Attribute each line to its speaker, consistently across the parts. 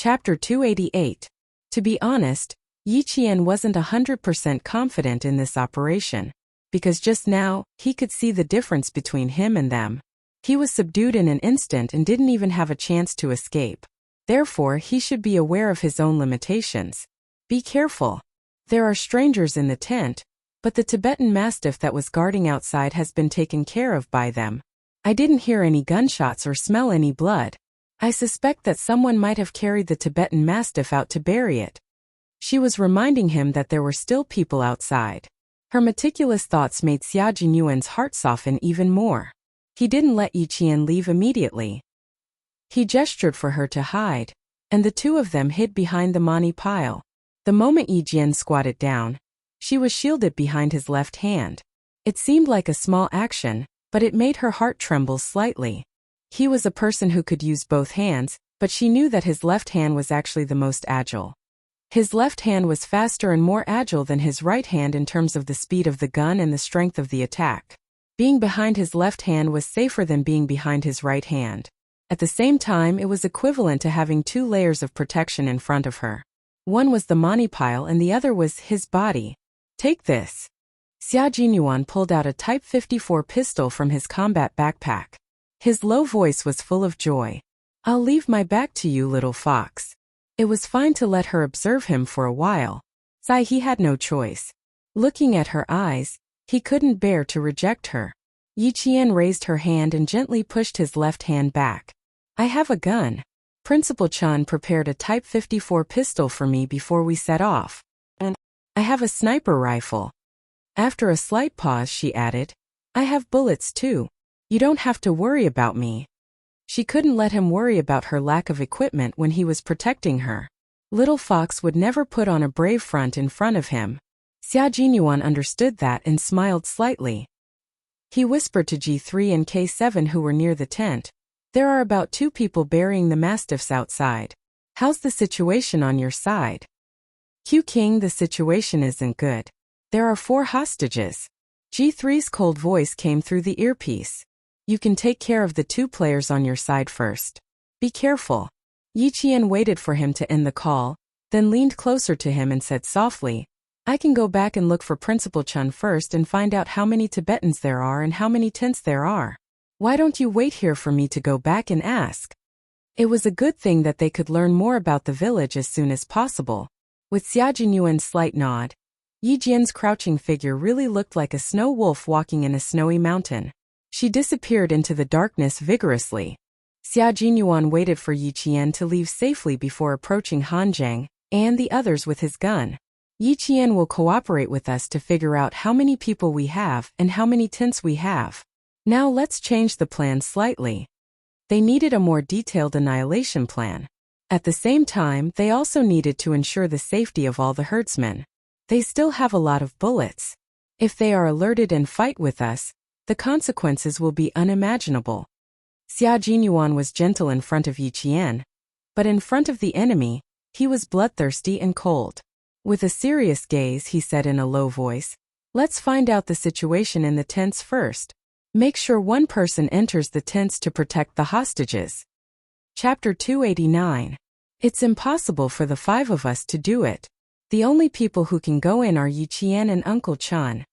Speaker 1: Chapter 288. To be honest, Yi Qian wasn't 100% confident in this operation, because just now, he could see the difference between him and them. He was subdued in an instant and didn't even have a chance to escape. Therefore, he should be aware of his own limitations. Be careful. There are strangers in the tent, but the Tibetan Mastiff that was guarding outside has been taken care of by them. I didn't hear any gunshots or smell any blood. I suspect that someone might have carried the Tibetan Mastiff out to bury it. She was reminding him that there were still people outside. Her meticulous thoughts made Xia Jinyuan's heart soften even more. He didn't let Yi Qian leave immediately. He gestured for her to hide, and the two of them hid behind the mani pile. The moment Yi Qian squatted down, she was shielded behind his left hand. It seemed like a small action, but it made her heart tremble slightly. He was a person who could use both hands, but she knew that his left hand was actually the most agile. His left hand was faster and more agile than his right hand in terms of the speed of the gun and the strength of the attack. Being behind his left hand was safer than being behind his right hand. At the same time, it was equivalent to having two layers of protection in front of her. One was the mani pile and the other was his body. Take this. Xia Jinyuan pulled out a Type 54 pistol from his combat backpack. His low voice was full of joy. I'll leave my back to you, little fox. It was fine to let her observe him for a while. He had no choice. Looking at her eyes, he couldn't bear to reject her. Yi Qian raised her hand and gently pushed his left hand back. I have a gun. Principal Chen prepared a Type 54 pistol for me before we set off. And I have a sniper rifle. After a slight pause, she added, I have bullets too. You don't have to worry about me. She couldn't let him worry about her lack of equipment when he was protecting her. Little Fox would never put on a brave front in front of him. Xia Jinyuan understood that and smiled slightly. He whispered to G3 and K7 who were near the tent. There are about 2 people burying the mastiffs outside. How's the situation on your side? Q King, the situation isn't good. There are 4 hostages. G3's cold voice came through the earpiece. You can take care of the 2 players on your side first. Be careful. Yi Qian waited for him to end the call, then leaned closer to him and said softly, I can go back and look for Principal Chen first and find out how many Tibetans there are and how many tents there are. Why don't you wait here for me to go back and ask? It was a good thing that they could learn more about the village as soon as possible. With Xia Jinyuan's slight nod, Yi Jian's crouching figure really looked like a snow wolf walking in a snowy mountain. She disappeared into the darkness vigorously. Xia Jinyuan waited for Yi Qian to leave safely before approaching Han Zheng and the others with his gun. Yi Qian will cooperate with us to figure out how many people we have and how many tents we have. Now let's change the plan slightly. They needed a more detailed annihilation plan. At the same time, they also needed to ensure the safety of all the herdsmen. They still have a lot of bullets. If they are alerted and fight with us, the consequences will be unimaginable. Xia Jinyuan was gentle in front of Yi Qian, but in front of the enemy, he was bloodthirsty and cold. With a serious gaze, he said in a low voice, Let's find out the situation in the tents first. Make sure one person enters the tents to protect the hostages. Chapter 289. It's impossible for the 5 of us to do it. The only people who can go in are Yi Qian and Uncle Chen.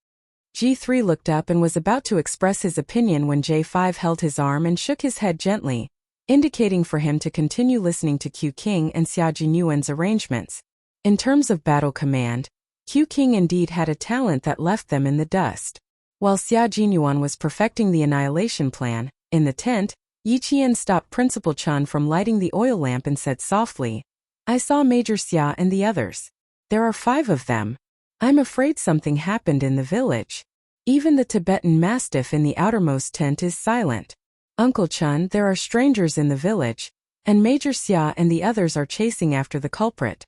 Speaker 1: G3 looked up and was about to express his opinion when J5 held his arm and shook his head gently, indicating for him to continue listening to Q King and Xia Jinyuan's arrangements. In terms of battle command, Q King indeed had a talent that left them in the dust. While Xia Jinyuan was perfecting the annihilation plan, in the tent, Yi Qian stopped Principal Chen from lighting the oil lamp and said softly, I saw Major Xia and the others. There are 5 of them. I'm afraid something happened in the village. Even the Tibetan Mastiff in the outermost tent is silent. Uncle Chen, there are strangers in the village, and Major Xia and the others are chasing after the culprit.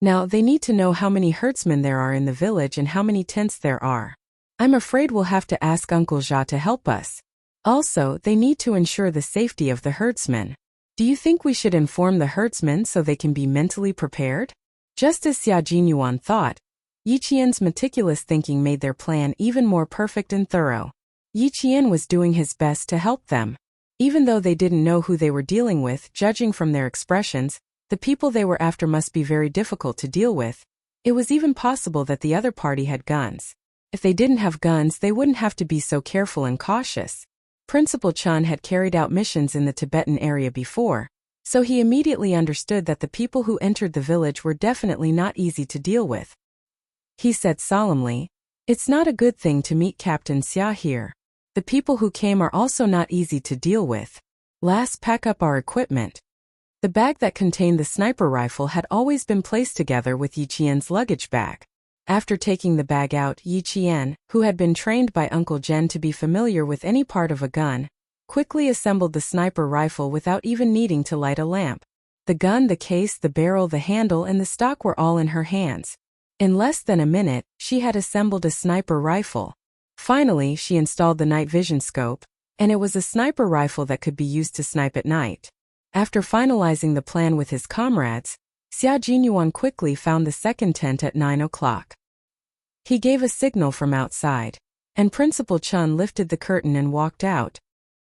Speaker 1: Now they need to know how many herdsmen there are in the village and how many tents there are. I'm afraid we'll have to ask Uncle Jia to help us. Also, they need to ensure the safety of the herdsmen. Do you think we should inform the herdsmen so they can be mentally prepared? Just as Xia Jinyuan thought, Yi Qian's meticulous thinking made their plan even more perfect and thorough. Yi Qian was doing his best to help them. Even though they didn't know who they were dealing with, judging from their expressions, The people they were after must be very difficult to deal with. It was even possible that the other party had guns. If they didn't have guns, they wouldn't have to be so careful and cautious. Principal Chun had carried out missions in the Tibetan area before, so he immediately understood that the people who entered the village were definitely not easy to deal with. He said solemnly, "It's not a good thing to meet Captain Xia here. The people who came are also not easy to deal with. Let's pack up our equipment." The bag that contained the sniper rifle had always been placed together with Yi Qian's luggage bag. After taking the bag out, Yi Qian, who had been trained by Uncle Zhen to be familiar with any part of a gun, quickly assembled the sniper rifle without even needing to light a lamp. The gun, the case, the barrel, the handle, and the stock were all in her hands. In less than a minute, she had assembled a sniper rifle. Finally, she installed the night vision scope, and it was a sniper rifle that could be used to snipe at night. After finalizing the plan with his comrades, Xia Jinyuan quickly found the second tent at 9 o'clock. He gave a signal from outside, and Principal Chun lifted the curtain and walked out.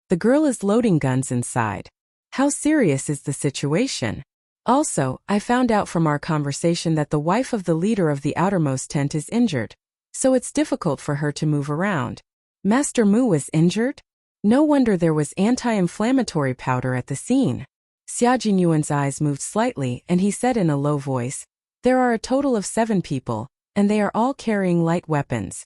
Speaker 1: The girl is loading guns inside. How serious is the situation? Also, I found out from our conversation that the wife of the leader of the outermost tent is injured, so it's difficult for her to move around. Master Mu was injured? No wonder there was anti-inflammatory powder at the scene. Xia Jinyuan's eyes moved slightly and he said in a low voice, "There are a total of 7 people, and they are all carrying light weapons.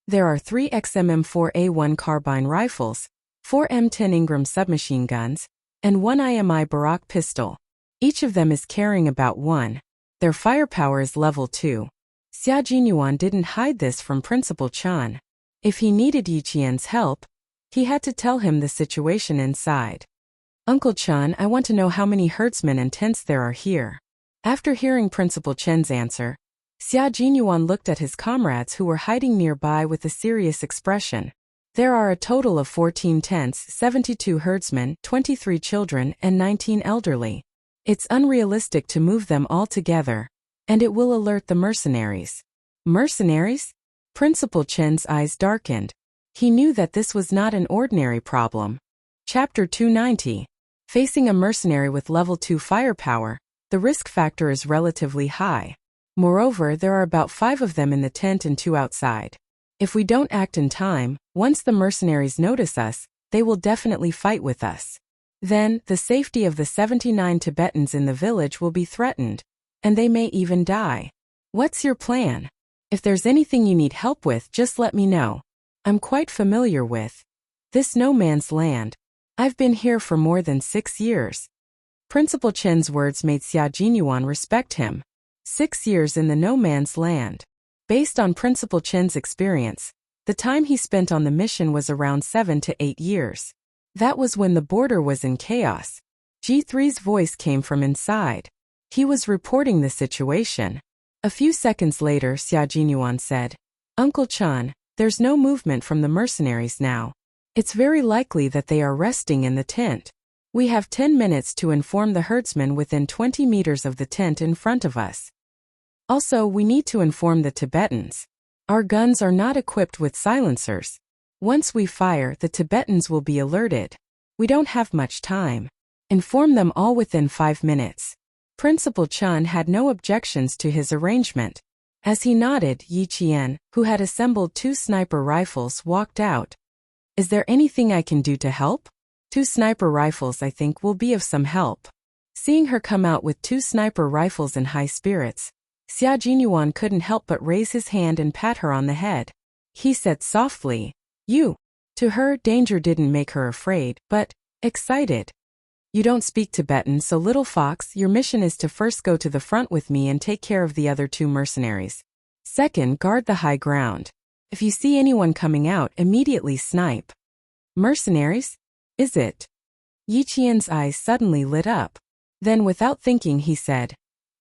Speaker 1: There are 3 XMM4A1 carbine rifles, 4 M10 Ingram submachine guns, and 1 IMI Barak pistol. Each of them is carrying about 1. Their firepower is level 2. Xia Jinyuan didn't hide this from Principal Chun. If he needed Yi Qian's help, he had to tell him the situation inside. "Uncle Chun, I want to know how many herdsmen and tents there are here." After hearing Principal Chen's answer, Xia Jinyuan looked at his comrades who were hiding nearby with a serious expression. "There are a total of 14 tents, 72 herdsmen, 23 children, and 19 elderly. It's unrealistic to move them all together, and it will alert the mercenaries." Mercenaries? Principal Chen's eyes darkened. He knew that this was not an ordinary problem. Chapter 290. Facing a mercenary with level 2 firepower, the risk factor is relatively high. Moreover, there are about 5 of them in the tent and 2 outside. If we don't act in time, once the mercenaries notice us, they will definitely fight with us. Then, the safety of the 79 Tibetans in the village will be threatened, and they may even die. What's your plan? If there's anything you need help with, just let me know. I'm quite familiar with this no man's land. I've been here for more than 6 years. Principal Chen's words made Xia Jinyuan respect him. 6 years in the no man's land. Based on Principal Chen's experience, the time he spent on the mission was around 7 to 8 years. That was when the border was in chaos. G3's voice came from inside. He was reporting the situation. A few seconds later, Xia Jinyuan said, "Uncle Chun, there's no movement from the mercenaries now. It's very likely that they are resting in the tent. We have 10 minutes to inform the herdsmen within 20 meters of the tent in front of us. Also, we need to inform the Tibetans. Our guns are not equipped with silencers. Once we fire, the Tibetans will be alerted. We don't have much time. Inform them all within 5 minutes." Principal Chun had no objections to his arrangement. As he nodded, Yi Qian, who had assembled 2 sniper rifles, walked out. "Is there anything I can do to help? 2 sniper rifles I think will be of some help." Seeing her come out with 2 sniper rifles in high spirits, Xia Jinyuan couldn't help but raise his hand and pat her on the head. He said softly, "You." To her, danger didn't make her afraid, but excited. "You don't speak Tibetan, so little fox, your mission is to first go to the front with me and take care of the other 2 mercenaries. Second, guard the high ground. If you see anyone coming out, immediately snipe." "Mercenaries? Is it?" Yi Qian's eyes suddenly lit up. Then without thinking he said,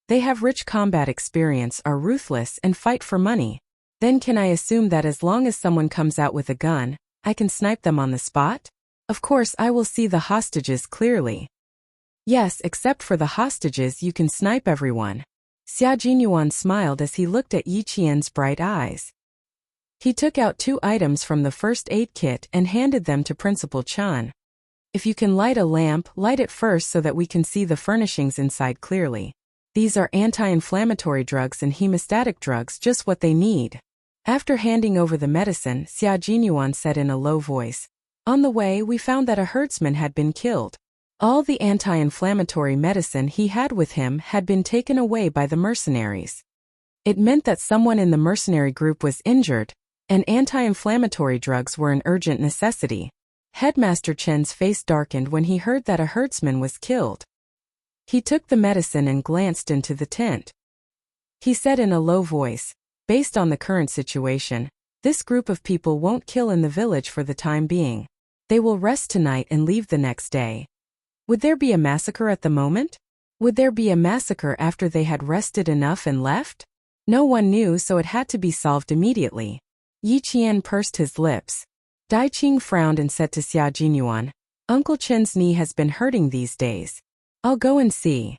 Speaker 1: "They have rich combat experience, are ruthless, and fight for money. Then can I assume that as long as someone comes out with a gun, I can snipe them on the spot? Of course I will see the hostages clearly." "Yes, except for the hostages you can snipe everyone." Xia Jinyuan smiled as he looked at Yi Qian's bright eyes. He took out 2 items from the first aid kit and handed them to Principal Chun. If you can light a lamp, light it first so that we can see the furnishings inside clearly. These are anti-inflammatory drugs and hemostatic drugs, just what they need. After handing over the medicine, Xia Jinyuan said in a low voice, "On the way, we found that a herdsman had been killed. All the anti-inflammatory medicine he had with him had been taken away by the mercenaries. It meant that someone in the mercenary group was injured, and anti-inflammatory drugs were an urgent necessity." Headmaster Chen's face darkened when he heard that a herdsman was killed. He took the medicine and glanced into the tent. He said in a low voice, "Based on the current situation, this group of people won't kill in the village for the time being. They will rest tonight and leave the next day." Would there be a massacre at the moment? Would there be a massacre after they had rested enough and left? No one knew, so it had to be solved immediately. Yi Qian pursed his lips. Dai Qing frowned and said to Xia Jinyuan, "Uncle Chen's knee has been hurting these days. I'll go and see."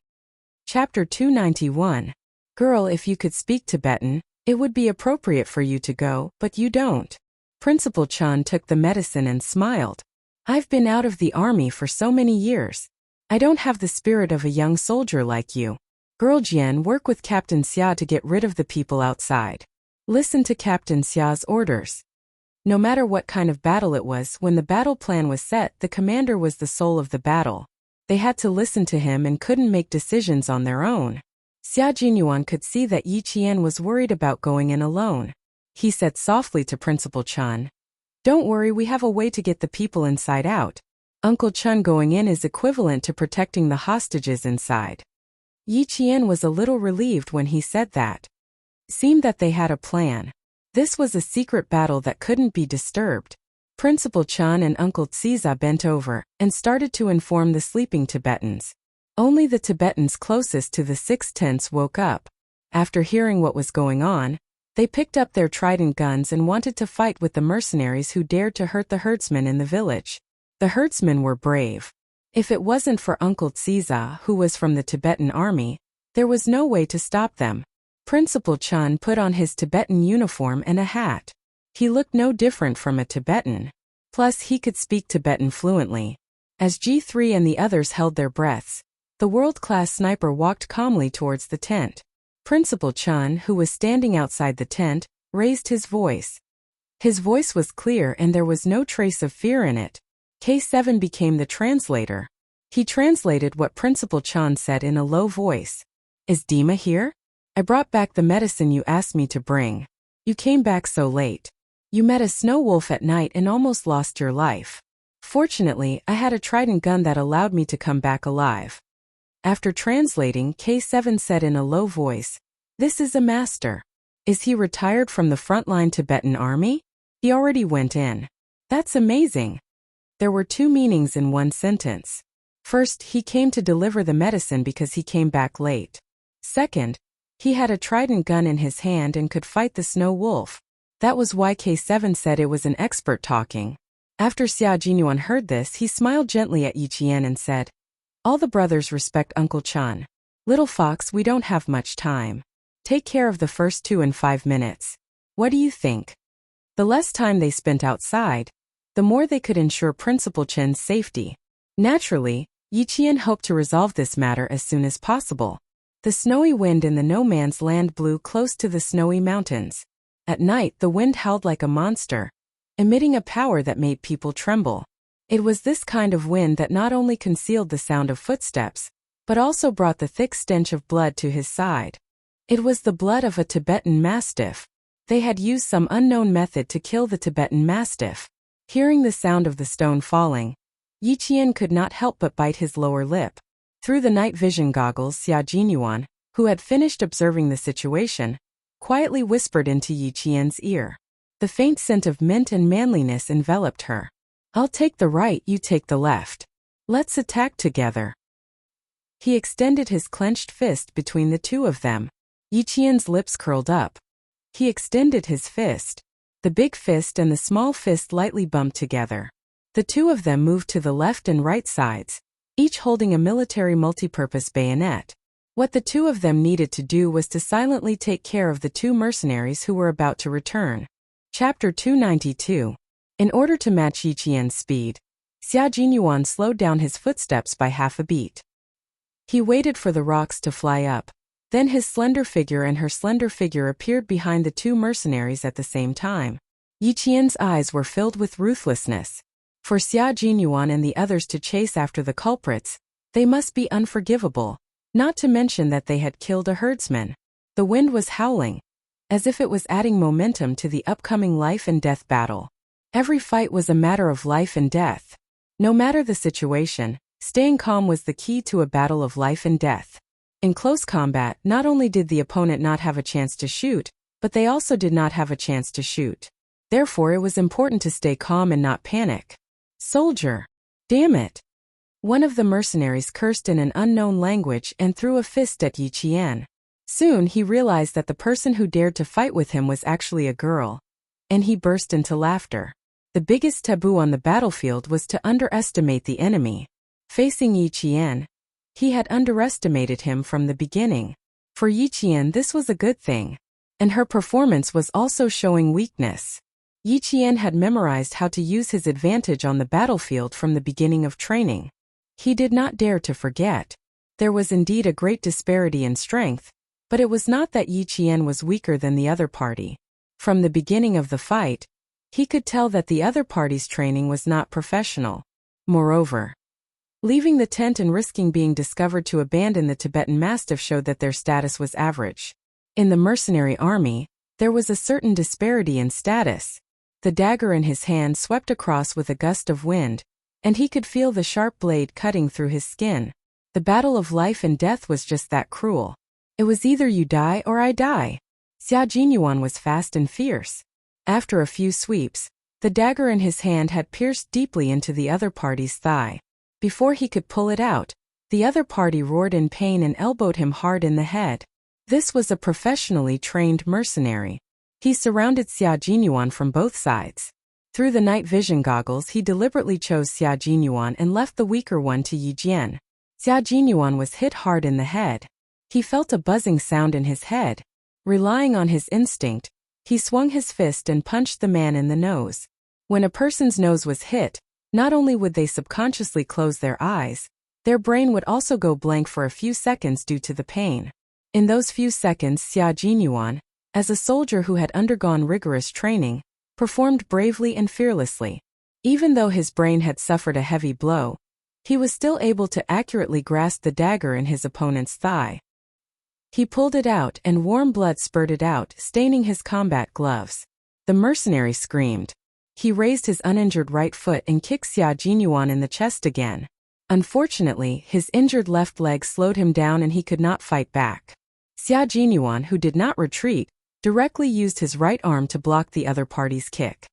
Speaker 1: Chapter 291. Girl, if you could speak Tibetan, it would be appropriate for you to go, but you don't. Principal Chan took the medicine and smiled. "I've been out of the army for so many years. I don't have the spirit of a young soldier like you. Girl Jian, work with Captain Xia to get rid of the people outside. Listen to Captain Xia's orders." No matter what kind of battle it was, when the battle plan was set, the commander was the soul of the battle. They had to listen to him and couldn't make decisions on their own. Xia Jinyuan could see that Yi Qian was worried about going in alone. He said softly to Principal Chan, "Don't worry, we have a way to get the people inside out. Uncle Chun going in is equivalent to protecting the hostages inside." Yi Qian was a little relieved when he said that. Seemed that they had a plan. This was a secret battle that couldn't be disturbed. Principal Chan and Uncle Tsiza bent over and started to inform the sleeping Tibetans. Only the Tibetans closest to the 6 tents woke up. After hearing what was going on, they picked up their trident guns and wanted to fight with the mercenaries who dared to hurt the herdsmen in the village. The herdsmen were brave. If it wasn't for Uncle Tsiza, who was from the Tibetan army, there was no way to stop them. Principal Chan put on his Tibetan uniform and a hat. He looked no different from a Tibetan. Plus, he could speak Tibetan fluently. As G3 and the others held their breaths, the world-class sniper walked calmly towards the tent. Principal Chan, who was standing outside the tent, raised his voice. His voice was clear and there was no trace of fear in it. K7 became the translator. He translated what Principal Chan said in a low voice. "Is Dima here? I brought back the medicine you asked me to bring. You came back so late. You met a snow wolf at night and almost lost your life. Fortunately, I had a trident gun that allowed me to come back alive." After translating, K7 said in a low voice, "This is a master. Is he retired from the frontline Tibetan army? He already went in. That's amazing." There were two meanings in one sentence. First, he came to deliver the medicine because he came back late. Second, he had a trident gun in his hand and could fight the snow wolf. That was why K7 said it was an expert talking. After Xia Jinyuan heard this, he smiled gently at Yi Qian and said, "All the brothers respect Uncle Chan. Little fox, we don't have much time. Take care of the first 2 in 5 minutes. What do you think?" The less time they spent outside, the more they could ensure Principal Chen's safety. Naturally, Yi Qian hoped to resolve this matter as soon as possible. The snowy wind in the no man's land blew close to the snowy mountains. At night, the wind howled like a monster, emitting a power that made people tremble. It was this kind of wind that not only concealed the sound of footsteps, but also brought the thick stench of blood to his side. It was the blood of a Tibetan mastiff. They had used some unknown method to kill the Tibetan mastiff. Hearing the sound of the stone falling, Yi Qian could not help but bite his lower lip. Through the night vision goggles, Xia Jinyuan, who had finished observing the situation, quietly whispered into Yi Qian's ear. The faint scent of mint and manliness enveloped her. "I'll take the right, you take the left. Let's attack together." He extended his clenched fist between the two of them. Yi Qian's lips curled up. He extended his fist. The big fist and the small fist lightly bumped together. The two of them moved to the left and right sides, each holding a military multipurpose bayonet. What the two of them needed to do was to silently take care of the two mercenaries who were about to return. Chapter 292. In order to match Yi Qian's speed, Xia Jinyuan slowed down his footsteps by half a beat. He waited for the rocks to fly up. Then his slender figure and her slender figure appeared behind the two mercenaries at the same time. Yi Qian's eyes were filled with ruthlessness. For Xia Jinyuan and the others to chase after the culprits, they must be unforgivable, not to mention that they had killed a herdsman. The wind was howling, as if it was adding momentum to the upcoming life and death battle. Every fight was a matter of life and death. No matter the situation, staying calm was the key to a battle of life and death. In close combat, not only did the opponent not have a chance to shoot, but they also did not have a chance to shoot. Therefore, it was important to stay calm and not panic. Soldier! Damn it! One of the mercenaries cursed in an unknown language and threw a fist at Yi Qian. Soon he realized that the person who dared to fight with him was actually a girl. And he burst into laughter. The biggest taboo on the battlefield was to underestimate the enemy. Facing Yi Qian, he had underestimated him from the beginning. For Yi Qian this was a good thing. And her performance was also showing weakness. Yi Qian had memorized how to use his advantage on the battlefield from the beginning of training. He did not dare to forget. There was indeed a great disparity in strength, but it was not that Yi Qian was weaker than the other party. From the beginning of the fight, he could tell that the other party's training was not professional. Moreover, leaving the tent and risking being discovered to abandon the Tibetan Mastiff showed that their status was average. In the mercenary army, there was a certain disparity in status. The dagger in his hand swept across with a gust of wind, and he could feel the sharp blade cutting through his skin. The battle of life and death was just that cruel. It was either you die or I die. Xia Jinyuan was fast and fierce. After a few sweeps, the dagger in his hand had pierced deeply into the other party's thigh. Before he could pull it out, the other party roared in pain and elbowed him hard in the head. This was a professionally trained mercenary. He surrounded Xia Jinyuan from both sides. Through the night vision goggles he deliberately chose Xia Jinyuan and left the weaker one to Yi Jian. Xia Jinyuan was hit hard in the head. He felt a buzzing sound in his head. Relying on his instinct, he swung his fist and punched the man in the nose. When a person's nose was hit, not only would they subconsciously close their eyes, their brain would also go blank for a few seconds due to the pain. In those few seconds Xia Jinyuan, as a soldier who had undergone rigorous training, performed bravely and fearlessly. Even though his brain had suffered a heavy blow, he was still able to accurately grasp the dagger in his opponent's thigh. He pulled it out and warm blood spurted out, staining his combat gloves. The mercenary screamed. He raised his uninjured right foot and kicked Xia Jinyuan in the chest again. Unfortunately, his injured left leg slowed him down and he could not fight back. Xia Jinyuan, who did not retreat, directly used his right arm to block the other party's kick.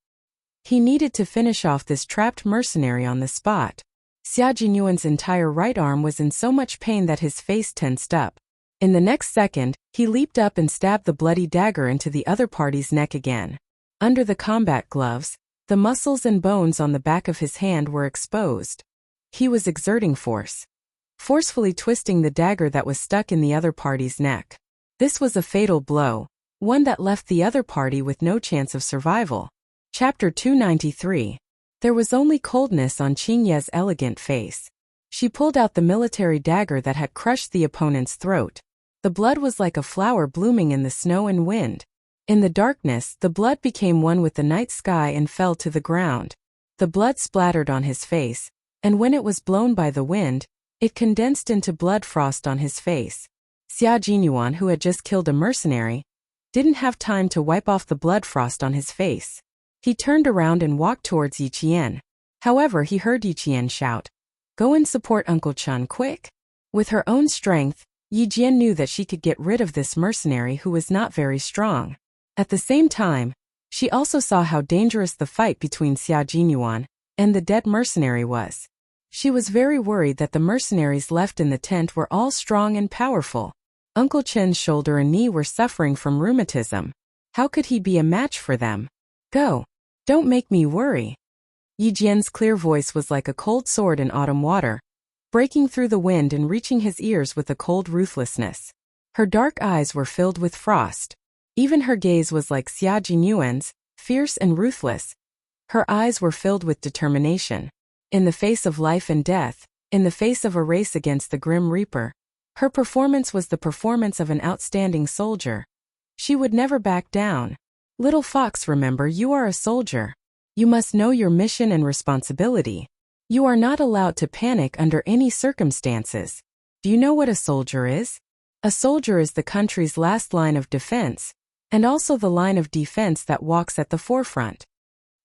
Speaker 1: He needed to finish off this trapped mercenary on the spot. Xia Jinyuan's entire right arm was in so much pain that his face tensed up. In the next second, he leaped up and stabbed the bloody dagger into the other party's neck again. Under the combat gloves, the muscles and bones on the back of his hand were exposed. He was exerting force, forcefully twisting the dagger that was stuck in the other party's neck. This was a fatal blow, one that left the other party with no chance of survival. Chapter 293. There was only coldness on Qingye's elegant face. She pulled out the military dagger that had crushed the opponent's throat. The blood was like a flower blooming in the snow and wind. In the darkness, the blood became one with the night sky and fell to the ground. The blood splattered on his face, and when it was blown by the wind, it condensed into blood frost on his face. Xia Jinyuan, who had just killed a mercenary, didn't have time to wipe off the blood frost on his face. He turned around and walked towards Yi Qian. However, he heard Yi Qian shout, "Go and support Uncle Chun quick." With her own strength, Yi Jian knew that she could get rid of this mercenary who was not very strong. At the same time, she also saw how dangerous the fight between Xia Jinyuan and the dead mercenary was. She was very worried that the mercenaries left in the tent were all strong and powerful. Uncle Chen's shoulder and knee were suffering from rheumatism. How could he be a match for them? "Go. Don't make me worry." Yi Jian's clear voice was like a cold sword in autumn water, breaking through the wind and reaching his ears with a cold ruthlessness. Her dark eyes were filled with frost. Even her gaze was like Xia Jinyuan's, fierce and ruthless. Her eyes were filled with determination. In the face of life and death, in the face of a race against the Grim Reaper, her performance was the performance of an outstanding soldier. She would never back down. Little fox, remember, you are a soldier. You must know your mission and responsibility. You are not allowed to panic under any circumstances. Do you know what a soldier is? A soldier is the country's last line of defense, and also the line of defense that walks at the forefront.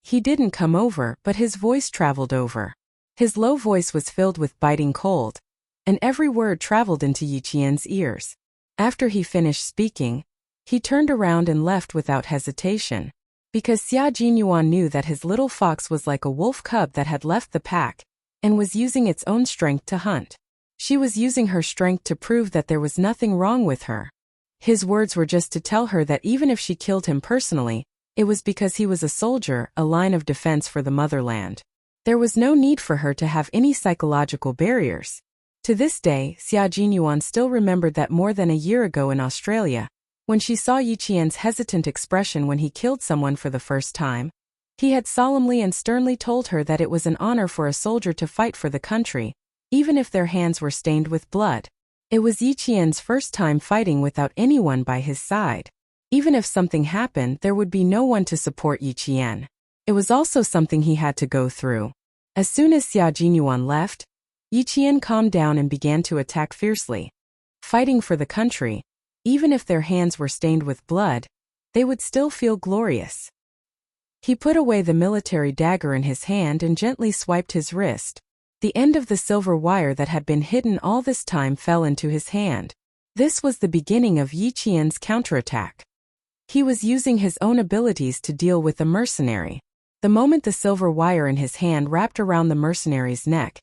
Speaker 1: He didn't come over, but his voice traveled over. His low voice was filled with biting cold, and every word traveled into Yi Qian's ears. After he finished speaking, he turned around and left without hesitation. Because Xia Jinyuan knew that his little fox was like a wolf cub that had left the pack, and was using its own strength to hunt. She was using her strength to prove that there was nothing wrong with her. His words were just to tell her that even if she killed him personally, it was because he was a soldier, a line of defense for the motherland. There was no need for her to have any psychological barriers. To this day, Xia Jinyuan still remembered that more than a year ago in Australia, when she saw Yi Qian's hesitant expression when he killed someone for the first time, he had solemnly and sternly told her that it was an honor for a soldier to fight for the country, even if their hands were stained with blood. It was Yi Qian's first time fighting without anyone by his side. Even if something happened, there would be no one to support Yi Qian. It was also something he had to go through. As soon as Xia Jinyuan left, Yi Qian calmed down and began to attack fiercely. Fighting for the country, even if their hands were stained with blood, they would still feel glorious. He put away the military dagger in his hand and gently swiped his wrist. The end of the silver wire that had been hidden all this time fell into his hand. This was the beginning of Yi Qian's counterattack. He was using his own abilities to deal with the mercenary. The moment the silver wire in his hand wrapped around the mercenary's neck,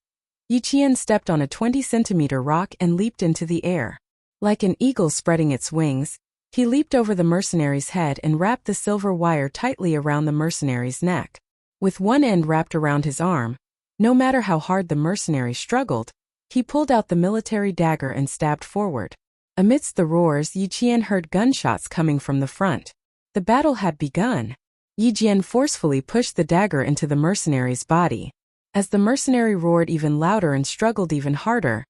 Speaker 1: Yi Qian stepped on a 20-centimeter rock and leaped into the air. Like an eagle spreading its wings, he leaped over the mercenary's head and wrapped the silver wire tightly around the mercenary's neck. With one end wrapped around his arm, no matter how hard the mercenary struggled, he pulled out the military dagger and stabbed forward. Amidst the roars, Yi Qian heard gunshots coming from the front. The battle had begun. Yi Qian forcefully pushed the dagger into the mercenary's body. As the mercenary roared even louder and struggled even harder,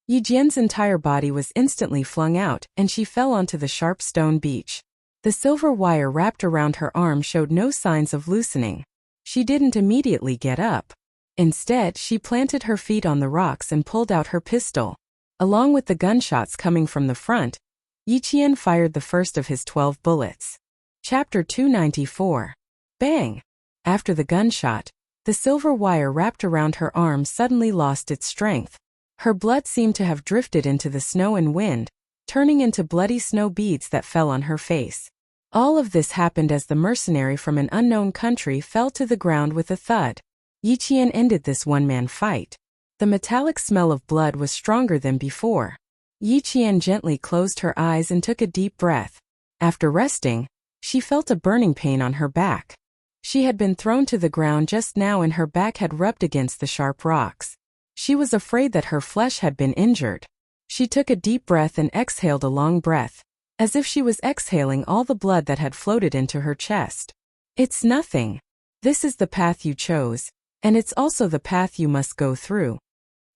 Speaker 1: Yi Qian's entire body was instantly flung out, and she fell onto the sharp stone beach. The silver wire wrapped around her arm showed no signs of loosening. She didn't immediately get up. Instead, she planted her feet on the rocks and pulled out her pistol. Along with the gunshots coming from the front, Yi Qian fired the first of his 12 bullets. Chapter 294. Bang! After the gunshot, the silver wire wrapped around her arm suddenly lost its strength. Her blood seemed to have drifted into the snow and wind, turning into bloody snow beads that fell on her face. All of this happened as the mercenary from an unknown country fell to the ground with a thud. Yi Qian ended this one-man fight. The metallic smell of blood was stronger than before. Yi Qian gently closed her eyes and took a deep breath. After resting, she felt a burning pain on her back. She had been thrown to the ground just now and her back had rubbed against the sharp rocks. She was afraid that her flesh had been injured. She took a deep breath and exhaled a long breath, as if she was exhaling all the blood that had floated into her chest. It's nothing. This is the path you chose, and it's also the path you must go through.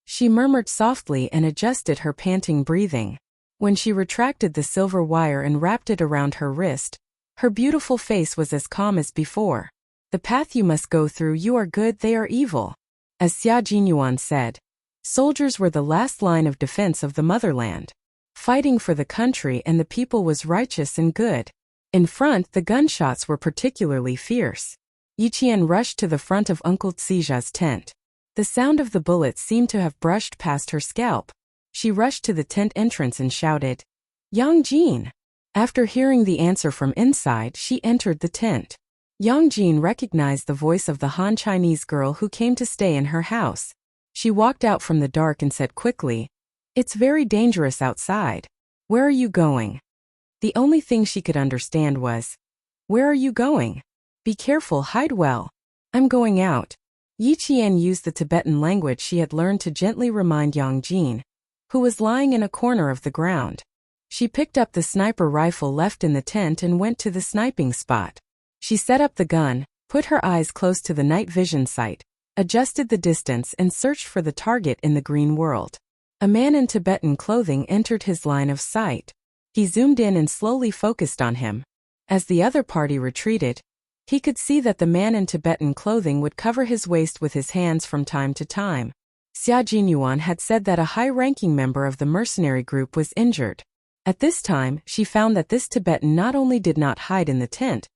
Speaker 1: She murmured softly and adjusted her panting breathing. When she retracted the silver wire and wrapped it around her wrist, her beautiful face was as calm as before. The path you must go through, you are good, they are evil. As Xia Jinyuan said, soldiers were the last line of defense of the motherland. Fighting for the country and the people was righteous and good. In front, the gunshots were particularly fierce. Yi Qian rushed to the front of Uncle Xija's tent. The sound of the bullets seemed to have brushed past her scalp. She rushed to the tent entrance and shouted, "Yang Jin!" After hearing the answer from inside, she entered the tent. Yang Jin recognized the voice of the Han Chinese girl who came to stay in her house. She walked out from the dark and said quickly, "It's very dangerous outside. Where are you going?" The only thing she could understand was, "Where are you going? Be careful, hide well." "I'm going out." Yi Qian used the Tibetan language she had learned to gently remind Yang Jin, who was lying in a corner of the ground. She picked up the sniper rifle left in the tent and went to the sniping spot. She set up the gun, put her eyes close to the night vision sight, adjusted the distance and searched for the target in the green world. A man in Tibetan clothing entered his line of sight. He zoomed in and slowly focused on him. As the other party retreated, he could see that the man in Tibetan clothing would cover his waist with his hands from time to time. Xia Jinyuan had said that a high-ranking member of the mercenary group was injured. At this time, she found that this Tibetan not only did not hide in the tent,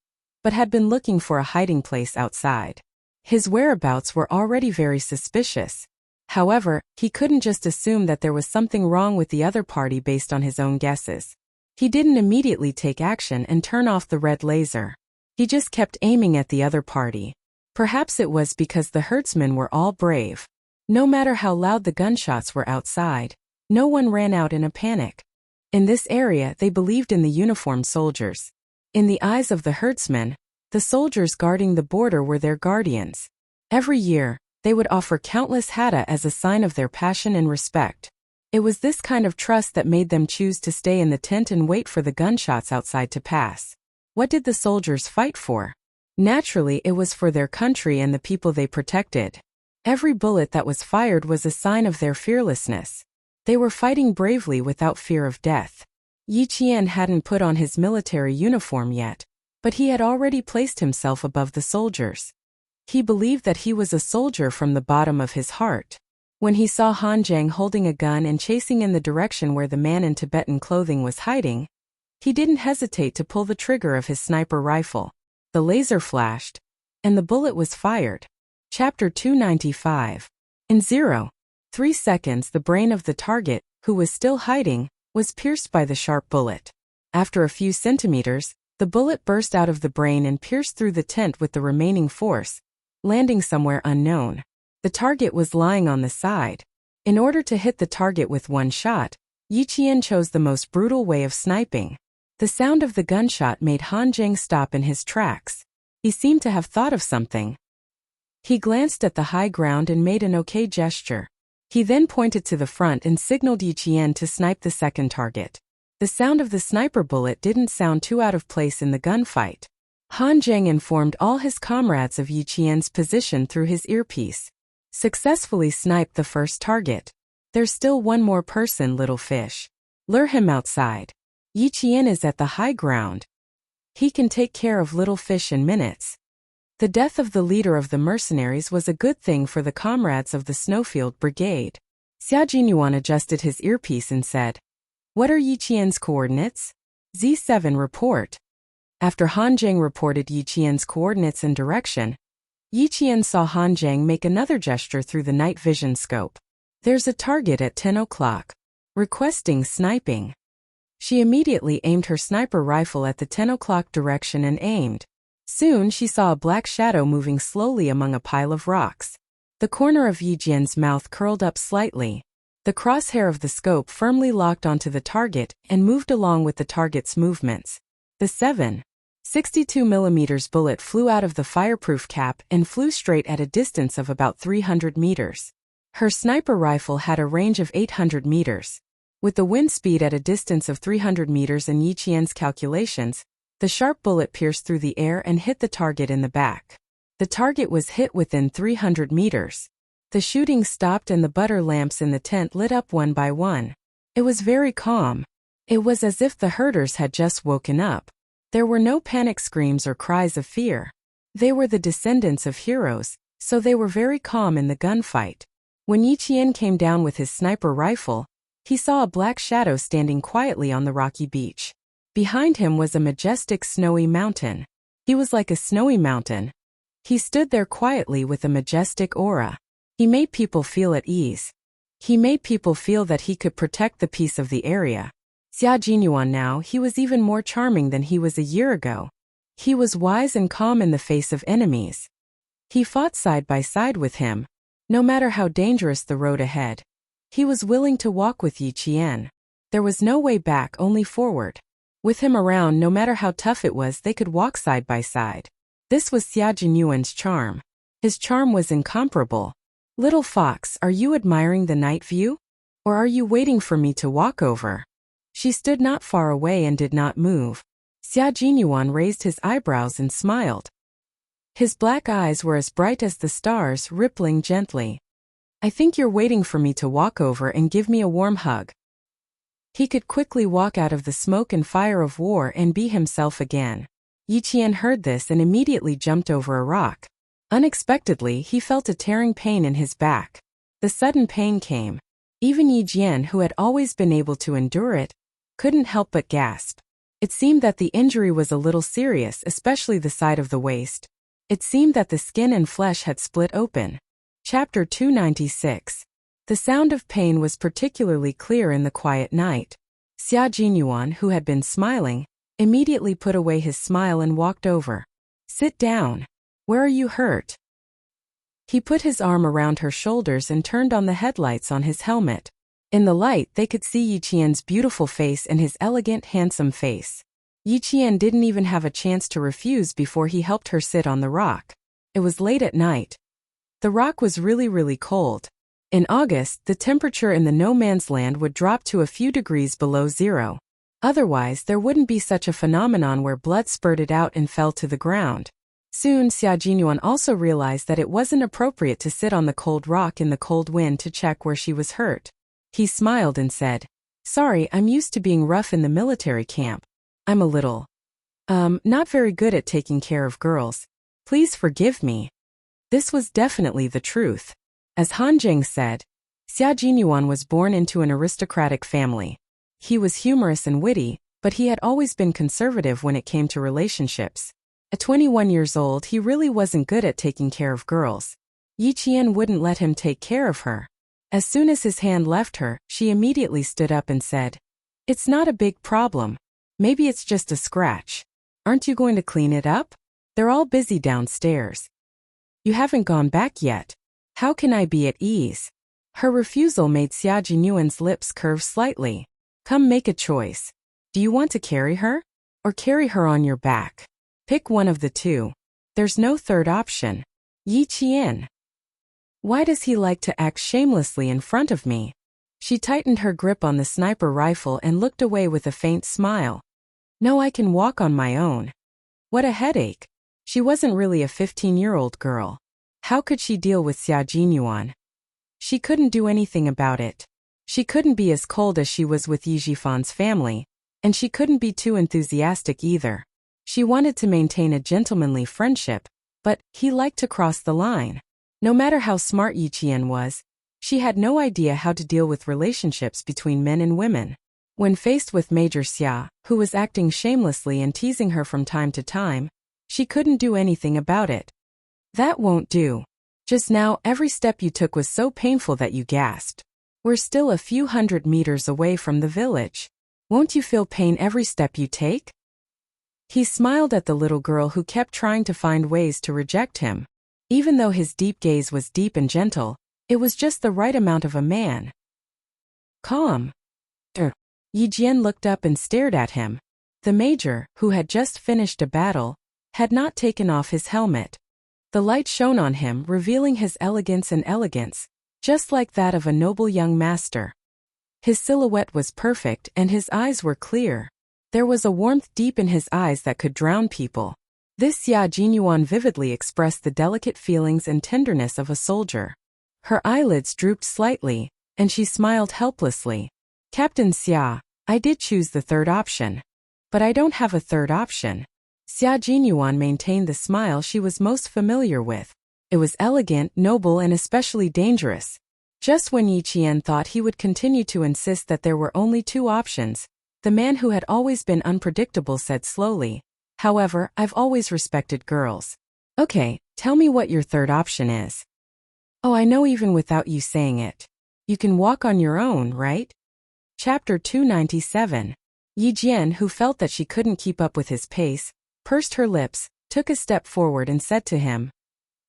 Speaker 1: but had been looking for a hiding place outside. His whereabouts were already very suspicious. However, he couldn't just assume that there was something wrong with the other party based on his own guesses. He didn't immediately take action and turn off the red laser. He just kept aiming at the other party. Perhaps it was because the herdsmen were all brave. No matter how loud the gunshots were outside, no one ran out in a panic. In this area, they believed in the uniformed soldiers. In the eyes of the herdsmen, the soldiers guarding the border were their guardians. Every year, they would offer countless hata as a sign of their passion and respect. It was this kind of trust that made them choose to stay in the tent and wait for the gunshots outside to pass. What did the soldiers fight for? Naturally, it was for their country and the people they protected. Every bullet that was fired was a sign of their fearlessness. They were fighting bravely without fear of death. Yi Qian hadn't put on his military uniform yet, but he had already placed himself above the soldiers. He believed that he was a soldier from the bottom of his heart. When he saw Han Zhang holding a gun and chasing in the direction where the man in Tibetan clothing was hiding, he didn't hesitate to pull the trigger of his sniper rifle. The laser flashed, and the bullet was fired. Chapter 295. In 0.3 seconds, the brain of the target, who was still hiding, was pierced by the sharp bullet. After a few centimeters, the bullet burst out of the brain and pierced through the tent with the remaining force, landing somewhere unknown. The target was lying on the side. In order to hit the target with one shot, Yi Qian chose the most brutal way of sniping. The sound of the gunshot made Han Zhang stop in his tracks. He seemed to have thought of something. He glanced at the high ground and made an okay gesture. He then pointed to the front and signaled Yi Qian to snipe the second target. The sound of the sniper bullet didn't sound too out of place in the gunfight. Han Zhang informed all his comrades of Yi Qian's position through his earpiece. Successfully sniped the first target. There's still one more person, little fish. Lure him outside. Yi Qian is at the high ground. He can take care of little fish in minutes. The death of the leader of the mercenaries was a good thing for the comrades of the Snowfield Brigade. Xia Jinyuan adjusted his earpiece and said, "What are Yi Qian's coordinates?" Z7 report. After Han Zhang reported Yi Qian's coordinates and direction, Yi Qian saw Han Zhang make another gesture through the night vision scope. "There's a target at 10 o'clock. Requesting sniping." She immediately aimed her sniper rifle at the 10 o'clock direction and aimed. Soon she saw a black shadow moving slowly among a pile of rocks. The corner of Yi Qian's mouth curled up slightly. The crosshair of the scope firmly locked onto the target and moved along with the target's movements. The 7.62mm bullet flew out of the fireproof cap and flew straight at a distance of about 300 meters. Her sniper rifle had a range of 800 meters. With the wind speed at a distance of 300 meters and Yi Qian's calculations, the sharp bullet pierced through the air and hit the target in the back. The target was hit within 300 meters. The shooting stopped and the butter lamps in the tent lit up one by one. It was very calm. It was as if the herders had just woken up. There were no panic screams or cries of fear. They were the descendants of heroes, so they were very calm in the gunfight. When Yi Qian came down with his sniper rifle, he saw a black shadow standing quietly on the rocky beach. Behind him was a majestic snowy mountain. He was like a snowy mountain. He stood there quietly with a majestic aura. He made people feel at ease. He made people feel that he could protect the peace of the area. Xia Jinyuan now, he was even more charming than he was a year ago. He was wise and calm in the face of enemies. He fought side by side with him. No matter how dangerous the road ahead, he was willing to walk with Yi Qian. There was no way back, only forward. With him around, no matter how tough it was, they could walk side by side. This was Xia Jinyuan's charm. His charm was incomparable. "Little fox, are you admiring the night view? Or are you waiting for me to walk over?" She stood not far away and did not move. Xia Jinyuan raised his eyebrows and smiled. His black eyes were as bright as the stars, rippling gently. I think you're waiting for me to walk over and give me a warm hug. He could quickly walk out of the smoke and fire of war and be himself again. Yi Qian heard this and immediately jumped over a rock. Unexpectedly, he felt a tearing pain in his back. The sudden pain came. Even Yi Jian, who had always been able to endure it, couldn't help but gasp. It seemed that the injury was a little serious, especially the side of the waist. It seemed that the skin and flesh had split open. Chapter 296. The sound of pain was particularly clear in the quiet night. Xia Jinyuan, who had been smiling, immediately put away his smile and walked over. Sit down. Where are you hurt? He put his arm around her shoulders and turned on the headlights on his helmet. In the light, they could see Yi Qian's beautiful face and his elegant, handsome face. Yi Qian didn't even have a chance to refuse before he helped her sit on the rock. It was late at night. The rock was really cold. In August, the temperature in the no-man's land would drop to a few degrees below zero. Otherwise, there wouldn't be such a phenomenon where blood spurted out and fell to the ground. Soon, Xia Jinyuan also realized that it wasn't appropriate to sit on the cold rock in the cold wind to check where she was hurt. He smiled and said, Sorry, I'm used to being rough in the military camp. I'm a little, not very good at taking care of girls. Please forgive me. This was definitely the truth. As Han Zheng said, Xia Jinyuan was born into an aristocratic family. He was humorous and witty, but he had always been conservative when it came to relationships. At 21 years old, he really wasn't good at taking care of girls. Yi Qian wouldn't let him take care of her. As soon as his hand left her, she immediately stood up and said, It's not a big problem. Maybe it's just a scratch. Aren't you going to clean it up? They're all busy downstairs. You haven't gone back yet. How can I be at ease? Her refusal made Xia Jinyuan's lips curve slightly. Come, make a choice. Do you want to carry her? Or carry her on your back? Pick one of the two. There's no third option. Yi Qian. Why does he like to act shamelessly in front of me? She tightened her grip on the sniper rifle and looked away with a faint smile. No, I can walk on my own. What a headache. She wasn't really a 15-year-old girl. How could she deal with Xia Jinyuan? She couldn't do anything about it. She couldn't be as cold as she was with Yi Jifan's family, and she couldn't be too enthusiastic either. She wanted to maintain a gentlemanly friendship, but he liked to cross the line. No matter how smart Yi Qian was, she had no idea how to deal with relationships between men and women. When faced with Major Xia, who was acting shamelessly and teasing her from time to time, she couldn't do anything about it. That won't do. Just now, every step you took was so painful that you gasped. We're still a few hundred meters away from the village. Won't you feel pain every step you take? He smiled at the little girl who kept trying to find ways to reject him. Even though his deep gaze was deep and gentle, it was just the right amount of a man. Calm. Yi Jian looked up and stared at him. The major, who had just finished a battle, had not taken off his helmet. The light shone on him, revealing his elegance, just like that of a noble young master. His silhouette was perfect and his eyes were clear. There was a warmth deep in his eyes that could drown people. This Xia Jinyuan vividly expressed the delicate feelings and tenderness of a soldier. Her eyelids drooped slightly, and she smiled helplessly. Captain Xia, I did choose the third option. But I don't have a third option. Xia Jinyuan maintained the smile she was most familiar with. It was elegant, noble, and especially dangerous. Just when Yi Qian thought he would continue to insist that there were only two options, the man who had always been unpredictable said slowly, However, I've always respected girls. Okay, tell me what your third option is. Oh, I know even without you saying it. You can walk on your own, right? Chapter 297. Yi Jian, who felt that she couldn't keep up with his pace, pursed her lips, took a step forward and said to him,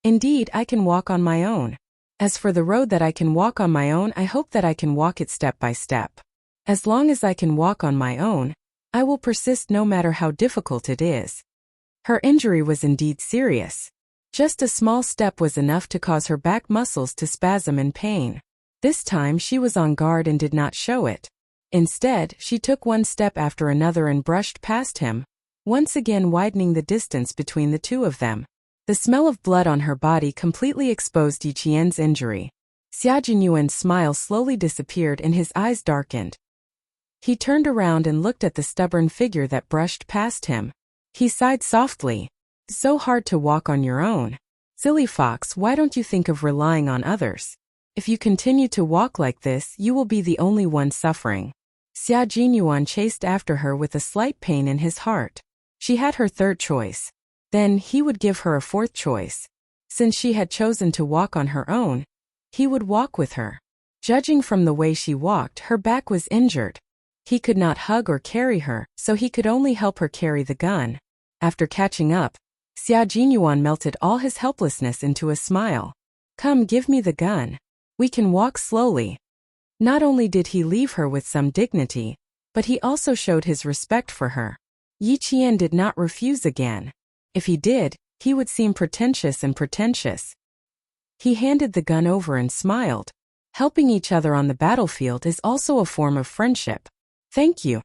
Speaker 1: Indeed, I can walk on my own. As for the road that I can walk on my own, I hope that I can walk it step by step. As long as I can walk on my own, I will persist no matter how difficult it is. Her injury was indeed serious. Just a small step was enough to cause her back muscles to spasm in pain. This time she was on guard and did not show it. Instead, she took one step after another and brushed past him, once again widening the distance between the two of them. The smell of blood on her body completely exposed Yi Qian's injury. Xia Jinyuan's smile slowly disappeared and his eyes darkened. He turned around and looked at the stubborn figure that brushed past him. He sighed softly. So hard to walk on your own. Silly fox, why don't you think of relying on others? If you continue to walk like this, you will be the only one suffering. Xia Jinyuan chased after her with a slight pain in his heart. She had her third choice. Then he would give her a fourth choice. Since she had chosen to walk on her own, he would walk with her. Judging from the way she walked, her back was injured. He could not hug or carry her, so he could only help her carry the gun. After catching up, Xia Jinyuan melted all his helplessness into a smile. Come, give me the gun. We can walk slowly. Not only did he leave her with some dignity, but he also showed his respect for her. Yi Qian did not refuse again. If he did, he would seem pretentious and pretentious. He handed the gun over and smiled. Helping each other on the battlefield is also a form of friendship. Thank you.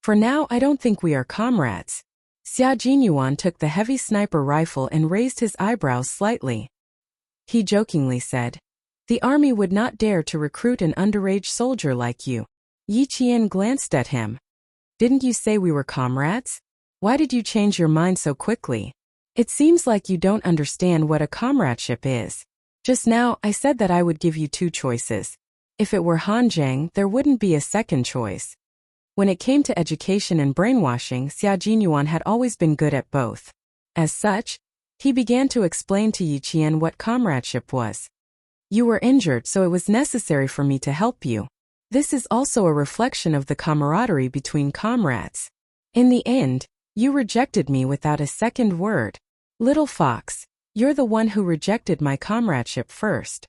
Speaker 1: For now, I don't think we are comrades. Xia Jinyuan took the heavy sniper rifle and raised his eyebrows slightly. He jokingly said, "The army would not dare to recruit an underage soldier like you." Yi Qian glanced at him. Didn't you say we were comrades? Why did you change your mind so quickly? It seems like you don't understand what a comradeship is. Just now, I said that I would give you two choices. If it were Han Zhang, there wouldn't be a second choice. When it came to education and brainwashing, Xia Jinyuan had always been good at both. As such, he began to explain to Yi Qian what comradeship was. You were injured, so it was necessary for me to help you. This is also a reflection of the camaraderie between comrades. In the end, you rejected me without a second word. Little fox, you're the one who rejected my comradeship first.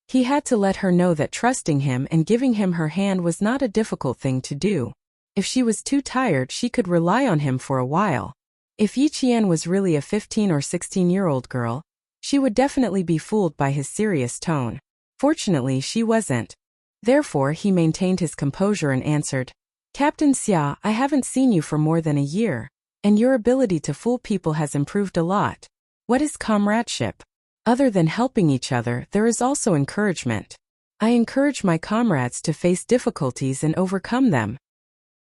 Speaker 1: He had to let her know that trusting him and giving him her hand was not a difficult thing to do. If she was too tired, she could rely on him for a while. If Yi Qian was really a 15 or 16-year-old girl, she would definitely be fooled by his serious tone. Fortunately, she wasn't. Therefore, he maintained his composure and answered, Captain Xia, I haven't seen you for more than a year, and your ability to fool people has improved a lot. What is comradeship? Other than helping each other, there is also encouragement. I encourage my comrades to face difficulties and overcome them.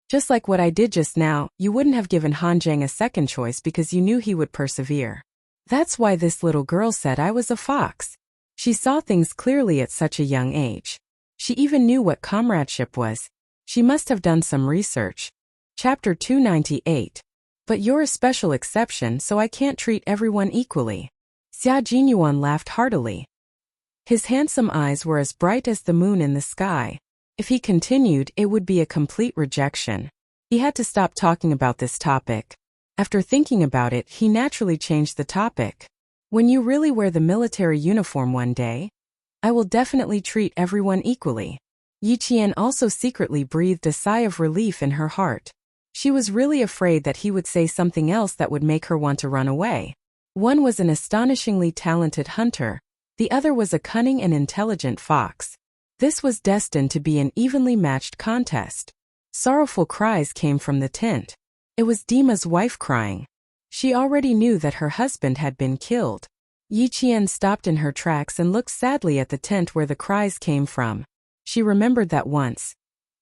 Speaker 1: Just like what I did just now, you wouldn't have given Han Zhang a second choice because you knew he would persevere. That's why this little girl said I was a fox. She saw things clearly at such a young age. She even knew what comradeship was. She must have done some research. Chapter 298. But you're a special exception, so I can't treat everyone equally. Xia Jinyuan laughed heartily. His handsome eyes were as bright as the moon in the sky. If he continued, it would be a complete rejection. He had to stop talking about this topic. After thinking about it, he naturally changed the topic. When you really wear the military uniform one day, I will definitely treat everyone equally. Yi Qian also secretly breathed a sigh of relief in her heart. She was really afraid that he would say something else that would make her want to run away. One was an astonishingly talented hunter. The other was a cunning and intelligent fox. This was destined to be an evenly matched contest. Sorrowful cries came from the tent. It was Dima's wife crying. She already knew that her husband had been killed. Yi Qian stopped in her tracks and looked sadly at the tent where the cries came from. She remembered that once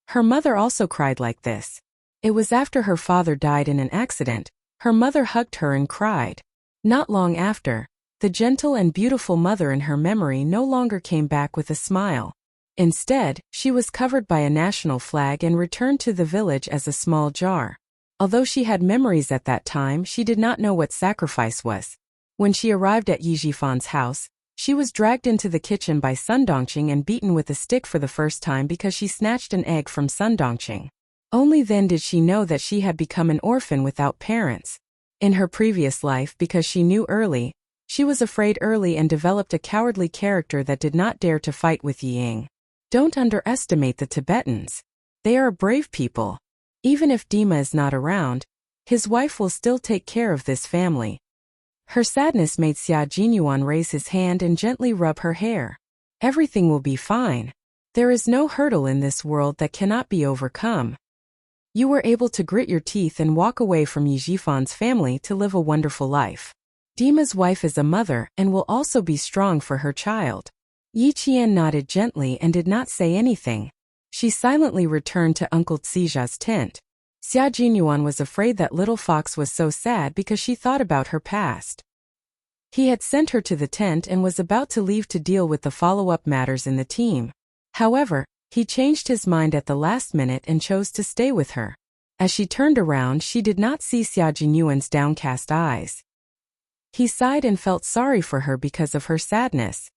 Speaker 1: her mother also cried like this. It was after her father died in an accident. Her mother hugged her and cried. Not long after, the gentle and beautiful mother in her memory no longer came back with a smile. Instead, she was covered by a national flag and returned to the village as a small jar. Although she had memories at that time, she did not know what sacrifice was. When she arrived at Yi Jifan's house, she was dragged into the kitchen by Sun Dongqing and beaten with a stick for the first time because she snatched an egg from Sun Dongqing. Only then did she know that she had become an orphan without parents. In her previous life, because she knew early, she was afraid early and developed a cowardly character that did not dare to fight with Ying. Don't underestimate the Tibetans. They are a brave people. Even if Dima is not around, his wife will still take care of this family. Her sadness made Xia Jinyuan raise his hand and gently rub her hair. Everything will be fine. There is no hurdle in this world that cannot be overcome. You were able to grit your teeth and walk away from Yi Jifan's family to live a wonderful life. Dima's wife is a mother and will also be strong for her child. Yi Qian nodded gently and did not say anything. She silently returned to Uncle Xija's tent. Xia Jinyuan was afraid that little fox was so sad because she thought about her past. He had sent her to the tent and was about to leave to deal with the follow-up matters in the team. However, he changed his mind at the last minute and chose to stay with her. As she turned around, she did not see Xia Jinyuan's downcast eyes. He sighed and felt sorry for her because of her sadness.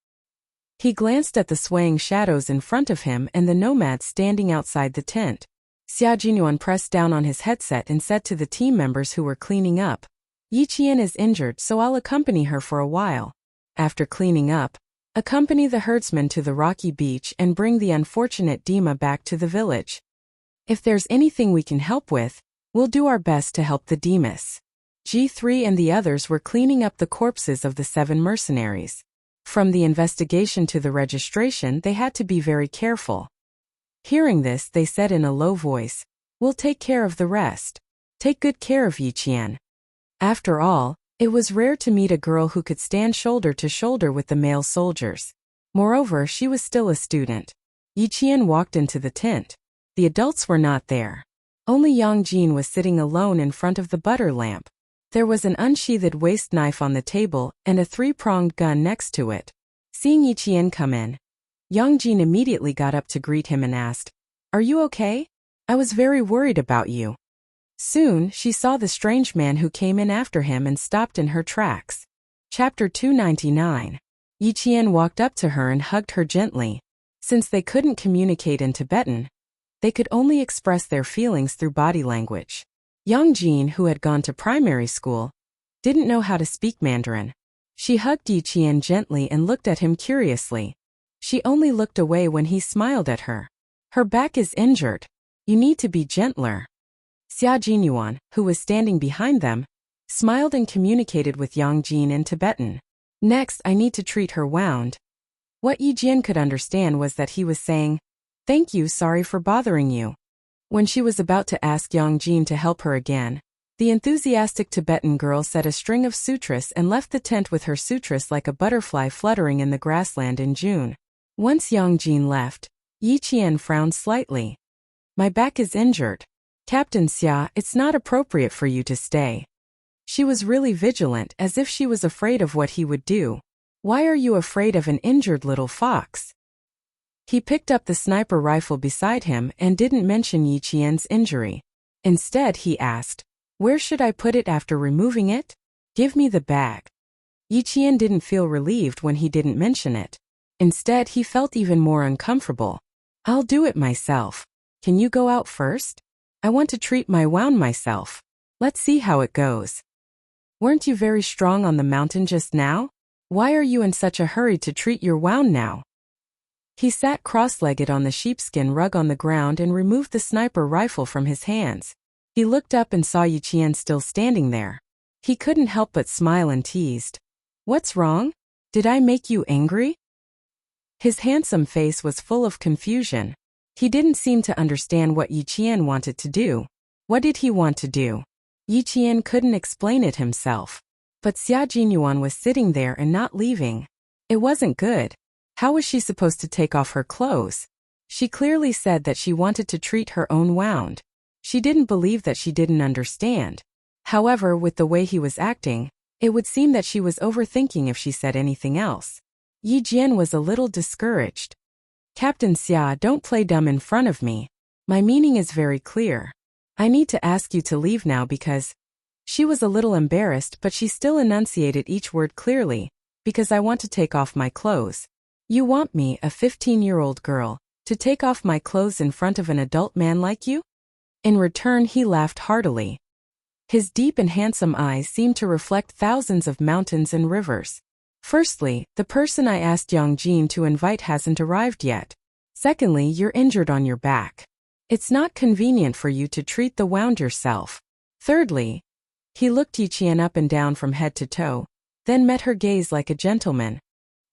Speaker 1: He glanced at the swaying shadows in front of him and the nomads standing outside the tent. Xia Jinyuan pressed down on his headset and said to the team members who were cleaning up, "Yi Qian is injured, so I'll accompany her for a while. After cleaning up, accompany the herdsman to the rocky beach and bring the unfortunate Dima back to the village. If there's anything we can help with, we'll do our best to help the Dimas." G3 and the others were cleaning up the corpses of the 7 mercenaries. From the investigation to the registration, they had to be very careful. Hearing this, they said in a low voice, "We'll take care of the rest. Take good care of Yi Qian." After all, it was rare to meet a girl who could stand shoulder to shoulder with the male soldiers. Moreover, she was still a student. Yi Qian walked into the tent. The adults were not there. Only Yang Jin was sitting alone in front of the butter lamp. There was an unsheathed waist knife on the table and a 3-pronged gun next to it. Seeing Yi Qian come in, Yang Jin immediately got up to greet him and asked, "Are you okay? I was very worried about you." Soon, she saw the strange man who came in after him and stopped in her tracks. Chapter 299. Yi Qian walked up to her and hugged her gently. Since they couldn't communicate in Tibetan, they could only express their feelings through body language. Yang Jin, who had gone to primary school, didn't know how to speak Mandarin. She hugged Yi Qian gently and looked at him curiously. She only looked away when he smiled at her. "Her back is injured. You need to be gentler." Xia Jinyuan, who was standing behind them, smiled and communicated with Yang Jin in Tibetan. "Next, I need to treat her wound." What Yi Jian could understand was that he was saying, "Thank you, sorry for bothering you." When she was about to ask Yang Jin to help her again, the enthusiastic Tibetan girl set a string of sutras and left the tent with her sutras like a butterfly fluttering in the grassland in June. Once Yang Jin left, Yi Qian frowned slightly. "My back is injured. Captain Xia, it's not appropriate for you to stay." She was really vigilant, as if she was afraid of what he would do. "Why are you afraid of an injured little fox?" He picked up the sniper rifle beside him and didn't mention Yi Qian's injury. Instead, he asked, "Where should I put it after removing it? Give me the bag." Yi Qian didn't feel relieved when he didn't mention it. Instead, he felt even more uncomfortable. "I'll do it myself. Can you go out first? I want to treat my wound myself. Let's see how it goes." "Weren't you very strong on the mountain just now? Why are you in such a hurry to treat your wound now?" He sat cross-legged on the sheepskin rug on the ground and removed the sniper rifle from his hands. He looked up and saw Yi Qian still standing there. He couldn't help but smile and teased, "What's wrong? Did I make you angry?" His handsome face was full of confusion. He didn't seem to understand what Yi Qian wanted to do. What did he want to do? Yi Qian couldn't explain it himself. But Xia Jinyuan was sitting there and not leaving. It wasn't good. How was she supposed to take off her clothes? She clearly said that she wanted to treat her own wound. She didn't believe that she didn't understand. However, with the way he was acting, it would seem that she was overthinking if she said anything else. Yi Jian was a little discouraged. "Captain Xia, don't play dumb in front of me. My meaning is very clear. I need to ask you to leave now because..." She was a little embarrassed, but she still enunciated each word clearly, "Because I want to take off my clothes." "You want me, a 15-year-old girl, to take off my clothes in front of an adult man like you?" In return, he laughed heartily. His deep and handsome eyes seemed to reflect thousands of mountains and rivers. "Firstly, the person I asked Yang Jin to invite hasn't arrived yet. Secondly, you're injured on your back. It's not convenient for you to treat the wound yourself. Thirdly," he looked Yi Qian up and down from head to toe, then met her gaze like a gentleman,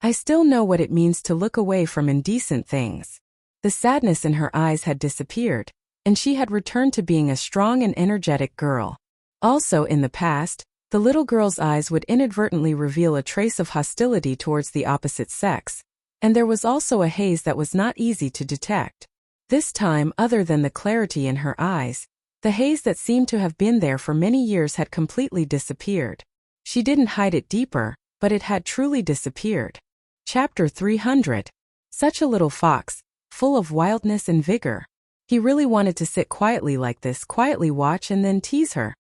Speaker 1: "I still know what it means to look away from indecent things." The sadness in her eyes had disappeared, and she had returned to being a strong and energetic girl. Also in the past, The little girl's eyes would inadvertently reveal a trace of hostility towards the opposite sex, and there was also a haze that was not easy to detect. This time, other than the clarity in her eyes, the haze that seemed to have been there for many years had completely disappeared. She didn't hide it deeper, but it had truly disappeared. Chapter 300. Such a little fox, full of wildness and vigor. He really wanted to sit quietly like this, quietly watch and then tease her.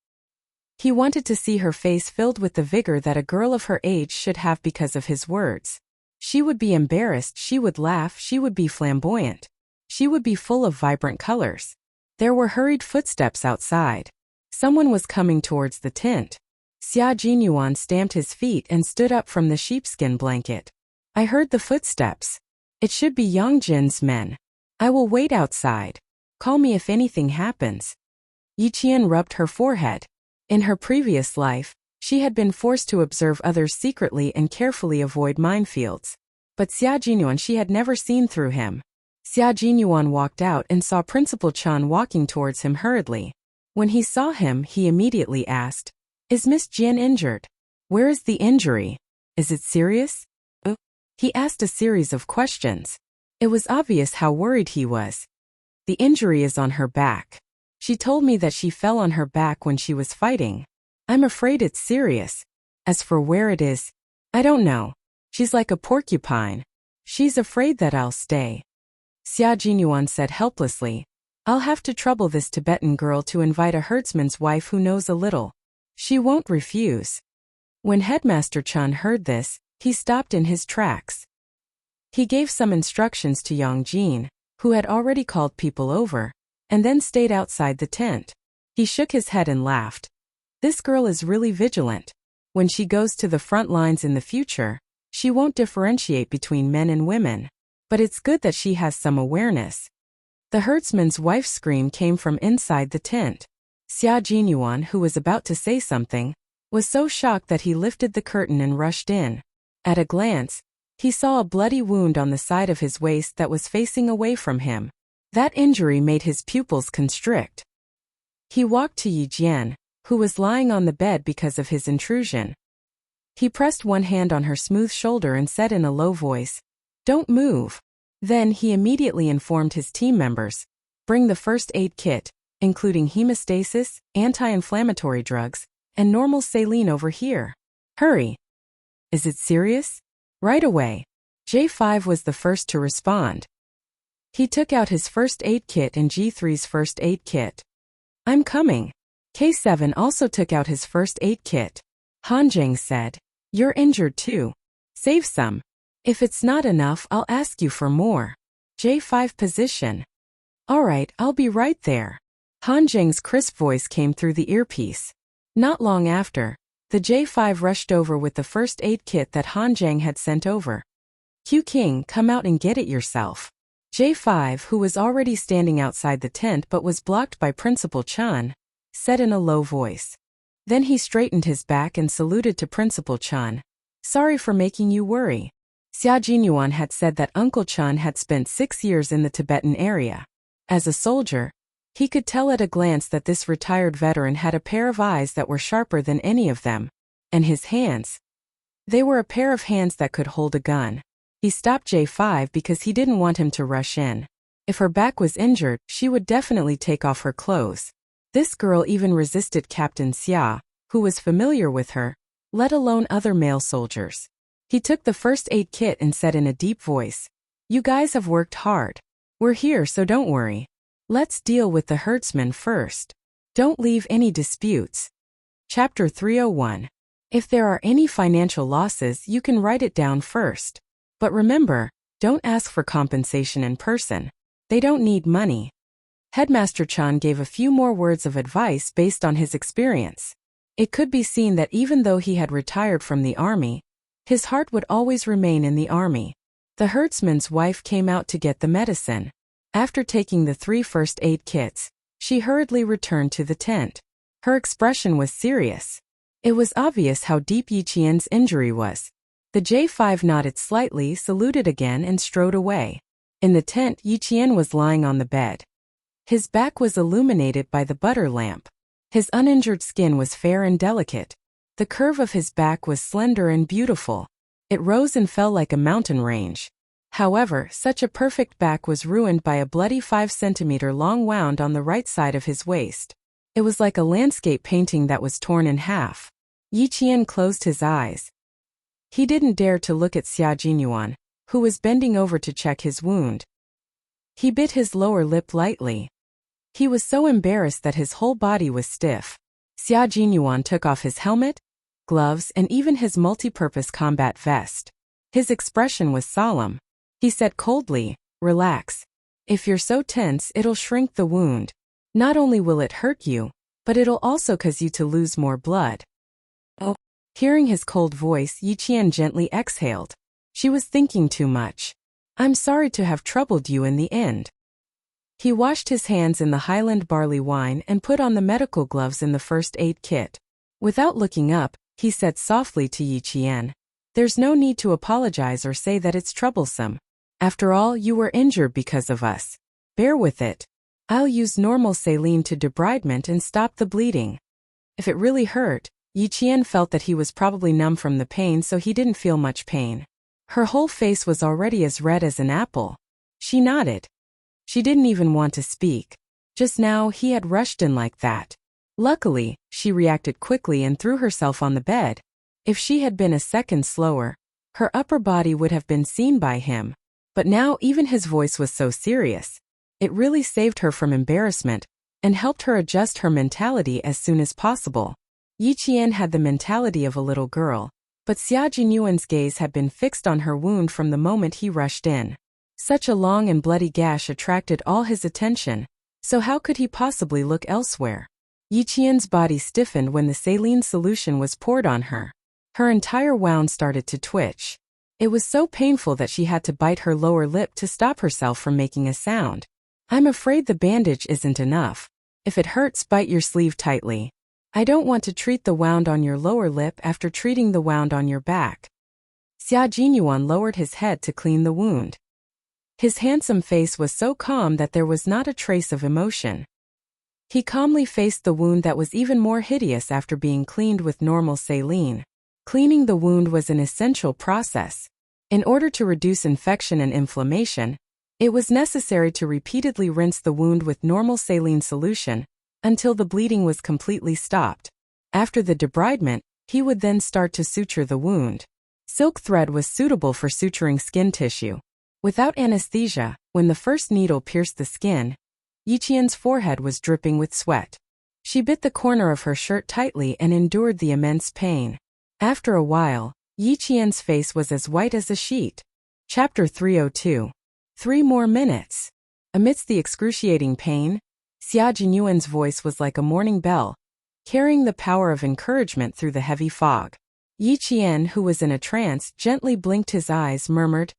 Speaker 1: He wanted to see her face filled with the vigor that a girl of her age should have because of his words. She would be embarrassed, she would laugh, she would be flamboyant. She would be full of vibrant colors. There were hurried footsteps outside. Someone was coming towards the tent. Xia Jinyuan stamped his feet and stood up from the sheepskin blanket. I heard the footsteps. It should be Yang Jin's men. I will wait outside. Call me if anything happens. Yi Qian rubbed her forehead. In her previous life, she had been forced to observe others secretly and carefully avoid minefields. But Xia Jinyuan she had never seen through him. Xia Jinyuan walked out and saw Principal Chan walking towards him hurriedly. When he saw him, he immediately asked, "Is Miss Jian injured? Where is the injury? Is it serious?" He asked a series of questions. It was obvious how worried he was. "The injury is on her back. She told me that she fell on her back when she was fighting. I'm afraid it's serious. As for where it is, I don't know. She's like a porcupine. She's afraid that I'll stay." Xia Jinyuan said helplessly, "I'll have to trouble this Tibetan girl to invite a herdsman's wife who knows a little. She won't refuse." When Headmaster Chun heard this, he stopped in his tracks. He gave some instructions to Yang Jin, who had already called people over, and then stayed outside the tent. He shook his head and laughed. This girl is really vigilant. When she goes to the front lines in the future, she won't differentiate between men and women. But it's good that she has some awareness. The herdsman's wife's scream came from inside the tent. Xia Jinyuan, who was about to say something, was so shocked that he lifted the curtain and rushed in. At a glance, he saw a bloody wound on the side of his waist that was facing away from him. That injury made his pupils constrict. He walked to Yi Jian, who was lying on the bed because of his intrusion. He pressed one hand on her smooth shoulder and said in a low voice, "Don't move." Then he immediately informed his team members, "Bring the first aid kit, including hemostasis, anti-inflammatory drugs, and normal saline over here. Hurry." "Is it serious?" "Right away." J5 was the first to respond. He took out his first aid kit and G3's first aid kit. "I'm coming." K7 also took out his first aid kit. Hanjing said, "You're injured too. Save some. If it's not enough, I'll ask you for more." J5 position. "All right, I'll be right there." Hanjing's crisp voice came through the earpiece. Not long after, the J5 rushed over with the first aid kit that Hanjing had sent over. "Q King, come out and get it yourself." J5, who was already standing outside the tent but was blocked by Principal Chun, said in a low voice. Then he straightened his back and saluted to Principal Chun. "Sorry for making you worry." Xia Jinyuan had said that Uncle Chun had spent 6 years in the Tibetan area. As a soldier, he could tell at a glance that this retired veteran had a pair of eyes that were sharper than any of them. And his hands. They were a pair of hands that could hold a gun. He stopped J5 because he didn't want him to rush in. If her back was injured, she would definitely take off her clothes. This girl even resisted Captain Xia, who was familiar with her, let alone other male soldiers. He took the first aid kit and said in a deep voice, "You guys have worked hard. We're here, so don't worry. Let's deal with the herdsman first. Don't leave any disputes." Chapter 301. If there are any financial losses, you can write it down first. But remember, don't ask for compensation in person. They don't need money. Headmaster Chan gave a few more words of advice based on his experience. It could be seen that even though he had retired from the army, his heart would always remain in the army. The herdsman's wife came out to get the medicine. After taking the 3 first aid kits, she hurriedly returned to the tent. Her expression was serious. It was obvious how deep Yi Qian's injury was. The J5 nodded slightly, saluted again, and strode away. In the tent, Yi Qian was lying on the bed. His back was illuminated by the butter lamp. His uninjured skin was fair and delicate. The curve of his back was slender and beautiful. It rose and fell like a mountain range. However, such a perfect back was ruined by a bloody 5-centimeter-long wound on the right side of his waist. It was like a landscape painting that was torn in half. Yi Qian closed his eyes. He didn't dare to look at Xia Jinyuan, who was bending over to check his wound. He bit his lower lip lightly. He was so embarrassed that his whole body was stiff. Xia Jinyuan took off his helmet, gloves, and even his multi-purpose combat vest. His expression was solemn. He said coldly, "Relax. If you're so tense, it'll shrink the wound. Not only will it hurt you, but it'll also cause you to lose more blood." Oh. Hearing his cold voice, Yi Qian gently exhaled. She was thinking too much. "I'm sorry to have troubled you in the end." He washed his hands in the Highland barley wine and put on the medical gloves in the first aid kit. Without looking up, he said softly to Yi Qian, "There's no need to apologize or say that it's troublesome. After all, you were injured because of us. Bear with it. I'll use normal saline to debridement and stop the bleeding." If it really hurt, Yi Qian felt that he was probably numb from the pain, so he didn't feel much pain. Her whole face was already as red as an apple. She nodded. She didn't even want to speak. Just now, he had rushed in like that. Luckily, she reacted quickly and threw herself on the bed. If she had been a second slower, her upper body would have been seen by him. But now even his voice was so serious. It really saved her from embarrassment and helped her adjust her mentality as soon as possible. Yi Qian had the mentality of a little girl, but Xia Jinyuan's gaze had been fixed on her wound from the moment he rushed in. Such a long and bloody gash attracted all his attention, so how could he possibly look elsewhere? Yi Qian's body stiffened when the saline solution was poured on her. Her entire wound started to twitch. It was so painful that she had to bite her lower lip to stop herself from making a sound. "I'm afraid the bandage isn't enough. If it hurts, bite your sleeve tightly. I don't want to treat the wound on your lower lip after treating the wound on your back." Xia Jinyuan lowered his head to clean the wound. His handsome face was so calm that there was not a trace of emotion. He calmly faced the wound that was even more hideous after being cleaned with normal saline. Cleaning the wound was an essential process. In order to reduce infection and inflammation, it was necessary to repeatedly rinse the wound with normal saline solution until the bleeding was completely stopped. After the debridement, he would then start to suture the wound. Silk thread was suitable for suturing skin tissue. Without anesthesia, when the first needle pierced the skin, Yi Qian's forehead was dripping with sweat. She bit the corner of her shirt tightly and endured the immense pain. After a while, Yi Qian's face was as white as a sheet. Chapter 302. 3 more minutes. Amidst the excruciating pain, Xia Jinyuan's voice was like a morning bell, carrying the power of encouragement through the heavy fog. Yi Qian, who was in a trance, gently blinked his eyes, murmured,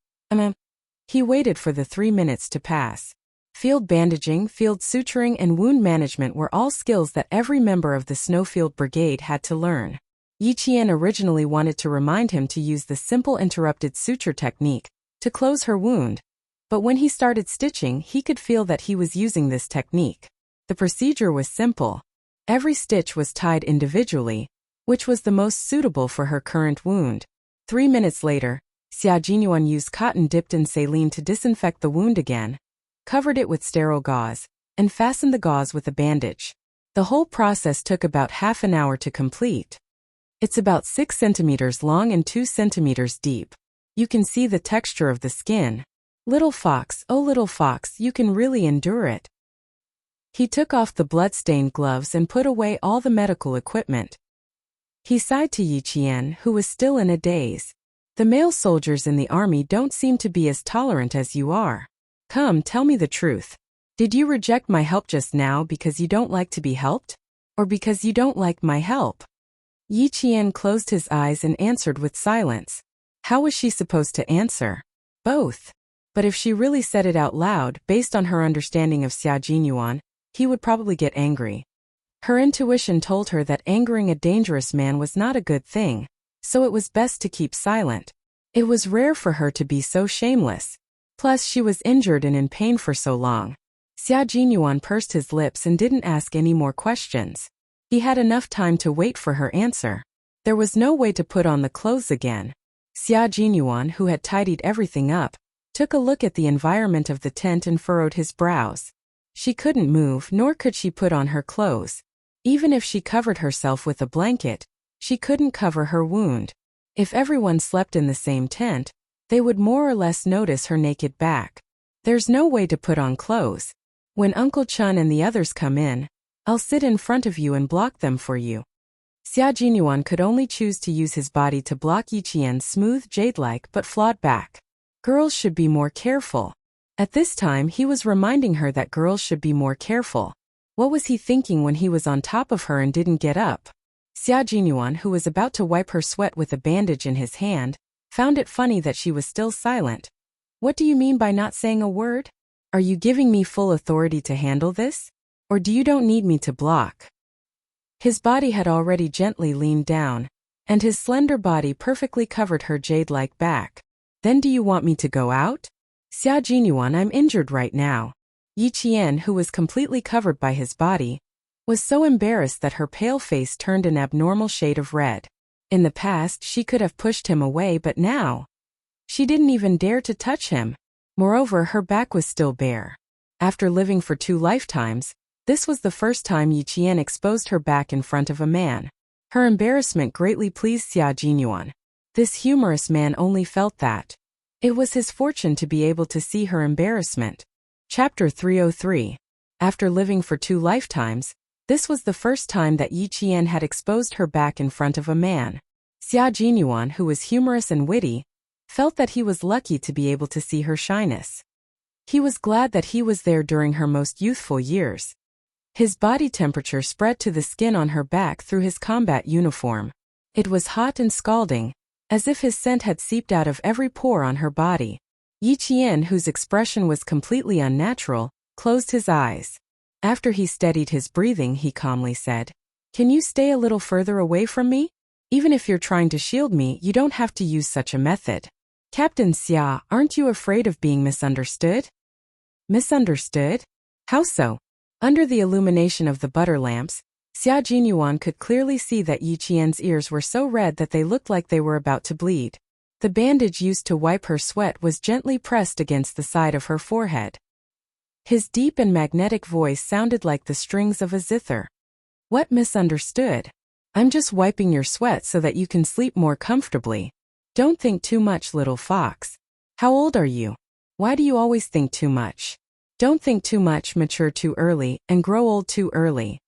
Speaker 1: He waited for the 3 minutes to pass. Field bandaging, field suturing, and wound management were all skills that every member of the Snowfield Brigade had to learn. Yi Qian originally wanted to remind him to use the simple interrupted suture technique to close her wound, but when he started stitching, he could feel that he was using this technique. The procedure was simple. Every stitch was tied individually, which was the most suitable for her current wound. 3 minutes later, Xia Jinyuan used cotton dipped in saline to disinfect the wound again, covered it with sterile gauze, and fastened the gauze with a bandage. The whole process took about half an hour to complete. It's about 6 centimeters long and 2 centimeters deep. You can see the texture of the skin. Little fox, oh little fox, you can really endure it. He took off the blood-stained gloves and put away all the medical equipment. He sighed to Yi Qian, who was still in a daze. "The male soldiers in the army don't seem to be as tolerant as you are. Come, tell me the truth. Did you reject my help just now because you don't like to be helped? Or because you don't like my help?" Yi Qian closed his eyes and answered with silence. How was she supposed to answer? Both. But if she really said it out loud, based on her understanding of Xia Jinyuan, he would probably get angry. Her intuition told her that angering a dangerous man was not a good thing, so it was best to keep silent. It was rare for her to be so shameless. Plus, she was injured and in pain for so long. Xia Jinyuan pursed his lips and didn't ask any more questions. He had enough time to wait for her answer. There was no way to put on the clothes again. Xia Jinyuan, who had tidied everything up, took a look at the environment of the tent and furrowed his brows. She couldn't move, nor could she put on her clothes. Even if she covered herself with a blanket, she couldn't cover her wound. If everyone slept in the same tent, they would more or less notice her naked back. There's no way to put on clothes. When Uncle Chun and the others come in, I'll sit in front of you and block them for you. Xia Jinyuan could only choose to use his body to block Yiqian's smooth jade-like but flawed back. Girls should be more careful. At this time he was reminding her that girls should be more careful. What was he thinking when he was on top of her and didn't get up? Xia Jinyuan, who was about to wipe her sweat with a bandage in his hand, found it funny that she was still silent. What do you mean by not saying a word? Are you giving me full authority to handle this? Or do you don't need me to block? His body had already gently leaned down, and his slender body perfectly covered her jade-like back. Then do you want me to go out? Xia Jinyuan, I'm injured right now. Yiqian, who was completely covered by his body, was so embarrassed that her pale face turned an abnormal shade of red. In the past she could have pushed him away, but now she didn't even dare to touch him. Moreover, her back was still bare. After living for 2 lifetimes, this was the first time Yiqian exposed her back in front of a man. Her embarrassment greatly pleased Xia Jinyuan. This humorous man only felt that it was his fortune to be able to see her embarrassment. Chapter 303. After living for 2 lifetimes, this was the first time that Yiqian had exposed her back in front of a man. Xia Jinyuan, who was humorous and witty, felt that he was lucky to be able to see her shyness. He was glad that he was there during her most youthful years. His body temperature spread to the skin on her back through his combat uniform. It was hot and scalding, as if his scent had seeped out of every pore on her body. Yiqian, whose expression was completely unnatural, closed his eyes. After he steadied his breathing, he calmly said, "Can you stay a little further away from me? Even if you're trying to shield me, you don't have to use such a method." "Captain Xia, aren't you afraid of being misunderstood?" "Misunderstood? How so?" Under the illumination of the butter lamps, Xia Jinyuan could clearly see that Yiqian's ears were so red that they looked like they were about to bleed. The bandage used to wipe her sweat was gently pressed against the side of her forehead. His deep and magnetic voice sounded like the strings of a zither. "What misunderstood? I'm just wiping your sweat so that you can sleep more comfortably. Don't think too much, little fox. How old are you? Why do you always think too much? Don't think too much, mature too early, and grow old too early."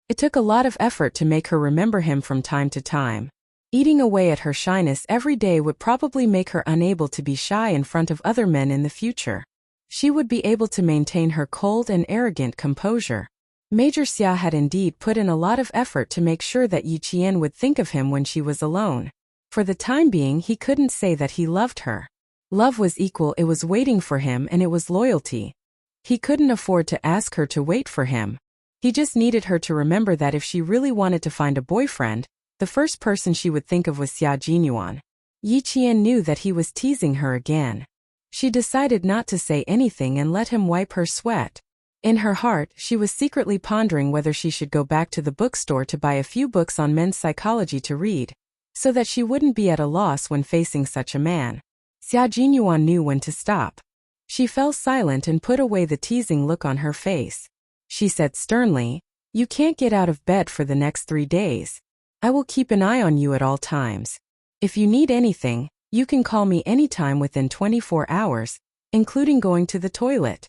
Speaker 1: It took a lot of effort to make her remember him from time to time. Eating away at her shyness every day would probably make her unable to be shy in front of other men in the future. She would be able to maintain her cold and arrogant composure. Major Xia had indeed put in a lot of effort to make sure that Yiqian would think of him when she was alone. For the time being, he couldn't say that he loved her. Love was equal, it was waiting for him, and it was loyalty. He couldn't afford to ask her to wait for him. He just needed her to remember that if she really wanted to find a boyfriend, the first person she would think of was Xia Jinyuan. Yiqian knew that he was teasing her again. She decided not to say anything and let him wipe her sweat. In her heart, she was secretly pondering whether she should go back to the bookstore to buy a few books on men's psychology to read, so that she wouldn't be at a loss when facing such a man. Xia Jinyuan knew when to stop. She fell silent and put away the teasing look on her face. She said sternly, "You can't get out of bed for the next 3 days. I will keep an eye on you at all times. If you need anything, you can call me anytime within 24 hours, including going to the toilet.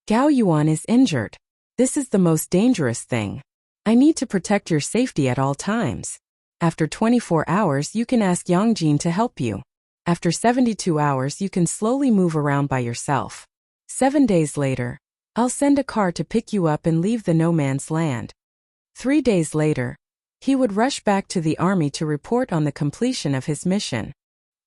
Speaker 1: Gao Yuan is injured. This is the most dangerous thing. I need to protect your safety at all times. After 24 hours, you can ask Yangjin to help you. After 72 hours, you can slowly move around by yourself. 7 days later, I'll send a car to pick you up and leave the no man's land." 3 days later, he would rush back to the army to report on the completion of his mission.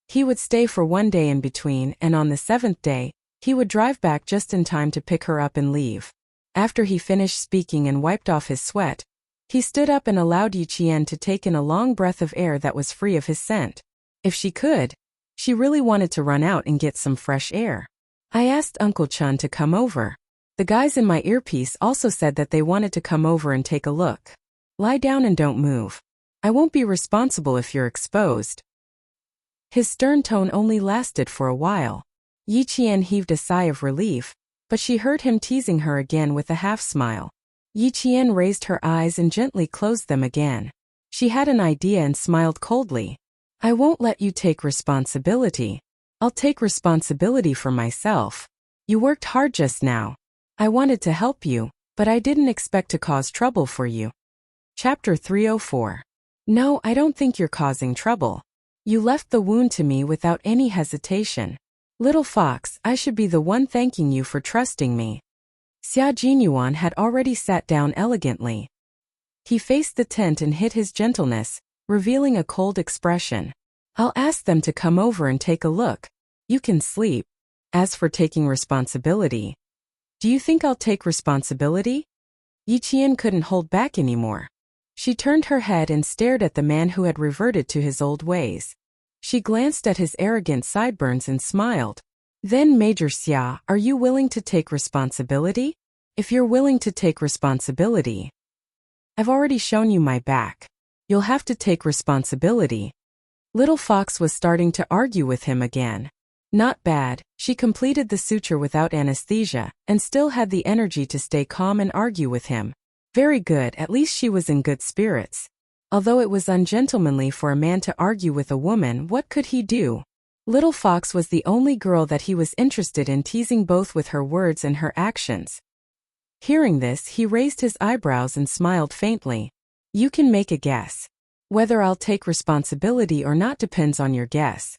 Speaker 1: He would stay for 1 day in between, and on the 7th day, he would drive back just in time to pick her up and leave. After he finished speaking and wiped off his sweat, he stood up and allowed Yiqian to take in a long breath of air that was free of his scent. If she could, she really wanted to run out and get some fresh air. "I asked Uncle Chun to come over. The guys in my earpiece also said that they wanted to come over and take a look. Lie down and don't move. I won't be responsible if you're exposed. His stern tone only lasted for a while. Yi Qian heaved a sigh of relief, but she heard him teasing her again with a half-smile. Yi Qian raised her eyes and gently closed them again. She had an idea and smiled coldly. I won't let you take responsibility. I'll take responsibility for myself. You worked hard just now. I wanted to help you, but I didn't expect to cause trouble for you. Chapter 304. No, I don't think you're causing trouble. You left the wound to me without any hesitation. Little fox, I should be the one thanking you for trusting me. Xia Jinyuan had already sat down elegantly. He faced the tent and hid his gentleness, revealing a cold expression. I'll ask them to come over and take a look. You can sleep. As for taking responsibility, do you think I'll take responsibility? Yi Qian couldn't hold back anymore. She turned her head and stared at the man who had reverted to his old ways. She glanced at his arrogant sideburns and smiled. Then, Major Xia, are you willing to take responsibility? If you're willing to take responsibility, I've already shown you my back. You'll have to take responsibility. Little Fox was starting to argue with him again. Not bad, she completed the suture without anesthesia, and still had the energy to stay calm and argue with him. Very good, at least she was in good spirits. Although it was ungentlemanly for a man to argue with a woman, what could he do? Little Fox was the only girl that he was interested in teasing, both with her words and her actions. Hearing this, he raised his eyebrows and smiled faintly. You can make a guess. Whether I'll take responsibility or not depends on your guess.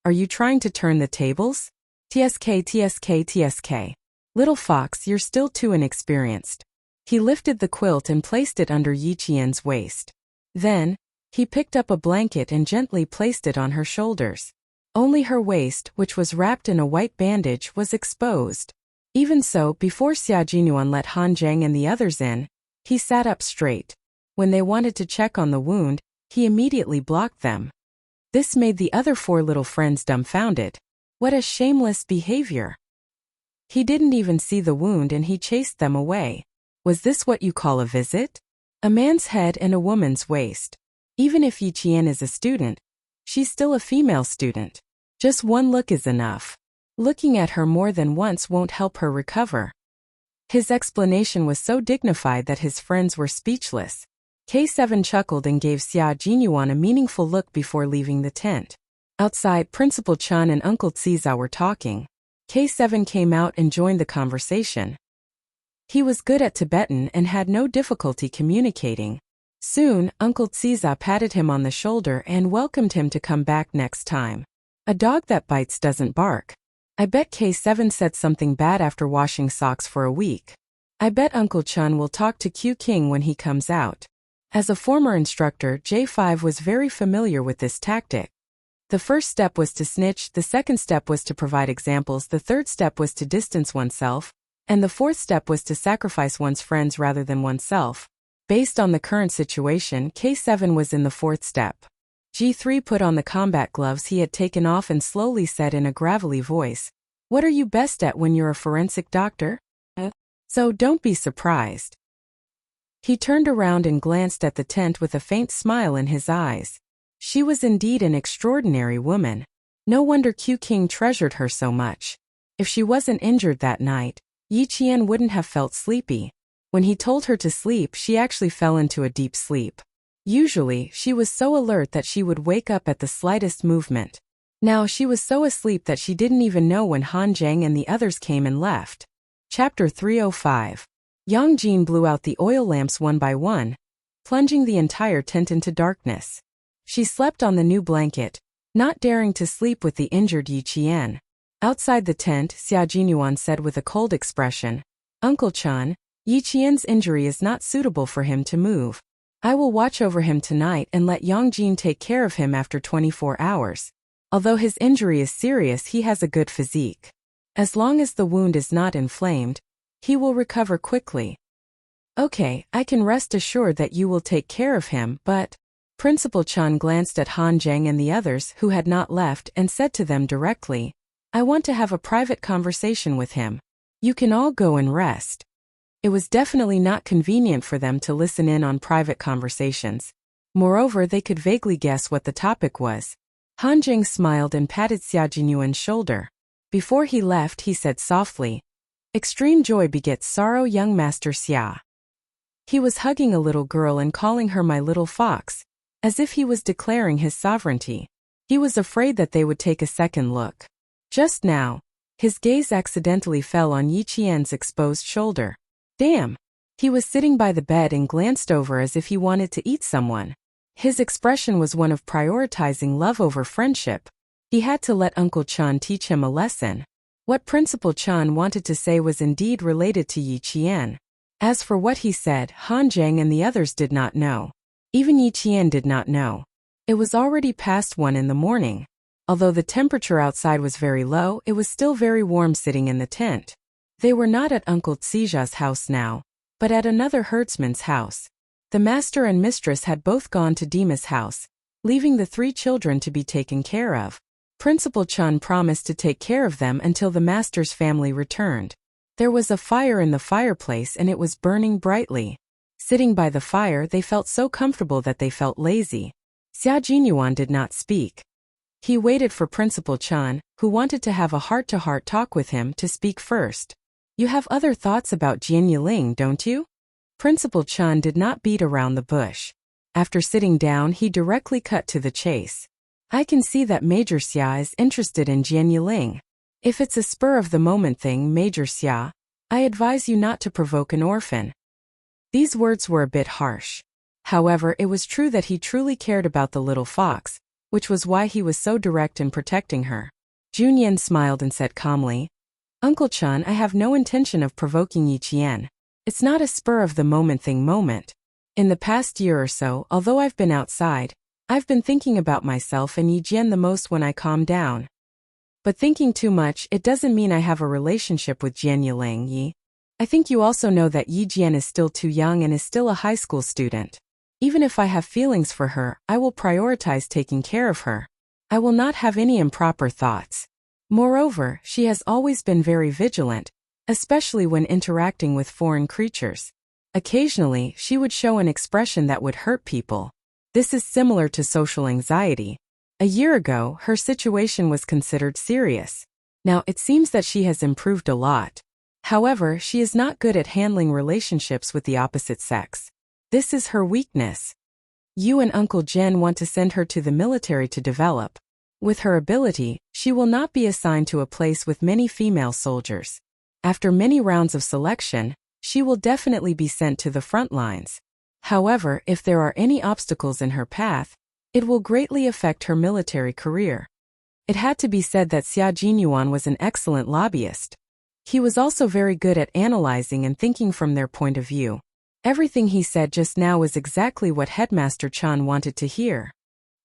Speaker 1: Are you trying to turn the tables? TSK, TSK, TSK. Little Fox, you're still too inexperienced. He lifted the quilt and placed it under Yi Qian's waist. Then, he picked up a blanket and gently placed it on her shoulders. Only her waist, which was wrapped in a white bandage, was exposed. Even so, before Xia Jinyuan let Han Zheng and the others in, he sat up straight. When they wanted to check on the wound, he immediately blocked them. This made the other four little friends dumbfounded. What a shameless behavior! He didn't even see the wound and he chased them away. Was this what you call a visit? A man's head and a woman's waist. Even if Yi Qian is a student, she's still a female student. Just one look is enough. Looking at her more than once won't help her recover. His explanation was so dignified that his friends were speechless. K7 chuckled and gave Xia Jinyuan a meaningful look before leaving the tent. Outside, Principal Chun and Uncle Xiza were talking. K7 came out and joined the conversation. He was good at Tibetan and had no difficulty communicating. Soon, Uncle Xiza patted him on the shoulder and welcomed him to come back next time. A dog that bites doesn't bark. I bet K7 said something bad after washing socks for a week. I bet Uncle Chun will talk to Q King when he comes out. As a former instructor, J5 was very familiar with this tactic. The first step was to snitch, the second step was to provide examples, the third step was to distance oneself, and the fourth step was to sacrifice one's friends rather than oneself. Based on the current situation, K7 was in the fourth step. G3 put on the combat gloves he had taken off and slowly said in a gravelly voice, "What are you best at when you're a forensic doctor? So don't be surprised." He turned around and glanced at the tent with a faint smile in his eyes. She was indeed an extraordinary woman. No wonder Q King treasured her so much. If she wasn't injured that night, Yi Qian wouldn't have felt sleepy. When he told her to sleep, she actually fell into a deep sleep. Usually, she was so alert that she would wake up at the slightest movement. Now she was so asleep that she didn't even know when Han Zheng and the others came and left. Chapter 305. Yang Jin blew out the oil lamps one by one, plunging the entire tent into darkness. She slept on the new blanket, not daring to sleep with the injured Yi Qian. Outside the tent, Xia Jinyuan said with a cold expression, "Uncle Chun, Yi Qian's injury is not suitable for him to move. I will watch over him tonight and let Yang Jin take care of him after 24 hours. Although his injury is serious, he has a good physique. As long as the wound is not inflamed, he will recover quickly." "Okay, I can rest assured that you will take care of him, but..." Principal Chun glanced at Han Zheng and the others who had not left and said to them directly, "I want to have a private conversation with him. You can all go and rest." It was definitely not convenient for them to listen in on private conversations. Moreover, they could vaguely guess what the topic was. Han Jing smiled and patted Xia Jinyuan's shoulder. Before he left, he said softly, "Extreme joy begets sorrow, young Master Xia." He was hugging a little girl and calling her my little fox, as if he was declaring his sovereignty. He was afraid that they would take a second look. Just now, his gaze accidentally fell on Yi Qian's exposed shoulder. Damn! He was sitting by the bed and glanced over as if he wanted to eat someone. His expression was one of prioritizing love over friendship. He had to let Uncle Chan teach him a lesson. What Principal Chan wanted to say was indeed related to Yi Qian. As for what he said, Han Zheng and the others did not know. Even Yi Qian did not know. It was already past 1 in the morning. Although the temperature outside was very low, it was still very warm sitting in the tent. They were not at Uncle Tsija's house now, but at another herdsman's house. The master and mistress had both gone to Dima's house, leaving the 3 children to be taken care of. Principal Chan promised to take care of them until the master's family returned. There was a fire in the fireplace and it was burning brightly. Sitting by the fire, they felt so comfortable that they felt lazy. Xia Jinyuan did not speak. He waited for Principal Chan, who wanted to have a heart-to-heart talk with him, to speak first. "You have other thoughts about Jian Yiling, don't you?" Principal Chan did not beat around the bush. After sitting down, he directly cut to the chase. "I can see that Major Xia is interested in Jian Yiling. If it's a spur-of-the-moment thing, Major Xia, I advise you not to provoke an orphan." These words were a bit harsh. However, it was true that he truly cared about the little fox, which was why he was so direct in protecting her. Junyan smiled and said calmly, "Uncle Chan, I have no intention of provoking Yi Qian. It's not a spur-of-the-moment thing moment. In the past year or so, although I've been outside, I've been thinking about myself and Yi Jian the most when I calm down. But thinking too much, it doesn't mean I have a relationship with Jian Yiling, Yi. I think you also know that Yi Jian is still too young and is still a high school student. Even if I have feelings for her, I will prioritize taking care of her. I will not have any improper thoughts. Moreover, she has always been very vigilant, especially when interacting with foreign creatures. Occasionally, she would show an expression that would hurt people. This is similar to social anxiety. A year ago, her situation was considered serious. Now, it seems that she has improved a lot. However, she is not good at handling relationships with the opposite sex. This is her weakness. You and Uncle Jen want to send her to the military to develop. With her ability, she will not be assigned to a place with many female soldiers. After many rounds of selection, she will definitely be sent to the front lines. However, if there are any obstacles in her path, it will greatly affect her military career." It had to be said that Xia Jinyuan was an excellent lobbyist. He was also very good at analyzing and thinking from their point of view. Everything he said just now was exactly what Headmaster Chan wanted to hear.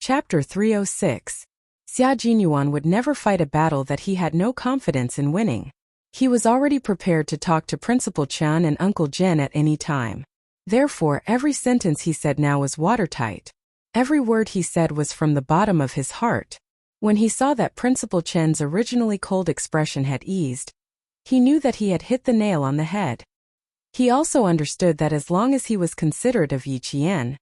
Speaker 1: Chapter 306. Xia Jinyuan would never fight a battle that he had no confidence in winning. He was already prepared to talk to Principal Chan and Uncle Jen at any time. Therefore, every sentence he said now was watertight. Every word he said was from the bottom of his heart. When he saw that Principal Chen's originally cold expression had eased, he knew that he had hit the nail on the head. He also understood that as long as he was considerate of Yi Qian,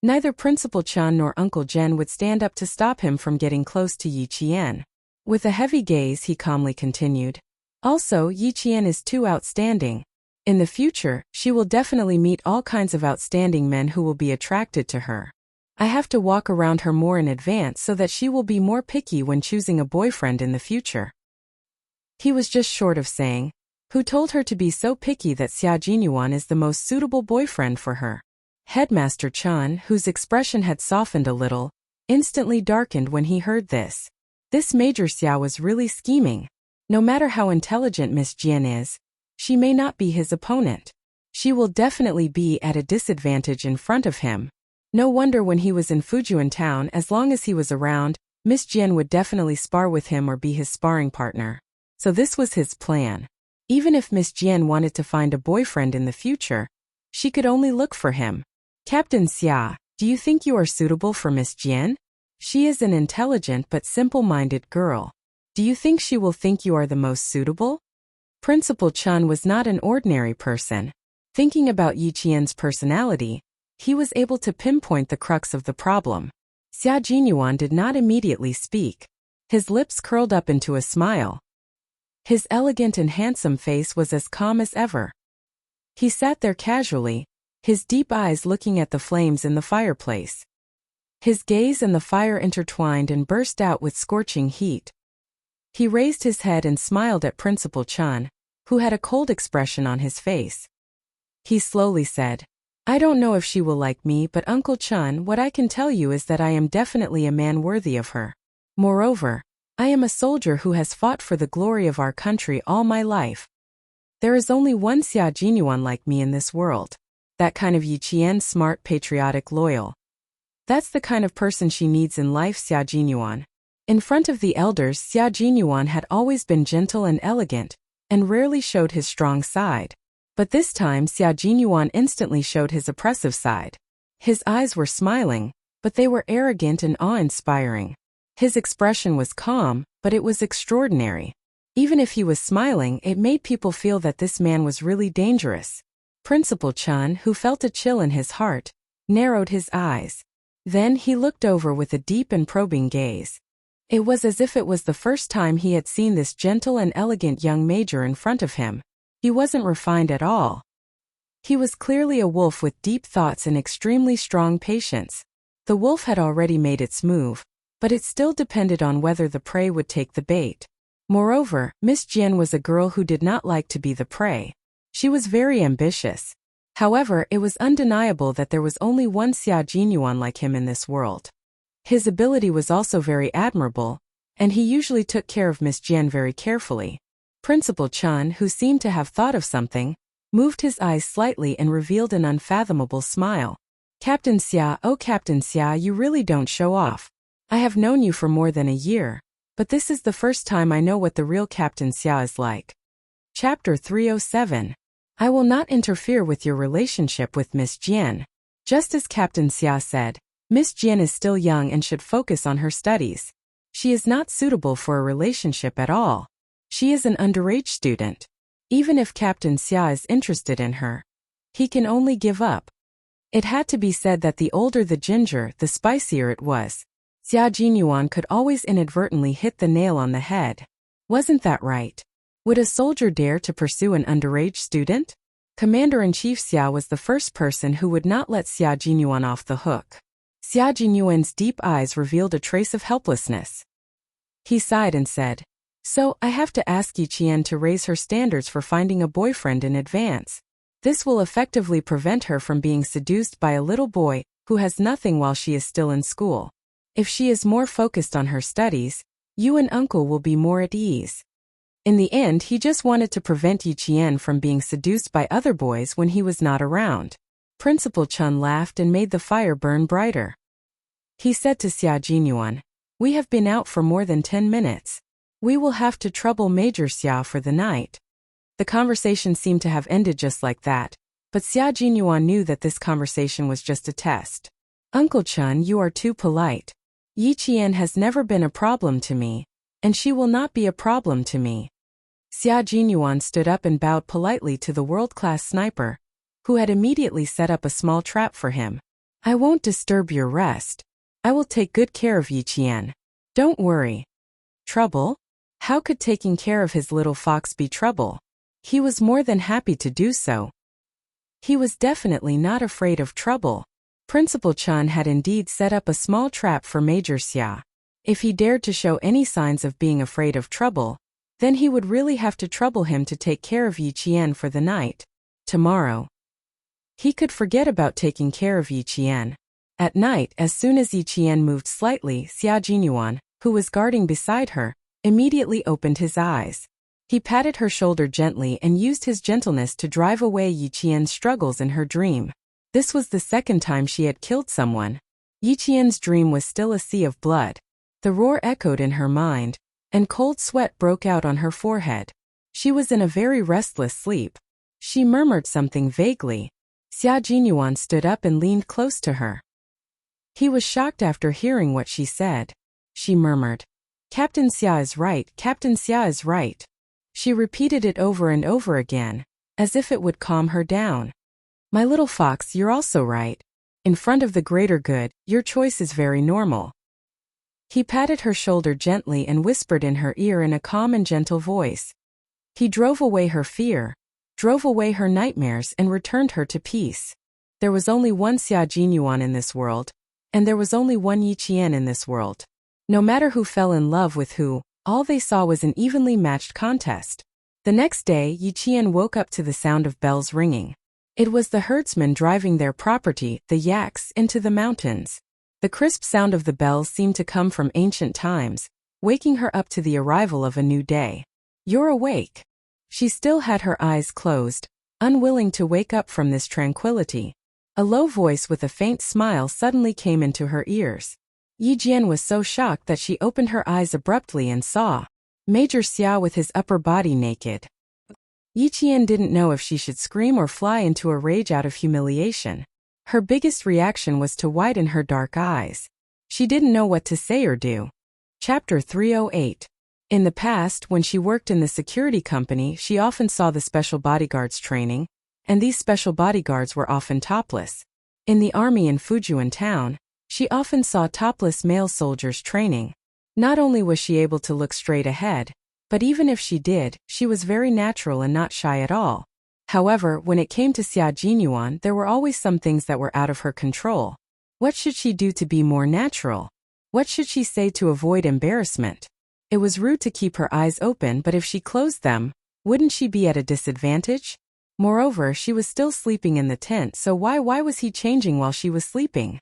Speaker 1: neither Principal Chan nor Uncle Jen would stand up to stop him from getting close to Yi Qian. With a heavy gaze, he calmly continued, "Also, Yi Qian is too outstanding. In the future, she will definitely meet all kinds of outstanding men who will be attracted to her. I have to walk around her more in advance so that she will be more picky when choosing a boyfriend in the future." He was just short of saying, "Who told her to be so picky that Xia Jinyuan is the most suitable boyfriend for her?" Headmaster Chan, whose expression had softened a little, instantly darkened when he heard this. This Major Xia was really scheming. No matter how intelligent Miss Jian is, she may not be his opponent. She will definitely be at a disadvantage in front of him. No wonder when he was in Fujian town, as long as he was around, Miss Jian would definitely spar with him or be his sparring partner. So this was his plan. Even if Miss Jian wanted to find a boyfriend in the future, she could only look for him. "Captain Xia, do you think you are suitable for Miss Jian? She is an intelligent but simple-minded girl. Do you think she will think you are the most suitable?" Principal Chan was not an ordinary person. Thinking about Yi Qian's personality, He was able to pinpoint the crux of the problem. Xia Jinyuan did not immediately speak. His lips curled up into a smile. His elegant and handsome face was as calm as ever. He sat there casually, his deep eyes looking at the flames in the fireplace. His gaze and the fire intertwined and burst out with scorching heat. He raised his head and smiled at Principal Chun, who had a cold expression on his face. He slowly said, "I don't know if she will like me, but Uncle Chun, what I can tell you is that I am definitely a man worthy of her. Moreover, I am a soldier who has fought for the glory of our country all my life. There is only one Xia Jinyuan like me in this world. That kind of Yi Qian, smart, patriotic, loyal. That's the kind of person she needs in life, Xia Jinyuan." In front of the elders, Xia Jinyuan had always been gentle and elegant, and rarely showed his strong side. But this time Xia Jinyuan instantly showed his oppressive side. His eyes were smiling, but they were arrogant and awe-inspiring. His expression was calm, but it was extraordinary. Even if he was smiling, it made people feel that this man was really dangerous. Principal Chun, who felt a chill in his heart, narrowed his eyes. Then he looked over with a deep and probing gaze. It was as if it was the first time he had seen this gentle and elegant young major in front of him. He wasn't refined at all. He was clearly a wolf with deep thoughts and extremely strong patience. The wolf had already made its move, but it still depended on whether the prey would take the bait. Moreover, Miss Jian was a girl who did not like to be the prey. She was very ambitious. However, it was undeniable that there was only one Xia Jinyuan like him in this world. His ability was also very admirable, and he usually took care of Miss Jian very carefully. Principal Chun, who seemed to have thought of something, moved his eyes slightly and revealed an unfathomable smile. "Captain Xia, oh Captain Xia, you really don't show off. I have known you for more than a year, but this is the first time I know what the real Captain Xia is like." Chapter 307. I will not interfere with your relationship with Miss Jian. Just as Captain Xia said, Miss Jian is still young and should focus on her studies. She is not suitable for a relationship at all. She is an underage student. Even if Captain Xia is interested in her, he can only give up. It had to be said that the older the ginger, the spicier it was. Xia Jinyuan could always inadvertently hit the nail on the head. Wasn't that right? Would a soldier dare to pursue an underage student? Commander-in-Chief Xia was the first person who would not let Xia Jinyuan off the hook. Xia Jinyuan's deep eyes revealed a trace of helplessness. He sighed and said, "So, I have to ask Yi Qian to raise her standards for finding a boyfriend in advance. This will effectively prevent her from being seduced by a little boy who has nothing while she is still in school. If she is more focused on her studies, you and Uncle will be more at ease." In the end, he just wanted to prevent Yi Qian from being seduced by other boys when he was not around. Principal Chun laughed and made the fire burn brighter. He said to Xia Jinyuan, "We have been out for more than 10 minutes. We will have to trouble Major Xia for the night." The conversation seemed to have ended just like that, but Xia Jinyuan knew that this conversation was just a test. "Uncle Chun, you are too polite. Yi Qian has never been a problem to me, and she will not be a problem to me." Xia Jinyuan stood up and bowed politely to the world-class sniper, who had immediately set up a small trap for him. "I won't disturb your rest. I will take good care of Yi Qian. Don't worry." Trouble? How could taking care of his little fox be trouble? He was more than happy to do so. He was definitely not afraid of trouble. Principal Chun had indeed set up a small trap for Major Xia. If he dared to show any signs of being afraid of trouble, then he would really have to trouble him to take care of Yi Qian for the night. Tomorrow, he could forget about taking care of Yi Qian. At night, as soon as Yi Qian moved slightly, Xia Jinyuan, who was guarding beside her, immediately opened his eyes. He patted her shoulder gently and used his gentleness to drive away Yi Qian's struggles in her dream. This was the second time she had killed someone. Yi Qian's dream was still a sea of blood. The roar echoed in her mind, and cold sweat broke out on her forehead. She was in a very restless sleep. She murmured something vaguely. Xia Jinyuan stood up and leaned close to her. He was shocked after hearing what she said. She murmured, "Captain Xia is right, Captain Xia is right." She repeated it over and over again, as if it would calm her down. "My little fox, you're also right. In front of the greater good, your choice is very normal. He patted her shoulder gently and whispered in her ear in a calm and gentle voice. He drove away her fear, drove away her nightmares and returned her to peace. There was only one Xia Jinyuan in this world, and there was only one Yi Qian in this world. No matter who fell in love with who, all they saw was an evenly matched contest. The next day, Yi Qian woke up to the sound of bells ringing. It was the herdsmen driving their property, the yaks, into the mountains. The crisp sound of the bells seemed to come from ancient times, waking her up to the arrival of a new day. You're awake. She still had her eyes closed, unwilling to wake up from this tranquility. A low voice with a faint smile suddenly came into her ears. Yi Jian was so shocked that she opened her eyes abruptly and saw Major Xia with his upper body naked. Yi Qian didn't know if she should scream or fly into a rage out of humiliation. Her biggest reaction was to widen her dark eyes. She didn't know what to say or do. Chapter 308. In the past, when she worked in the security company, she often saw the special bodyguards training, and these special bodyguards were often topless. In the army in Fujian town, she often saw topless male soldiers training. Not only was she able to look straight ahead, but even if she did, she was very natural and not shy at all. However, when it came to Xia Jinyuan, there were always some things that were out of her control. What should she do to be more natural? What should she say to avoid embarrassment? It was rude to keep her eyes open, but if she closed them, wouldn't she be at a disadvantage? Moreover, she was still sleeping in the tent, so why was he changing while she was sleeping?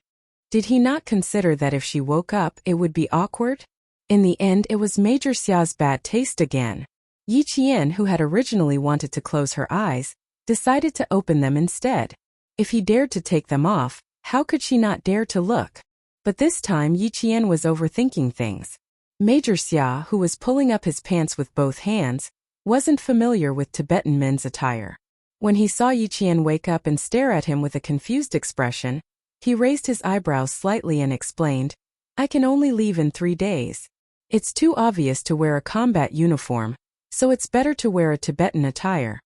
Speaker 1: Did he not consider that if she woke up, it would be awkward? In the end, it was Major Xia's bad taste again. Yi Qian, who had originally wanted to close her eyes, decided to open them instead. If he dared to take them off, how could she not dare to look? But this time Yi Qian was overthinking things. Major Xia, who was pulling up his pants with both hands, wasn't familiar with Tibetan men's attire. When he saw Yi Qian wake up and stare at him with a confused expression, he raised his eyebrows slightly and explained, I can only leave in 3 days. It's too obvious to wear a combat uniform, so it's better to wear a Tibetan attire.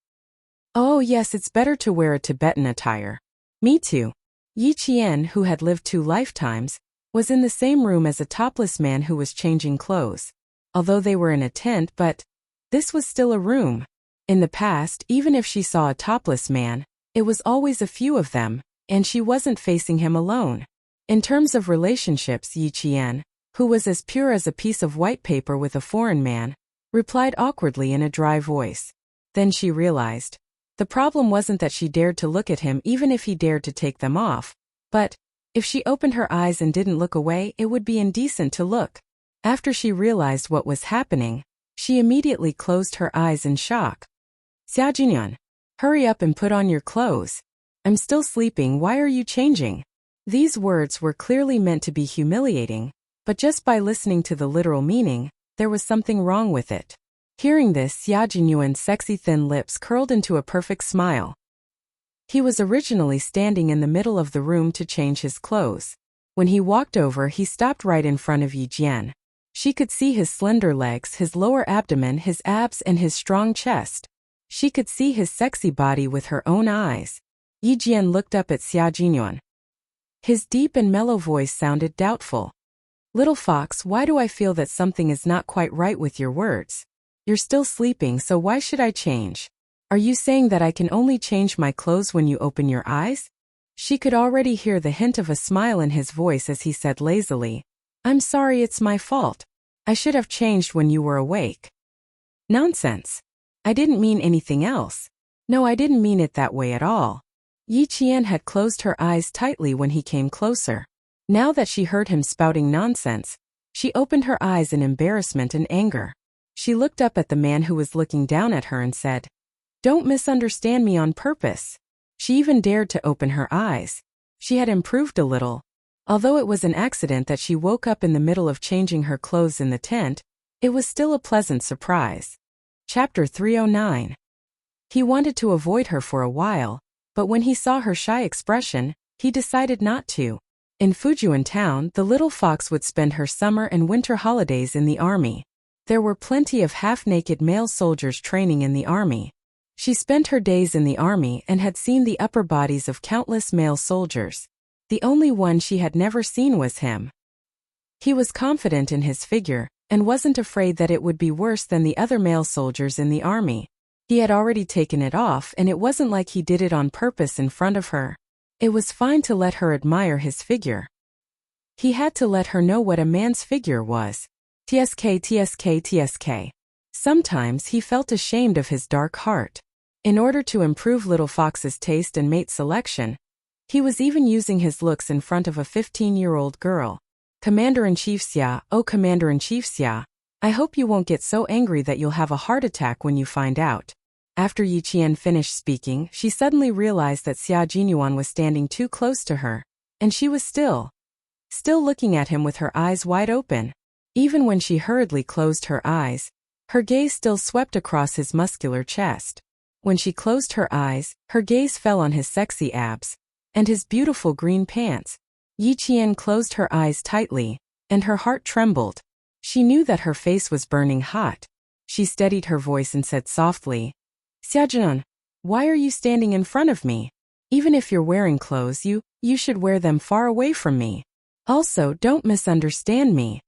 Speaker 1: Oh yes, it's better to wear a Tibetan attire. Me too. Yi Qian, who had lived 2 lifetimes, was in the same room as a topless man who was changing clothes. Although they were in a tent, but this was still a room. In the past, even if she saw a topless man, it was always a few of them, and she wasn't facing him alone. In terms of relationships, Yi Qian, who was as pure as a piece of white paper with a foreign man, replied awkwardly in a dry voice. Then she realized. The problem wasn't that she dared to look at him even if he dared to take them off, but if she opened her eyes and didn't look away, it would be indecent to look. After she realized what was happening, she immediately closed her eyes in shock. Xia Jinyuan, hurry up and put on your clothes. I'm still sleeping, why are you changing? These words were clearly meant to be humiliating, but just by listening to the literal meaning, there was something wrong with it. Hearing this, Xia Jinyuan's sexy thin lips curled into a perfect smile. He was originally standing in the middle of the room to change his clothes. When he walked over, he stopped right in front of Yi Jian. She could see his slender legs, his lower abdomen, his abs, and his strong chest. She could see his sexy body with her own eyes. Yi Jian looked up at Xia Jinyuan. His deep and mellow voice sounded doubtful. Little fox, why do I feel that something is not quite right with your words? You're still sleeping, so why should I change? Are you saying that I can only change my clothes when you open your eyes? She could already hear the hint of a smile in his voice as he said lazily, I'm sorry, it's my fault. I should have changed when you were awake. Nonsense. I didn't mean anything else. No, I didn't mean it that way at all. Yi Qian had closed her eyes tightly when he came closer. Now that she heard him spouting nonsense, she opened her eyes in embarrassment and anger. She looked up at the man who was looking down at her and said, Don't misunderstand me on purpose. She even dared to open her eyes. She had improved a little. Although it was an accident that she woke up in the middle of changing her clothes in the tent, it was still a pleasant surprise. Chapter 309. He wanted to avoid her for a while, but when he saw her shy expression, he decided not to. In Fujian town, the little fox would spend her summer and winter holidays in the army. There were plenty of half-naked male soldiers training in the army. She spent her days in the army and had seen the upper bodies of countless male soldiers. The only one she had never seen was him. He was confident in his figure, and wasn't afraid that it would be worse than the other male soldiers in the army. He had already taken it off, and it wasn't like he did it on purpose in front of her. It was fine to let her admire his figure. He had to let her know what a man's figure was. Tsk. Sometimes he felt ashamed of his dark heart. In order to improve Little Fox's taste and mate selection, he was even using his looks in front of a 15-year-old girl. Commander-in-Chief Xia, oh Commander-in-Chief Xia, I hope you won't get so angry that you'll have a heart attack when you find out. After Yi Qian finished speaking, she suddenly realized that Xia Jinyuan was standing too close to her, and she was still looking at him with her eyes wide open. Even when she hurriedly closed her eyes, her gaze still swept across his muscular chest. When she closed her eyes, her gaze fell on his sexy abs and his beautiful green pants. Yi Qian closed her eyes tightly, and her heart trembled. She knew that her face was burning hot. She steadied her voice and said softly, Xiajun, why are you standing in front of me? Even if you're wearing clothes, you should wear them far away from me. Also, don't misunderstand me.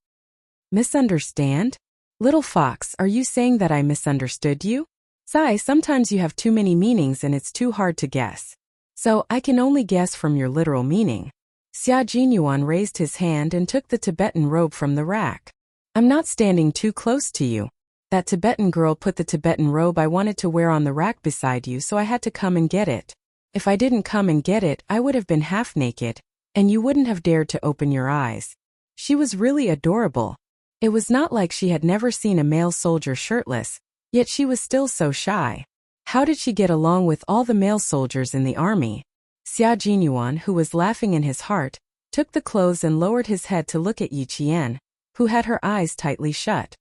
Speaker 1: Misunderstand? Little Fox, are you saying that I misunderstood you? Sigh, sometimes you have too many meanings and it's too hard to guess. So, I can only guess from your literal meaning. Xia Jinyuan raised his hand and took the Tibetan robe from the rack. I'm not standing too close to you. That Tibetan girl put the Tibetan robe I wanted to wear on the rack beside you, so I had to come and get it. If I didn't come and get it, I would have been half naked, and you wouldn't have dared to open your eyes. She was really adorable. It was not like she had never seen a male soldier shirtless, yet she was still so shy. How did she get along with all the male soldiers in the army? Xia Jinyuan, who was laughing in his heart, took the clothes and lowered his head to look at Yi Qian, who had her eyes tightly shut.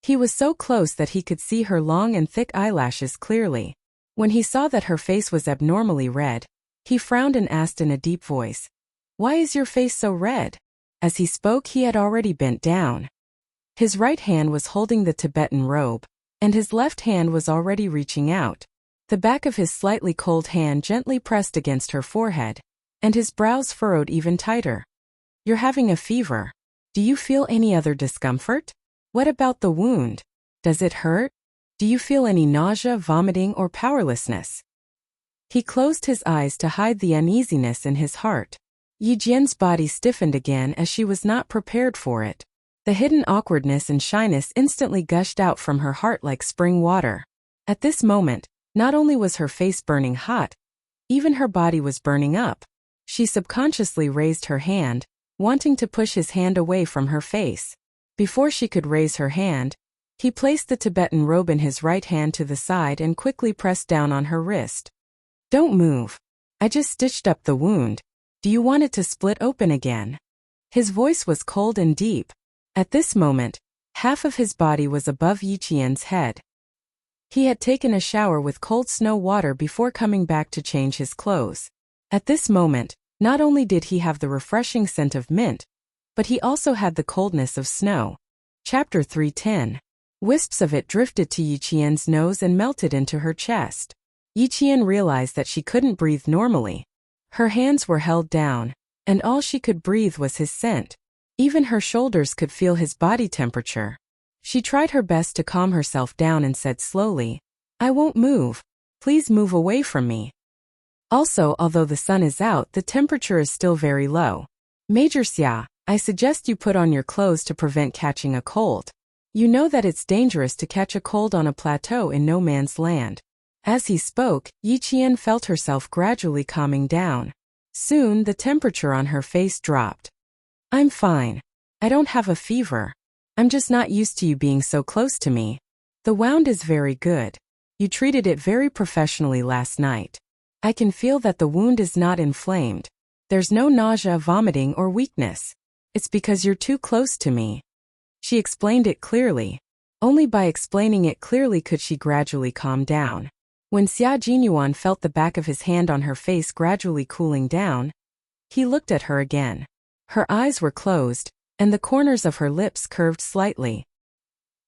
Speaker 1: He was so close that he could see her long and thick eyelashes clearly. When he saw that her face was abnormally red, he frowned and asked in a deep voice, Why is your face so red? As he spoke, he had already bent down. His right hand was holding the Tibetan robe, and his left hand was already reaching out. The back of his slightly cold hand gently pressed against her forehead, and his brows furrowed even tighter. You're having a fever. Do you feel any other discomfort? What about the wound? Does it hurt? Do you feel any nausea, vomiting, or powerlessness? He closed his eyes to hide the uneasiness in his heart. Yi Jian's body stiffened again as she was not prepared for it. The hidden awkwardness and shyness instantly gushed out from her heart like spring water. At this moment, not only was her face burning hot, even her body was burning up. She subconsciously raised her hand, wanting to push his hand away from her face. Before she could raise her hand, he placed the Tibetan robe in his right hand to the side and quickly pressed down on her wrist. Don't move. I just stitched up the wound. Do you want it to split open again? His voice was cold and deep. At this moment, half of his body was above Yi Qian's head. He had taken a shower with cold snow water before coming back to change his clothes. At this moment, not only did he have the refreshing scent of mint, but he also had the coldness of snow. Chapter 310. Wisps of it drifted to Yi Qian's nose and melted into her chest. Yi Qian realized that she couldn't breathe normally. Her hands were held down, and all she could breathe was his scent. Even her shoulders could feel his body temperature. She tried her best to calm herself down and said slowly, I won't move. Please move away from me. Also, although the sun is out, the temperature is still very low. Major Xia, I suggest you put on your clothes to prevent catching a cold. You know that it's dangerous to catch a cold on a plateau in no man's land. As he spoke, Yi Qian felt herself gradually calming down. Soon, the temperature on her face dropped. I'm fine. I don't have a fever. I'm just not used to you being so close to me. The wound is very good. You treated it very professionally last night. I can feel that the wound is not inflamed. There's no nausea, vomiting, or weakness. It's because you're too close to me. She explained it clearly. Only by explaining it clearly could she gradually calm down. When Xia Jinyuan felt the back of his hand on her face gradually cooling down, he looked at her again. Her eyes were closed, and the corners of her lips curved slightly.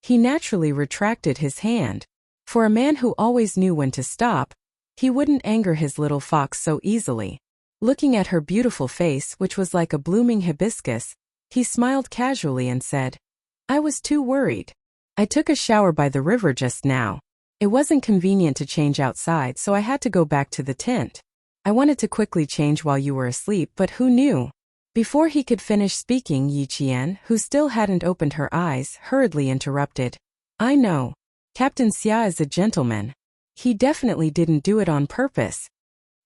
Speaker 1: He naturally retracted his hand. For a man who always knew when to stop, he wouldn't anger his little fox so easily. Looking at her beautiful face, which was like a blooming hibiscus, he smiled casually and said, "I was too worried. I took a shower by the river just now. It wasn't convenient to change outside, so I had to go back to the tent. I wanted to quickly change while you were asleep, but who knew?" Before he could finish speaking, Yi Qian, who still hadn't opened her eyes, hurriedly interrupted. "I know. Captain Xia is a gentleman. He definitely didn't do it on purpose.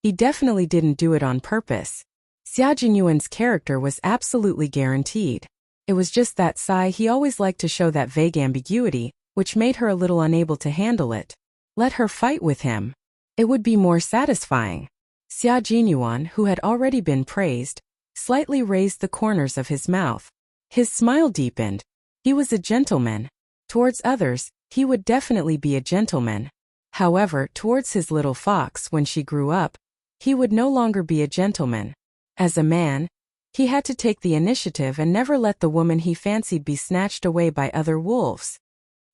Speaker 1: He definitely didn't do it on purpose. Xia Jinyuan's character was absolutely guaranteed. It was just that he always liked to show that vague ambiguity, which made her a little unable to handle it. Let her fight with him. It would be more satisfying." Xia Jinyuan, who had already been praised, slightly raised the corners of his mouth. His smile deepened. He was a gentleman. Towards others, he would definitely be a gentleman. However, towards his little fox when she grew up, he would no longer be a gentleman. As a man, he had to take the initiative and never let the woman he fancied be snatched away by other wolves.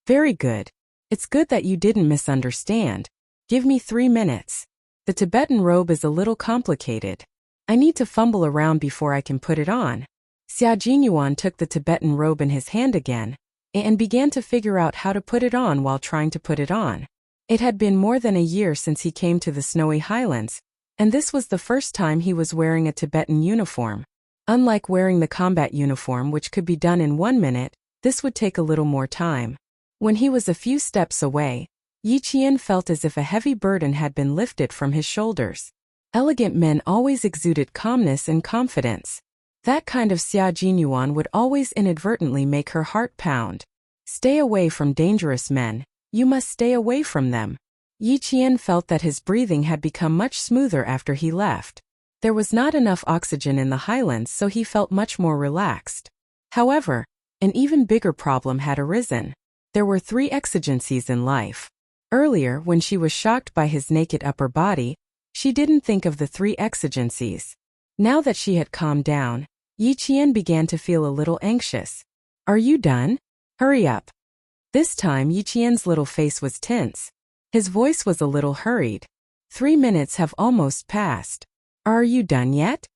Speaker 1: "Very good. It's good that you didn't misunderstand. Give me 3 minutes. The Tibetan robe is a little complicated. I need to fumble around before I can put it on." Xia Jinyuan took the Tibetan robe in his hand again and began to figure out how to put it on while trying to put it on. It had been more than a year since he came to the snowy highlands, and this was the first time he was wearing a Tibetan uniform. Unlike wearing the combat uniform, which could be done in 1 minute, this would take a little more time. When he was a few steps away, Yi Qian felt as if a heavy burden had been lifted from his shoulders. Elegant men always exuded calmness and confidence. That kind of Xia Jinyuan would always inadvertently make her heart pound. Stay away from dangerous men. You must stay away from them. Yi Qian felt that his breathing had become much smoother after he left. There was not enough oxygen in the highlands, so he felt much more relaxed. However, an even bigger problem had arisen. There were 3 exigencies in life. Earlier, when she was shocked by his naked upper body, she didn't think of the 3 exigencies. Now that she had calmed down, Yi Qian began to feel a little anxious. "Are you done? Hurry up." This time Yi Qian's little face was tense. His voice was a little hurried. 3 minutes have almost passed. "Are you done yet?"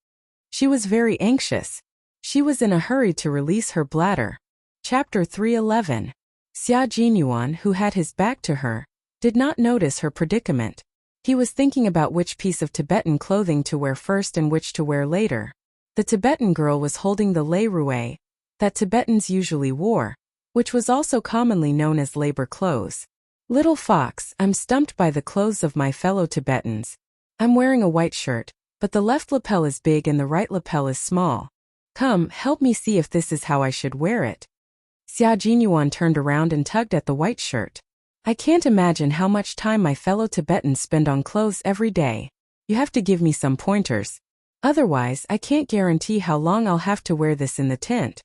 Speaker 1: She was very anxious. She was in a hurry to release her bladder. Chapter 311. Xia Jinyuan, who had his back to her, did not notice her predicament. He was thinking about which piece of Tibetan clothing to wear first and which to wear later. The Tibetan girl was holding the lei rui that Tibetans usually wore, which was also commonly known as labor clothes. "Little fox, I'm stumped by the clothes of my fellow Tibetans. I'm wearing a white shirt, but the left lapel is big and the right lapel is small. Come, help me see if this is how I should wear it." Xia Jinyuan turned around and tugged at the white shirt. "I can't imagine how much time my fellow Tibetans spend on clothes every day. You have to give me some pointers. Otherwise, I can't guarantee how long I'll have to wear this in the tent."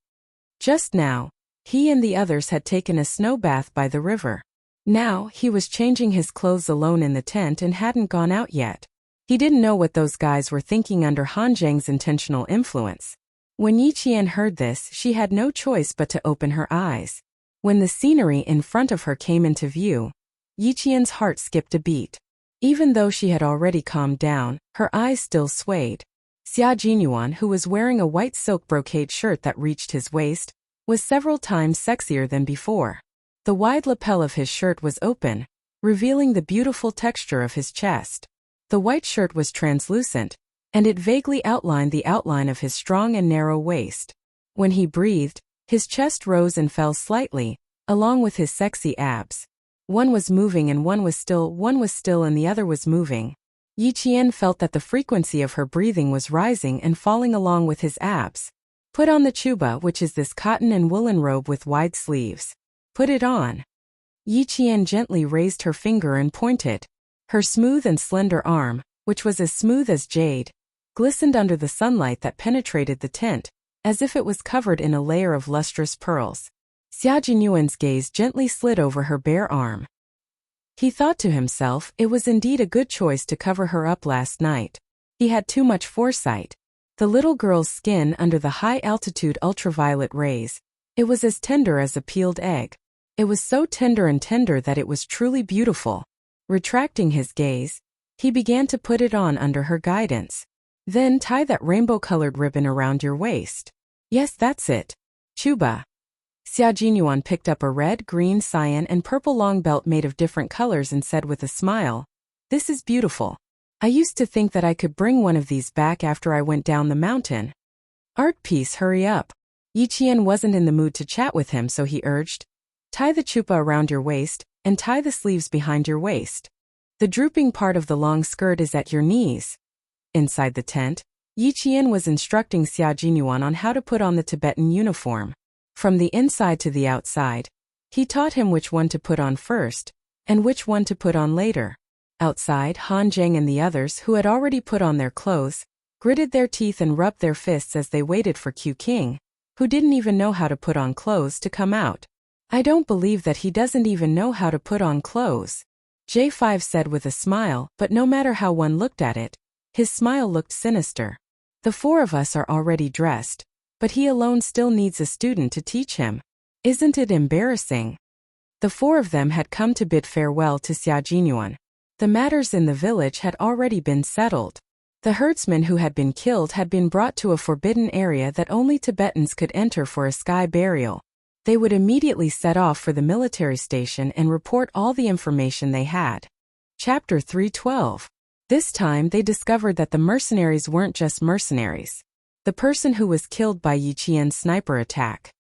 Speaker 1: Just now, he and the others had taken a snow bath by the river. Now, he was changing his clothes alone in the tent and hadn't gone out yet. He didn't know what those guys were thinking under Han Zheng's intentional influence. When Yi Qian heard this, she had no choice but to open her eyes. When the scenery in front of her came into view, Yi Qian's heart skipped a beat. Even though she had already calmed down, her eyes still swayed. Xia Jinyuan, who was wearing a white silk brocade shirt that reached his waist, was several times sexier than before. The wide lapel of his shirt was open, revealing the beautiful texture of his chest. The white shirt was translucent, and it vaguely outlined the outline of his strong and narrow waist. When he breathed, his chest rose and fell slightly, along with his sexy abs. One was moving and one was still and the other was moving. Yi Qian felt that the frequency of her breathing was rising and falling along with his abs. "Put on the chuba, which is this cotton and woolen robe with wide sleeves. Put it on." Yi Qian gently raised her finger and pointed. Her smooth and slender arm, which was as smooth as jade, glistened under the sunlight that penetrated the tent, as if it was covered in a layer of lustrous pearls. Xia Jinyuan's gaze gently slid over her bare arm. He thought to himself, it was indeed a good choice to cover her up last night. He had too much foresight. The little girl's skin under the high-altitude ultraviolet rays, it was as tender as a peeled egg. It was so tender that it was truly beautiful. Retracting his gaze, he began to put it on under her guidance. Then tie that rainbow-colored ribbon around your waist. Yes, that's it. Chuba. Xia Jinyuan picked up a red, green, cyan, and purple long belt made of different colors and said with a smile, "This is beautiful. I used to think that I could bring one of these back after I went down the mountain." Art piece, hurry up. Yi Qian wasn't in the mood to chat with him, so he urged, "Tie the chupa around your waist, and tie the sleeves behind your waist. The drooping part of the long skirt is at your knees." Inside the tent, Yi Qian was instructing Xia Jinyuan on how to put on the Tibetan uniform. From the inside to the outside, he taught him which one to put on first, and which one to put on later. Outside, Han Zheng and the others, who had already put on their clothes, gritted their teeth and rubbed their fists as they waited for Q King, who didn't even know how to put on clothes, to come out. "I don't believe that he doesn't even know how to put on clothes," J5 said with a smile, but no matter how one looked at it, his smile looked sinister. "The four of us are already dressed, but he alone still needs a student to teach him. Isn't it embarrassing?" The four of them had come to bid farewell to Xia Jinyuan. The matters in the village had already been settled. The herdsman who had been killed had been brought to a forbidden area that only Tibetans could enter for a sky burial. They would immediately set off for the military station and report all the information they had. Chapter 312. This time they discovered that the mercenaries weren't just mercenaries. The person who was killed by Yi Qian's sniper attack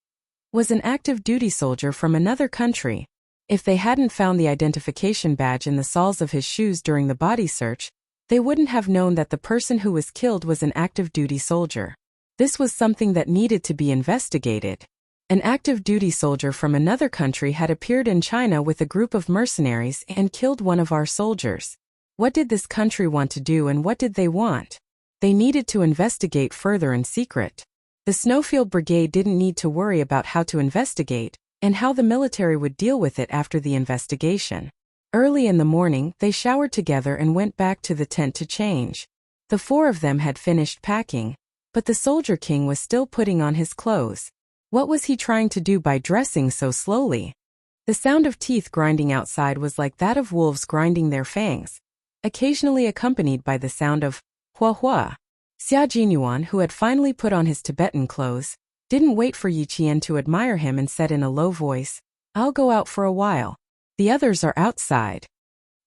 Speaker 1: was an active duty soldier from another country. If they hadn't found the identification badge in the soles of his shoes during the body search, they wouldn't have known that the person who was killed was an active duty soldier. This was something that needed to be investigated. An active duty soldier from another country had appeared in China with a group of mercenaries and killed one of our soldiers. What did this country want to do, and what did they want? They needed to investigate further in secret. The Snowfield Brigade didn't need to worry about how to investigate, and how the military would deal with it after the investigation. Early in the morning, they showered together and went back to the tent to change. The four of them had finished packing, but the Soldier King was still putting on his clothes. What was he trying to do by dressing so slowly? The sound of teeth grinding outside was like that of wolves grinding their fangs, occasionally accompanied by the sound of hua hua. Xia Jinyuan, who had finally put on his Tibetan clothes, didn't wait for Yi Qian to admire him and said in a low voice, "I'll go out for a while. The others are outside."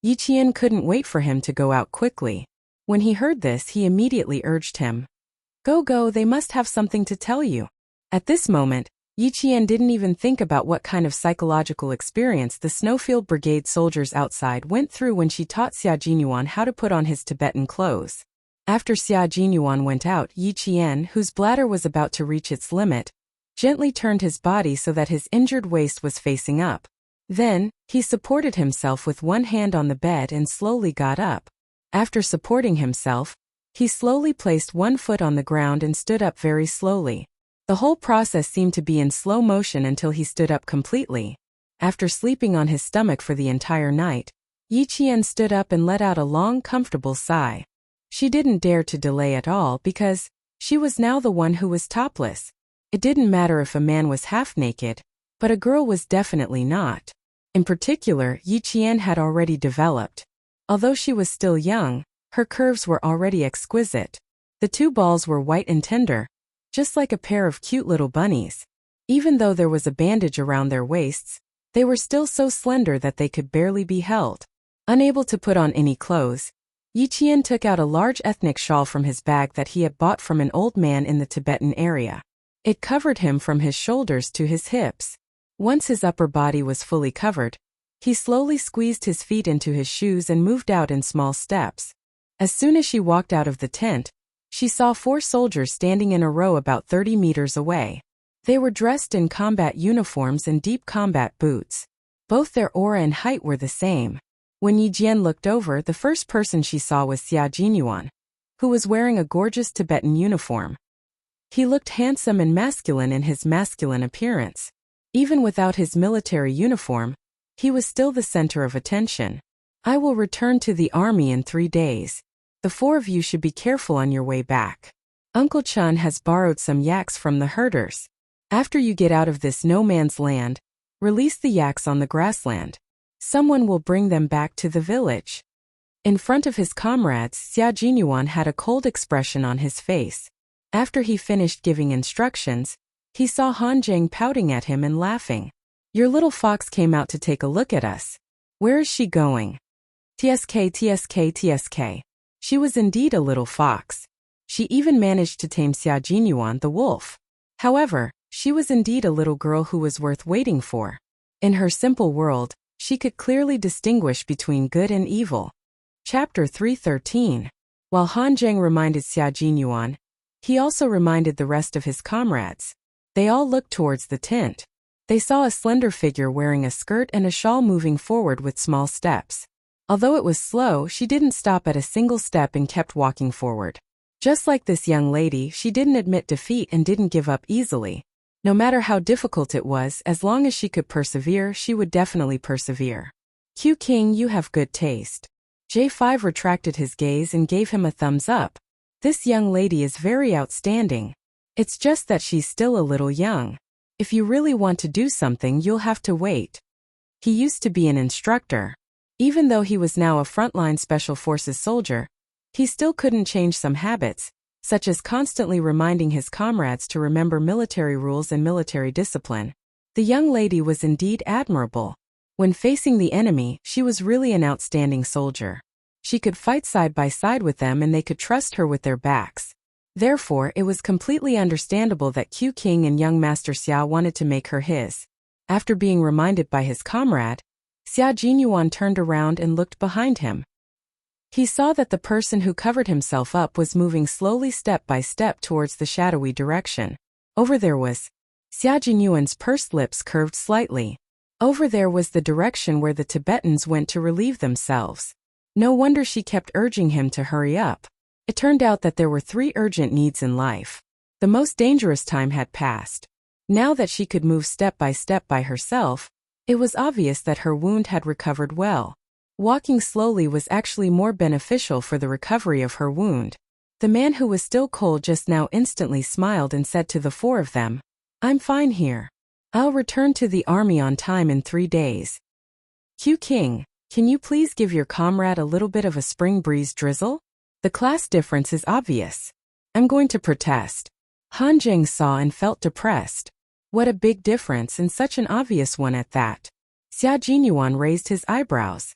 Speaker 1: Yi Qian couldn't wait for him to go out quickly. When he heard this, he immediately urged him, Go, they must have something to tell you." At this moment, Yi Qian didn't even think about what kind of psychological experience the Snowfield Brigade soldiers outside went through when she taught Xia Jinyuan how to put on his Tibetan clothes. After Xia Jinyuan went out, Yi Qian, whose bladder was about to reach its limit, gently turned his body so that his injured waist was facing up. Then, he supported himself with one hand on the bed and slowly got up. After supporting himself, he slowly placed one foot on the ground and stood up very slowly. The whole process seemed to be in slow motion until he stood up completely. After sleeping on his stomach for the entire night, Yi Qian stood up and let out a long, comfortable sigh. She didn't dare to delay at all because she was now the one who was topless. It didn't matter if a man was half naked, but a girl was definitely not. In particular, Yi Qian had already developed. Although she was still young, her curves were already exquisite. The two balls were white and tender, just like a pair of cute little bunnies. Even though there was a bandage around their waists, they were still so slender that they could barely be held. Unable to put on any clothes, Yi Qian took out a large ethnic shawl from his bag that he had bought from an old man in the Tibetan area. It covered him from his shoulders to his hips. Once his upper body was fully covered, he slowly squeezed his feet into his shoes and moved out in small steps. As soon as she walked out of the tent, she saw 4 soldiers standing in a row about 30 meters away. They were dressed in combat uniforms and deep combat boots. Both their aura and height were the same. When Yi Jian looked over, the first person she saw was Xia Jinyuan, who was wearing a gorgeous Tibetan uniform. He looked handsome and masculine in his masculine appearance. Even without his military uniform, he was still the center of attention. "I will return to the army in 3 days. The 4 of you should be careful on your way back. Uncle Chun has borrowed some yaks from the herders. After you get out of this no man's land, release the yaks on the grassland. Someone will bring them back to the village." In front of his comrades, Xia Jinyuan had a cold expression on his face. After he finished giving instructions, he saw Han Zheng pouting at him and laughing. Your little fox came out to take a look at us. Where is she going? TSK, TSK, TSK. She was indeed a little fox. She even managed to tame Xia Jinyuan the wolf. However, she was indeed a little girl who was worth waiting for. In her simple world, she could clearly distinguish between good and evil. Chapter 313. While Han Zheng reminded Xia Jinyuan, he also reminded the rest of his comrades. They all looked towards the tent. They saw a slender figure wearing a skirt and a shawl moving forward with small steps. Although it was slow, she didn't stop at a single step and kept walking forward. Just like this young lady, she didn't admit defeat and didn't give up easily. No matter how difficult it was, as long as she could persevere, she would definitely persevere. Q King, you have good taste. J5 retracted his gaze and gave him a thumbs up. This young lady is very outstanding. It's just that she's still a little young. If you really want to do something, you'll have to wait. He used to be an instructor. Even though he was now a frontline special forces soldier, he still couldn't change some habits, such as constantly reminding his comrades to remember military rules and military discipline. The young lady was indeed admirable. When facing the enemy, she was really an outstanding soldier. She could fight side by side with them and they could trust her with their backs. Therefore, it was completely understandable that Q King and young Master Xia wanted to make her his. After being reminded by his comrade, Xia Jinyuan turned around and looked behind him. He saw that the person who covered himself up was moving slowly step by step towards the shadowy direction. Over there was. Xia Jinyuan's pursed lips curved slightly. Over there was the direction where the Tibetans went to relieve themselves. No wonder she kept urging him to hurry up. It turned out that there were 3 urgent needs in life. The most dangerous time had passed. Now that she could move step by herself, it was obvious that her wound had recovered well. Walking slowly was actually more beneficial for the recovery of her wound. The man who was still cold just now instantly smiled and said to the 4 of them, I'm fine here. I'll return to the army on time in 3 days. Q King, can you please give your comrade a little bit of a spring breeze drizzle? The class difference is obvious. I'm going to protest. Han Zheng saw and felt depressed. What a big difference, and such an obvious one at that. Xia Jinyuan raised his eyebrows.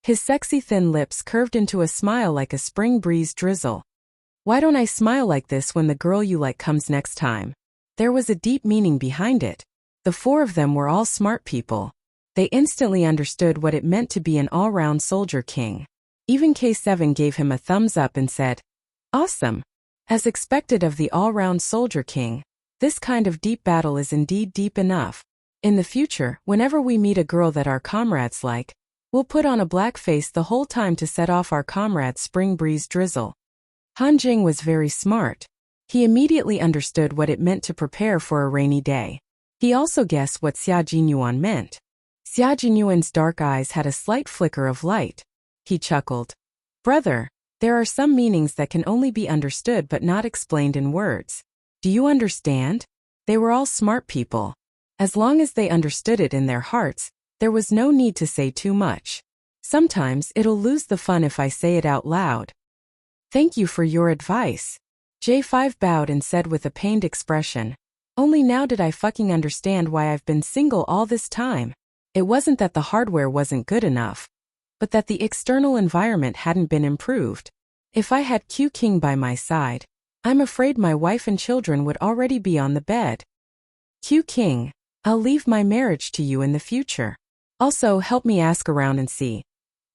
Speaker 1: His sexy thin lips curved into a smile like a spring breeze drizzle. Why don't I smile like this when the girl you like comes next time? There was a deep meaning behind it. The 4 of them were all smart people. They instantly understood what it meant to be an all-round soldier king. Even K7 gave him a thumbs up and said, Awesome. As expected of the all-round soldier king, this kind of deep battle is indeed deep enough. In the future, whenever we meet a girl that our comrades like, we'll put on a black face the whole time to set off our comrade's spring breeze drizzle. Han Zheng was very smart. He immediately understood what it meant to prepare for a rainy day. He also guessed what Xia Jinyuan meant. Xia Jinyuan's dark eyes had a slight flicker of light. He chuckled. Brother, there are some meanings that can only be understood but not explained in words. Do you understand? They were all smart people. As long as they understood it in their hearts, there was no need to say too much. Sometimes it'll lose the fun if I say it out loud. Thank you for your advice. J5 bowed and said with a pained expression, Only now did I fucking understand why I've been single all this time. It wasn't that the hardware wasn't good enough, but that the external environment hadn't been improved. If I had Q King by my side, I'm afraid my wife and children would already be on the bed. Q King, I'll leave my marriage to you in the future. Also, help me ask around and see.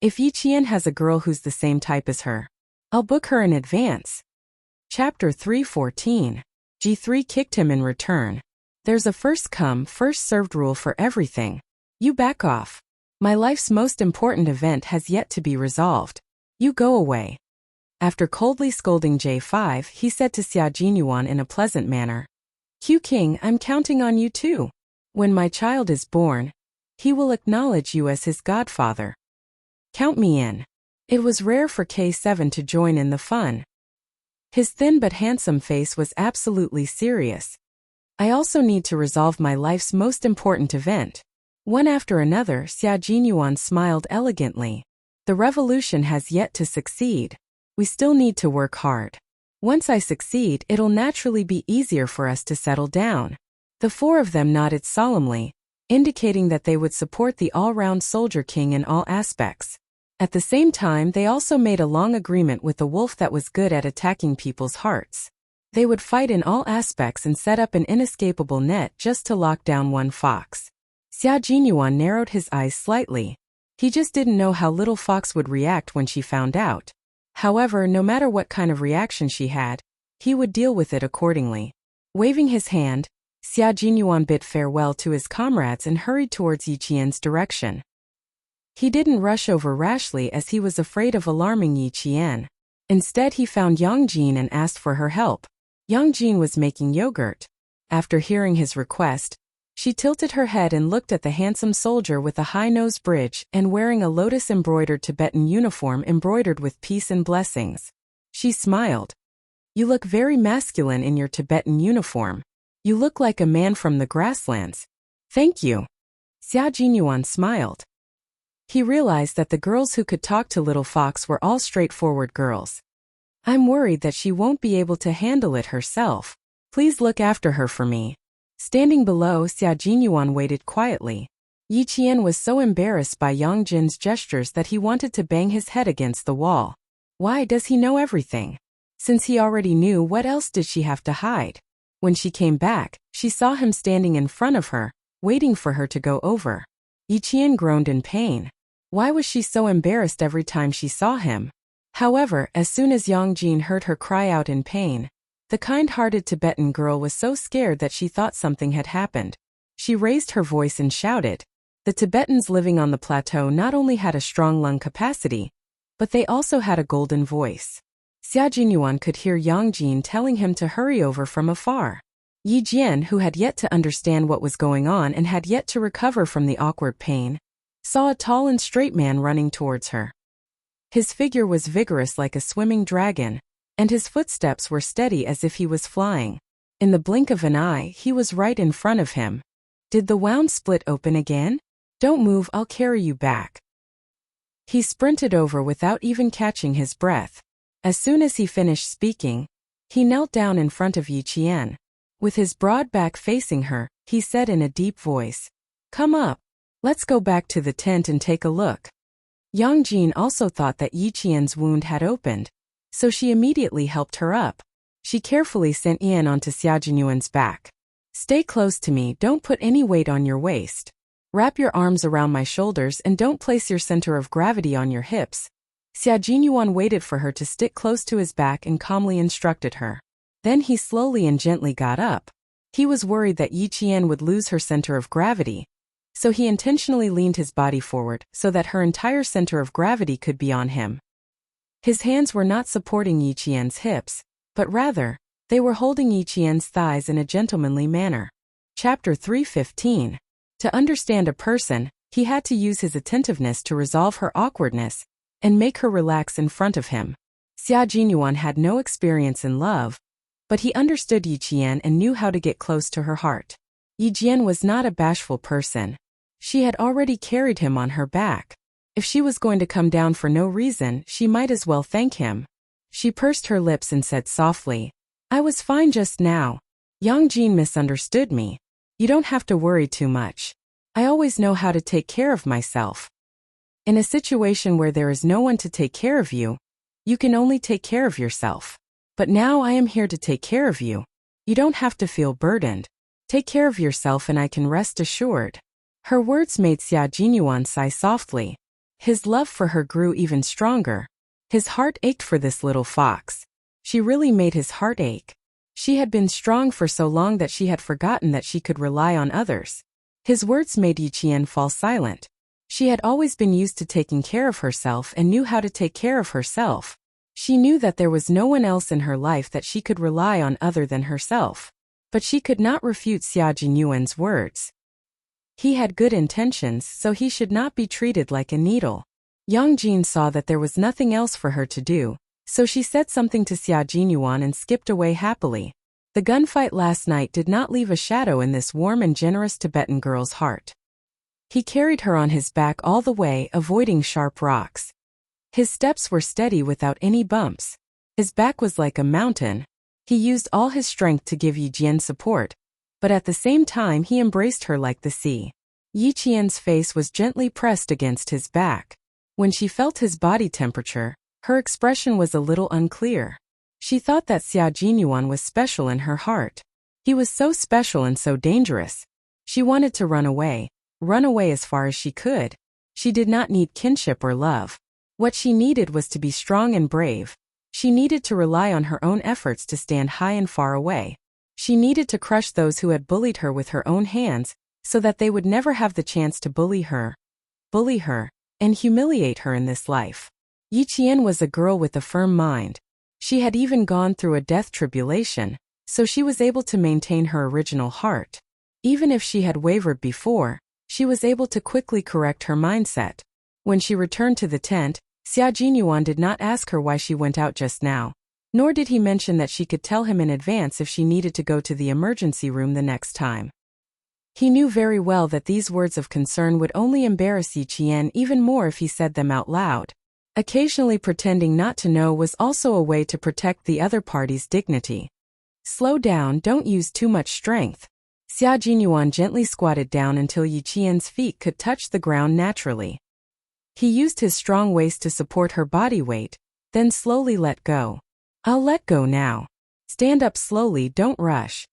Speaker 1: If Yiqian has a girl who's the same type as her, I'll book her in advance. Chapter 314. G3 kicked him in return. There's a first come, first served rule for everything. You back off. My life's most important event has yet to be resolved. You go away. After coldly scolding J5, he said to Xia Jinyuan in a pleasant manner, Q King, I'm counting on you too. When my child is born, he will acknowledge you as his godfather. Count me in. It was rare for K7 to join in the fun. His thin but handsome face was absolutely serious. I also need to resolve my life's most important event. One after another, Xia Jinyuan smiled elegantly. The revolution has yet to succeed. We still need to work hard. Once I succeed, it'll naturally be easier for us to settle down." The four of them nodded solemnly, indicating that they would support the all-round soldier king in all aspects. At the same time, they also made a long agreement with the wolf that was good at attacking people's hearts. They would fight in all aspects and set up an inescapable net just to lock down one fox. Xia Jinyuan narrowed his eyes slightly. He just didn't know how little fox would react when she found out. However, no matter what kind of reaction she had, he would deal with it accordingly. Waving his hand, Xia Jinyuan bid farewell to his comrades and hurried towards Yi Qian's direction. He didn't rush over rashly as he was afraid of alarming Yi Qian. Instead, he found Yang Jin and asked for her help. Yang Jin was making yogurt. After hearing his request, she tilted her head and looked at the handsome soldier with a high nose bridge and wearing a lotus-embroidered Tibetan uniform embroidered with peace and blessings. She smiled. "You look very masculine in your Tibetan uniform. You look like a man from the grasslands." "Thank you." Xia Jinyuan smiled. He realized that the girls who could talk to Little Fox were all straightforward girls. "I'm worried that she won't be able to handle it herself. Please look after her for me." Standing below, Xia Jinyuan waited quietly. Yi Qian was so embarrassed by Yang Jin's gestures that he wanted to bang his head against the wall. Why does he know everything? Since he already knew, what else did she have to hide? When she came back, she saw him standing in front of her, waiting for her to go over. Yi Qian groaned in pain. Why was she so embarrassed every time she saw him? However, as soon as Yang Jin heard her cry out in pain, the kind-hearted Tibetan girl was so scared that she thought something had happened. She raised her voice and shouted. The Tibetans living on the plateau not only had a strong lung capacity, but they also had a golden voice. Xia Jinyuan could hear Yang Jin telling him to hurry over from afar. Yi Jian, who had yet to understand what was going on and had yet to recover from the awkward pain, saw a tall and straight man running towards her. His figure was vigorous like a swimming dragon, and his footsteps were steady as if he was flying. In the blink of an eye, he was right in front of him. Did the wound split open again? Don't move, I'll carry you back. He sprinted over without even catching his breath. As soon as he finished speaking, he knelt down in front of Yi Qian. With his broad back facing her, he said in a deep voice, "Come up. Let's go back to the tent and take a look." Yang Jin also thought that Yi Qian's wound had opened, so she immediately helped her up. She carefully sent Yan onto Xia Jinyuan's back. "Stay close to me, don't put any weight on your waist. Wrap your arms around my shoulders and don't place your center of gravity on your hips." Xia Jinyuan waited for her to stick close to his back and calmly instructed her. Then he slowly and gently got up. He was worried that Yi Qian would lose her center of gravity, so he intentionally leaned his body forward so that her entire center of gravity could be on him. His hands were not supporting Yi Qian's hips, but rather, they were holding Yi Qian's thighs in a gentlemanly manner. Chapter 3:15. To understand a person, he had to use his attentiveness to resolve her awkwardness and make her relax in front of him. Xia Jinyuan had no experience in love, but he understood Yi Qian and knew how to get close to her heart. Yi Jian was not a bashful person. She had already carried him on her back. If she was going to come down for no reason, she might as well thank him. She pursed her lips and said softly, "I was fine just now. Yang Jin misunderstood me. You don't have to worry too much. I always know how to take care of myself. In a situation where there is no one to take care of you, you can only take care of yourself. But now I am here to take care of you. You don't have to feel burdened. Take care of yourself and I can rest assured." Her words made Xia Jinyuan sigh softly. His love for her grew even stronger. His heart ached for this little fox. She really made his heart ache. She had been strong for so long that she had forgotten that she could rely on others. His words made Yi Qian fall silent. She had always been used to taking care of herself and knew how to take care of herself. She knew that there was no one else in her life that she could rely on other than herself. But she could not refute Xia Jinyuan's words. He had good intentions, so he should not be treated like a needle. Yang Jin saw that there was nothing else for her to do, so she said something to Xia Jinyuan and skipped away happily. The gunfight last night did not leave a shadow in this warm and generous Tibetan girl's heart. He carried her on his back all the way, avoiding sharp rocks. His steps were steady without any bumps. His back was like a mountain. He used all his strength to give Yi Qian support, but at the same time he embraced her like the sea. Yi Qian's face was gently pressed against his back. When she felt his body temperature, her expression was a little unclear. She thought that Xia Jinyuan was special in her heart. He was so special and so dangerous. She wanted to run away as far as she could. She did not need kinship or love. What she needed was to be strong and brave. She needed to rely on her own efforts to stand high and far away. She needed to crush those who had bullied her with her own hands, so that they would never have the chance to bully her, and humiliate her in this life. Yi Qian was a girl with a firm mind. She had even gone through a death tribulation, so she was able to maintain her original heart. Even if she had wavered before, she was able to quickly correct her mindset. When she returned to the tent, Xia Jinyuan did not ask her why she went out just now, nor did he mention that she could tell him in advance if she needed to go to the emergency room the next time. He knew very well that these words of concern would only embarrass Yi Qian even more if he said them out loud. Occasionally pretending not to know was also a way to protect the other party's dignity. Slow down, don't use too much strength. Xia Jinyuan gently squatted down until Yi Qian's feet could touch the ground naturally. He used his strong waist to support her body weight, then slowly let go. I'll let go now. Stand up slowly, don't rush.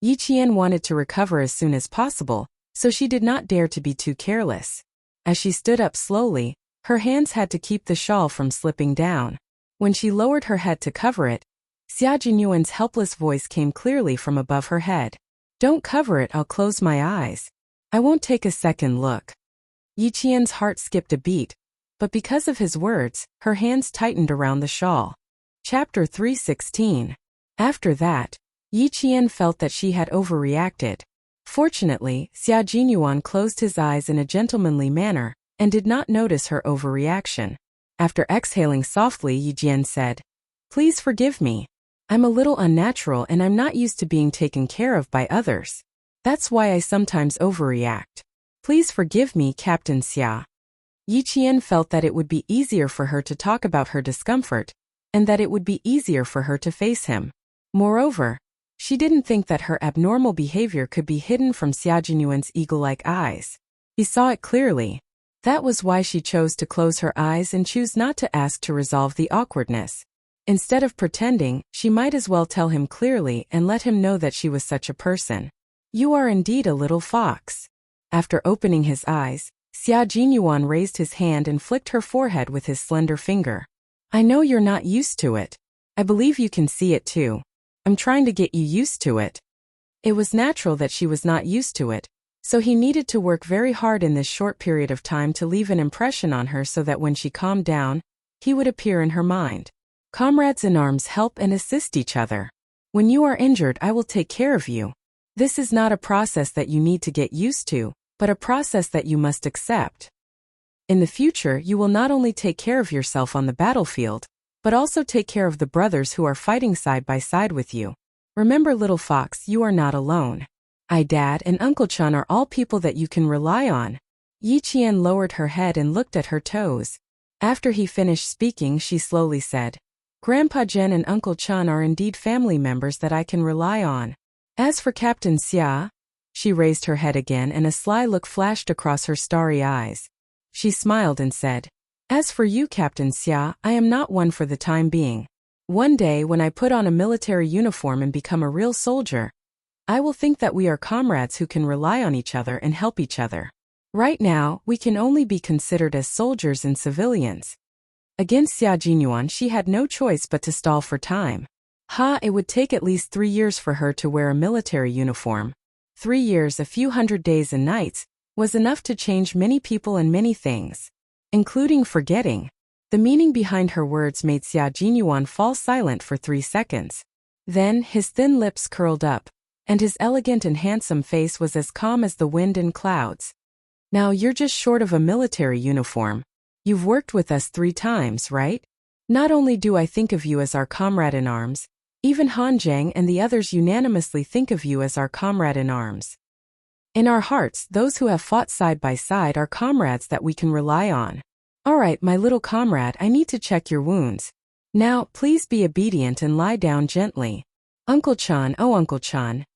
Speaker 1: Yi Qian wanted to recover as soon as possible, so she did not dare to be too careless. As she stood up slowly, her hands had to keep the shawl from slipping down. When she lowered her head to cover it, Xia Jinyuan's helpless voice came clearly from above her head. Don't cover it, I'll close my eyes. I won't take a second look. Yi Qian's heart skipped a beat, but because of his words, her hands tightened around the shawl. Chapter 3:16. After that, Yi Qian felt that she had overreacted. Fortunately, Xia Jinyuan closed his eyes in a gentlemanly manner and did not notice her overreaction. After exhaling softly, Yi Qian said, "Please forgive me. I'm a little unnatural and I'm not used to being taken care of by others. That's why I sometimes overreact. Please forgive me, Captain Xia." Yi Qian felt that it would be easier for her to talk about her discomfort, and that it would be easier for her to face him. Moreover, she didn't think that her abnormal behavior could be hidden from Xia Jinyuan's eagle-like eyes. He saw it clearly. That was why she chose to close her eyes and choose not to ask to resolve the awkwardness. Instead of pretending, she might as well tell him clearly and let him know that she was such a person. You are indeed a little fox. After opening his eyes, Xia Jinyuan raised his hand and flicked her forehead with his slender finger. I know you're not used to it. I believe you can see it too. I'm trying to get you used to it. It was natural that she was not used to it, so he needed to work very hard in this short period of time to leave an impression on her so that when she calmed down, he would appear in her mind. Comrades in arms help and assist each other. When you are injured, I will take care of you. This is not a process that you need to get used to, but a process that you must accept. In the future, you will not only take care of yourself on the battlefield, but also take care of the brothers who are fighting side by side with you. Remember, little fox, you are not alone. Dad and Uncle Chun are all people that you can rely on. Yi Qian lowered her head and looked at her toes. After he finished speaking, she slowly said, Grandpa Jen and Uncle Chun are indeed family members that I can rely on. As for Captain Xia, she raised her head again and a sly look flashed across her starry eyes. She smiled and said, As for you, Captain Xia, I am not one for the time being. One day when I put on a military uniform and become a real soldier, I will think that we are comrades who can rely on each other and help each other. Right now, we can only be considered as soldiers and civilians. Against Xia Jinyuan, she had no choice but to stall for time. It would take at least 3 years for her to wear a military uniform. 3 years, a few hundred days and nights, was enough to change many people and many things, including forgetting. The meaning behind her words made Xia Jinyuan fall silent for 3 seconds. Then, his thin lips curled up, and his elegant and handsome face was as calm as the wind and clouds. Now you're just short of a military uniform. You've worked with us 3 times, right? Not only do I think of you as our comrade in arms, even Han Zhang and the others unanimously think of you as our comrade in arms. In our hearts, those who have fought side by side are comrades that we can rely on. All right, my little comrade, I need to check your wounds. Now, please be obedient and lie down gently. Uncle-chan, oh Uncle-chan.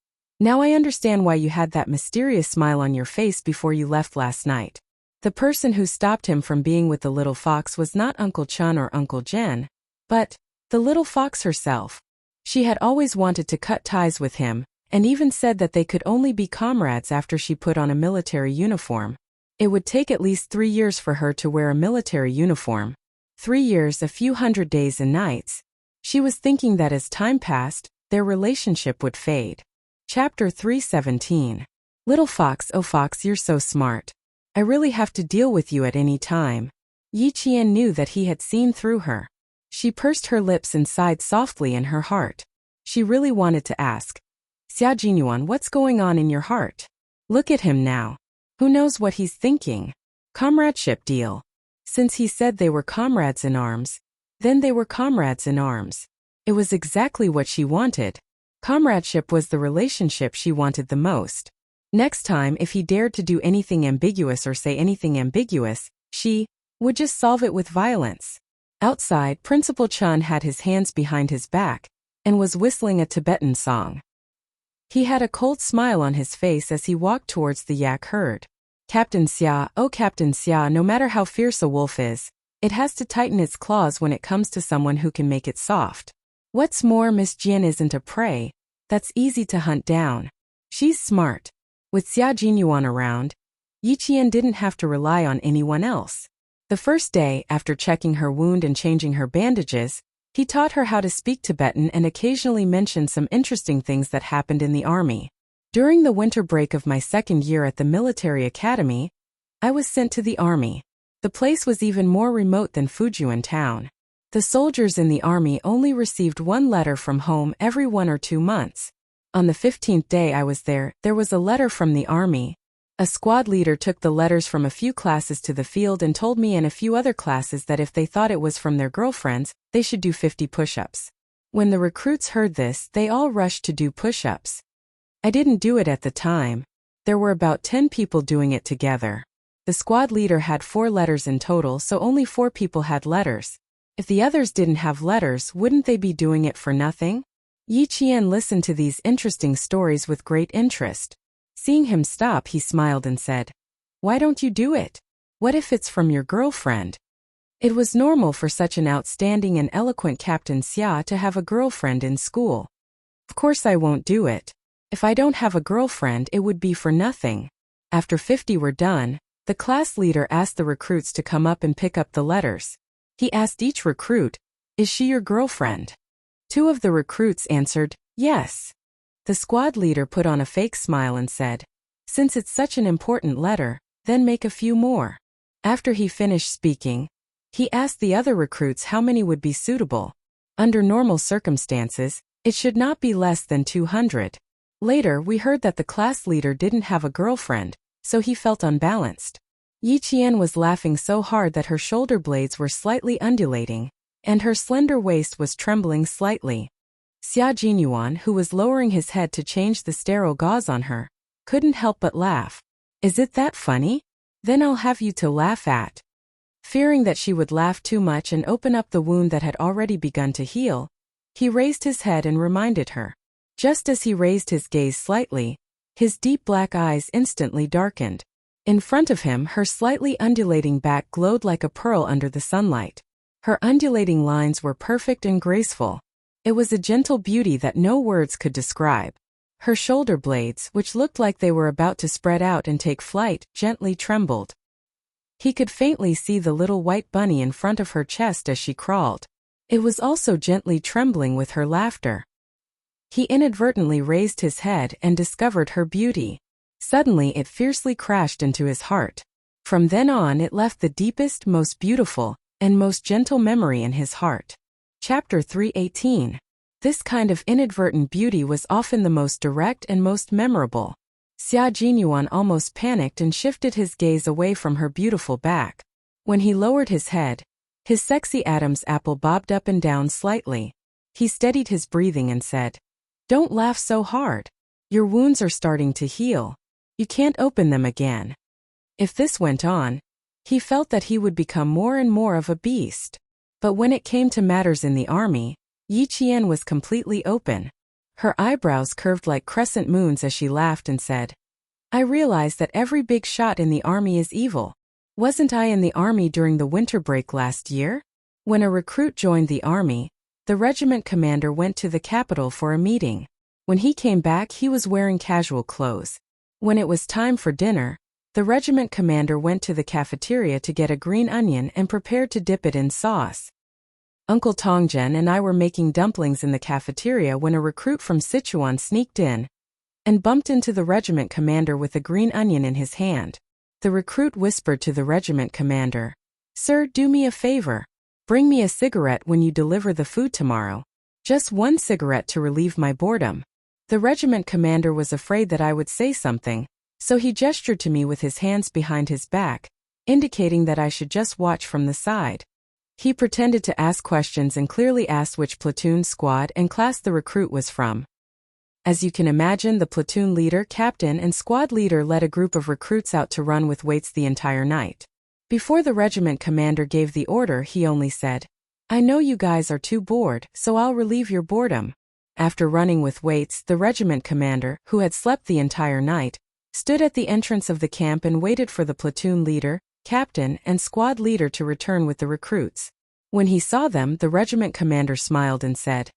Speaker 1: Now I understand why you had that mysterious smile on your face before you left last night. The person who stopped him from being with the little fox was not Uncle-chan or Uncle Jen, but the little fox herself. She had always wanted to cut ties with him, and even said that they could only be comrades after she put on a military uniform. It would take at least 3 years for her to wear a military uniform. 3 years, a few hundred days and nights. She was thinking that as time passed, their relationship would fade. Chapter 317. Little fox, oh fox, you're so smart. I really have to deal with you at any time. Yi Qian knew that he had seen through her. She pursed her lips and sighed softly in her heart. She really wanted to ask, Xia Jinyuan, what's going on in your heart? Look at him now. Who knows what he's thinking? Comradeship deal. Since he said they were comrades in arms, then they were comrades in arms. It was exactly what she wanted. Comradeship was the relationship she wanted the most. Next time, if he dared to do anything ambiguous or say anything ambiguous, she would just solve it with violence. Outside, Principal Chun had his hands behind his back and was whistling a Tibetan song. He had a cold smile on his face as he walked towards the yak herd. Captain Xia, oh Captain Xia, no matter how fierce a wolf is, it has to tighten its claws when it comes to someone who can make it soft. What's more, Miss Jian isn't a prey that's easy to hunt down. She's smart. With Xia Jinyuan around, Yi Qian didn't have to rely on anyone else. The first day, after checking her wound and changing her bandages, he taught her how to speak Tibetan and occasionally mentioned some interesting things that happened in the army. During the winter break of my second year at the military academy, I was sent to the army. The place was even more remote than Fujian town. The soldiers in the army only received one letter from home every 1 or 2 months. On the 15th day I was there was a letter from the army. A squad leader took the letters from a few classes to the field and told me and a few other classes that if they thought it was from their girlfriends, they should do 50 push-ups. When the recruits heard this, they all rushed to do push-ups. I didn't do it at the time. There were about 10 people doing it together. The squad leader had 4 letters in total, so only 4 people had letters. If the others didn't have letters, wouldn't they be doing it for nothing? Yi Qian listened to these interesting stories with great interest. Seeing him stop, he smiled and said, Why don't you do it? What if it's from your girlfriend? It was normal for such an outstanding and eloquent Captain Xia to have a girlfriend in school. Of course I won't do it. If I don't have a girlfriend, it would be for nothing. After 50 were done, the class leader asked the recruits to come up and pick up the letters. He asked each recruit, Is she your girlfriend? 2 of the recruits answered, Yes. The squad leader put on a fake smile and said, Since it's such an important letter, then make a few more. After he finished speaking, he asked the other recruits how many would be suitable. Under normal circumstances, it should not be less than 200. Later, we heard that the class leader didn't have a girlfriend, so he felt unbalanced. Yi Qian was laughing so hard that her shoulder blades were slightly undulating, and her slender waist was trembling slightly. Xia Jinyuan, who was lowering his head to change the sterile gauze on her, couldn't help but laugh. Is it that funny? Then I'll have you to laugh at. Fearing that she would laugh too much and open up the wound that had already begun to heal, he raised his head and reminded her. Just as he raised his gaze slightly, his deep black eyes instantly darkened. In front of him, her slightly undulating back glowed like a pearl under the sunlight. Her undulating lines were perfect and graceful. It was a gentle beauty that no words could describe. Her shoulder blades, which looked like they were about to spread out and take flight, gently trembled. He could faintly see the little white bunny in front of her chest as she crawled. It was also gently trembling with her laughter. He inadvertently raised his head and discovered her beauty. Suddenly it fiercely crashed into his heart. From then on it left the deepest, most beautiful, and most gentle memory in his heart. Chapter 318. This kind of inadvertent beauty was often the most direct and most memorable. Xia Jinyuan almost panicked and shifted his gaze away from her beautiful back. When he lowered his head, his sexy Adam's apple bobbed up and down slightly. He steadied his breathing and said, Don't laugh so hard. Your wounds are starting to heal. You can't open them again. If this went on, He felt that he would become more and more of a beast. But when it came to matters in the army, Yi Qian was completely open. Her eyebrows curved like crescent moons as she laughed and said, I realize that every big shot in the army is evil. Wasn't I in the army during the winter break last year? When a recruit joined the army, the regiment commander went to the capital for a meeting. When he came back, he was wearing casual clothes. When it was time for dinner, the regiment commander went to the cafeteria to get a green onion and prepared to dip it in sauce. Uncle Tongjian and I were making dumplings in the cafeteria when a recruit from Sichuan sneaked in and bumped into the regiment commander with a green onion in his hand. The recruit whispered to the regiment commander, Sir, do me a favor. Bring me a cigarette when you deliver the food tomorrow. Just one cigarette to relieve my boredom. The regiment commander was afraid that I would say something, so he gestured to me with his hands behind his back, indicating that I should just watch from the side. He pretended to ask questions and clearly asked which platoon, squad, and class the recruit was from. As you can imagine, the platoon leader, captain, and squad leader led a group of recruits out to run with weights the entire night. Before the regiment commander gave the order, he only said, I know you guys are too bored, so I'll relieve your boredom. After running with weights, the regiment commander, who had slept the entire night, stood at the entrance of the camp and waited for the platoon leader, captain, and squad leader to return with the recruits. When he saw them, the regiment commander smiled and said,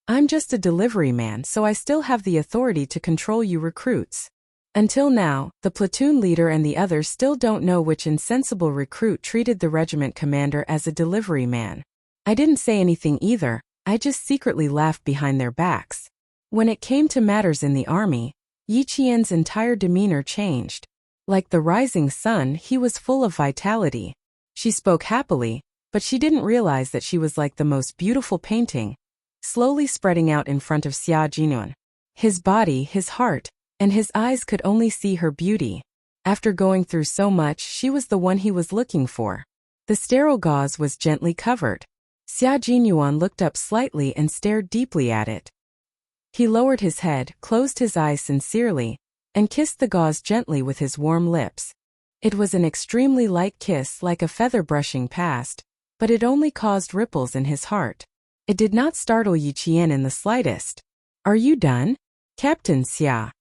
Speaker 1: I'm just a delivery man, so I still have the authority to control you recruits. Until now, the platoon leader and the others still don't know which insensible recruit treated the regiment commander as a delivery man. I didn't say anything either, I just secretly laughed behind their backs. When it came to matters in the army, Yi Qian's entire demeanor changed. Like the rising sun, he was full of vitality. She spoke happily, but she didn't realize that she was like the most beautiful painting, slowly spreading out in front of Xia Jinyuan. His body, his heart, and his eyes could only see her beauty. After going through so much, she was the one he was looking for. The sterile gauze was gently covered. Xia Jinyuan looked up slightly and stared deeply at it. He lowered his head, closed his eyes sincerely, and kissed the gauze gently with his warm lips. It was an extremely light kiss, like a feather brushing past, but it only caused ripples in his heart. It did not startle Yi Qian in the slightest. Are you done, Captain Xia?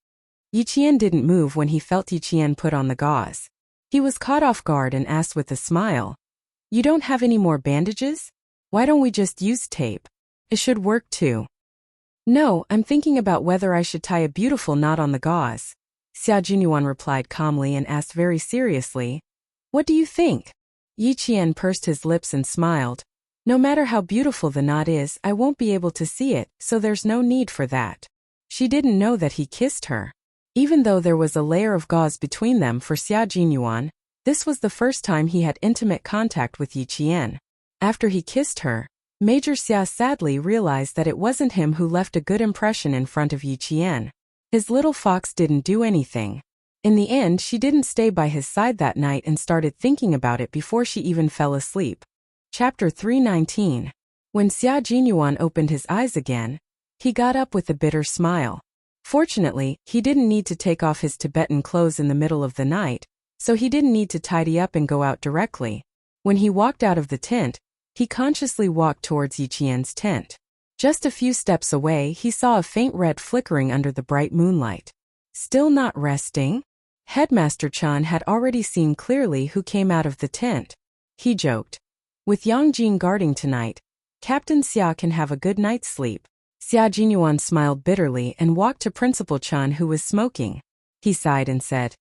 Speaker 1: Yi Qian didn't move when he felt Yi Qian put on the gauze. He was caught off guard and asked with a smile, You don't have any more bandages? Why don't we just use tape? It should work too. No, I'm thinking about whether I should tie a beautiful knot on the gauze. Xia Jinyuan replied calmly and asked very seriously, What do you think? Yi Qian pursed his lips and smiled. No matter how beautiful the knot is, I won't be able to see it, so there's no need for that. She didn't know that he kissed her. Even though there was a layer of gauze between them for Xia Jinyuan, this was the first time he had intimate contact with Yi Qian. After he kissed her, Major Xia sadly realized that it wasn't him who left a good impression in front of Yi Qian. His little fox didn't do anything. In the end, she didn't stay by his side that night and started thinking about it before she even fell asleep. Chapter 319. When Xia Jinyuan opened his eyes again, he got up with a bitter smile. Fortunately, he didn't need to take off his Tibetan clothes in the middle of the night, so he didn't need to tidy up and go out directly. When he walked out of the tent, he consciously walked towards Yi Qian's tent. Just a few steps away, he saw a faint red flickering under the bright moonlight. Still not resting? Headmaster Chan had already seen clearly who came out of the tent. He joked. With Yang Jing guarding tonight, Captain Xia can have a good night's sleep. Xia Jinyuan smiled bitterly and walked to Principal Chan, who was smoking. He sighed and said,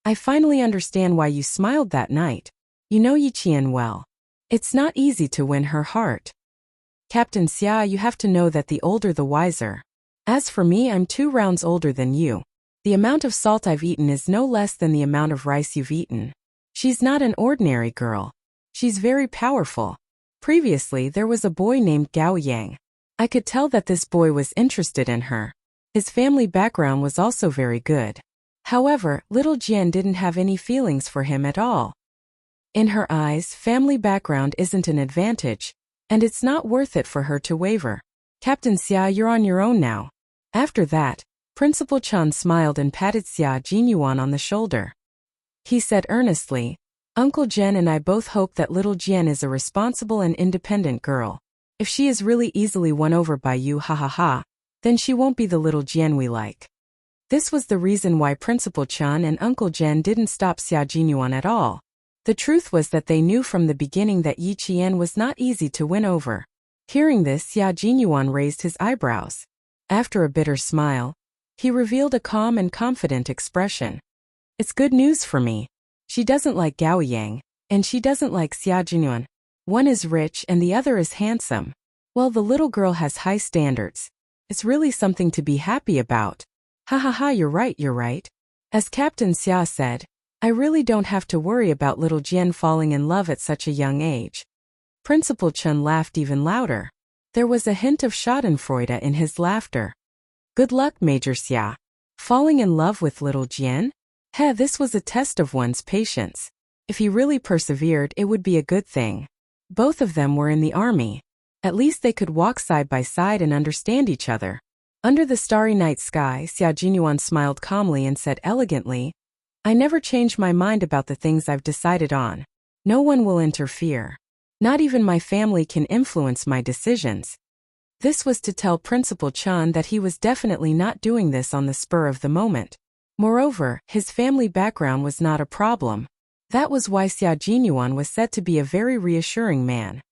Speaker 1: I finally understand why you smiled that night. You know Yi Qian well. It's not easy to win her heart. Captain Xia, you have to know that the older the wiser. As for me, I'm 2 rounds older than you. The amount of salt I've eaten is no less than the amount of rice you've eaten. She's not an ordinary girl. She's very powerful. Previously, there was a boy named Gao Yang. I could tell that this boy was interested in her. His family background was also very good. However, little Jian didn't have any feelings for him at all. In her eyes, family background isn't an advantage, and it's not worth it for her to waver. Captain Xia, you're on your own now. After that, Principal Chan smiled and patted Xia Jinyuan on the shoulder. He said earnestly, Uncle Jen and I both hope that little Jian is a responsible and independent girl. If she is really easily won over by you, ha ha ha, then she won't be the little Jian we like. This was the reason why Principal Chan and Uncle Jen didn't stop Xia Jinyuan at all. The truth was that they knew from the beginning that Yi Qian was not easy to win over. Hearing this, Xia Jinyuan raised his eyebrows. After a bitter smile, he revealed a calm and confident expression. It's good news for me. She doesn't like Gao Yang, and she doesn't like Xia Jinyuan. One is rich and the other is handsome. Well, the little girl has high standards. It's really something to be happy about. Ha ha ha, you're right. As Captain Xia said, I really don't have to worry about little Jian falling in love at such a young age. Principal Chen laughed even louder. There was a hint of schadenfreude in his laughter. Good luck, Major Xia. Falling in love with little Jian? This was a test of one's patience. If he really persevered, it would be a good thing. Both of them were in the army. At least they could walk side by side and understand each other. Under the starry night sky, Xia Jinyuan smiled calmly and said elegantly, I never change my mind about the things I've decided on. No one will interfere. Not even my family can influence my decisions. This was to tell Principal Chan that he was definitely not doing this on the spur of the moment. Moreover, his family background was not a problem. That was why Xia Jinyuan was said to be a very reassuring man.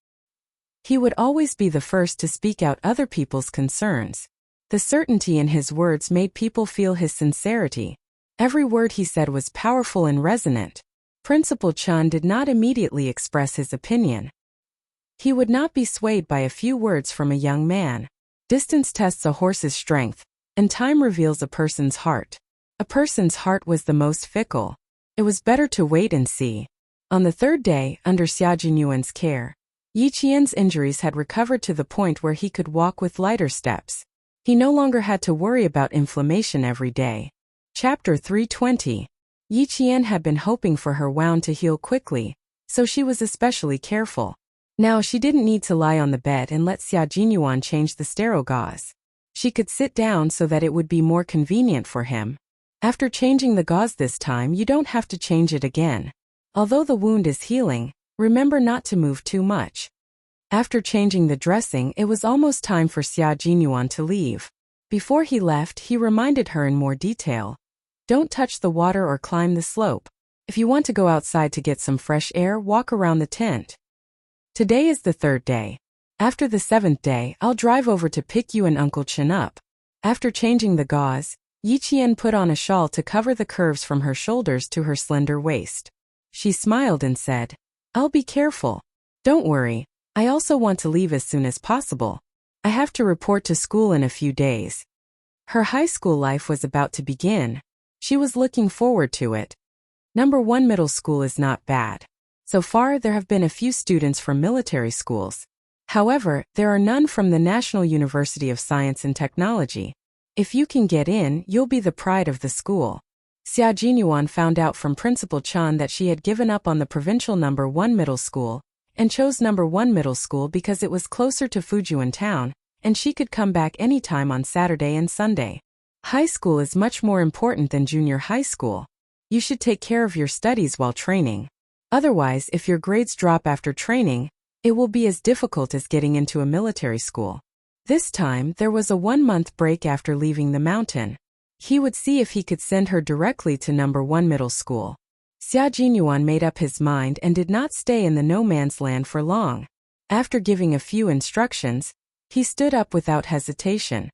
Speaker 1: He would always be the first to speak out other people's concerns. The certainty in his words made people feel his sincerity. Every word he said was powerful and resonant. Principal Chan did not immediately express his opinion. He would not be swayed by a few words from a young man. Distance tests a horse's strength, and time reveals a person's heart. A person's heart was the most fickle. It was better to wait and see. On the third day, under Xia Jinyuan's care, Yi Qian's injuries had recovered to the point where he could walk with lighter steps. He no longer had to worry about inflammation every day. Chapter 320. Yi Qian had been hoping for her wound to heal quickly, so she was especially careful. Now she didn't need to lie on the bed and let Xia Jinyuan change the sterile gauze. She could sit down so that it would be more convenient for him. After changing the gauze this time, you don't have to change it again. Although the wound is healing, remember not to move too much. After changing the dressing, it was almost time for Xia Jinyuan to leave. Before he left, he reminded her in more detail. Don't touch the water or climb the slope. If you want to go outside to get some fresh air, walk around the tent. Today is the third day. After the seventh day, I'll drive over to pick you and Uncle Chen up. After changing the gauze, Yi Qian put on a shawl to cover the curves from her shoulders to her slender waist. She smiled and said, I'll be careful. Don't worry. I also want to leave as soon as possible. I have to report to school in a few days. Her high school life was about to begin. She was looking forward to it. Number 1 middle school is not bad. So far, there have been a few students from military schools. However, there are none from the National University of Science and Technology. If you can get in, you'll be the pride of the school. Xia Jinyuan found out from Principal Chan that she had given up on the provincial number 1 middle school and chose number 1 middle school because it was closer to Fujian town, and she could come back anytime on Saturday and Sunday. High school is much more important than junior high school. You should take care of your studies while training. Otherwise, if your grades drop after training, it will be as difficult as getting into a military school. This time, there was a 1-month break after leaving the mountain. He would see if he could send her directly to number 1 middle school. Xia Jinyuan made up his mind and did not stay in the no-man's land for long. After giving a few instructions, he stood up without hesitation.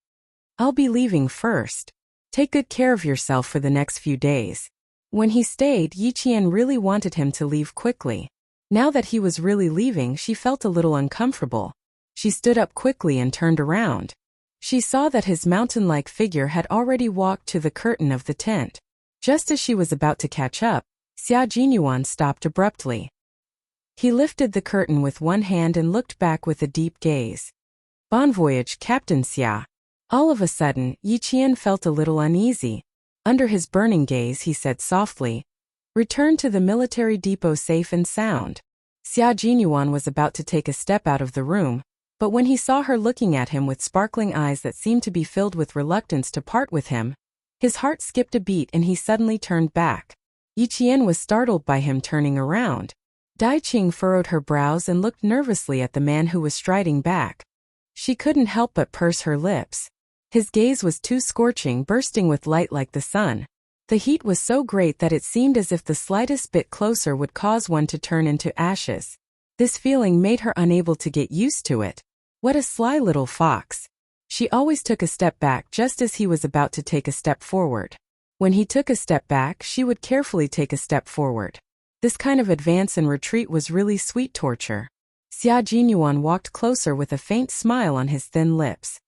Speaker 1: I'll be leaving first. Take good care of yourself for the next few days. When he stayed, Yi Qian really wanted him to leave quickly. Now that he was really leaving, she felt a little uncomfortable. She stood up quickly and turned around. She saw that his mountain-like figure had already walked to the curtain of the tent. Just as she was about to catch up, Xia Jinyuan stopped abruptly. He lifted the curtain with one hand and looked back with a deep gaze. Bon voyage, Captain Xia. All of a sudden, Yi Qian felt a little uneasy. Under his burning gaze, he said softly, Return to the military depot safe and sound. Xia Jinyuan was about to take a step out of the room, but when he saw her looking at him with sparkling eyes that seemed to be filled with reluctance to part with him, his heart skipped a beat and he suddenly turned back. Yi Qian was startled by him turning around. Dai Qing furrowed her brows and looked nervously at the man who was striding back. She couldn't help but purse her lips. His gaze was too scorching, bursting with light like the sun. The heat was so great that it seemed as if the slightest bit closer would cause one to turn into ashes. This feeling made her unable to get used to it. What a sly little fox. She always took a step back just as he was about to take a step forward. When he took a step back, she would carefully take a step forward. This kind of advance and retreat was really sweet torture. Xia Jinyuan walked closer with a faint smile on his thin lips.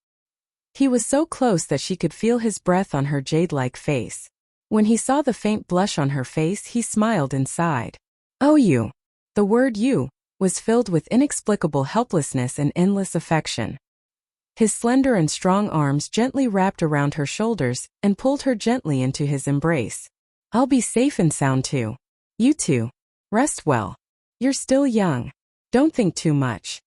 Speaker 1: He was so close that she could feel his breath on her jade-like face. When he saw the faint blush on her face, he smiled and sighed. "Oh, you." The word "you" was filled with inexplicable helplessness and endless affection. His slender and strong arms gently wrapped around her shoulders and pulled her gently into his embrace. "I'll be safe and sound too. You too. Rest well. You're still young. Don't think too much."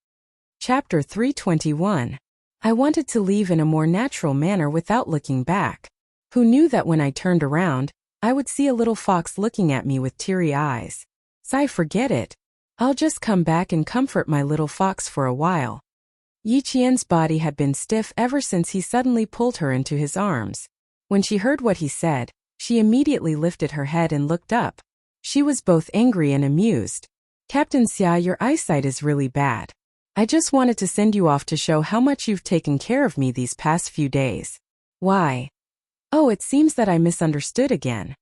Speaker 1: Chapter 321. I wanted to leave in a more natural manner without looking back. Who knew that when I turned around, I would see a little fox looking at me with teary eyes. "Sigh, forget it. I'll just come back and comfort my little fox for a while." Yi Qian's body had been stiff ever since he suddenly pulled her into his arms. When she heard what he said, she immediately lifted her head and looked up. She was both angry and amused. "Captain Xia, your eyesight is really bad. I just wanted to send you off to show how much you've taken care of me these past few days." "Why?" "Oh, it seems that I misunderstood again."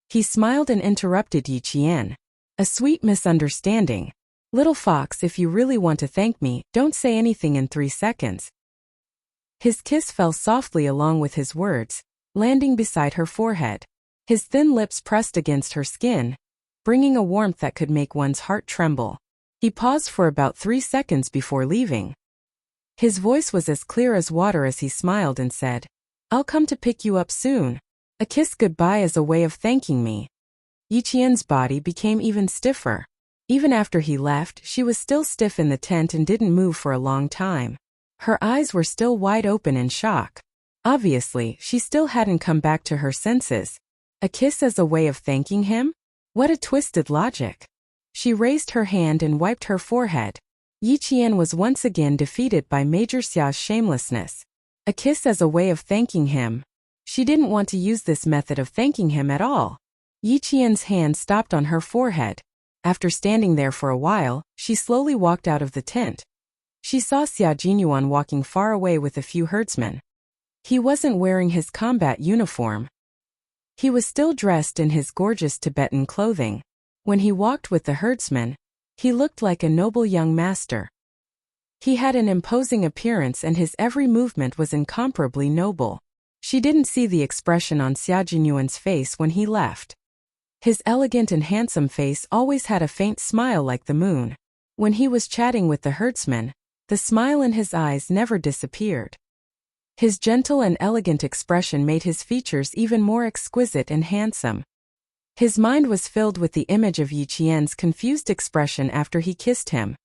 Speaker 1: He smiled and interrupted Yi Qian. "A sweet misunderstanding. Little fox, if you really want to thank me, don't say anything in 3 seconds." His kiss fell softly along with his words, landing beside her forehead. His thin lips pressed against her skin, bringing a warmth that could make one's heart tremble. He paused for about 3 seconds before leaving. His voice was as clear as water as he smiled and said, "I'll come to pick you up soon. A kiss goodbye as a way of thanking me." Yi Qian's body became even stiffer. Even after he left, she was still stiff in the tent and didn't move for a long time. Her eyes were still wide open in shock. Obviously, she still hadn't come back to her senses. A kiss as a way of thanking him? What a twisted logic. She raised her hand and wiped her forehead. Yi Qian was once again defeated by Major Xia's shamelessness. A kiss as a way of thanking him. She didn't want to use this method of thanking him at all. Yi Qian's hand stopped on her forehead. After standing there for a while, she slowly walked out of the tent. She saw Xia Jinyuan walking far away with a few herdsmen. He wasn't wearing his combat uniform. He was still dressed in his gorgeous Tibetan clothing. When he walked with the herdsmen, he looked like a noble young master. He had an imposing appearance and his every movement was incomparably noble. She didn't see the expression on Xia Jinyuan's face when he left. His elegant and handsome face always had a faint smile like the moon. When he was chatting with the herdsman, the smile in his eyes never disappeared. His gentle and elegant expression made his features even more exquisite and handsome. His mind was filled with the image of Yi Qian's confused expression after he kissed him.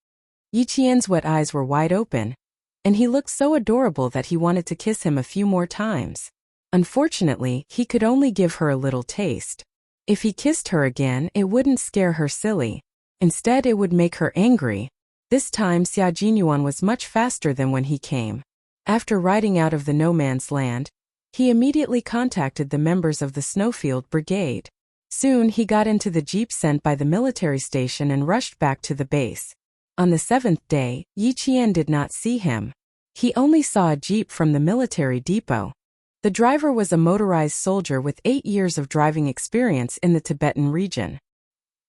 Speaker 1: Yi Qian's wet eyes were wide open, and he looked so adorable that he wanted to kiss him a few more times. Unfortunately, he could only give her a little taste. If he kissed her again, it wouldn't scare her silly. Instead, it would make her angry. This time Xia Jinyuan was much faster than when he came. After riding out of the no-man's land, he immediately contacted the members of the Snowfield Brigade. Soon he got into the jeep sent by the military station and rushed back to the base. On the 7th day, Yi Qian did not see him. He only saw a jeep from the military depot. The driver was a motorized soldier with 8 years of driving experience in the Tibetan region.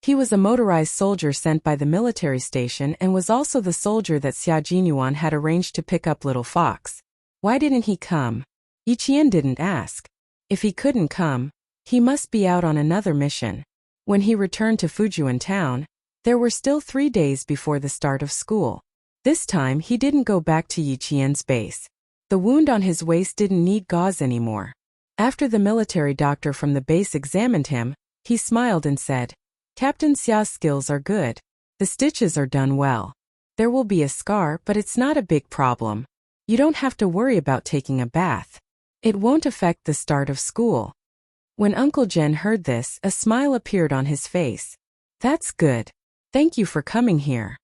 Speaker 1: He was a motorized soldier sent by the military station and was also the soldier that Xia Jinyuan had arranged to pick up Little Fox. Why didn't he come? Yi Qian didn't ask. If he couldn't come, he must be out on another mission. When he returned to Fujian town, there were still 3 days before the start of school. This time he didn't go back to Yi Qian's base. The wound on his waist didn't need gauze anymore. After the military doctor from the base examined him, he smiled and said, "Captain Xia's skills are good. The stitches are done well. There will be a scar, but it's not a big problem. You don't have to worry about taking a bath. It won't affect the start of school." When Uncle Jen heard this, a smile appeared on his face. That's good. Thank you for coming here.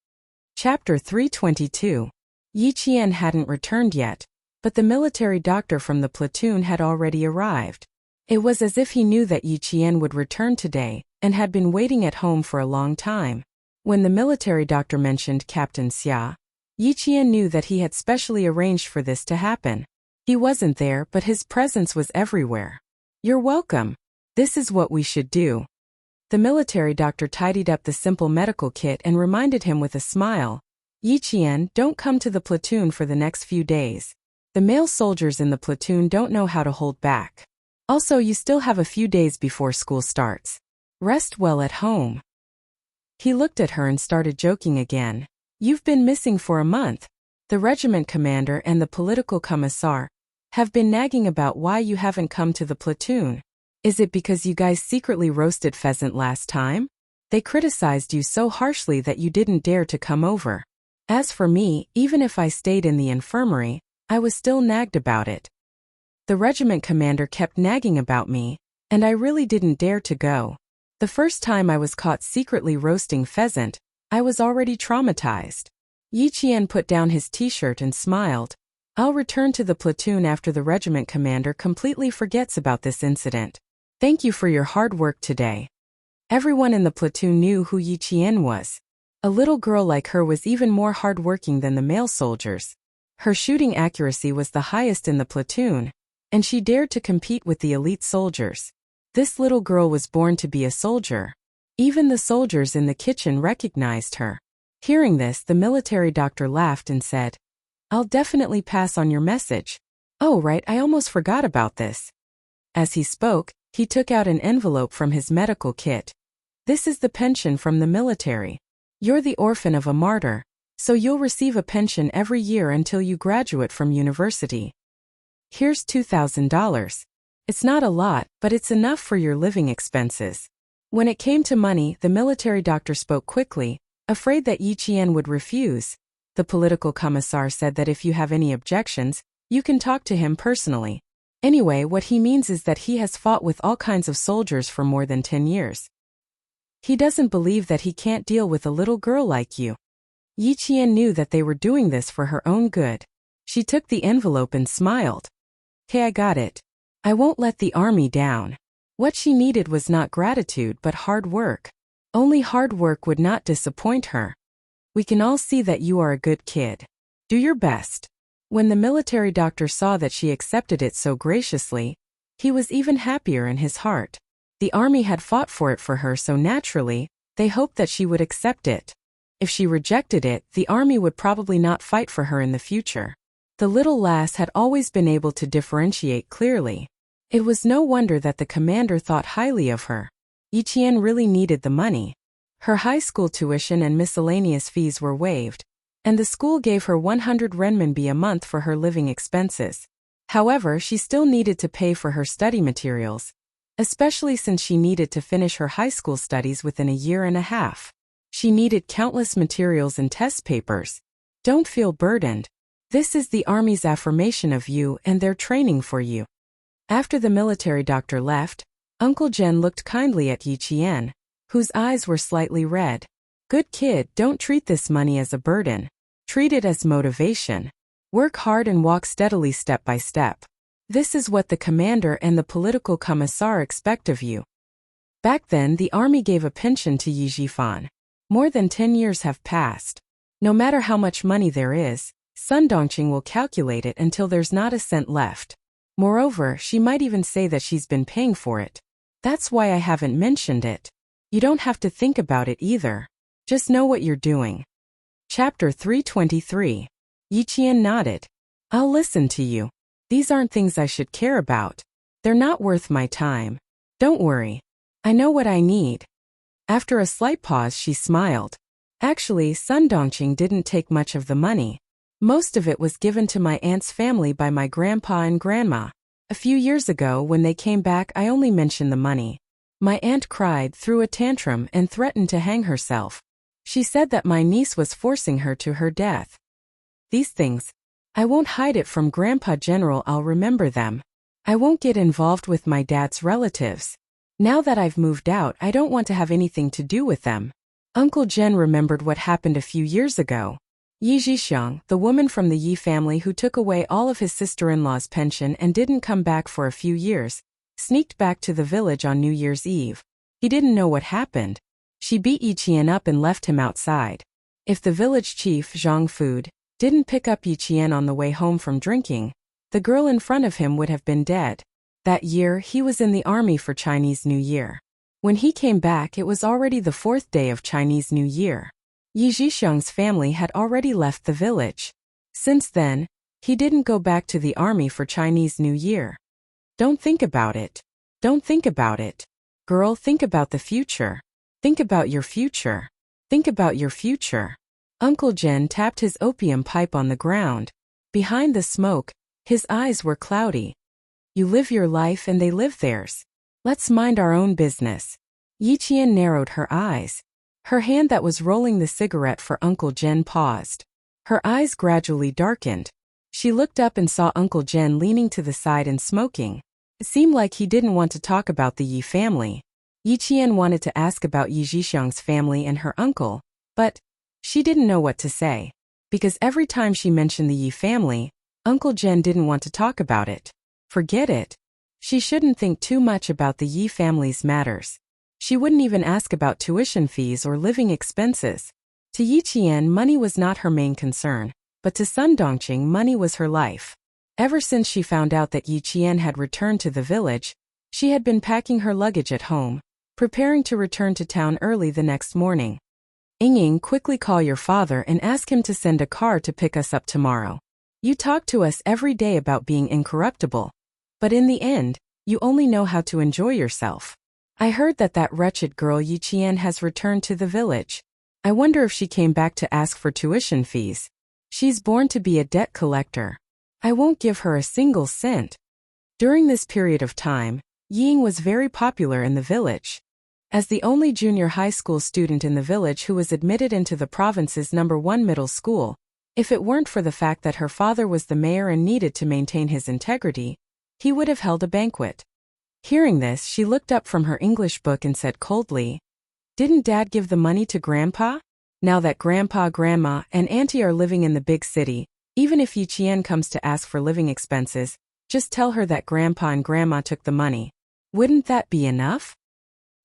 Speaker 1: Chapter 322. Yi Qian hadn't returned yet, but the military doctor from the platoon had already arrived. It was as if he knew that Yi Qian would return today, and had been waiting at home for a long time. When the military doctor mentioned Captain Xia, Yi Qian knew that he had specially arranged for this to happen. He wasn't there, but his presence was everywhere. You're welcome. This is what we should do. The military doctor tidied up the simple medical kit and reminded him with a smile, Yi Qian, don't come to the platoon for the next few days. The male soldiers in the platoon don't know how to hold back. Also, you still have a few days before school starts. Rest well at home. He looked at her and started joking again. You've been missing for a month. The regiment commander and the political commissar have been nagging about why you haven't come to the platoon. Is it because you guys secretly roasted pheasant last time? They criticized you so harshly that you didn't dare to come over. As for me, even if I stayed in the infirmary, I was still nagged about it. The regiment commander kept nagging about me, and I really didn't dare to go. The first time I was caught secretly roasting pheasant, I was already traumatized. Yi Qian put down his t-shirt and smiled. I'll return to the platoon after the regiment commander completely forgets about this incident. Thank you for your hard work today. Everyone in the platoon knew who Yi Qian was. A little girl like her was even more hardworking than the male soldiers. Her shooting accuracy was the highest in the platoon, and she dared to compete with the elite soldiers. This little girl was born to be a soldier. Even the soldiers in the kitchen recognized her. Hearing this, the military doctor laughed and said, I'll definitely pass on your message. Oh right, I almost forgot about this. As he spoke, he took out an envelope from his medical kit. This is the pension from the military. You're the orphan of a martyr, so you'll receive a pension every year until you graduate from university. Here's $2,000. It's not a lot, but it's enough for your living expenses. When it came to money, the military doctor spoke quickly, afraid that Yi Qian would refuse. The political commissar said that if you have any objections, you can talk to him personally. Anyway, what he means is that he has fought with all kinds of soldiers for more than 10 years. He doesn't believe that he can't deal with a little girl like you. Yi Qian knew that they were doing this for her own good. She took the envelope and smiled. Okay, I got it. I won't let the army down. What she needed was not gratitude but hard work. Only hard work would not disappoint her. We can all see that you are a good kid. Do your best. When the military doctor saw that she accepted it so graciously, he was even happier in his heart. The army had fought for it for her, so naturally, they hoped that she would accept it. If she rejected it, the army would probably not fight for her in the future. The little lass had always been able to differentiate clearly. It was no wonder that the commander thought highly of her. Yi Qian really needed the money. Her high school tuition and miscellaneous fees were waived, and the school gave her 100 renminbi a month for her living expenses. However, she still needed to pay for her study materials, especially since she needed to finish her high school studies within a year and a half. She needed countless materials and test papers. Don't feel burdened. This is the army's affirmation of you and their training for you. After the military doctor left, Uncle Jen looked kindly at Yi Qian, whose eyes were slightly red. Good kid, don't treat this money as a burden. Treat it as motivation. Work hard and walk steadily step by step. This is what the commander and the political commissar expect of you. Back then, the army gave a pension to Yi Jifan. More than 10 years have passed. No matter how much money there is, Sun Dongqing will calculate it until there's not a cent left. Moreover, she might even say that she's been paying for it. That's why I haven't mentioned it. You don't have to think about it either. Just know what you're doing. Chapter 323. Yi Qian nodded. I'll listen to you. These aren't things I should care about. They're not worth my time. Don't worry. I know what I need. After a slight pause, she smiled. Actually, Sun Dongqing didn't take much of the money. Most of it was given to my aunt's family by my grandpa and grandma. A few years ago, when they came back, I only mentioned the money. My aunt cried, threw a tantrum, and threatened to hang herself. She said that my niece was forcing her to her death. These things, I won't hide it from Grandpa General. I'll remember them. I won't get involved with my dad's relatives. Now that I've moved out, I don't want to have anything to do with them. Uncle Jen remembered what happened a few years ago. Yi Zhixiang, the woman from the Yi family who took away all of his sister-in-law's pension and didn't come back for a few years, sneaked back to the village on New Year's Eve. He didn't know what happened. She beat Yi Qian up and left him outside. If the village chief, Zhang Fud, didn't pick up Yi Qian on the way home from drinking, the girl in front of him would have been dead. That year, he was in the army for Chinese New Year. When he came back, it was already the 4th day of Chinese New Year. Yi Zhixiang's family had already left the village. Since then, he didn't go back to the army for Chinese New Year. Don't think about it. Don't think about it. Girl, think about the future. Think about your future. Think about your future. Uncle Jen tapped his opium pipe on the ground. Behind the smoke, his eyes were cloudy. You live your life and they live theirs. Let's mind our own business. Yi Qian narrowed her eyes. Her hand that was rolling the cigarette for Uncle Jen paused. Her eyes gradually darkened. She looked up and saw Uncle Jen leaning to the side and smoking. It seemed like he didn't want to talk about the Yi family. Yi Qian wanted to ask about Yi Zhixiang's family and her uncle, but she didn't know what to say. Because every time she mentioned the Yi family, Uncle Jen didn't want to talk about it. Forget it. She shouldn't think too much about the Yi family's matters. She wouldn't even ask about tuition fees or living expenses. To Yi Qian, money was not her main concern, but to Sun Dongqing, money was her life. Ever since she found out that Yi Qian had returned to the village, she had been packing her luggage at home, preparing to return to town early the next morning. Ying, quickly call your father and ask him to send a car to pick us up tomorrow. You talk to us every day about being incorruptible. But in the end, you only know how to enjoy yourself. I heard that that wretched girl Yi Qian has returned to the village. I wonder if she came back to ask for tuition fees. She's born to be a debt collector. I won't give her a single cent. During this period of time, Ying was very popular in the village. As the only junior high school student in the village who was admitted into the province's #1 middle school, if it weren't for the fact that her father was the mayor and needed to maintain his integrity, he would have held a banquet. Hearing this, she looked up from her English book and said coldly, "Didn't Dad give the money to Grandpa? Now that Grandpa, Grandma, and Auntie are living in the big city, even if Yi Qian comes to ask for living expenses, just tell her that Grandpa and Grandma took the money. Wouldn't that be enough?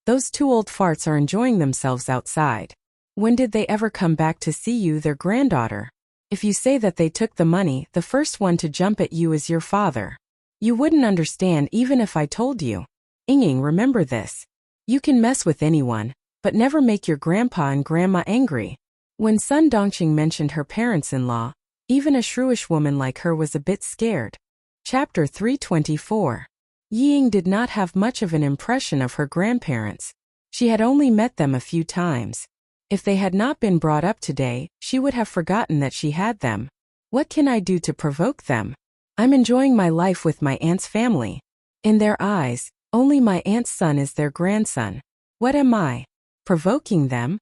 Speaker 1: Those two old farts are enjoying themselves outside. When did they ever come back to see you, their granddaughter? If you say that they took the money, the first one to jump at you is your father. You wouldn't understand even if I told you. Ying, remember this. You can mess with anyone, but never make your grandpa and grandma angry." When Sun Dongqing mentioned her parents-in-law, even a shrewish woman like her was a bit scared. Chapter 324. Ying did not have much of an impression of her grandparents. She had only met them a few times. If they had not been brought up today, she would have forgotten that she had them. What can I do to provoke them? I'm enjoying my life with my aunt's family. In their eyes, only my aunt's son is their grandson. What am I? Provoking them?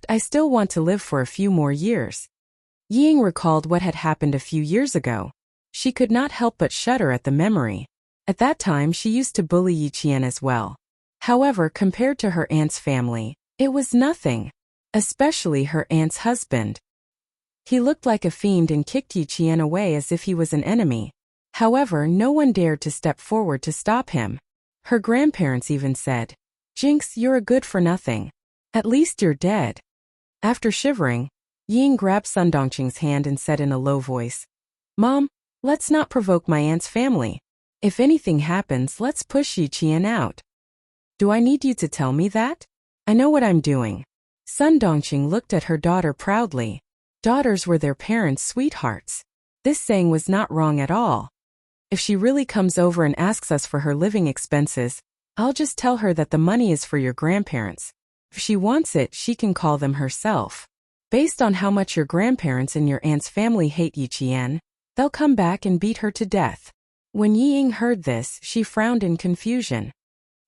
Speaker 1: I still want to live for a few more years. Ying recalled what had happened a few years ago. She could not help but shudder at the memory. At that time, she used to bully Yi Qian as well. However, compared to her aunt's family, it was nothing. Especially her aunt's husband. He looked like a fiend and kicked Yi Qian away as if he was an enemy. However, no one dared to step forward to stop him. Her grandparents even said, "Jinx, you're a good-for-nothing. At least you're dead." After shivering, Ying grabbed Sun Dongqing's hand and said in a low voice, "Mom, let's not provoke my aunt's family. If anything happens, let's push Yi Qian out." "Do I need you to tell me that? I know what I'm doing." Sun Dongqing looked at her daughter proudly. Daughters were their parents' sweethearts. This saying was not wrong at all. If she really comes over and asks us for her living expenses, I'll just tell her that the money is for your grandparents. If she wants it, she can call them herself. Based on how much your grandparents and your aunt's family hate Yi Qian, they'll come back and beat her to death. When Ying heard this, she frowned in confusion.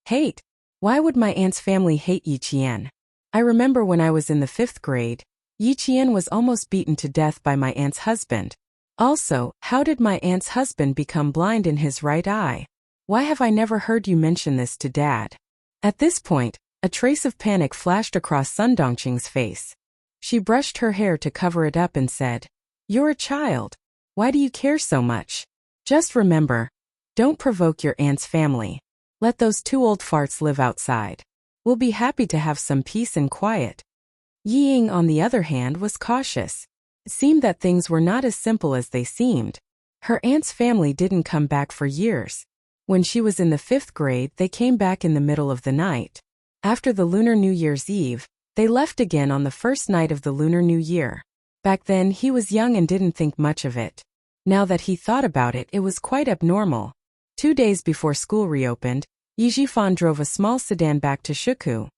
Speaker 1: Hate? Why would my aunt's family hate Yi Qian? I remember when I was in the 5th grade, Yi Qian was almost beaten to death by my aunt's husband. Also, how did my aunt's husband become blind in his right eye? Why have I never heard you mention this to Dad? At this point, a trace of panic flashed across Sun Dongqing's face. She brushed her hair to cover it up and said, "You're a child. Why do you care so much? Just remember, don't provoke your aunt's family. Let those two old farts live outside. We'll be happy to have some peace and quiet." Yi Ying, on the other hand, was cautious. It seemed that things were not as simple as they seemed. Her aunt's family didn't come back for years. When she was in the 5th grade, they came back in the middle of the night. After the Lunar New Year's Eve, they left again on the first night of the Lunar New Year. Back then, he was young and didn't think much of it. Now that he thought about it, it was quite abnormal. 2 days before school reopened, Yi Jifan drove a small sedan back to Shuku.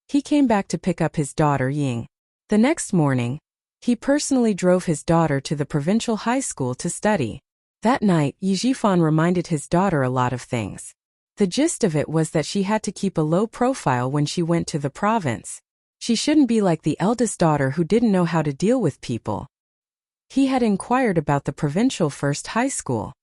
Speaker 1: He came back to pick up his daughter Ying. The next morning, he personally drove his daughter to the provincial high school to study. That night, Yi Jifan reminded his daughter a lot of things. The gist of it was that she had to keep a low profile when she went to the province. She shouldn't be like the eldest daughter who didn't know how to deal with people. He had inquired about the provincial first high school.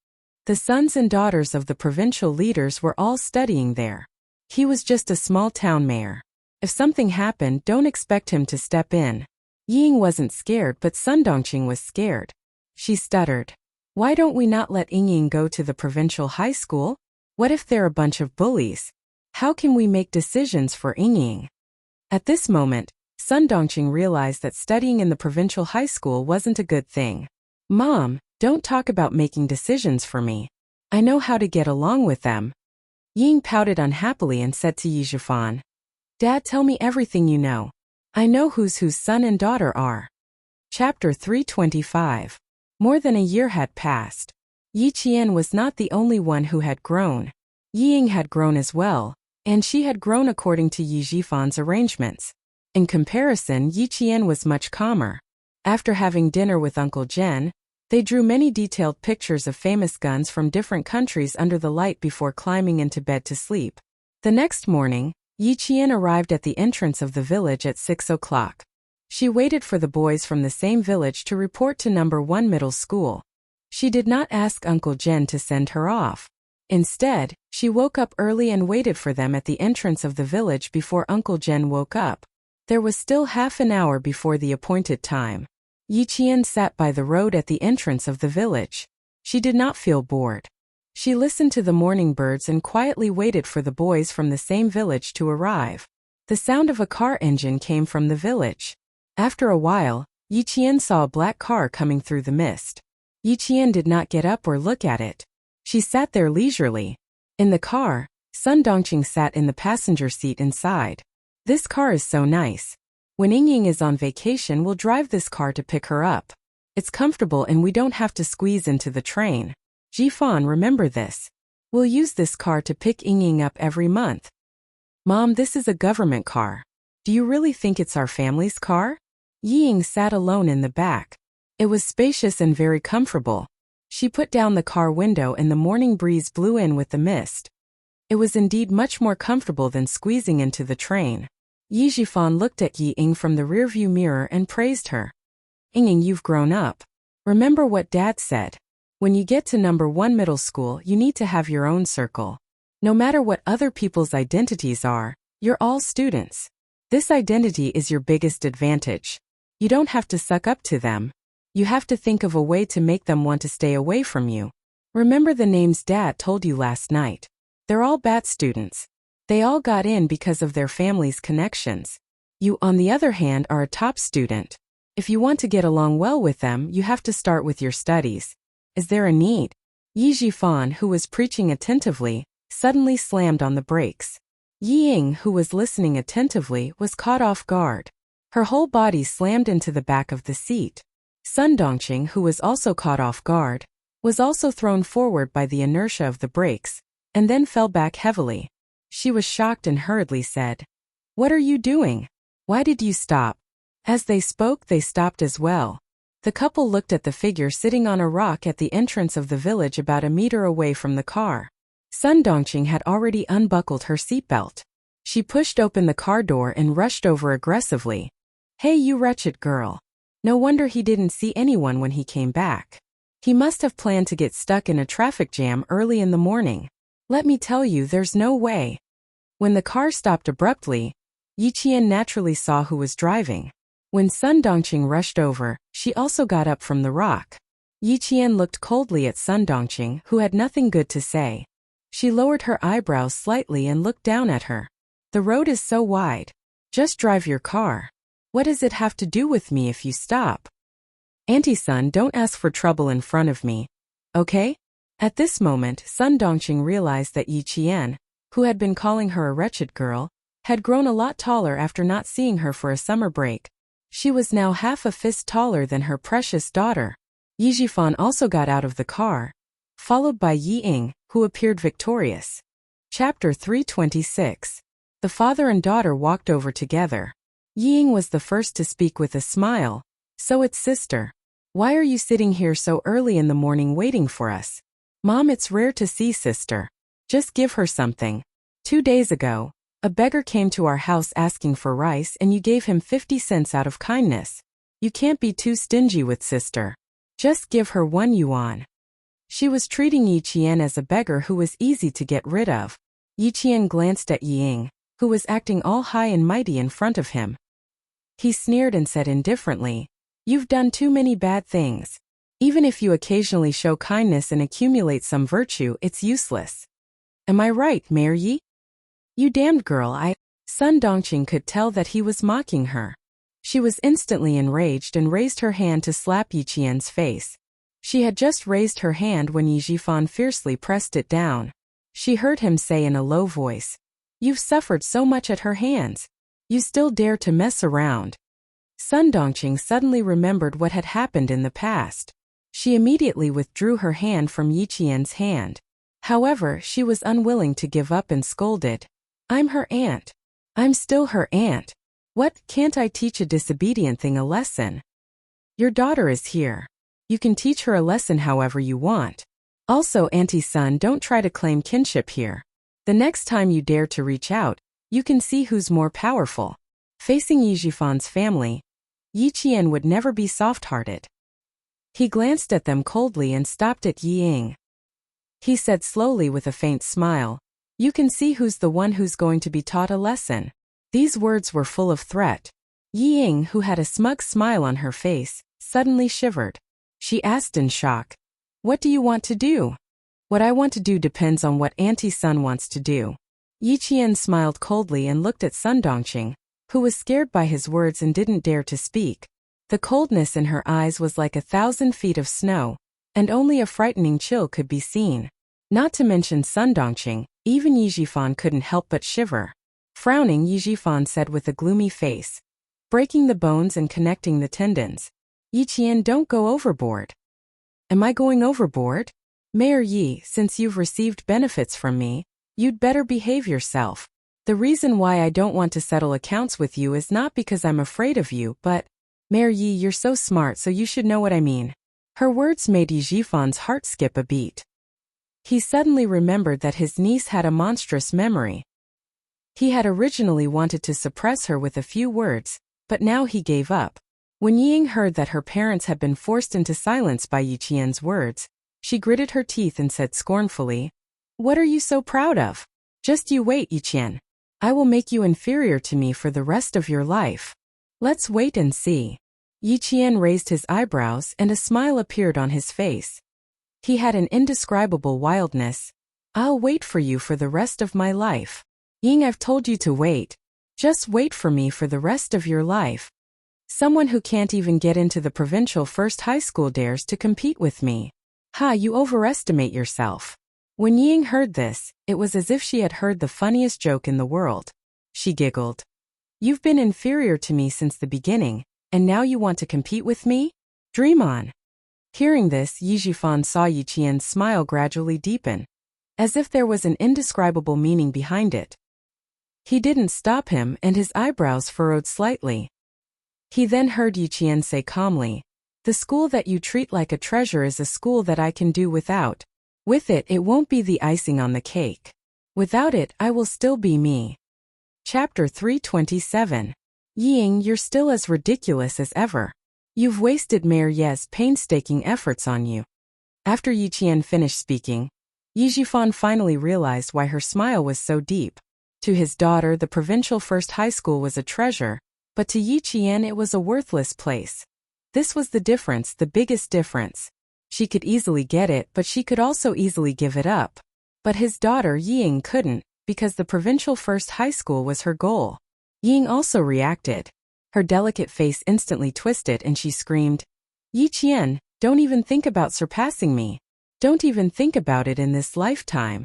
Speaker 1: The sons and daughters of the provincial leaders were all studying there. He was just a small town mayor. If something happened, don't expect him to step in. Ying wasn't scared, but Sun Dongqing was scared. She stuttered. "Why don't we not let Ying go to the provincial high school? What if they're a bunch of bullies? How can we make decisions for Ying?" At this moment, Sun Dongqing realized that studying in the provincial high school wasn't a good thing. "Mom, don't talk about making decisions for me. I know how to get along with them." Ying pouted unhappily and said to Yi Jifan, "Dad, tell me everything you know. I know whose son and daughter are." Chapter 325. More than a year had passed. Yi Qian was not the only one who had grown. Yi Ying had grown as well, and she had grown according to Yi Jifan's arrangements. In comparison, Yi Qian was much calmer. After having dinner with Uncle Jen, they drew many detailed pictures of famous guns from different countries under the light before climbing into bed to sleep. The next morning, Yi Qian arrived at the entrance of the village at 6 o'clock. She waited for the boys from the same village to report to number 1 middle school. She did not ask Uncle Jen to send her off. Instead, she woke up early and waited for them at the entrance of the village before Uncle Jen woke up. There was still half an hour before the appointed time. Yi Qian sat by the road at the entrance of the village. She did not feel bored. She listened to the morning birds and quietly waited for the boys from the same village to arrive. The sound of a car engine came from the village. After a while, Yi Qian saw a black car coming through the mist. Yi Qian did not get up or look at it. She sat there leisurely. In the car, Sun Dongqing sat in the passenger seat inside. "This car is so nice. When Ying is on vacation, we'll drive this car to pick her up. It's comfortable and we don't have to squeeze into the train. Jifan, remember this. We'll use this car to pick Ying up every month." "Mom, this is a government car. Do you really think it's our family's car?" Ying sat alone in the back. It was spacious and very comfortable. She put down the car window and the morning breeze blew in with the mist. It was indeed much more comfortable than squeezing into the train. Yi Jifan looked at Ying from the rearview mirror and praised her. "Ying, you've grown up. Remember what Dad said. When you get to number 1 middle school, you need to have your own circle. No matter what other people's identities are, you're all students. This identity is your biggest advantage. You don't have to suck up to them. You have to think of a way to make them want to stay away from you. Remember the names Dad told you last night. They're all bad students. They all got in because of their family's connections. You, on the other hand, are a top student. If you want to get along well with them, you have to start with your studies. Is there a need?" Yi Jifan, who was preaching attentively, suddenly slammed on the brakes. Yi Ying, who was listening attentively, was caught off guard. Her whole body slammed into the back of the seat. Sun Dongqing, who was also caught off guard, was also thrown forward by the inertia of the brakes, and then fell back heavily. She was shocked and hurriedly said, "What are you doing? Why did you stop?" As they spoke, they stopped as well. The couple looked at the figure sitting on a rock at the entrance of the village about a meter away from the car. Sun Dongqing had already unbuckled her seatbelt. She pushed open the car door and rushed over aggressively. "Hey, you wretched girl. No wonder he didn't see anyone when he came back. He must have planned to get stuck in a traffic jam early in the morning. Let me tell you, there's no way. When the car stopped abruptly, Yi Qian naturally saw who was driving. When Sun Dongqing rushed over, she also got up from the rock. Yi Qian looked coldly at Sun Dongqing, who had nothing good to say. She lowered her eyebrows slightly and looked down at her. The road is so wide. Just drive your car. What does it have to do with me if you stop? Auntie Sun, don't ask for trouble in front of me. Okay? At this moment, Sun Dongqing realized that Yi Qian, who had been calling her a wretched girl, had grown a lot taller after not seeing her for a summer break. She was now half a fist taller than her precious daughter. Yi Jifan also got out of the car, followed by Yi Ying, who appeared victorious. Chapter 326. The father and daughter walked over together. Yi Ying was the first to speak with a smile. So it's sister. Why are you sitting here so early in the morning waiting for us? Mom, it's rare to see sister. Just give her something. 2 days ago, a beggar came to our house asking for rice and you gave him 50 cents out of kindness. You can't be too stingy with sister. Just give her 1 yuan. She was treating Yi Qian as a beggar who was easy to get rid of. Yi Qian glanced at Yi Ying, who was acting all high and mighty in front of him. He sneered and said indifferently, "You've done too many bad things. Even if you occasionally show kindness and accumulate some virtue, it's useless. Am I right, Mayor Yi?" "You damned girl, Sun Dongqing could tell that he was mocking her. She was instantly enraged and raised her hand to slap Yi Qian's face. She had just raised her hand when Yi Jifan fiercely pressed it down. She heard him say in a low voice, "You've suffered so much at her hands. You still dare to mess around." Sun Dongqing suddenly remembered what had happened in the past. She immediately withdrew her hand from Yi Qian's hand. However, she was unwilling to give up and scolded, "I'm her aunt. I'm still her aunt. What, can't I teach a disobedient thing a lesson? Your daughter is here. You can teach her a lesson however you want. Also, Auntie Sun, don't try to claim kinship here. The next time you dare to reach out, you can see who's more powerful." Facing Yi Jifan's family, Yi Qian would never be soft-hearted. He glanced at them coldly and stopped at Yi Ying. He said slowly with a faint smile, "You can see who's the one who's going to be taught a lesson." These words were full of threat. Yi Ying, who had a smug smile on her face, suddenly shivered. She asked in shock, "What do you want to do?" "What I want to do depends on what Auntie Sun wants to do." Yi Qian smiled coldly and looked at Sun Dongqing, who was scared by his words and didn't dare to speak. The coldness in her eyes was like 1,000 feet of snow, and only a frightening chill could be seen. Not to mention Sun Dongqing, even Yi Jifan couldn't help but shiver. Frowning, Yi Jifan said with a gloomy face, "Breaking the bones and connecting the tendons. Yi Qian, don't go overboard." "Am I going overboard? Mayor Yi, since you've received benefits from me, you'd better behave yourself. The reason why I don't want to settle accounts with you is not because I'm afraid of you, but, Mayor Yi, you're so smart, so you should know what I mean." Her words made Yi Jifan's heart skip a beat. He suddenly remembered that his niece had a monstrous memory. He had originally wanted to suppress her with a few words, but now he gave up. When Yi Ying heard that her parents had been forced into silence by Yi Qian's words, she gritted her teeth and said scornfully, "What are you so proud of? Just you wait, Yi Qian. I will make you inferior to me for the rest of your life. Let's wait and see." Yi Qian raised his eyebrows and a smile appeared on his face. He had an indescribable wildness. "I'll wait for you for the rest of my life. Ying, I've told you to wait. Just wait for me for the rest of your life. Someone who can't even get into the provincial first high school dares to compete with me. Ha, you overestimate yourself." When Ying heard this, it was as if she had heard the funniest joke in the world. She giggled. "You've been inferior to me since the beginning, and now you want to compete with me? Dream on." Hearing this, Yi Jifan saw Yi Qian's smile gradually deepen, as if there was an indescribable meaning behind it. He didn't stop him and his eyebrows furrowed slightly. He then heard Yi Qian say calmly, "The school that you treat like a treasure is a school that I can do without. With it, it won't be the icing on the cake. Without it, I will still be me." Chapter 327. "Yi Ying, you're still as ridiculous as ever. You've wasted Mayor Ye's painstaking efforts on you." After Yi Qian finished speaking, Yijifan finally realized why her smile was so deep. To his daughter, the provincial first high school was a treasure, but to Yi Qian it was a worthless place. This was the difference, the biggest difference. She could easily get it, but she could also easily give it up. But his daughter Ying couldn't, because the provincial first high school was her goal. Ying also reacted. Her delicate face instantly twisted and she screamed, "Yi Qian, don't even think about surpassing me. Don't even think about it in this lifetime.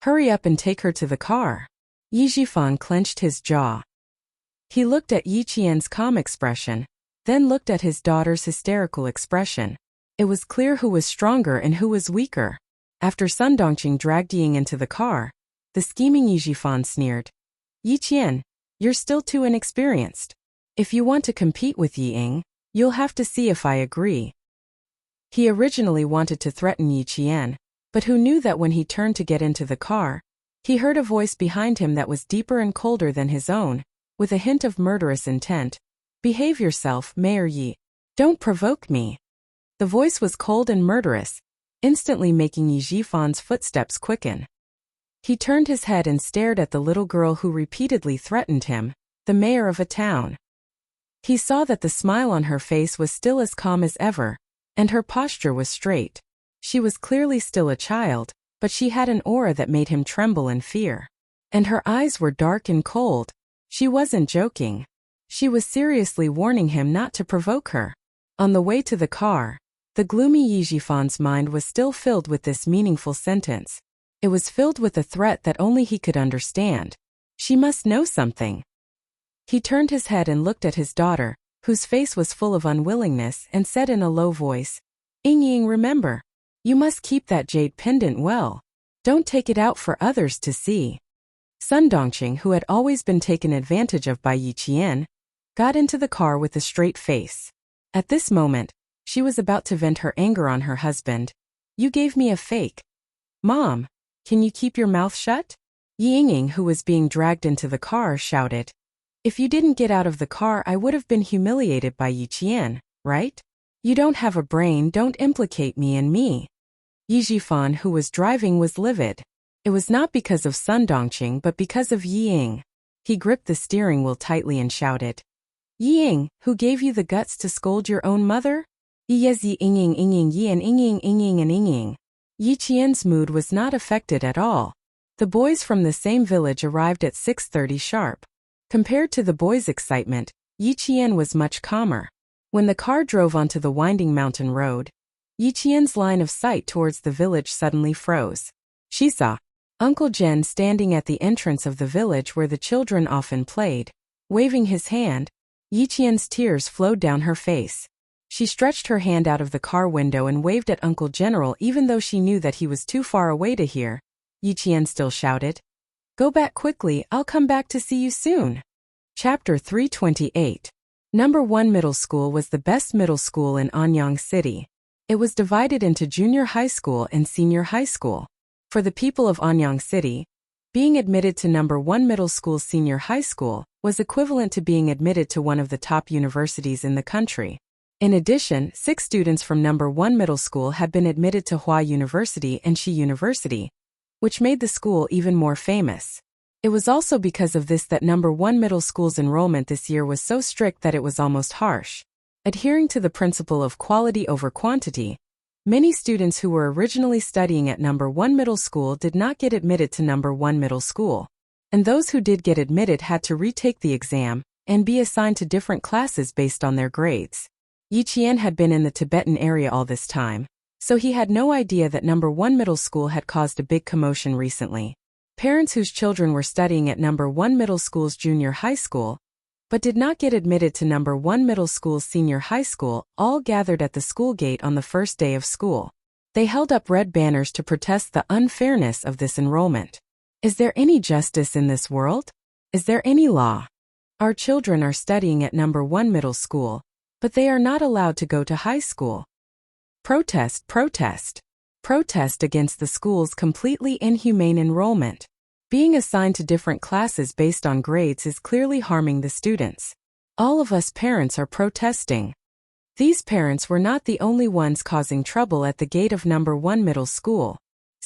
Speaker 1: Hurry up and take her to the car." Yi Jifan clenched his jaw. He looked at Yi Qian's calm expression, then looked at his daughter's hysterical expression. It was clear who was stronger and who was weaker. After Sun Dongqing dragged Ying into the car, the scheming Yi Jifan sneered, "Yi Qian, you're still too inexperienced. If you want to compete with Ying, you'll have to see if I agree." He originally wanted to threaten Yi Qian, but who knew that when he turned to get into the car, he heard a voice behind him that was deeper and colder than his own, with a hint of murderous intent. "Behave yourself, Mayor Yi. Don't provoke me." The voice was cold and murderous, instantly making Yi Jifan's footsteps quicken. He turned his head and stared at the little girl who repeatedly threatened him, the mayor of a town. He saw that the smile on her face was still as calm as ever, and her posture was straight. She was clearly still a child, but she had an aura that made him tremble in fear. And her eyes were dark and cold. She wasn't joking. She was seriously warning him not to provoke her. On the way to the car, the gloomy Yi Jifan's mind was still filled with this meaningful sentence. It was filled with a threat that only he could understand. She must know something. He turned his head and looked at his daughter, whose face was full of unwillingness, and said in a low voice, "Ying, remember, you must keep that jade pendant well. Don't take it out for others to see." Sun Dongqing, who had always been taken advantage of by Yi Qian, got into the car with a straight face. At this moment, she was about to vent her anger on her husband. "You gave me a fake. Mom, can you keep your mouth shut?" Ying, who was being dragged into the car, shouted, "If you didn't get out of the car, I would have been humiliated by Yi Qian, right? You don't have a brain, don't implicate me in me." Yi Jifan, who was driving, was livid. It was not because of Sun Dongqing but because of Ying. He gripped the steering wheel tightly and shouted, "Ying, who gave you the guts to scold your own mother?" Yes, Ying, Yi and Ying. Yi Qian's mood was not affected at all. The boys from the same village arrived at 6:30 sharp. Compared to the boys' excitement, Yi Qian was much calmer. When the car drove onto the winding mountain road, Yi Qian's line of sight towards the village suddenly froze. She saw Uncle Jen standing at the entrance of the village where the children often played. Waving his hand, Yi Qian's tears flowed down her face. She stretched her hand out of the car window and waved at Uncle General even though she knew that he was too far away to hear. Yi Qian still shouted, "Go back quickly, I'll come back to see you soon." Chapter 328. Number 1 Middle School was the best middle school in Anyang City. It was divided into junior high school and senior high school. For the people of Anyang City, being admitted to number 1 middle school senior high school was equivalent to being admitted to one of the top universities in the country. In addition, 6 students from number 1 middle school had been admitted to Hua University and Shi University, which made the school even more famous. It was also because of this that number 1 middle school's enrollment this year was so strict that it was almost harsh. Adhering to the principle of quality over quantity, many students who were originally studying at number 1 middle school did not get admitted to number 1 middle school. And those who did get admitted had to retake the exam and be assigned to different classes based on their grades. Yi Qian had been in the Tibetan area all this time, so he had no idea that number 1 middle school had caused a big commotion recently. Parents whose children were studying at number 1 middle school's junior high school, but did not get admitted to number 1 middle school's senior high school, all gathered at the school gate on the first day of school. They held up red banners to protest the unfairness of this enrollment. Is there any justice in this world? Is there any law? Our children are studying at number 1 middle school, but they are not allowed to go to high school. Protest, protest. Protest against the school's completely inhumane enrollment. Being assigned to different classes based on grades is clearly harming the students. All of us parents are protesting. These parents were not the only ones causing trouble at the gate of number 1 middle school.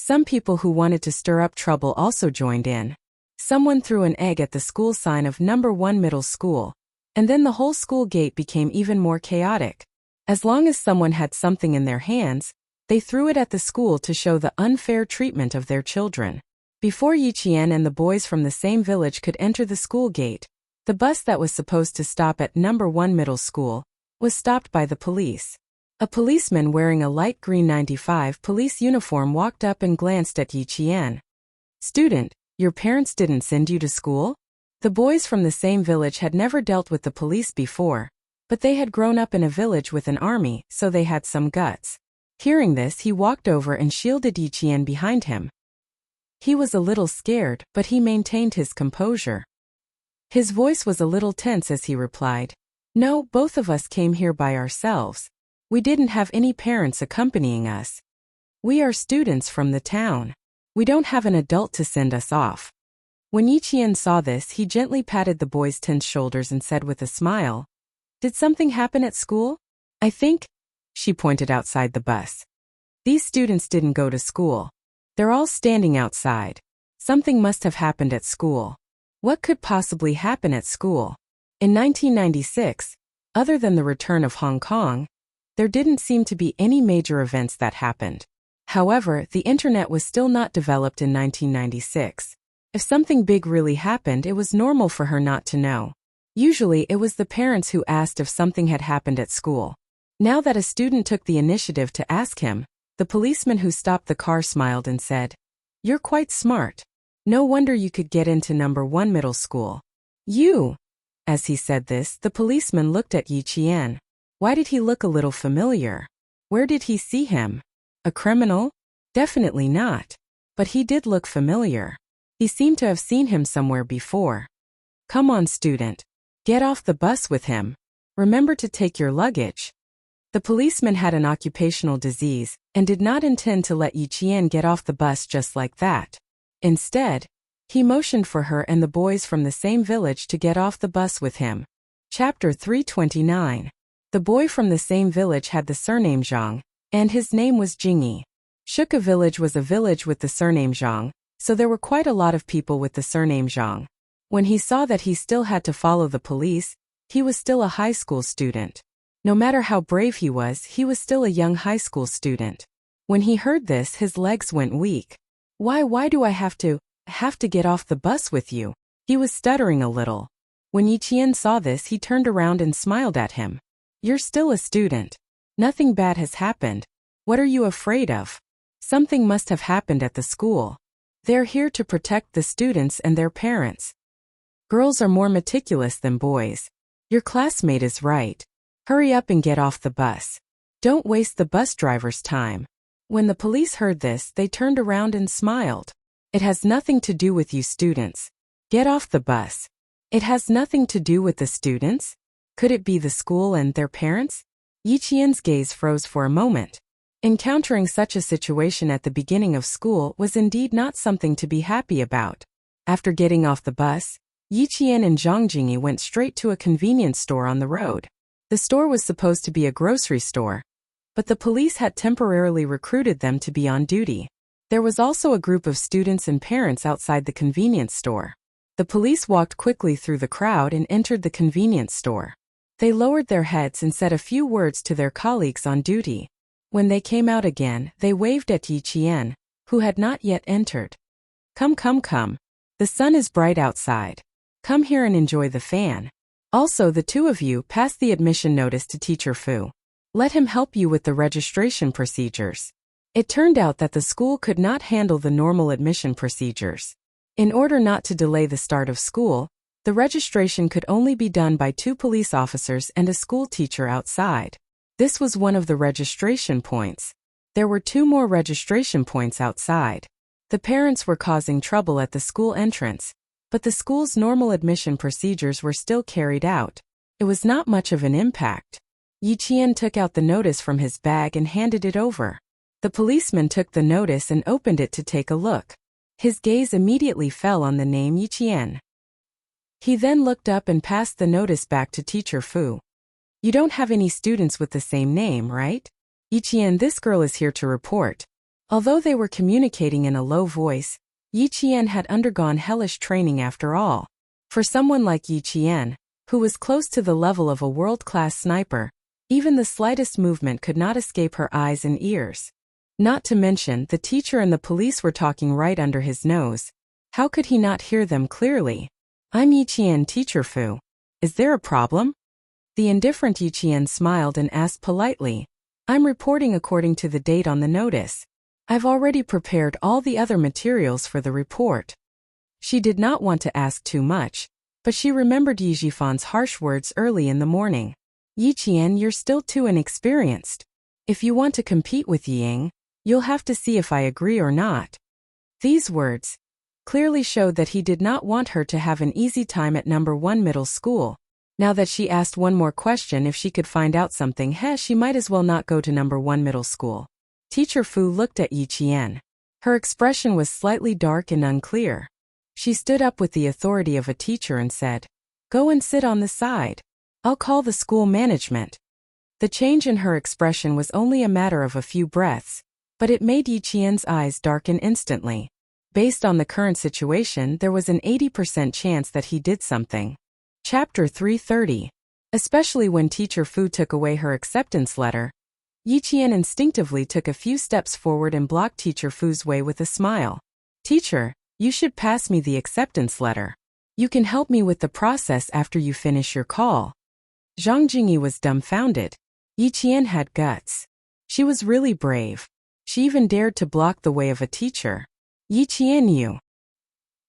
Speaker 1: Some people who wanted to stir up trouble also joined in. Someone threw an egg at the school sign of number 1 middle school, and then the whole school gate became even more chaotic. As long as someone had something in their hands, they threw it at the school to show the unfair treatment of their children. Before Yiqian and the boys from the same village could enter the school gate, the bus that was supposed to stop at number 1 middle school was stopped by the police. A policeman wearing a light green 95 police uniform walked up and glanced at Yiqian. "Student, your parents didn't send you to school?" The boys from the same village had never dealt with the police before, but they had grown up in a village with an army, so they had some guts. Hearing this, he walked over and shielded Yiqian behind him. He was a little scared, but he maintained his composure. His voice was a little tense as he replied, "No, both of us came here by ourselves. We didn't have any parents accompanying us. We are students from the town. We don't have an adult to send us off." When Yiqian saw this, he gently patted the boy's tense shoulders and said with a smile, "Did something happen at school?" "I think," she pointed outside the bus. "These students didn't go to school. They're all standing outside. Something must have happened at school." What could possibly happen at school? In 1996, other than the return of Hong Kong, there didn't seem to be any major events that happened. However, the internet was still not developed in 1996. If something big really happened, it was normal for her not to know. Usually, it was the parents who asked if something had happened at school. Now that a student took the initiative to ask him, the policeman who stopped the car smiled and said, "You're quite smart. No wonder you could get into number 1 middle school." "You?" As he said this, the policeman looked at Yiqian. Why did he look a little familiar? Where did he see him? A criminal? Definitely not. But he did look familiar. He seemed to have seen him somewhere before. "Come on, student. Get off the bus with him. Remember to take your luggage." The policeman had an occupational disease and did not intend to let Yiqian get off the bus just like that. Instead, he motioned for her and the boys from the same village to get off the bus with him. Chapter 329. The boy from the same village had the surname Zhang, and his name was Jingyi. Shuka village was a village with the surname Zhang, so there were quite a lot of people with the surname Zhang. When he saw that he still had to follow the police, he was still a high school student. No matter how brave he was still a young high school student. When he heard this, his legs went weak. Why do I have to get off the bus with you?" He was stuttering a little. When Yiqian saw this, he turned around and smiled at him. "You're still a student. Nothing bad has happened. What are you afraid of? Something must have happened at the school. They're here to protect the students and their parents. Girls are more meticulous than boys. Your classmate is right. Hurry up and get off the bus. Don't waste the bus driver's time." When the police heard this, they turned around and smiled. "It has nothing to do with you students. Get off the bus." It has nothing to do with the students? Could it be the school and their parents? Yiqian's gaze froze for a moment. Encountering such a situation at the beginning of school was indeed not something to be happy about. After getting off the bus, Yiqian and Zhang Jingyi went straight to a convenience store on the road. The store was supposed to be a grocery store, but the police had temporarily recruited them to be on duty. There was also a group of students and parents outside the convenience store. The police walked quickly through the crowd and entered the convenience store. They lowered their heads and said a few words to their colleagues on duty. When they came out again, they waved at Yiqian, who had not yet entered. Come. The sun is bright outside. Come here and enjoy the fan. Also, the two of you pass the admission notice to Teacher Fu. Let him help you with the registration procedures." It turned out that the school could not handle the normal admission procedures. In order not to delay the start of school, the registration could only be done by 2 police officers and a school teacher outside. This was one of the registration points. There were 2 more registration points outside. The parents were causing trouble at the school entrance, but the school's normal admission procedures were still carried out. It was not much of an impact. Yiqian took out the notice from his bag and handed it over. The policeman took the notice and opened it to take a look. His gaze immediately fell on the name Yiqian. He then looked up and passed the notice back to Teacher Fu. "You don't have any students with the same name, right? Yiqian, this girl is here to report. Although they were communicating in a low voice, Yi Qian had undergone hellish training after all. For someone like Yi Qian, who was close to the level of a world-class sniper, even the slightest movement could not escape her eyes and ears. Not to mention, the teacher and the police were talking right under his nose. How could he not hear them clearly? "I'm Yi Qian, Teacher Fu. Is there a problem?" The indifferent Yi Qian smiled and asked politely. "I'm reporting according to the date on the notice. I've already prepared all the other materials for the report." She did not want to ask too much, but she remembered Yi Jifan's harsh words early in the morning. "Yi Qian, you're still too inexperienced. If you want to compete with Ying, you'll have to see if I agree or not." These words clearly showed that he did not want her to have an easy time at number 1 middle school. Now that she asked one more question if she could find out something, she might as well not go to number 1 middle school. Teacher Fu looked at Yi Qian. Her expression was slightly dark and unclear. She stood up with the authority of a teacher and said, "Go and sit on the side. I'll call the school management." The change in her expression was only a matter of a few breaths, but it made Yi Qian's eyes darken instantly. Based on the current situation, there was an 80% chance that he did something. Chapter 330. Especially when Teacher Fu took away her acceptance letter, Yi Qian instinctively took a few steps forward and blocked Teacher Fu's way with a smile. "Teacher, you should pass me the acceptance letter. You can help me with the process after you finish your call." Zhang Jingyi was dumbfounded. Yi Qian had guts. She was really brave. She even dared to block the way of a teacher. "Yi Qian, you."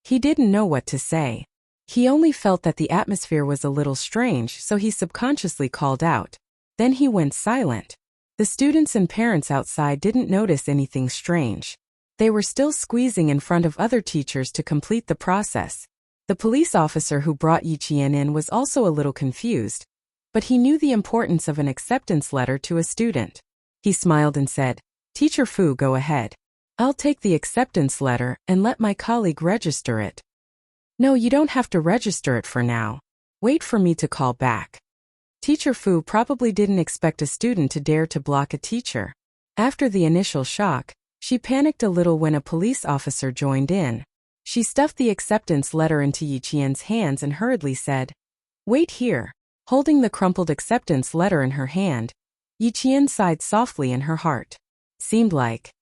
Speaker 1: He didn't know what to say. He only felt that the atmosphere was a little strange, so he subconsciously called out. Then he went silent. The students and parents outside didn't notice anything strange. They were still squeezing in front of other teachers to complete the process. The police officer who brought Yi Qian in was also a little confused, but he knew the importance of an acceptance letter to a student. He smiled and said, "Teacher Fu, go ahead. I'll take the acceptance letter and let my colleague register it." "No, you don't have to register it for now. Wait for me to call back." Teacher Fu probably didn't expect a student to dare to block a teacher. After the initial shock, she panicked a little when a police officer joined in. She stuffed the acceptance letter into Yi Qian's hands and hurriedly said, "Wait here." Holding the crumpled acceptance letter in her hand, Yi Qian sighed softly in her heart. Seemed like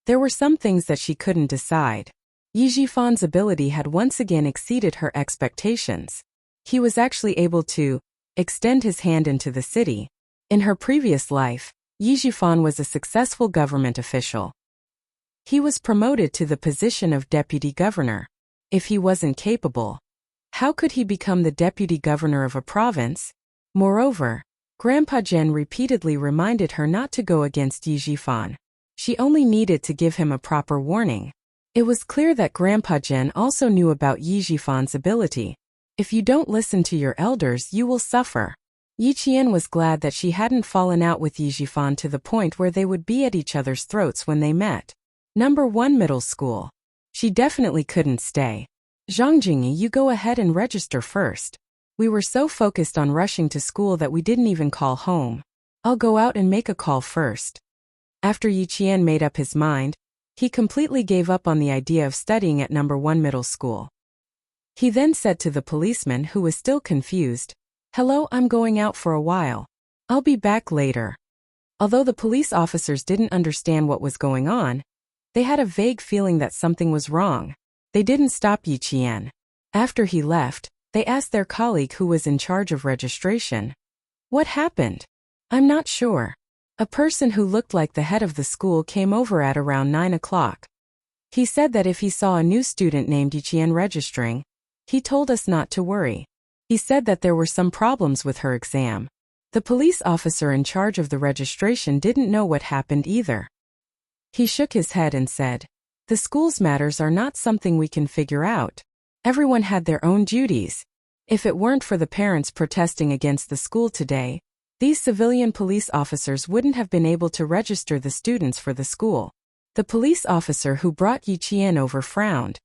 Speaker 1: there were some things that she couldn't decide. Yi Jifan's ability had once again exceeded her expectations. He was actually able to extend his hand into the city. In her previous life, Yi Jifan was a successful government official. He was promoted to the position of deputy governor. If he wasn't capable, how could he become the deputy governor of a province? Moreover, Grandpa Zhen repeatedly reminded her not to go against Yi Jifan. She only needed to give him a proper warning. It was clear that Grandpa Zhen also knew about Yi Jifan's ability. If you don't listen to your elders, you will suffer. Yi Qian was glad that she hadn't fallen out with Yi Jifan to the point where they would be at each other's throats when they met. Number 1 middle school. She definitely couldn't stay. "Zhang Jingyi, you go ahead and register first. We were so focused on rushing to school that we didn't even call home. I'll go out and make a call first." After Yi Qian made up his mind, he completely gave up on the idea of studying at number 1 middle school. He then said to the policeman, who was still confused, "Hello, I'm going out for a while. I'll be back later." Although the police officers didn't understand what was going on, they had a vague feeling that something was wrong. They didn't stop Yi Qian. After he left, they asked their colleague who was in charge of registration, "What happened?" "I'm not sure. A person who looked like the head of the school came over at around 9 o'clock. He said that if he saw a new student named Yi Qian registering, he told us not to worry. He said that there were some problems with her exam." The police officer in charge of the registration didn't know what happened either. He shook his head and said, "The school's matters are not something we can figure out. Everyone had their own duties. If it weren't for the parents protesting against the school today, these civilian police officers wouldn't have been able to register the students for the school." The police officer who brought Yi Qian over frowned.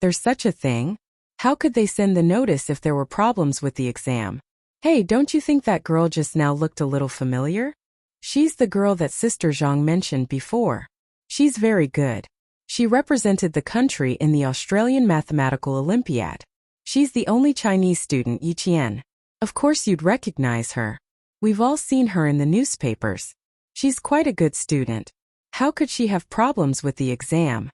Speaker 1: "There's such a thing? How could they send the notice if there were problems with the exam? Hey, don't you think that girl just now looked a little familiar? She's the girl that Sister Zhang mentioned before." She's very good. She represented the country in the Australian Mathematical Olympiad. She's the only Chinese student, Yi Qian. Of course you'd recognize her. We've all seen her in the newspapers. She's quite a good student. How could she have problems with the exam?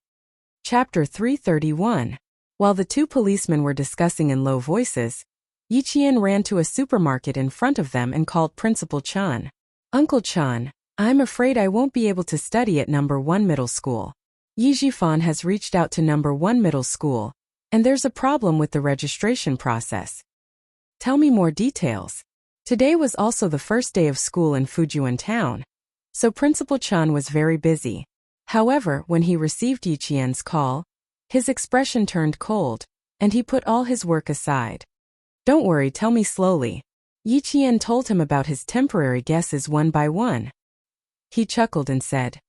Speaker 1: Chapter 331. While the two policemen were discussing in low voices, Yi Qian ran to a supermarket in front of them and called Principal Chan. Uncle Chan, I'm afraid I won't be able to study at number 1 middle school. Yi Jifan has reached out to number 1 middle school, and there's a problem with the registration process. Tell me more details. Today was also the first day of school in Fujian town, so Principal Chan was very busy. However, when he received Yi Qian's call, his expression turned cold, and he put all his work aside. Don't worry, tell me slowly. Yi Qian told him about his temporary guesses one by one. He chuckled and said,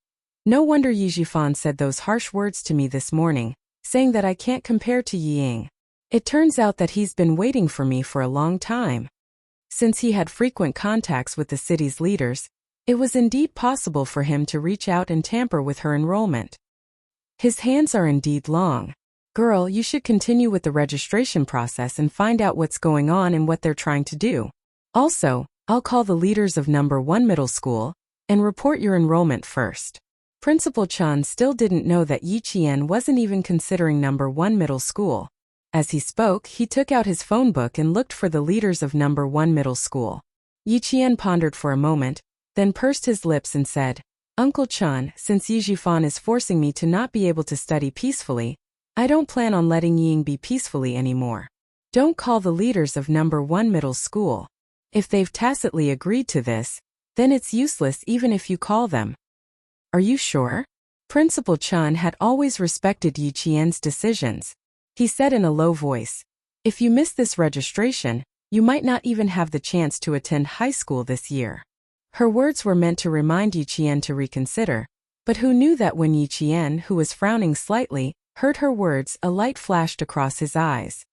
Speaker 1: No wonder Yi Jifan said those harsh words to me this morning, saying that I can't compare to Yi Ying. It turns out that he's been waiting for me for a long time. Since he had frequent contacts with the city's leaders, it was indeed possible for him to reach out and tamper with her enrollment. His hands are indeed long. Girl, you should continue with the registration process and find out what's going on and what they're trying to do. Also, I'll call the leaders of number 1 middle school and report your enrollment first. Principal Chan still didn't know that Yi Qian wasn't even considering number 1 middle school. As he spoke, he took out his phone book and looked for the leaders of number 1 middle school. Yi Qian pondered for a moment, then pursed his lips and said, Uncle Chan, since Yi Jifan is forcing me to not be able to study peacefully, I don't plan on letting Ying be peacefully anymore. Don't call the leaders of number 1 middle school. If they've tacitly agreed to this, then it's useless even if you call them. Are you sure? Principal Chan had always respected Yi Qian's decisions. He said in a low voice, If you miss this registration, you might not even have the chance to attend high school this year. Her words were meant to remind Yi Qian to reconsider, but who knew that when Yi Qian, who was frowning slightly, heard her words, a light flashed across his eyes.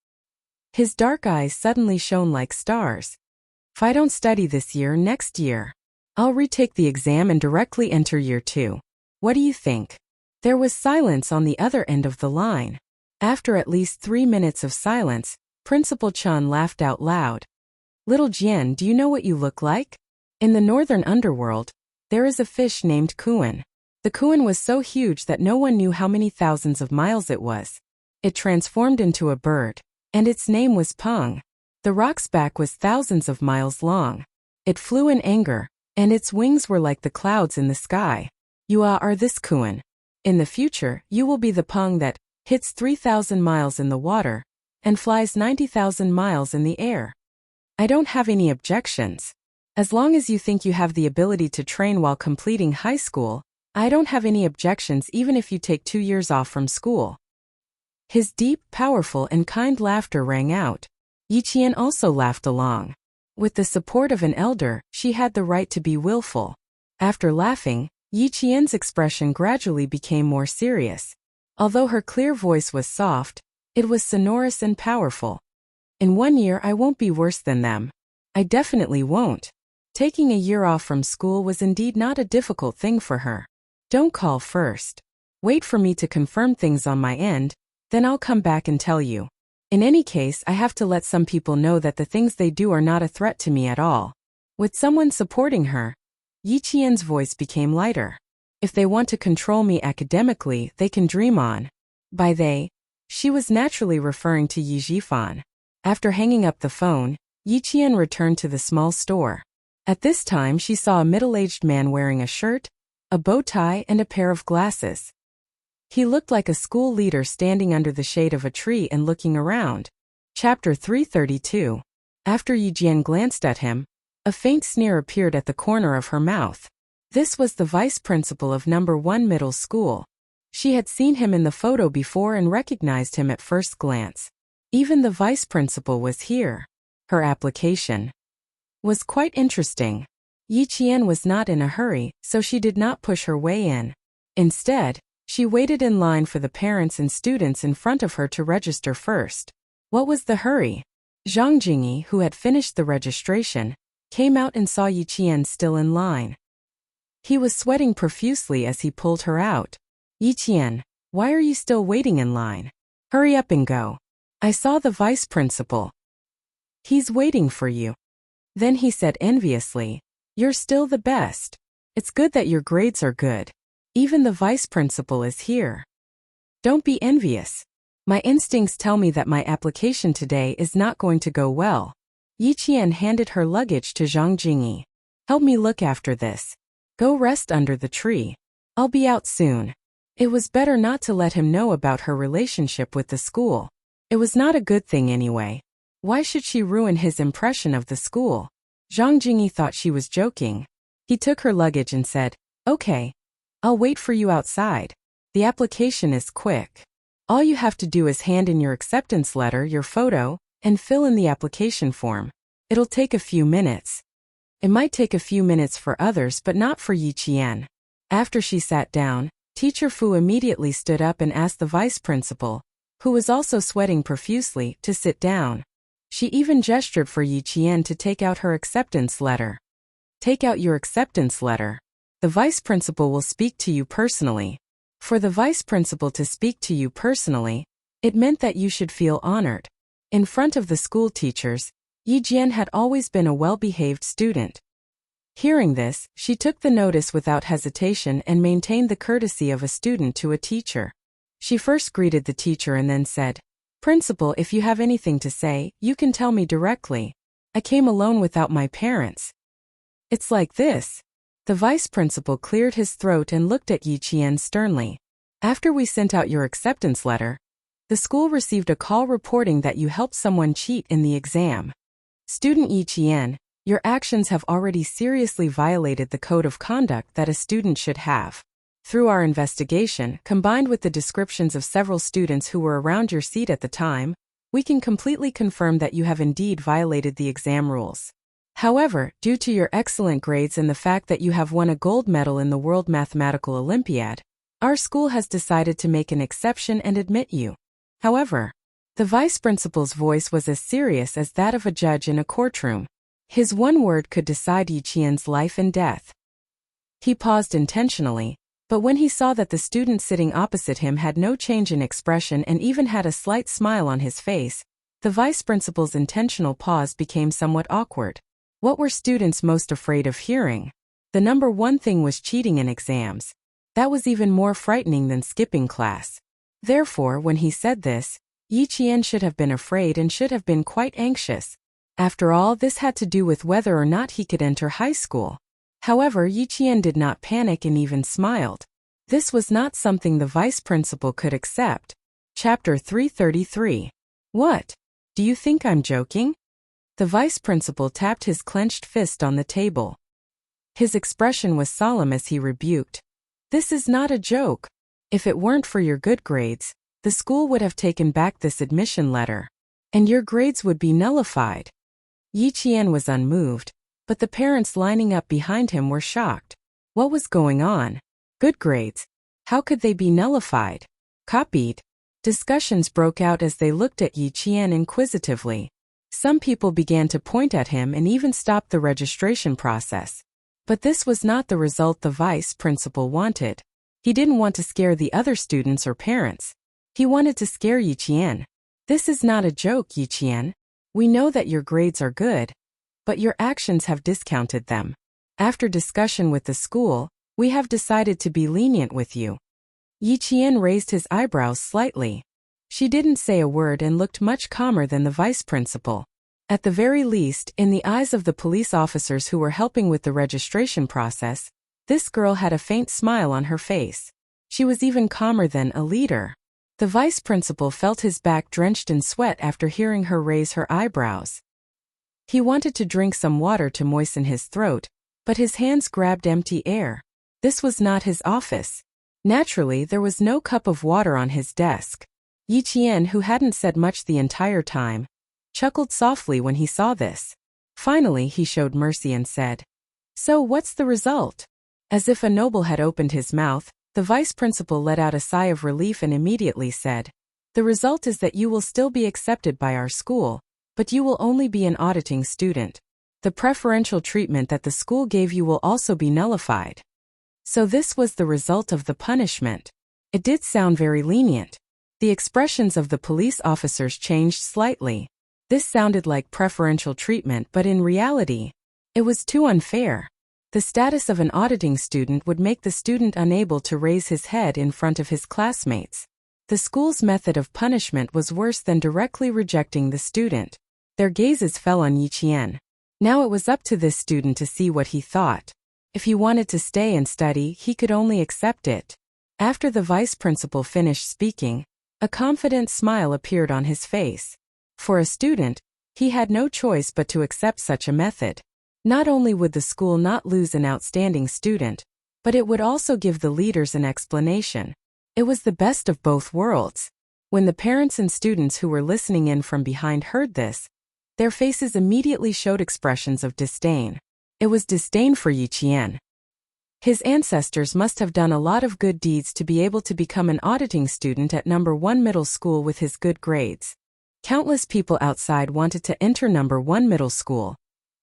Speaker 1: His dark eyes suddenly shone like stars. If I don't study this year, next year, I'll retake the exam and directly enter year 2. What do you think? There was silence on the other end of the line. After at least 3 minutes of silence, Principal Chan laughed out loud. Little Jian, do you know what you look like? In the northern underworld, there is a fish named Kuan. The Kuan was so huge that no one knew how many thousands of miles it was. It transformed into a bird, and its name was Peng. The rock's back was thousands of miles long. It flew in anger, and its wings were like the clouds in the sky. You are this Kuan. In the future, you will be the Peng that hits 3,000 miles in the water and flies 90,000 miles in the air. I don't have any objections. As long as you think you have the ability to train while completing high school, I don't have any objections even if you take 2 years off from school. His deep, powerful, and kind laughter rang out. Yi Qian also laughed along. With the support of an elder, she had the right to be willful. After laughing, Yi Qian's expression gradually became more serious. Although her clear voice was soft, it was sonorous and powerful. In 1 year I won't be worse than them. I definitely won't. Taking a year off from school was indeed not a difficult thing for her. Don't call first. Wait for me to confirm things on my end, then I'll come back and tell you. In any case, I have to let some people know that the things they do are not a threat to me at all. With someone supporting her, Yi Qian's voice became lighter. If they want to control me academically, they can dream on. By they, she was naturally referring to Yi Jifan. After hanging up the phone, Yi Qian returned to the small store. At this time she saw a middle-aged man wearing a shirt, a bow tie, and a pair of glasses. He looked like a school leader standing under the shade of a tree and looking around. Chapter 332. After Yi Jian glanced at him, a faint sneer appeared at the corner of her mouth. This was the vice principal of number 1 middle school. She had seen him in the photo before and recognized him at first glance. Even the vice principal was here. Her application was quite interesting. Yi Qian was not in a hurry, so she did not push her way in. Instead, she waited in line for the parents and students in front of her to register first. What was the hurry? Zhang Jingyi, who had finished the registration, came out and saw Yi Qian still in line. He was sweating profusely as he pulled her out. Yiqian, why are you still waiting in line? Hurry up and go. I saw the vice principal. He's waiting for you. Then he said enviously, you're still the best. It's good that your grades are good. Even the vice principal is here. Don't be envious. My instincts tell me that my application today is not going to go well. Yiqian handed her luggage to Zhang Jingyi. Help me look after this. Go rest under the tree. I'll be out soon. It was better not to let him know about her relationship with the school. It was not a good thing anyway. Why should she ruin his impression of the school? Zhang Jingyi thought she was joking. He took her luggage and said, okay. I'll wait for you outside. The application is quick. All you have to do is hand in your acceptance letter, your photo, and fill in the application form. It'll take a few minutes. It might take a few minutes for others but not for Yiqian. After she sat down, Teacher Fu immediately stood up and asked the vice principal, who was also sweating profusely, to sit down. She even gestured for Yiqian to take out her acceptance letter. Take out your acceptance letter. The vice principal will speak to you personally. For the vice principal to speak to you personally, it meant that you should feel honored. In front of the school teachers, Yiqian had always been a well-behaved student. Hearing this, she took the notice without hesitation and maintained the courtesy of a student to a teacher. She first greeted the teacher and then said, Principal, if you have anything to say, you can tell me directly. I came alone without my parents. It's like this. The vice principal cleared his throat and looked at Yiqian sternly. After we sent out your acceptance letter, the school received a call reporting that you helped someone cheat in the exam. Student Yiqian, your actions have already seriously violated the code of conduct that a student should have. Through our investigation, combined with the descriptions of several students who were around your seat at the time, we can completely confirm that you have indeed violated the exam rules. However, due to your excellent grades and the fact that you have won a gold medal in the World Mathematical Olympiad, our school has decided to make an exception and admit you. However, the vice principal's voice was as serious as that of a judge in a courtroom. His one word could decide Yiqian's life and death. He paused intentionally, but when he saw that the student sitting opposite him had no change in expression and even had a slight smile on his face, the vice principal's intentional pause became somewhat awkward. What were students most afraid of hearing? The number one thing was cheating in exams. That was even more frightening than skipping class. Therefore, when he said this, Yiqian should have been afraid and should have been quite anxious. After all, this had to do with whether or not he could enter high school. However, Yiqian did not panic and even smiled. This was not something the vice principal could accept. Chapter 333. What? Do you think I'm joking? The vice principal tapped his clenched fist on the table. His expression was solemn as he rebuked. This is not a joke. If it weren't for your good grades, the school would have taken back this admission letter. And your grades would be nullified. Yiqian was unmoved, but the parents lining up behind him were shocked. What was going on? Good grades. How could they be nullified? Copied. Discussions broke out as they looked at Yiqian inquisitively. Some people began to point at him and even stopped the registration process. But this was not the result the vice principal wanted. He didn't want to scare the other students or parents. He wanted to scare Yiqian. This is not a joke, Yiqian. We know that your grades are good, but your actions have discounted them. After discussion with the school, we have decided to be lenient with you. Yiqian raised his eyebrows slightly. She didn't say a word and looked much calmer than the vice principal. At the very least, in the eyes of the police officers who were helping with the registration process, this girl had a faint smile on her face. She was even calmer than a leader. The vice principal felt his back drenched in sweat after hearing her raise her eyebrows. He wanted to drink some water to moisten his throat, but his hands grabbed empty air. This was not his office. Naturally, there was no cup of water on his desk. Yiqian, who hadn't said much the entire time, chuckled softly when he saw this. Finally, he showed mercy and said, "So what's the result?" As if a noble had opened his mouth, the vice principal let out a sigh of relief and immediately said, "The result is that you will still be accepted by our school, but you will only be an auditing student. The preferential treatment that the school gave you will also be nullified." So this was the result of the punishment. It did sound very lenient. The expressions of the police officers changed slightly. This sounded like preferential treatment, but in reality, it was too unfair. The status of an auditing student would make the student unable to raise his head in front of his classmates. The school's method of punishment was worse than directly rejecting the student. Their gazes fell on Yiqian. Now it was up to this student to see what he thought. If he wanted to stay and study, he could only accept it. After the vice principal finished speaking, a confident smile appeared on his face. For a student, he had no choice but to accept such a method. Not only would the school not lose an outstanding student, but it would also give the leaders an explanation. It was the best of both worlds. When the parents and students who were listening in from behind heard this, their faces immediately showed expressions of disdain. It was disdain for Yiqian. His ancestors must have done a lot of good deeds to be able to become an auditing student at number 1 middle school with his good grades. Countless people outside wanted to enter number 1 middle school,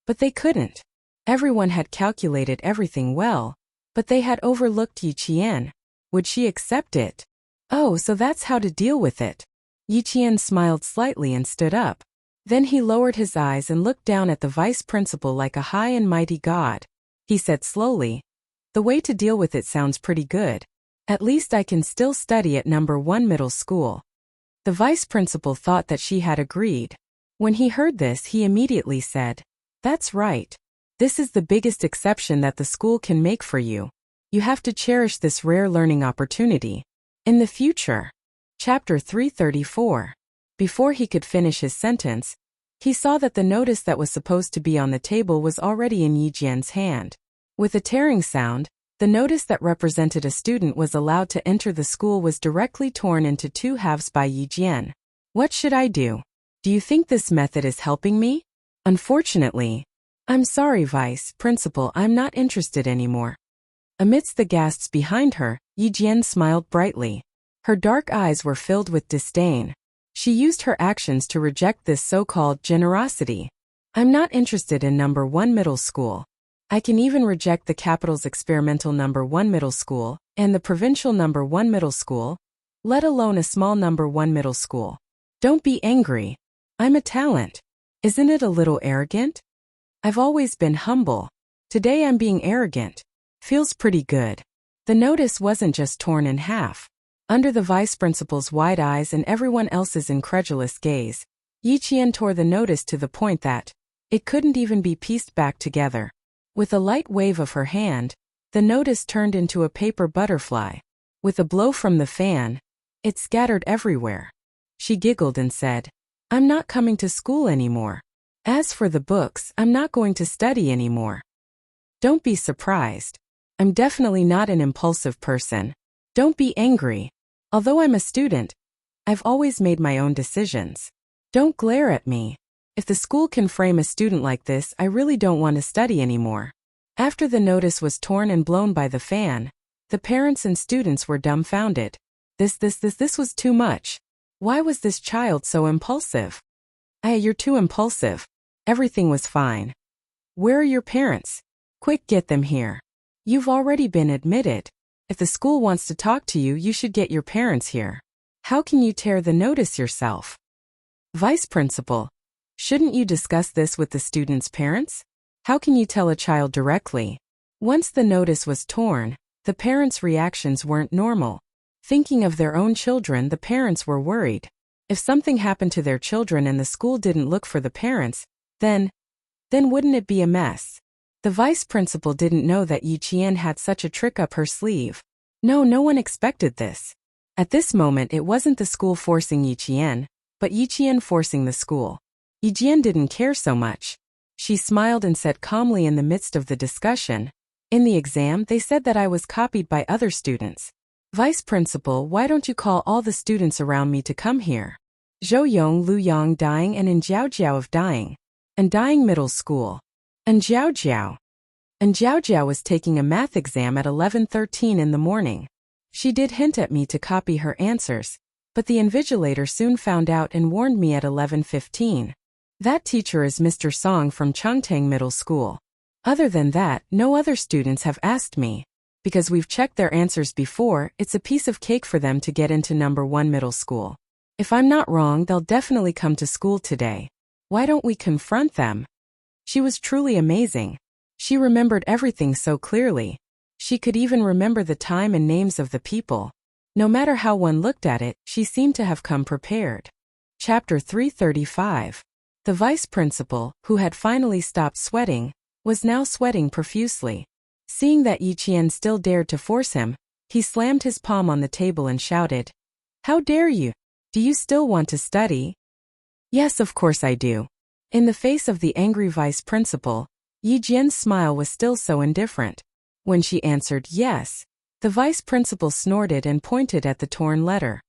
Speaker 1: but they couldn't. Everyone had calculated everything well, but they had overlooked Yiqian. Would she accept it? Oh, so that's how to deal with it. Yiqian smiled slightly and stood up. Then he lowered his eyes and looked down at the vice principal like a high and mighty god. He said slowly, "The way to deal with it sounds pretty good. At least I can still study at number 1 middle school." The vice principal thought that she had agreed. When he heard this, he immediately said, "That's right. This is the biggest exception that the school can make for you. You have to cherish this rare learning opportunity. In the future." Chapter 334. Before he could finish his sentence, he saw that the notice that was supposed to be on the table was already in Yijian's hand. With a tearing sound, the notice that represented a student was allowed to enter the school was directly torn into 2 halves by Yijian. "What should I do? Do you think this method is helping me?" "Unfortunately, I'm sorry, Vice Principal, I'm not interested anymore." Amidst the gasps behind her, Yijian smiled brightly. Her dark eyes were filled with disdain. She used her actions to reject this so-called generosity. "I'm not interested in number 1 middle school. I can even reject the capital's experimental number 1 middle school and the provincial number 1 middle school, let alone a small number 1 middle school. Don't be angry. I'm a talent. Isn't it a little arrogant? I've always been humble. Today I'm being arrogant. Feels pretty good." The notice wasn't just torn in half. Under the vice principal's wide eyes and everyone else's incredulous gaze, Yiqian tore the notice to the point that it couldn't even be pieced back together. With a light wave of her hand, the notice turned into a paper butterfly. With a blow from the fan, it scattered everywhere. She giggled and said, "I'm not coming to school anymore. As for the books, I'm not going to study anymore." Don't be surprised. I'm definitely not an impulsive person. Don't be angry. Although I'm a student, I've always made my own decisions. Don't glare at me. If the school can frame a student like this, I really don't want to study anymore. After the notice was torn and blown by the fan, the parents and students were dumbfounded. This was too much. Why was this child so impulsive? You're too impulsive. Everything was fine. Where are your parents? Quick, get them here. You've already been admitted. If the school wants to talk to you, you should get your parents here. How can you tear the notice yourself? Vice Principal, shouldn't you discuss this with the students' parents? How can you tell a child directly? Once the notice was torn, the parents' reactions weren't normal. Thinking of their own children, the parents were worried. If something happened to their children and the school didn't look for the parents, then wouldn't it be a mess? The vice principal didn't know that Yiqian had such a trick up her sleeve. No one expected this. At this moment, it wasn't the school forcing Yiqian, but Yiqian forcing the school. Yiqian didn't care so much. She smiled and said calmly in the midst of the discussion, "In the exam, they said that I was copied by other students. Vice principal, why don't you call all the students around me to come here? Zhou Lu Yang dying and in Jiao of dying. And dying middle school. And Jiao. And Jiao was taking a math exam at 11:13 in the morning. She did hint at me to copy her answers, but the invigilator soon found out and warned me at 11:15. That teacher is Mr. Song from Changtang Middle School. Other than that, no other students have asked me. Because we've checked their answers before, it's a piece of cake for them to get into number 1 middle school. If I'm not wrong, they'll definitely come to school today. Why don't we confront them? She was truly amazing. She remembered everything so clearly. She could even remember the time and names of the people. No matter how one looked at it, she seemed to have come prepared. Chapter 335. The vice principal, who had finally stopped sweating, was now sweating profusely. Seeing that Yi Qian still dared to force him, he slammed his palm on the table and shouted, "How dare you? Do you still want to study?" "Yes, of course I do." In the face of the angry vice principal, Yi Jian's smile was still so indifferent. When she answered yes, the vice principal snorted and pointed at the torn letter.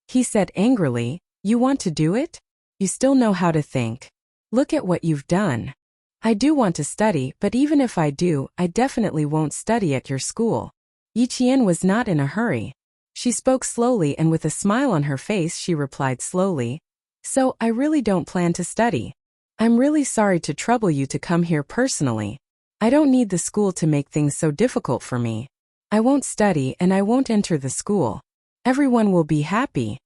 Speaker 1: He said angrily, "You want to do it? You still know how to think. Look at what you've done." "I do want to study, but even if I do, I definitely won't study at your school." Yi Qian was not in a hurry. She spoke slowly, and with a smile on her face she replied slowly, "So, I really don't plan to study. I'm really sorry to trouble you to come here personally. I don't need the school to make things so difficult for me. I won't study and I won't enter the school. Everyone will be happy."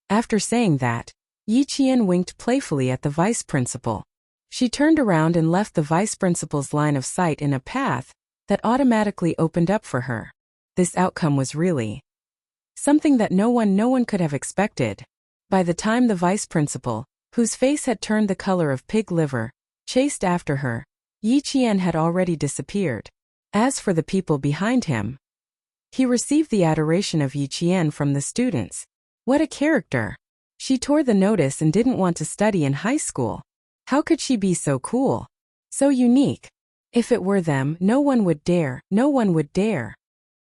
Speaker 1: After saying that, Yi Qian winked playfully at the vice principal. She turned around and left the vice principal's line of sight in a path that automatically opened up for her. This outcome was really something that no one could have expected. By the time the vice principal, whose face had turned the color of pig liver, chased after her, Yi Qian had already disappeared. As for the people behind him, he received the adoration of Yi Qian from the students. What a character! She tore the notice and didn't want to study in high school. How could she be so cool? So unique. If it were them, no one would dare.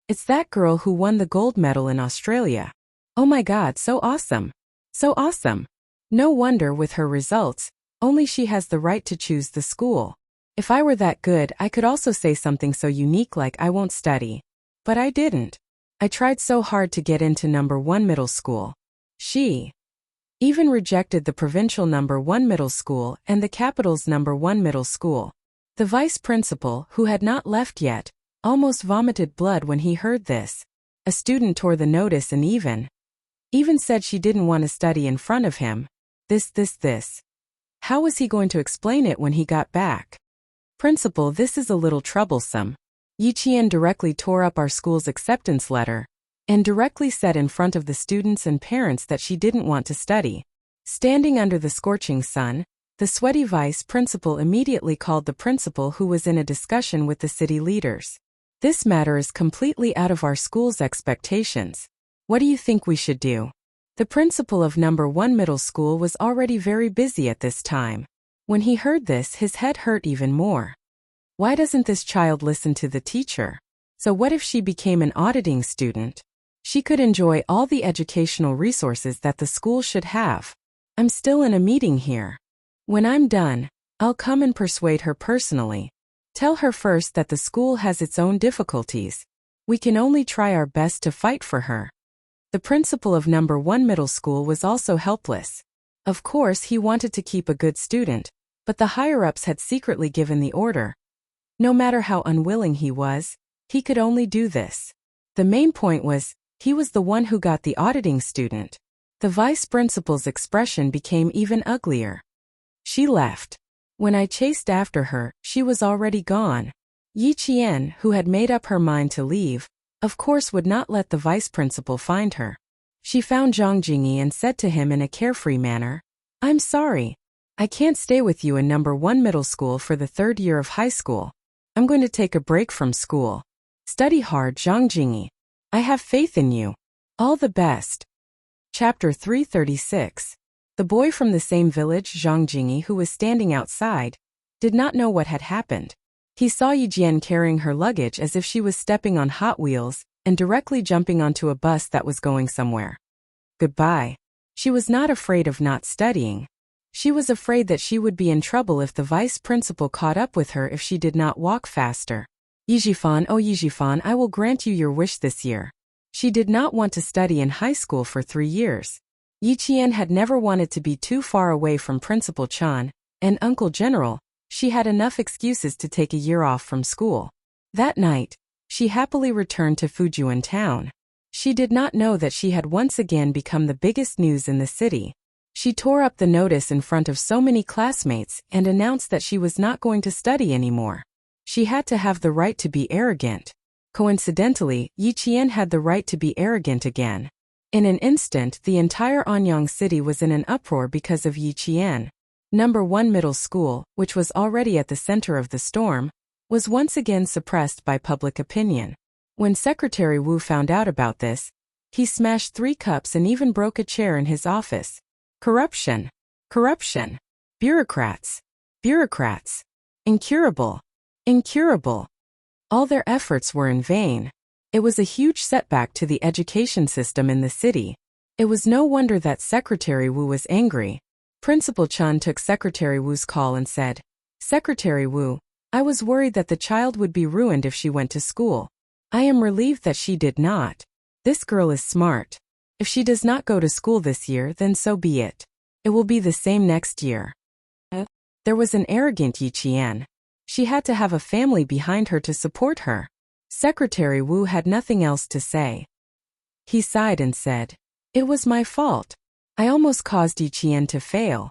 Speaker 1: It's that girl who won the gold medal in Australia. Oh my God, so awesome. So awesome. No wonder with her results, only she has the right to choose the school. If I were that good, I could also say something so unique like I won't study. But I didn't. I tried so hard to get into number 1 middle school. She even rejected the provincial number 1 middle school and the capital's number 1 middle school. The vice principal, who had not left yet, almost vomited blood when he heard this. A student tore the notice and even said she didn't want to study in front of him. This. How was he going to explain it when he got back? "Principal, this is a little troublesome." Yi Qian directly tore up our school's acceptance letter and directly said in front of the students and parents that she didn't want to study. Standing under the scorching sun, the sweaty vice principal immediately called the principal, who was in a discussion with the city leaders. "This matter is completely out of our school's expectations. What do you think we should do?" The principal of number 1 middle school was already very busy at this time. When he heard this, his head hurt even more. Why doesn't this child listen to the teacher? So what if she became an auditing student? She could enjoy all the educational resources that the school should have. I'm still in a meeting here. When I'm done, I'll come and persuade her personally. Tell her first that the school has its own difficulties. We can only try our best to fight for her. The principal of number 1 middle school was also helpless. Of course, he wanted to keep a good student, but the higher-ups had secretly given the order. No matter how unwilling he was, he could only do this. The main point was, he was the one who got the auditing student. The vice principal's expression became even uglier. She left. When I chased after her, she was already gone. Yi Qian, who had made up her mind to leave, of course would not let the vice principal find her. She found Zhang Jingyi and said to him in a carefree manner, "I'm sorry. I can't stay with you in number 1 middle school for the 3rd year of high school. I'm going to take a break from school. Study hard, Zhang Jingyi. I have faith in you. All the best." Chapter 336. The boy from the same village, Zhang Jingyi, who was standing outside, did not know what had happened. He saw Yi Jian carrying her luggage as if she was stepping on Hot Wheels and directly jumping onto a bus that was going somewhere. Goodbye. She was not afraid of not studying. She was afraid that she would be in trouble if the vice principal caught up with her if she did not walk faster. "Yijifan, oh Yijifan, I will grant you your wish this year." She did not want to study in high school for 3 years. Yi Qian had never wanted to be too far away from Principal Chan and Uncle General. She had enough excuses to take a year off from school. That night, She happily returned to Fujian town. She did not know that she had once again become the biggest news in the city. She tore up the notice in front of so many classmates and announced that she was not going to study anymore. She had to have the right to be arrogant. Coincidentally, Yi Qian had the right to be arrogant again. In an instant, the entire Anyang city was in an uproar because of Yi Qian. Number 1 middle school, which was already at the center of the storm, was once again suppressed by public opinion. When Secretary Wu found out about this, he smashed 3 cups and even broke a chair in his office. Corruption. Corruption. Bureaucrats. Bureaucrats. Incurable. Incurable. All their efforts were in vain. It was a huge setback to the education system in the city. It was no wonder that Secretary Wu was angry. Principal Chun took Secretary Wu's call and said, "Secretary Wu, I was worried that the child would be ruined if she went to school. I am relieved that she did not. This girl is smart. If she does not go to school this year, then so be it. It will be the same next year." There was an arrogant Yi Qian. She had to have a family behind her to support her. Secretary Wu had nothing else to say. He sighed and said, "It was my fault. I almost caused Yi Qian to fail."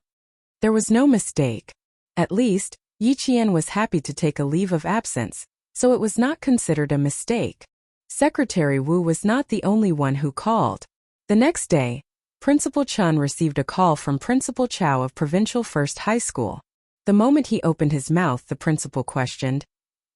Speaker 1: There was no mistake. At least, Yi Qian was happy to take a leave of absence, so it was not considered a mistake. Secretary Wu was not the only one who called. The next day, Principal Chun received a call from Principal Chow of Provincial First High School. The moment he opened his mouth, the principal questioned,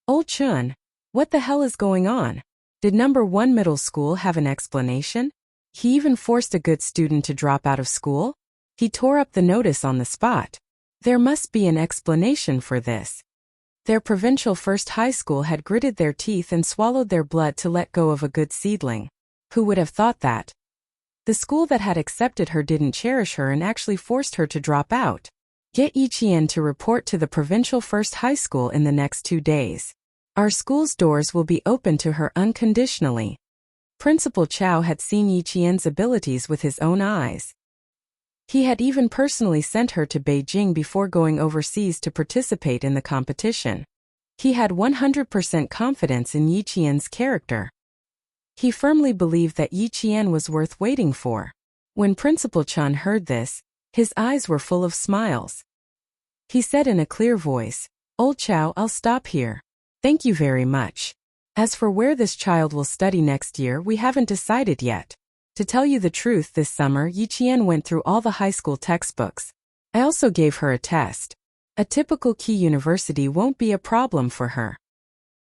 Speaker 1: "Old Chun, what the hell is going on? Did number 1 middle school have an explanation? He even forced a good student to drop out of school? He tore up the notice on the spot. There must be an explanation for this." Their Provincial First High School had gritted their teeth and swallowed their blood to let go of a good seedling. Who would have thought that? The school that had accepted her didn't cherish her and actually forced her to drop out. Get Yi Qian to report to the Provincial First High School in the next 2 days. Our school's doors will be open to her unconditionally. Principal Chow had seen Yi Qian's abilities with his own eyes. He had even personally sent her to Beijing before going overseas to participate in the competition. He had 100% confidence in Yi Qian's character. He firmly believed that Yi Qian was worth waiting for. When Principal Chun heard this, his eyes were full of smiles. He said in a clear voice, "Old Chow, I'll stop here. Thank you very much. As for where this child will study next year, we haven't decided yet. To tell you the truth, this summer Yi Qian went through all the high school textbooks. I also gave her a test. A typical key university won't be a problem for her.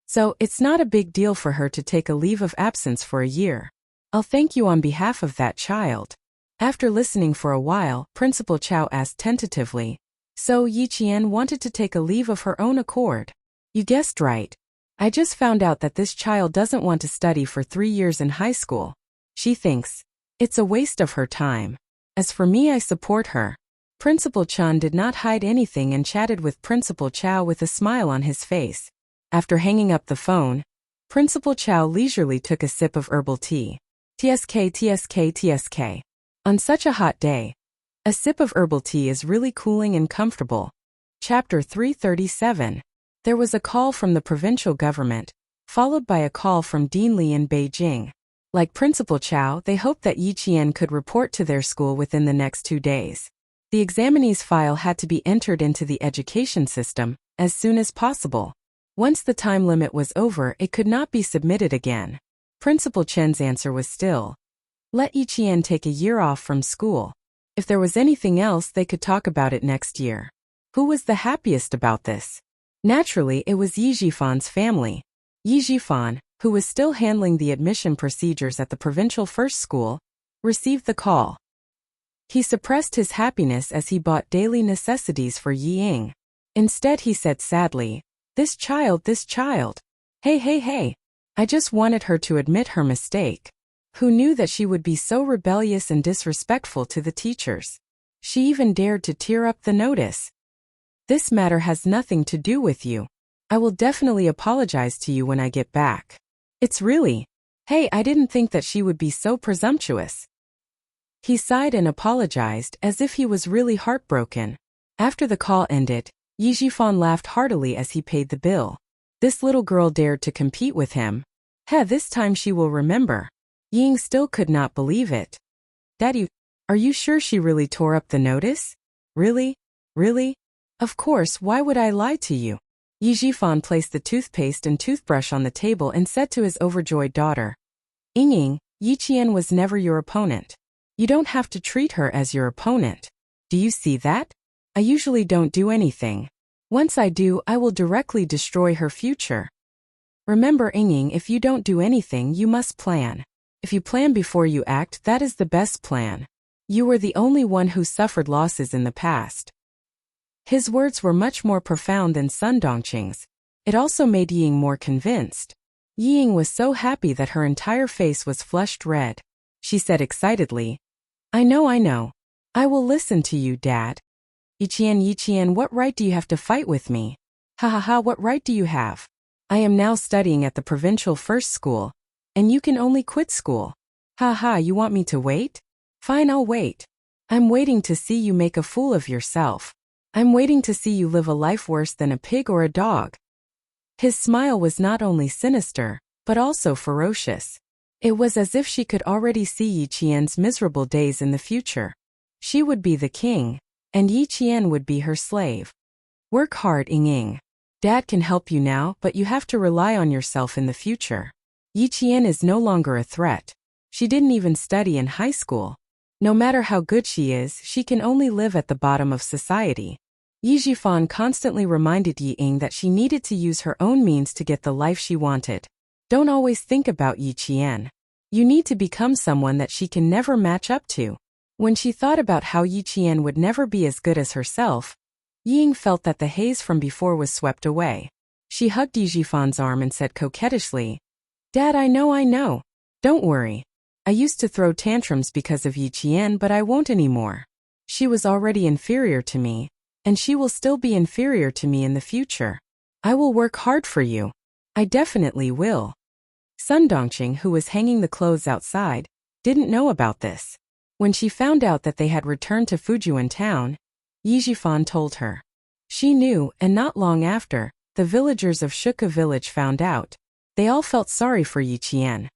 Speaker 1: So, it's not a big deal for her to take a leave of absence for a year. I'll thank you on behalf of that child." After listening for a while, Principal Chow asked tentatively, "So Yi Qian wanted to take a leave of her own accord?" "You guessed right. I just found out that this child doesn't want to study for 3 years in high school. She thinks it's a waste of her time. As for me, I support her." Principal Chun did not hide anything and chatted with Principal Chow with a smile on his face. After hanging up the phone, Principal Chow leisurely took a sip of herbal tea. TSK. On such a hot day, a sip of herbal tea is really cooling and comfortable. Chapter 337. There was a call from the provincial government, followed by a call from Dean Li in Beijing. Like Principal Chow, they hoped that Yi Qian could report to their school within the next 2 days. The examinee's file had to be entered into the education system as soon as possible. Once the time limit was over, it could not be submitted again. Principal Chen's answer was still, "Let Yi Qian take a year off from school. If there was anything else, they could talk about it next year." Who was the happiest about this? Naturally, it was Yi Jifan's family. Yi Jifan, who was still handling the admission procedures at the provincial first school, received the call. He suppressed his happiness as he bought daily necessities for Yi Ying. Instead, he said sadly, this child. Hey. I just wanted her to admit her mistake. Who knew that she would be so rebellious and disrespectful to the teachers? She even dared to tear up the notice. This matter has nothing to do with you. I will definitely apologize to you when I get back. It's really, hey, I didn't think that she would be so presumptuous." He sighed and apologized as if he was really heartbroken. After the call ended, Yi Jifan laughed heartily as he paid the bill. This little girl dared to compete with him. This time she will remember. Ying still could not believe it. Daddy, are you sure she really tore up the notice? Really? Really? Of course, why would I lie to you? Yi Jifan placed the toothpaste and toothbrush on the table and said to his overjoyed daughter, Ying, Yi Qian was never your opponent. You don't have to treat her as your opponent. Do you see that? I usually don't do anything. Once I do, I will directly destroy her future. Remember, Ying, if you don't do anything, you must plan. If you plan before you act, that is the best plan. You were the only one who suffered losses in the past. His words were much more profound than Sun Dongqing's. It also made Ying more convinced. Ying was so happy that her entire face was flushed red. She said excitedly, I know. I will listen to you, Dad. Yi Qian, what right do you have to fight with me? Ha, what right do you have? I am now studying at the provincial first school, and you can only quit school. Ha, you want me to wait? Fine, I'll wait. I'm waiting to see you make a fool of yourself. I'm waiting to see you live a life worse than a pig or a dog. His smile was not only sinister, but also ferocious. It was as if she could already see Yi Qian's miserable days in the future. She would be the king, and Yi Qian would be her slave. Work hard, Ying. Dad can help you now, but you have to rely on yourself in the future. Yi Qian is no longer a threat. She didn't even study in high school. No matter how good she is, she can only live at the bottom of society. Yi Jifan constantly reminded Ying that she needed to use her own means to get the life she wanted. Don't always think about Yi Qian. You need to become someone that she can never match up to. When she thought about how Yi Qian would never be as good as herself, Ying felt that the haze from before was swept away. She hugged Yi Jifan's arm and said coquettishly, Dad, I know. Don't worry. I used to throw tantrums because of Yi Qian, but I won't anymore. She was already inferior to me, and she will still be inferior to me in the future. I will work hard for you. I definitely will. Sun Dongqing, who was hanging the clothes outside, didn't know about this. When she found out that they had returned to Fujian town, Yi Jifan told her. She knew, and not long after, the villagers of Shuka village found out. They all felt sorry for Yi Qian.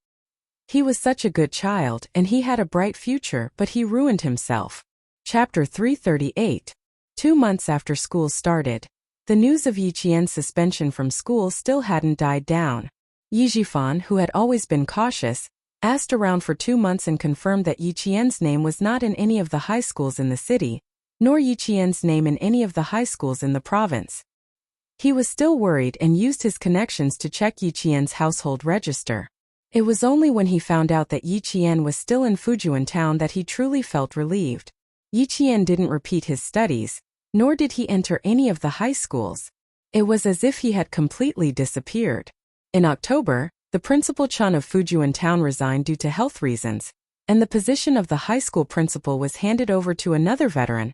Speaker 1: He was such a good child, and he had a bright future, but he ruined himself. Chapter 338. 2 months after school started. The news of Yi Qian's suspension from school still hadn't died down. Yi Jifan, who had always been cautious, asked around for 2 months and confirmed that Yi Qian's name was not in any of the high schools in the city, nor Yi Qian's name in any of the high schools in the province. He was still worried and used his connections to check Yi Qian's household register. It was only when he found out that Yi Qian was still in Fujian town that he truly felt relieved. Yi Qian didn't repeat his studies, nor did he enter any of the high schools. It was as if he had completely disappeared. In October, the principal Chun of Fujian town resigned due to health reasons, and the position of the high school principal was handed over to another veteran,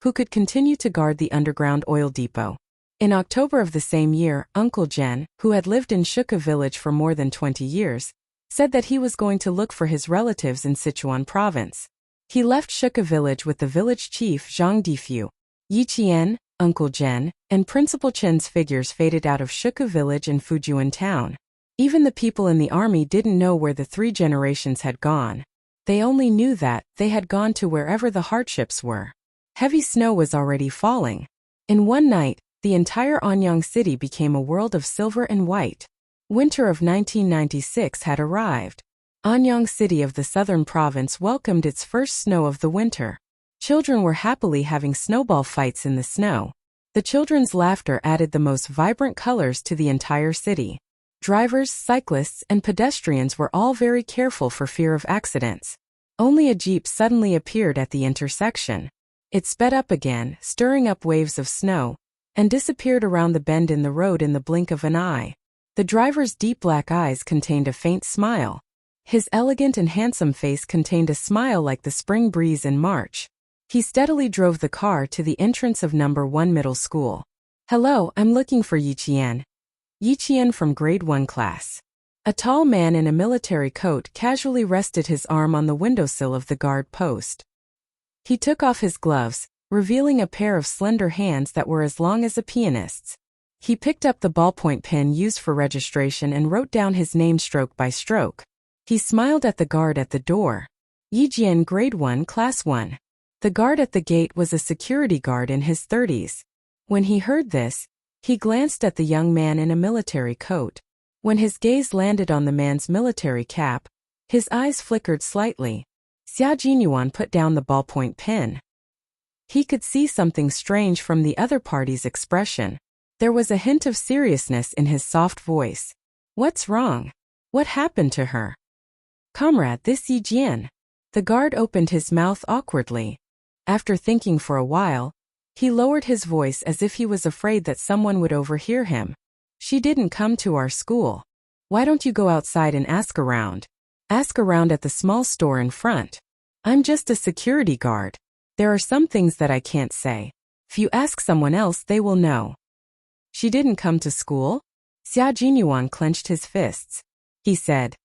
Speaker 1: who could continue to guard the underground oil depot. In October of the same year, Uncle Jen, who had lived in Shuka village for more than 20 years, said that he was going to look for his relatives in Sichuan province. He left Shuka village with the village chief Zhang Difu. Yi Qian, Uncle Jen, and Principal Chen's figures faded out of Shuka village and Fujian town. Even the people in the army didn't know where the 3 generations had gone. They only knew that they had gone to wherever the hardships were. Heavy snow was already falling. In one night, the entire Anyang city became a world of silver and white. Winter of 1996 had arrived. Anyang city of the southern province welcomed its first snow of the winter. Children were happily having snowball fights in the snow. The children's laughter added the most vibrant colors to the entire city. Drivers, cyclists, and pedestrians were all very careful for fear of accidents. Only a jeep suddenly appeared at the intersection. It sped up again, stirring up waves of snow, and disappeared around the bend in the road in the blink of an eye. The driver's deep black eyes contained a faint smile. His elegant and handsome face contained a smile like the spring breeze in March. He steadily drove the car to the entrance of number 1 middle school. Hello, I'm looking for Yi Qian. Yi Qian from grade 1 class. A tall man in a military coat casually rested his arm on the windowsill of the guard post. He took off his gloves, revealing a pair of slender hands that were as long as a pianist's. He picked up the ballpoint pen used for registration and wrote down his name stroke by stroke. He smiled at the guard at the door. Yijian, grade 1, class 1. The guard at the gate was a security guard in his 30s. When he heard this, he glanced at the young man in a military coat. When his gaze landed on the man's military cap, his eyes flickered slightly. Xia Jinyuan put down the ballpoint pen. He could see something strange from the other party's expression. There was a hint of seriousness in his soft voice. What's wrong? What happened to her? Comrade, this Yijian. The guard opened his mouth awkwardly. After thinking for a while, he lowered his voice as if he was afraid that someone would overhear him. She didn't come to our school. Why don't you go outside and ask around? Ask around at the small store in front. I'm just a security guard. There are some things that I can't say. If you ask someone else, they will know. She didn't come to school? Xia Jinyuan clenched his fists. He said,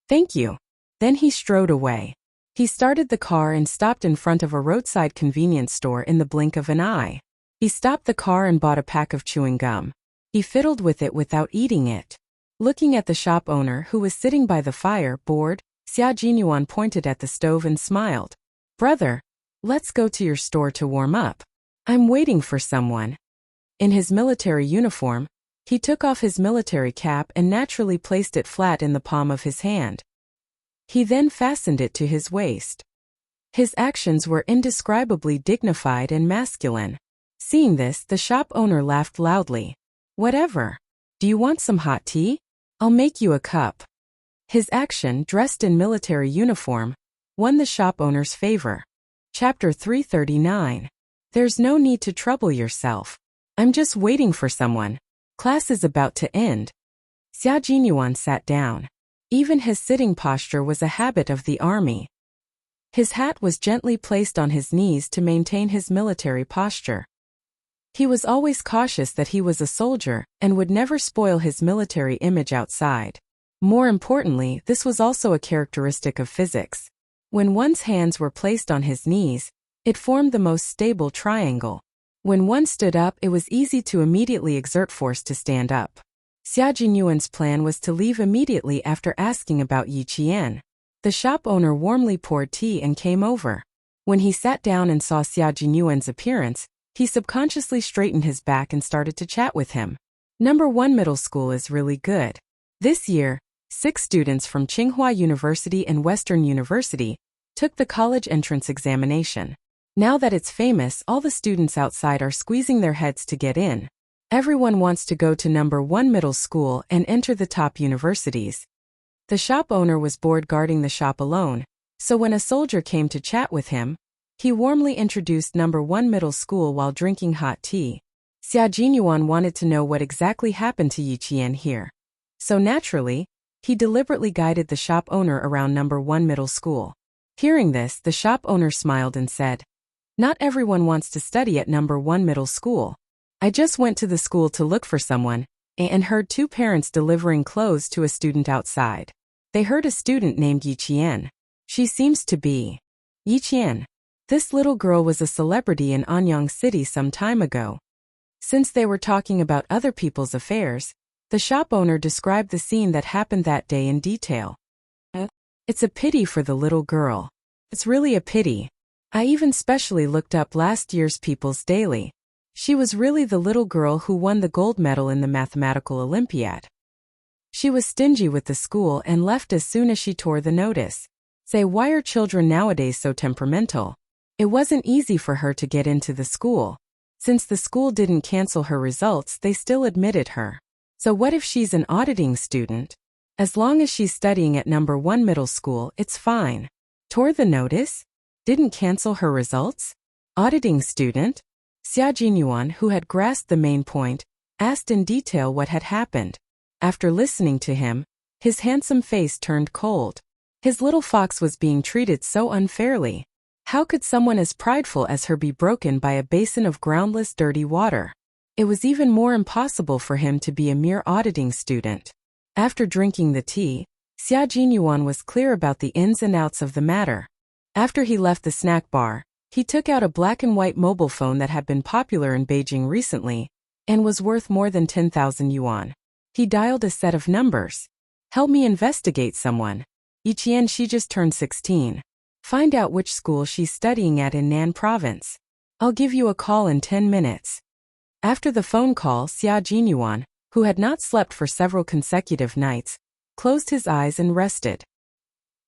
Speaker 1: "Thank you." Then he strode away. He started the car and stopped in front of a roadside convenience store in the blink of an eye. He stopped the car and bought a pack of chewing gum. He fiddled with it without eating it. Looking at the shop owner who was sitting by the fire, bored, Xia Jinyuan pointed at the stove and smiled. "Brother, let's go to your store to warm up. I'm waiting for someone." In his military uniform, he took off his military cap and naturally placed it flat in the palm of his hand. He then fastened it to his waist. His actions were indescribably dignified and masculine. Seeing this, the shop owner laughed loudly. "Whatever. Do you want some hot tea? I'll make you a cup." His action, dressed in military uniform, won the shop owner's favor. Chapter 339. There's no need to trouble yourself. I'm just waiting for someone. Class is about to end. Xia Jinyuan sat down. Even his sitting posture was a habit of the army. His hat was gently placed on his knees to maintain his military posture. He was always cautious that he was a soldier and would never spoil his military image outside. More importantly, this was also a characteristic of physics. When one's hands were placed on his knees, it formed the most stable triangle. When one stood up, it was easy to immediately exert force to stand up. Xia Jinyuan's plan was to leave immediately after asking about Yi Qian. The shop owner warmly poured tea and came over. When he sat down and saw Xia Jinyuan's appearance, he subconsciously straightened his back and started to chat with him. Number 1 middle school is really good. This year, 6 students from Tsinghua University and Western University took the college entrance examination. Now that it's famous, all the students outside are squeezing their heads to get in. Everyone wants to go to number 1 middle school and enter the top universities. The shop owner was bored guarding the shop alone, so when a soldier came to chat with him, he warmly introduced number 1 middle school while drinking hot tea. Xia Jinyuan wanted to know what exactly happened to Yi Qian here. So naturally, he deliberately guided the shop owner around number 1 middle school. Hearing this, the shop owner smiled and said, "Not everyone wants to study at number 1 middle school. I just went to the school to look for someone, and heard 2 parents delivering clothes to a student outside. They heard a student named Yi Qian. She seems to be Yi Qian. This little girl was a celebrity in Anyang City some time ago." Since they were talking about other people's affairs, the shop owner described the scene that happened that day in detail. "It's a pity for the little girl. It's really a pity. I even specially looked up last year's People's Daily. She was really the little girl who won the gold medal in the mathematical Olympiad. She was stingy with the school and left as soon as she tore the notice. Say, why are children nowadays so temperamental? It wasn't easy for her to get into the school. Since the school didn't cancel her results, they still admitted her. So what if she's an auditing student? As long as she's studying at number 1 middle school, it's fine. Tore the notice? Didn't cancel her results? Auditing student?" Xia Jinyuan, who had grasped the main point, asked in detail what had happened. After listening to him, his handsome face turned cold. His little fox was being treated so unfairly. How could someone as prideful as her be broken by a basin of groundless dirty water? It was even more impossible for him to be a mere auditing student. After drinking the tea, Xia Jinyuan was clear about the ins and outs of the matter. After he left the snack bar, he took out a black and white mobile phone that had been popular in Beijing recently, and was worth more than 10,000 yuan. He dialed a set of numbers. Help me investigate someone. Yiqian, she just turned 16. Find out which school she's studying at in Nan Province. I'll give you a call in 10 minutes. After the phone call, Xia Jinyuan, who had not slept for several consecutive nights, closed his eyes and rested.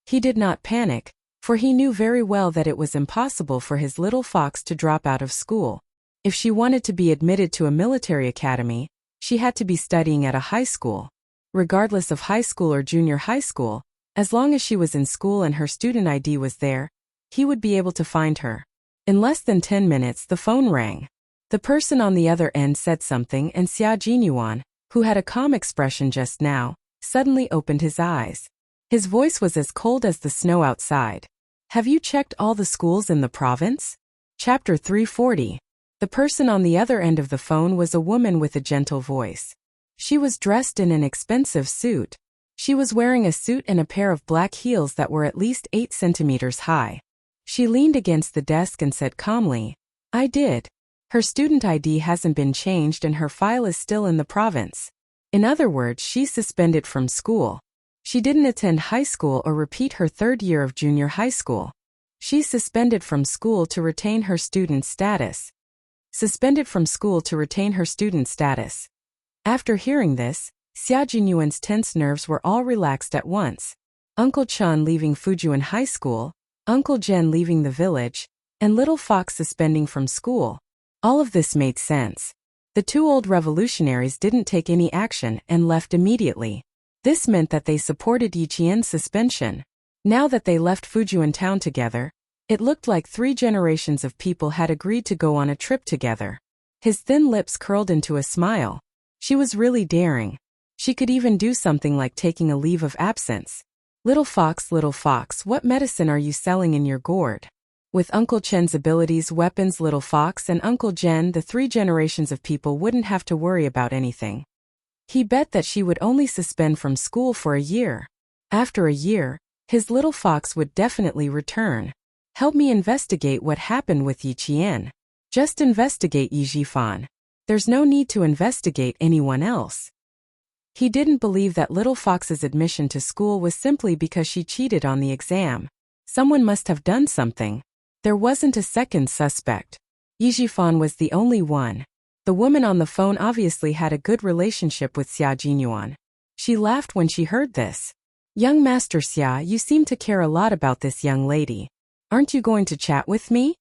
Speaker 1: He did not panic, for he knew very well that it was impossible for his little fox to drop out of school. If she wanted to be admitted to a military academy, she had to be studying at a high school. Regardless of high school or junior high school, as long as she was in school and her student ID was there, he would be able to find her. In less than 10 minutes, the phone rang. The person on the other end said something, and Xia Jinyuan, who had a calm expression just now, suddenly opened his eyes. His voice was as cold as the snow outside. Have you checked all the schools in the province? Chapter 340. The person on the other end of the phone was a woman with a gentle voice. She was dressed in an expensive suit. She was wearing a suit and a pair of black heels that were at least 8 centimeters high. She leaned against the desk and said calmly, I did. Her student ID hasn't been changed and her file is still in the province. In other words, she's suspended from school. She didn't attend high school or repeat her 3rd year of junior high school. She's suspended from school to retain her student status. Suspended from school to retain her student status. After hearing this, Xia Jinyuan's tense nerves were all relaxed at once. Uncle Chun leaving Fujian High School, Uncle Jen leaving the village, and little Fox suspending from school. All of this made sense. The 2 old revolutionaries didn't take any action and left immediately. This meant that they supported Yiqian's suspension. Now that they left Fujian town together, it looked like 3 generations of people had agreed to go on a trip together. His thin lips curled into a smile. She was really daring. She could even do something like taking a leave of absence. Little Fox, what medicine are you selling in your gourd? With Uncle Chen's abilities, weapons, Little Fox and Uncle Jen, the 3 generations of people wouldn't have to worry about anything. He bet that she would only suspend from school for a year. After a year, his Little Fox would definitely return. Help me investigate what happened with Yiqian. Just investigate Yijifan. There's no need to investigate anyone else. He didn't believe that Little Fox's admission to school was simply because she cheated on the exam. Someone must have done something. There wasn't a second suspect. Yijifan was the only one. The woman on the phone obviously had a good relationship with Xia Jinyuan. She laughed when she heard this. Young Master Xia, you seem to care a lot about this young lady. Aren't you going to chat with me?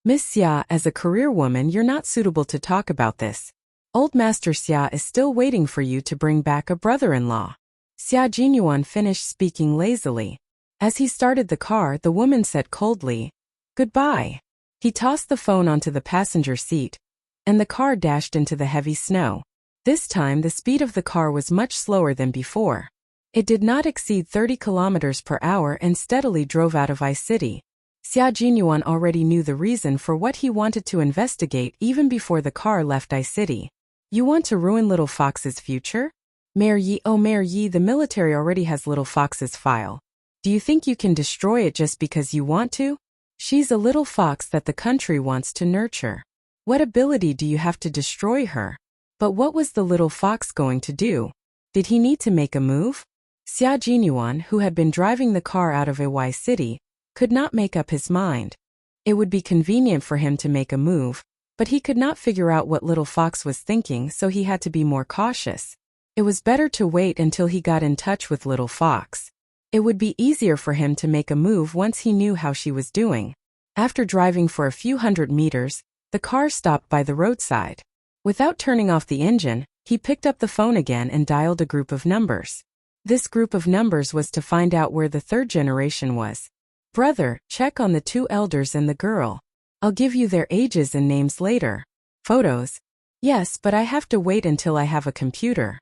Speaker 1: Miss Xia, as a career woman, you're not suitable to talk about this. Old Master Xia is still waiting for you to bring back a brother-in-law. Xia Jinyuan finished speaking lazily. As he started the car, the woman said coldly, Goodbye. He tossed the phone onto the passenger seat, and the car dashed into the heavy snow. This time the speed of the car was much slower than before. It did not exceed 30 kilometers per hour and steadily drove out of Ice City. Xia Jinyuan already knew the reason for what he wanted to investigate even before the car left Ice City. You want to ruin Little Fox's future? Mayor Yi, oh Mayor Yi, the military already has Little Fox's file. Do you think you can destroy it just because you want to? She's a little fox that the country wants to nurture. What ability do you have to destroy her? But what was the little fox going to do? Did he need to make a move? Xia Jinyuan, who had been driving the car out of Iwai City, could not make up his mind. It would be convenient for him to make a move, but he could not figure out what Little Fox was thinking, so he had to be more cautious. It was better to wait until he got in touch with Little Fox. It would be easier for him to make a move once he knew how she was doing. After driving for a few hundred meters, the car stopped by the roadside. Without turning off the engine, he picked up the phone again and dialed a group of numbers. This group of numbers was to find out where the 3rd generation was. Brother, check on the 2 elders and the girl. I'll give you their ages and names later. Photos? Yes, but I have to wait until I have a computer.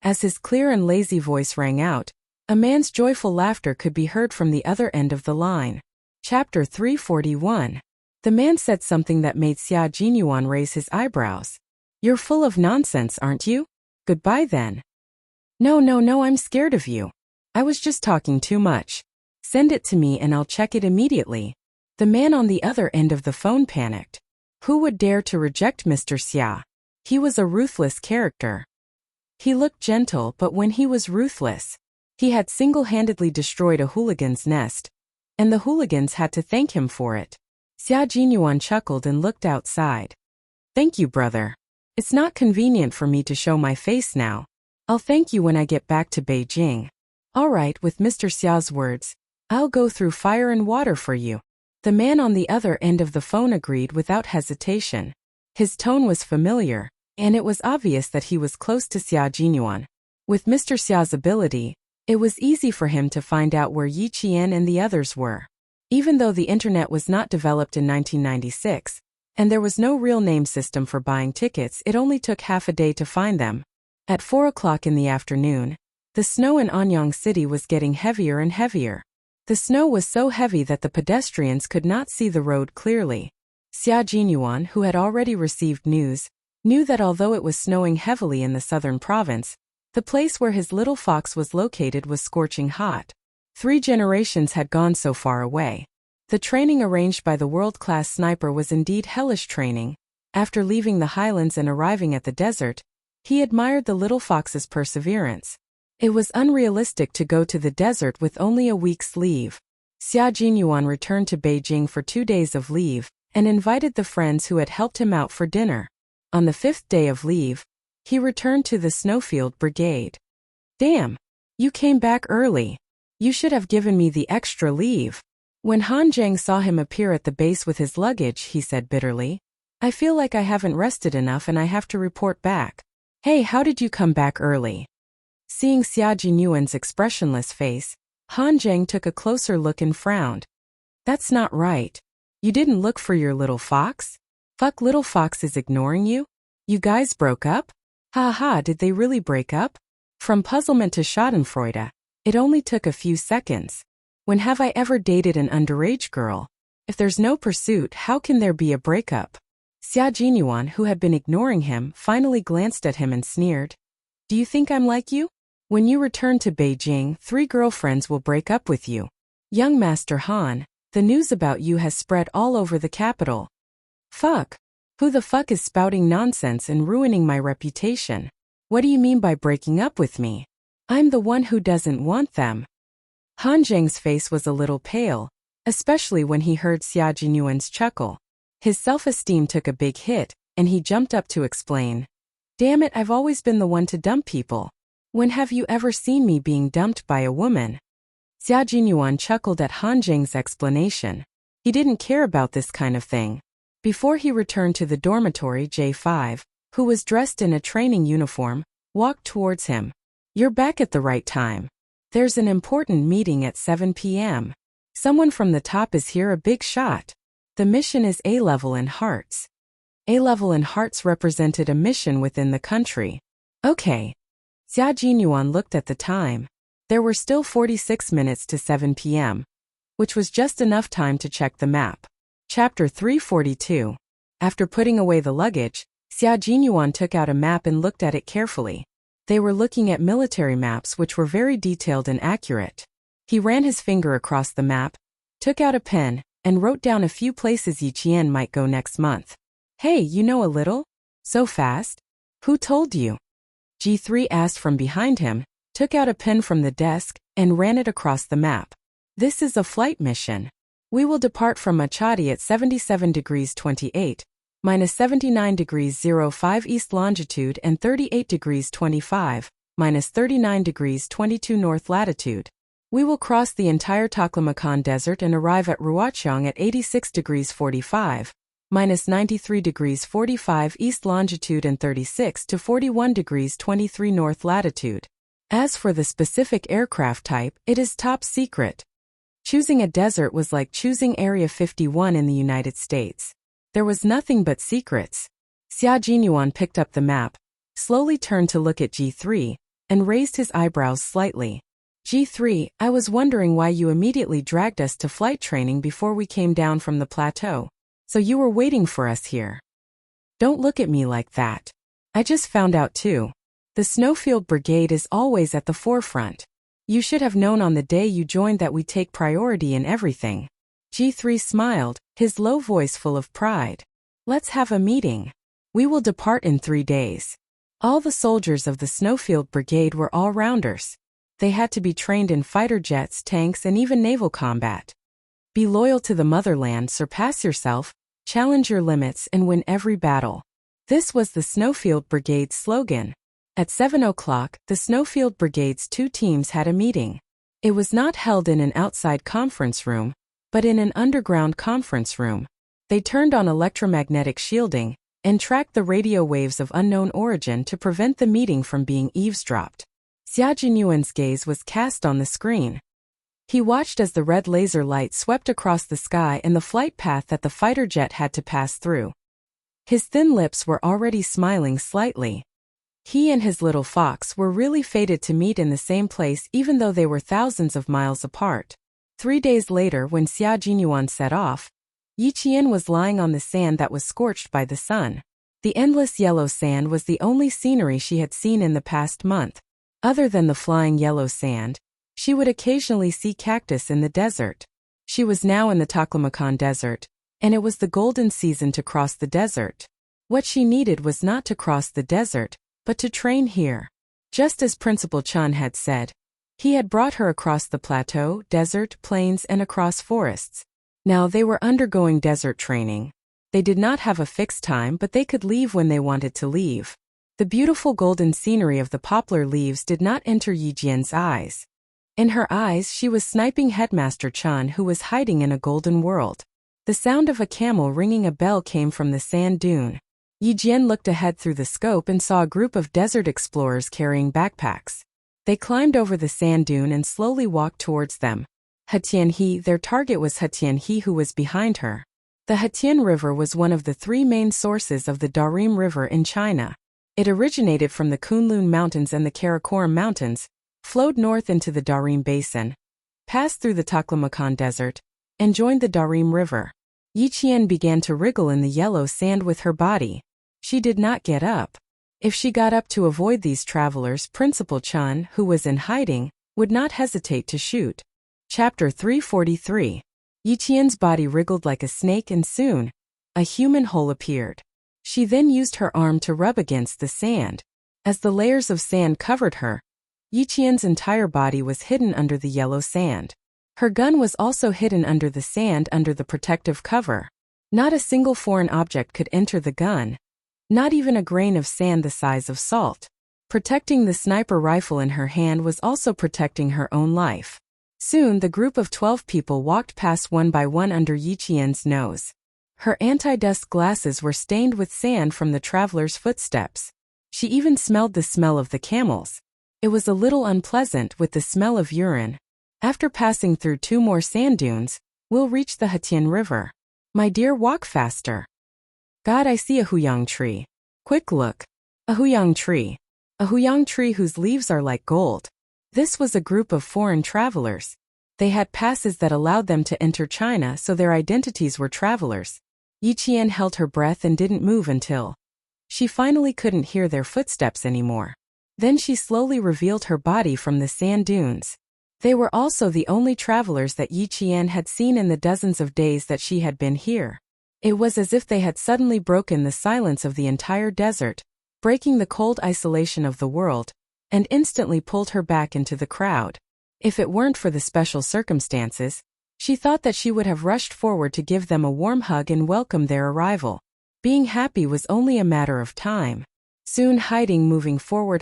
Speaker 1: As his clear and lazy voice rang out, a man's joyful laughter could be heard from the other end of the line. Chapter 341. The man said something that made Xia Jinyuan raise his eyebrows. You're full of nonsense, aren't you? Goodbye then. No, I'm scared of you. I was just talking too much. Send it to me and I'll check it immediately. The man on the other end of the phone panicked. Who would dare to reject Mr. Xia? He was a ruthless character. He looked gentle, but when he was ruthless, he had single-handedly destroyed a hooligan's nest, and the hooligans had to thank him for it. Xia Jinyuan chuckled and looked outside. Thank you, brother. It's not convenient for me to show my face now. I'll thank you when I get back to Beijing. All right, with Mr. Xia's words, I'll go through fire and water for you. The man on the other end of the phone agreed without hesitation. His tone was familiar, and it was obvious that he was close to Xia Jinyuan. With Mr. Xia's ability, it was easy for him to find out where Yi Qian and the others were. Even though the internet was not developed in 1996, and there was no real name system for buying tickets, it only took half a day to find them. At 4 o'clock in the afternoon, the snow in Anyang City was getting heavier and heavier. The snow was so heavy that the pedestrians could not see the road clearly. Xia Jinyuan, who had already received news, knew that although it was snowing heavily in the southern province, the place where his little fox was located was scorching hot. 3 generations had gone so far away. The training arranged by the world-class sniper was indeed hellish training. After leaving the highlands and arriving at the desert, he admired the little fox's perseverance. It was unrealistic to go to the desert with only a week's leave. Xia Jinyuan returned to Beijing for 2 days of leave, and invited the friends who had helped him out for dinner. On the 5th day of leave, he returned to the Snowfield Brigade. Damn! You came back early. You should have given me the extra leave. When Han Zheng saw him appear at the base with his luggage, he said bitterly, I feel like I haven't rested enough and I have to report back. Hey, how did you come back early? Seeing Xia Jinyuan's expressionless face, Han Zheng took a closer look and frowned. That's not right. You didn't look for your little fox? Fuck, little fox is ignoring you? You guys broke up? Ha ha, did they really break up? From puzzlement to schadenfreude, it only took a few seconds. When have I ever dated an underage girl? If there's no pursuit, how can there be a breakup? Xia Jinyuan, who had been ignoring him, finally glanced at him and sneered. Do you think I'm like you? When you return to Beijing, 3 girlfriends will break up with you. Young Master Han, the news about you has spread all over the capital. Fuck. Who the fuck is spouting nonsense and ruining my reputation? What do you mean by breaking up with me? I'm the one who doesn't want them. Han Zheng's face was a little pale, especially when he heard Xia Jinyuan's chuckle. His self-esteem took a big hit, and he jumped up to explain. Damn it, I've always been the one to dump people. When have you ever seen me being dumped by a woman? Xia Jinyuan chuckled at Han Zheng's explanation. He didn't care about this kind of thing. Before he returned to the dormitory, J5, who was dressed in a training uniform, walked towards him. You're back at the right time. There's an important meeting at 7 p.m. Someone from the top is here, a big shot. The mission is A-level in Hearts. A-level in Hearts represented a mission within the country. Okay. Xia Jinyuan looked at the time. There were still 46 minutes to 7 p.m., which was just enough time to check the map. Chapter 342. After putting away the luggage, Xia Jinyuan took out a map and looked at it carefully. They were looking at military maps which were very detailed and accurate. He ran his finger across the map, took out a pen, and wrote down a few places Yi Qian might go next month. Hey, you know a little? So fast? Who told you? G3 asked from behind him, took out a pen from the desk, and ran it across the map. This is a flight mission. We will depart from Machadi at 77 degrees 28, minus 79 degrees 05 east longitude and 38 degrees 25, minus 39 degrees 22 north latitude. We will cross the entire Taklamakan Desert and arrive at Ruoqiang at 86 degrees 45, minus 93 degrees 45 east longitude and 36 to 41 degrees 23 north latitude. As for the specific aircraft type, it is top secret. Choosing a desert was like choosing Area 51 in the United States. There was nothing but secrets. Xia Jinyuan picked up the map, slowly turned to look at G3, and raised his eyebrows slightly. G3, I was wondering why you immediately dragged us to flight training before we came down from the plateau. So you were waiting for us here. Don't look at me like that. I just found out too. The Snowfield Brigade is always at the forefront. You should have known on the day you joined that we take priority in everything. G3 smiled, his low voice full of pride. Let's have a meeting. We will depart in 3 days. All the soldiers of the Snowfield Brigade were all-rounders. They had to be trained in fighter jets, tanks, and even naval combat. Be loyal to the motherland, surpass yourself, challenge your limits, and win every battle. This was the Snowfield Brigade's slogan. At 7 o'clock, the Snowfield Brigade's 2 teams had a meeting. It was not held in an outside conference room, but in an underground conference room. They turned on electromagnetic shielding and tracked the radio waves of unknown origin to prevent the meeting from being eavesdropped. Xia Jinyuan's gaze was cast on the screen. He watched as the red laser light swept across the sky and the flight path that the fighter jet had to pass through. His thin lips were already smiling slightly. He and his little fox were really fated to meet in the same place even though they were thousands of miles apart. 3 days later, when Xia Jinyuan set off, Yi Qian was lying on the sand that was scorched by the sun. The endless yellow sand was the only scenery she had seen in the past month. Other than the flying yellow sand, she would occasionally see cactus in the desert. She was now in the Taklamakan Desert, and it was the golden season to cross the desert. What she needed was not to cross the desert, but to train here. Just as Principal Chun had said, he had brought her across the plateau, desert, plains, and across forests. Now they were undergoing desert training. They did not have a fixed time, but they could leave when they wanted to leave. The beautiful golden scenery of the poplar leaves did not enter Yi Jian's eyes. In her eyes, she was sniping Headmaster Chun, who was hiding in a golden world. The sound of a camel ringing a bell came from the sand dune. Yi Jian looked ahead through the scope and saw a group of desert explorers carrying backpacks. They climbed over the sand dune and slowly walked towards them. Hetianhe, their target was Hetianhe, who was behind her. The Hetian River was one of the 3 main sources of the Darim River in China. It originated from the Kunlun Mountains and the Karakoram Mountains, flowed north into the Darim Basin, passed through the Taklamakan Desert, and joined the Darim River. Yi Qian began to wriggle in the yellow sand with her body. She did not get up. If she got up to avoid these travelers, Principal Chun, who was in hiding, would not hesitate to shoot. Chapter 343. Yi Qian's body wriggled like a snake and soon, a human hole appeared. She then used her arm to rub against the sand. As the layers of sand covered her, Yi Qian's entire body was hidden under the yellow sand. Her gun was also hidden under the sand under the protective cover. Not a single foreign object could enter the gun. Not even a grain of sand the size of salt. Protecting the sniper rifle in her hand was also protecting her own life. Soon the group of 12 people walked past one by one under Yi Qian's nose. Her anti-dust glasses were stained with sand from the traveler's footsteps. She even smelled the smell of the camels. It was a little unpleasant with the smell of urine. After passing through 2 more sand dunes, we'll reach the Hetian River. My dear, walk faster. God, I see a huyang tree. Quick look. A huyang tree. A huyang tree whose leaves are like gold. This was a group of foreign travelers. They had passes that allowed them to enter China, so their identities were travelers. Yi Qian held her breath and didn't move until she finally couldn't hear their footsteps anymore. Then she slowly revealed her body from the sand dunes. They were also the only travelers that Yi Qian had seen in the dozens of days that she had been here. It was as if they had suddenly broken the silence of the entire desert, breaking the cold isolation of the world, and instantly pulled her back into the crowd. If it weren't for the special circumstances, she thought that she would have rushed forward to give them a warm hug and welcome their arrival. Being happy was only a matter of time. Soon, hiding, moving forward,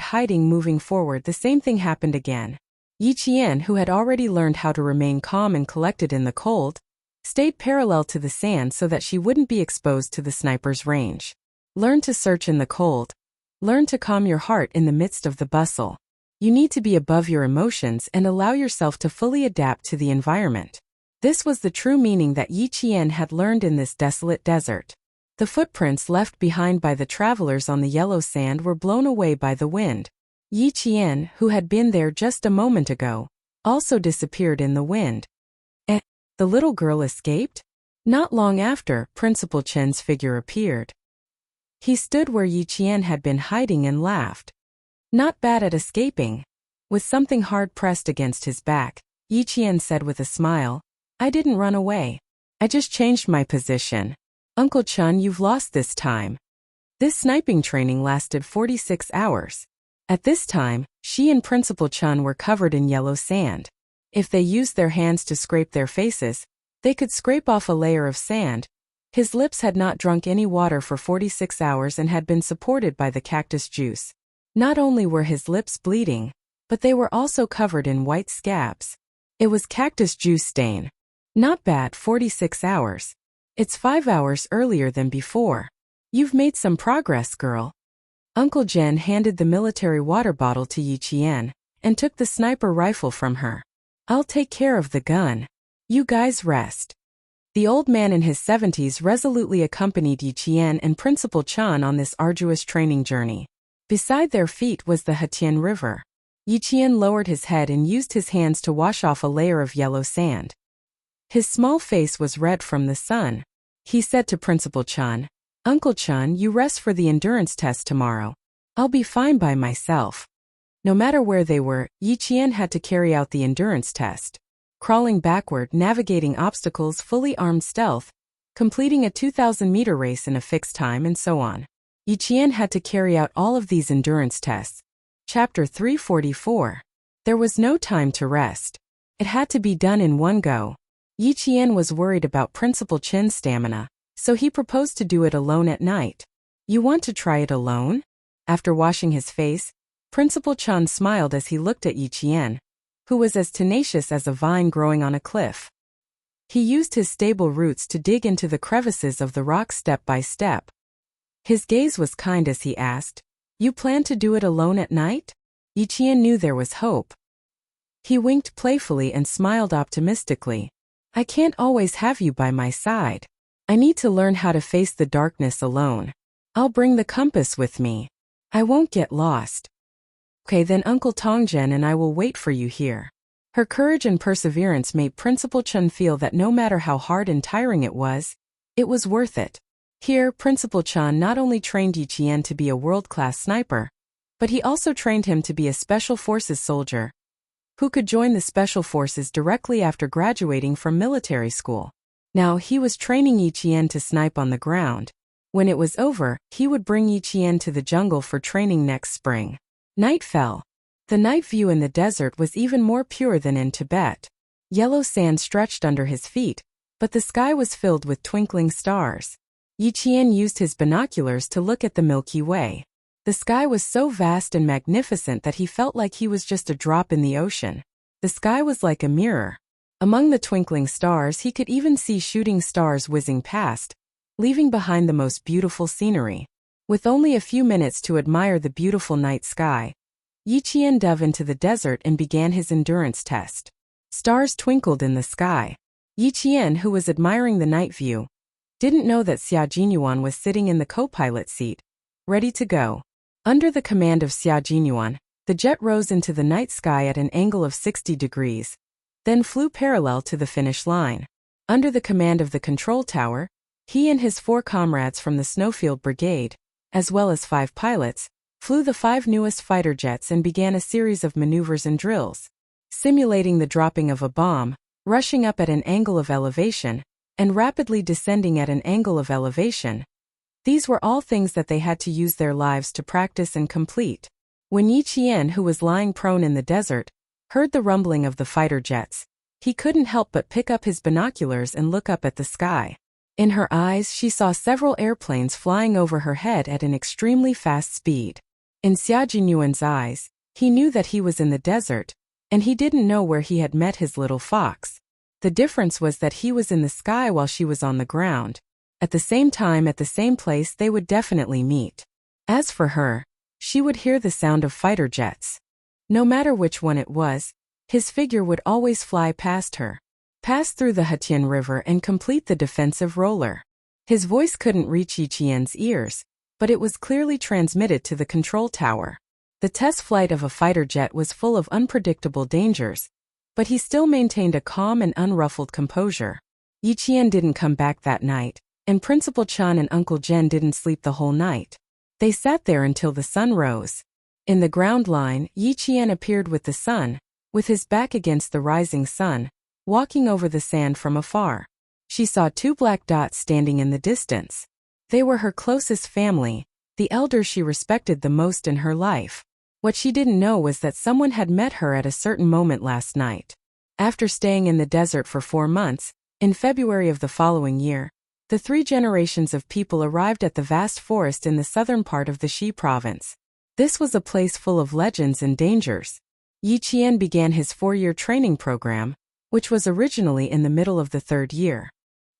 Speaker 1: the same thing happened again. Yi Qian, who had already learned how to remain calm and collected in the cold, stayed parallel to the sand so that she wouldn't be exposed to the sniper's range. Learn to search in the cold. Learn to calm your heart in the midst of the bustle. You need to be above your emotions and allow yourself to fully adapt to the environment. This was the true meaning that Yi Qian had learned in this desolate desert. The footprints left behind by the travelers on the yellow sand were blown away by the wind. Yi Qian, who had been there just a moment ago, also disappeared in the wind. The little girl escaped? Not long after, Principal Chen's figure appeared. He stood where Yi Qian had been hiding and laughed. Not bad at escaping. With something hard pressed against his back, Yi Qian said with a smile, I didn't run away. I just changed my position. Uncle Chun, you've lost this time. This sniping training lasted 46 hours. At this time, she and Principal Chun were covered in yellow sand. If they used their hands to scrape their faces, they could scrape off a layer of sand. His lips had not drunk any water for 46 hours and had been supported by the cactus juice. Not only were his lips bleeding, but they were also covered in white scabs. It was cactus juice stain. Not bad, 46 hours. It's 5 hours earlier than before. You've made some progress, girl. Uncle Jen handed the military water bottle to Yi Qian and took the sniper rifle from her. I'll take care of the gun. You guys rest. The old man in his 70s resolutely accompanied Yi Qian and Principal Chun on this arduous training journey. Beside their feet was the Hetian River. Yi Qian lowered his head and used his hands to wash off a layer of yellow sand. His small face was red from the sun. He said to Principal Chun, Uncle Chun, you rest for the endurance test tomorrow. I'll be fine by myself. No matter where they were, Yi Qian had to carry out the endurance test. Crawling backward, navigating obstacles, fully armed stealth, completing a 2,000-meter race in a fixed time, and so on. Yi Qian had to carry out all of these endurance tests. Chapter 344. There was no time to rest. It had to be done in one go. Yi Qian was worried about Principal Chin's stamina, so he proposed to do it alone at night. You want to try it alone? After washing his face, Principal Chun smiled as he looked at Yi Qian, who was as tenacious as a vine growing on a cliff. He used his stable roots to dig into the crevices of the rock step by step. His gaze was kind as he asked, You plan to do it alone at night? Yi Qian knew there was hope. He winked playfully and smiled optimistically. I can't always have you by my side. I need to learn how to face the darkness alone. I'll bring the compass with me. I won't get lost. Okay, then Uncle Tongjian and I will wait for you here. Her courage and perseverance made Principal Chun feel that no matter how hard and tiring it was worth it. Here, Principal Chun not only trained Yi Qian to be a world-class sniper, but he also trained him to be a Special Forces soldier who could join the Special Forces directly after graduating from military school. Now, he was training Yi Qian to snipe on the ground. When it was over, he would bring Yi Qian to the jungle for training next spring. Night fell. The night view in the desert was even more pure than in Tibet. Yellow sand stretched under his feet, but the sky was filled with twinkling stars. Yi Qian used his binoculars to look at the Milky Way. The sky was so vast and magnificent that he felt like he was just a drop in the ocean. The sky was like a mirror. Among the twinkling stars he could even see shooting stars whizzing past, leaving behind the most beautiful scenery. With only a few minutes to admire the beautiful night sky, Yi Qian dove into the desert and began his endurance test. Stars twinkled in the sky. Yi Qian, who was admiring the night view, didn't know that Xia Jinyuan was sitting in the co-pilot seat, ready to go. Under the command of Xia Jinyuan, the jet rose into the night sky at an angle of 60 degrees, then flew parallel to the finish line. Under the command of the control tower, he and his 4 comrades from the Snowfield Brigade, as well as 5 pilots, flew the 5 newest fighter jets and began a series of maneuvers and drills, simulating the dropping of a bomb, rushing up at an angle of elevation, and rapidly descending at an angle of elevation. These were all things that they had to use their lives to practice and complete. When Yi Qian, who was lying prone in the desert, heard the rumbling of the fighter jets, he couldn't help but pick up his binoculars and look up at the sky. In her eyes she saw several airplanes flying over her head at an extremely fast speed. In Xia Jinyuan's eyes, he knew that he was in the desert, and he didn't know where he had met his little fox. The difference was that he was in the sky while she was on the ground. At the same time, at the same place, they would definitely meet. As for her, she would hear the sound of fighter jets. No matter which one it was, his figure would always fly past her, pass through the Hetian River and complete the defensive roller. His voice couldn't reach Yi Qian's ears, but it was clearly transmitted to the control tower. The test flight of a fighter jet was full of unpredictable dangers, but he still maintained a calm and unruffled composure. Yi Qian didn't come back that night, and Principal Chun and Uncle Jen didn't sleep the whole night. They sat there until the sun rose. In the ground line, Yi Qian appeared with the sun, with his back against the rising sun, walking over the sand from afar. She saw 2 black dots standing in the distance. They were her closest family, the elder she respected the most in her life. What she didn't know was that someone had met her at a certain moment last night. After staying in the desert for 4 months, in February of the following year, the 3 generations of people arrived at the vast forest in the southern part of the Xi province. This was a place full of legends and dangers. Yi Qian began his 4-year training program, which was originally in the middle of the 3rd year.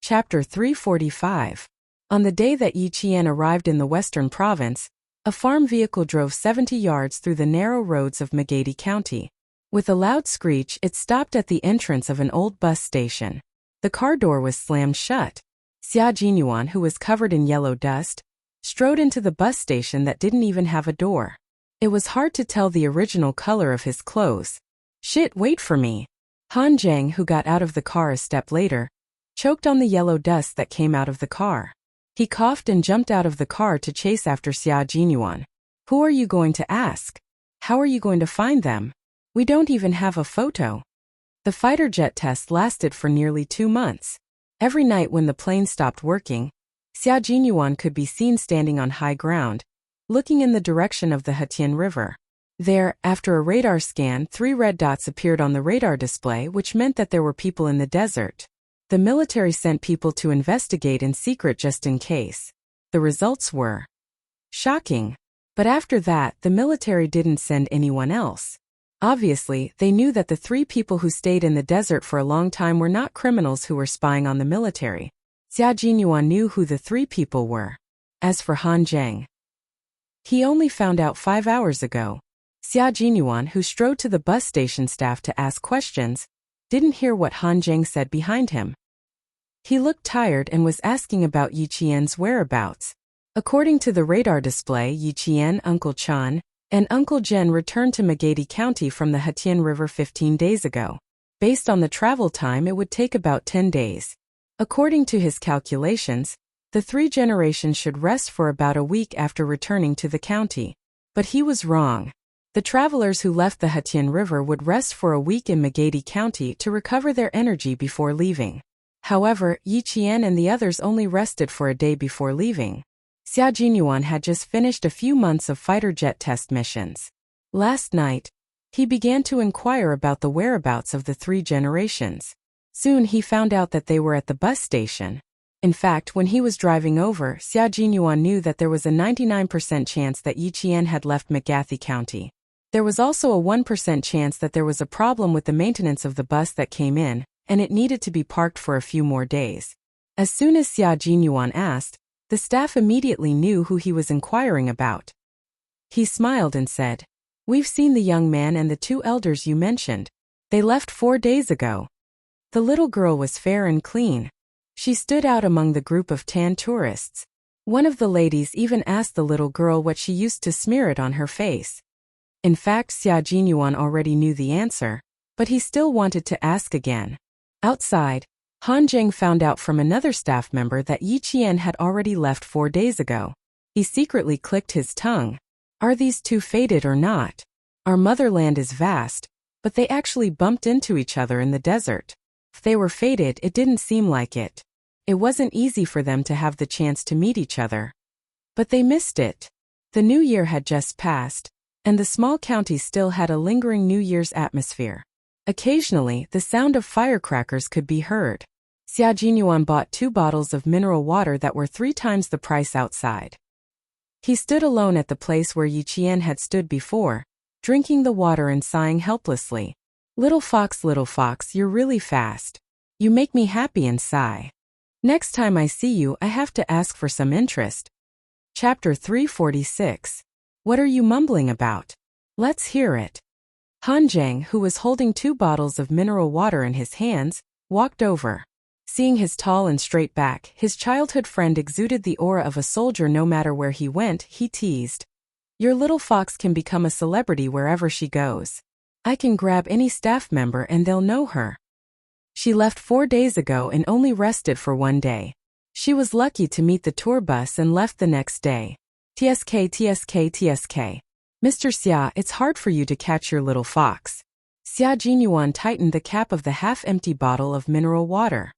Speaker 1: Chapter 345. On the day that Yi Qian arrived in the western province, a farm vehicle drove 70 yards through the narrow roads of Magadi County. With a loud screech, it stopped at the entrance of an old bus station. The car door was slammed shut. Xia Jinyuan, who was covered in yellow dust, strode into the bus station that didn't even have a door. It was hard to tell the original color of his clothes. "Shit, wait for me." Han Zhang, who got out of the car a step later, choked on the yellow dust that came out of the car. He coughed and jumped out of the car to chase after Xia Jinyuan. "Who are you going to ask? How are you going to find them? We don't even have a photo." The fighter jet test lasted for nearly 2 months. Every night when the plane stopped working, Xia Jinyuan could be seen standing on high ground, looking in the direction of the Hetian River. There, after a radar scan, 3 red dots appeared on the radar display, which meant that there were people in the desert. The military sent people to investigate in secret just in case. The results were shocking. But after that, the military didn't send anyone else. Obviously, they knew that the 3 people who stayed in the desert for a long time were not criminals who were spying on the military. Xia Jinyuan knew who the 3 people were. As for Han Zhang, he only found out 5 hours ago. Xia Jinyuan, who strode to the bus station staff to ask questions, didn't hear what Han Zhang said behind him. He looked tired and was asking about Yi Qian's whereabouts. According to the radar display, Yi Qian, Uncle Chan, and Uncle Zhen returned to Magadi County from the Hetian River 15 days ago. Based on the travel time, it would take about 10 days. According to his calculations, the 3 generations should rest for about a week after returning to the county. But he was wrong. The travelers who left the Hetian River would rest for a week in Magadi County to recover their energy before leaving. However, Yi Qian and the others only rested for a day before leaving. Xia Jinyuan had just finished a few months of fighter jet test missions. Last night, he began to inquire about the whereabouts of the 3 generations. Soon he found out that they were at the bus station. In fact, when he was driving over, Xia Jinyuan knew that there was a 99% chance that Yi Qian had left Magadi County. There was also a 1% chance that there was a problem with the maintenance of the bus that came in, and it needed to be parked for a few more days. As soon as Xia Jinyuan asked, the staff immediately knew who he was inquiring about. He smiled and said, "We've seen the young man and the 2 elders you mentioned. They left 4 days ago." The little girl was fair and clean. She stood out among the group of tan tourists. One of the ladies even asked the little girl what she used to smear it on her face. In fact, Xia Jinyuan already knew the answer, but he still wanted to ask again. Outside, Han Zhang found out from another staff member that Yi Qian had already left 4 days ago. He secretly clicked his tongue. Are these 2 fated or not? Our motherland is vast, but they actually bumped into each other in the desert. If they were fated, it didn't seem like it. It wasn't easy for them to have the chance to meet each other. But they missed it. The new year had just passed, and the small county still had a lingering New Year's atmosphere. Occasionally, the sound of firecrackers could be heard. Xia Jinyuan bought 2 bottles of mineral water that were 3 times the price outside. He stood alone at the place where Yi Qian had stood before, drinking the water and sighing helplessly. Little fox, you're really fast. You make me happy and sigh. Next time I see you, I have to ask for some interest." Chapter 346. What are you mumbling about? Let's hear it. Han Zhang, who was holding 2 bottles of mineral water in his hands, walked over. Seeing his tall and straight back, his childhood friend exuded the aura of a soldier no matter where he went. He teased, "Your little fox can become a celebrity wherever she goes. I can grab any staff member and they'll know her. She left 4 days ago and only rested for 1 day. She was lucky to meet the tour bus and left the next day. TSK. Mr. Xia, it's hard for you to catch your little fox." Xia Jinyuan tightened the cap of the half-empty bottle of mineral water.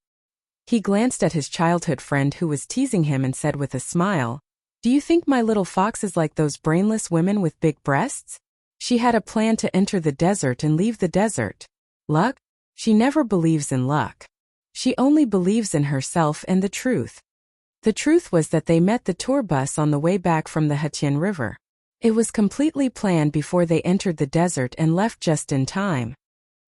Speaker 1: He glanced at his childhood friend who was teasing him and said with a smile, Do you think my little fox is like those brainless women with big breasts? She had a plan to enter the desert and leave the desert. Luck? She never believes in luck. She only believes in herself and the truth. The truth was that they met the tour bus on the way back from the Hatien River. It was completely planned before they entered the desert and left just in time.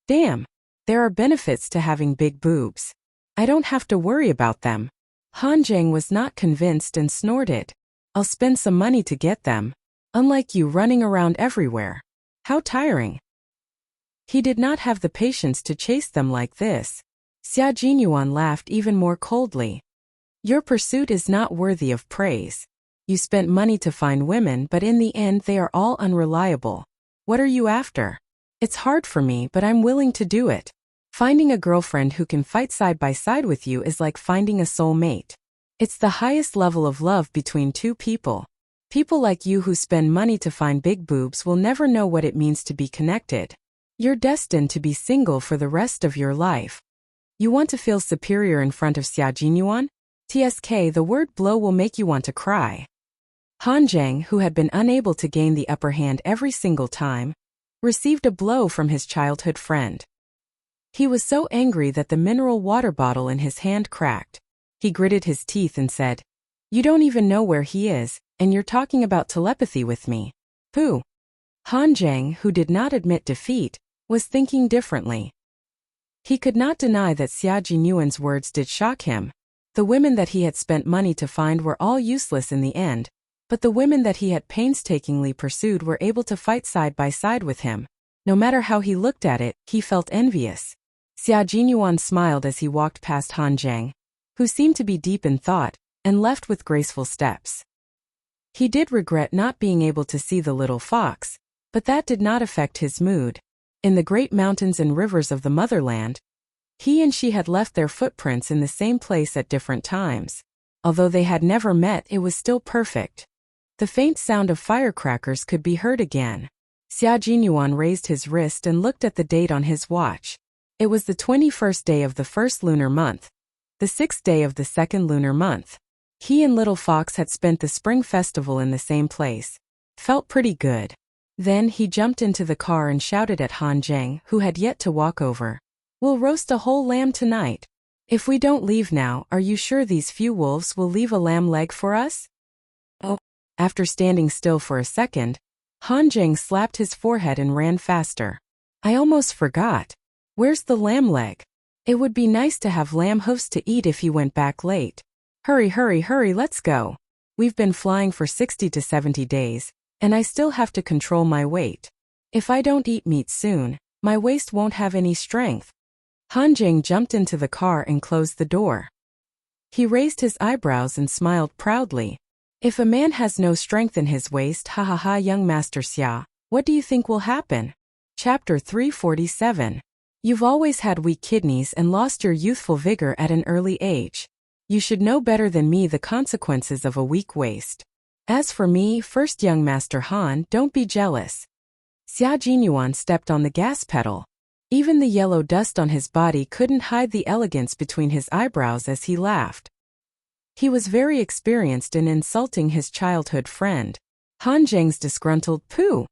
Speaker 1: Damn, there are benefits to having big boobs. I don't have to worry about them. Han Zheng was not convinced and snorted. I'll spend some money to get them. Unlike you running around everywhere. How tiring. He did not have the patience to chase them like this. Xia Jinyuan laughed even more coldly. Your pursuit is not worthy of praise. You spent money to find women, but in the end they are all unreliable. What are you after? It's hard for me, but I'm willing to do it. Finding a girlfriend who can fight side by side with you is like finding a soulmate. It's the highest level of love between two people. People like you who spend money to find big boobs will never know what it means to be connected. You're destined to be single for the rest of your life. You want to feel superior in front of Xia Jinyuan? TSK, the word blow will make you want to cry. Han Zheng, who had been unable to gain the upper hand every single time, received a blow from his childhood friend. He was so angry that the mineral water bottle in his hand cracked. He gritted his teeth and said, "You don't even know where he is, and you're talking about telepathy with me. Pooh." Han Zheng, who did not admit defeat, was thinking differently. He could not deny that Xia Jinyuan's words did shock him. The women that he had spent money to find were all useless in the end, but the women that he had painstakingly pursued were able to fight side by side with him. No matter how he looked at it, he felt envious. Xia Jinyuan smiled as he walked past Han Zheng, who seemed to be deep in thought, and left with graceful steps. He did regret not being able to see the little fox, but that did not affect his mood. In the great mountains and rivers of the motherland, he and she had left their footprints in the same place at different times. Although they had never met, it was still perfect. The faint sound of firecrackers could be heard again. Xia Jinyuan raised his wrist and looked at the date on his watch. It was the 21st day of the first lunar month, the 6th day of the second lunar month. He and Little Fox had spent the spring festival in the same place. Felt pretty good. Then he jumped into the car and shouted at Han Zheng, who had yet to walk over. "We'll roast a whole lamb tonight. If we don't leave now, are you sure these few wolves will leave a lamb leg for us?" Oh. After standing still for a second, Han Zheng slapped his forehead and ran faster. "I almost forgot. Where's the lamb leg? It would be nice to have lamb hoofs to eat if he went back late. Hurry, hurry, hurry, let's go. We've been flying for 60 to 70 days, and I still have to control my weight. If I don't eat meat soon, my waist won't have any strength." Han Zheng jumped into the car and closed the door. He raised his eyebrows and smiled proudly. "If a man has no strength in his waist, ha ha ha, young Master Xia, what do you think will happen?" Chapter 347. You've always had weak kidneys and lost your youthful vigor at an early age. You should know better than me the consequences of a weak waist. As for me, first young Master Han, don't be jealous. Xia Jinyuan stepped on the gas pedal. Even the yellow dust on his body couldn't hide the elegance between his eyebrows as he laughed. He was very experienced in insulting his childhood friend. Han Zheng's disgruntled "pooh"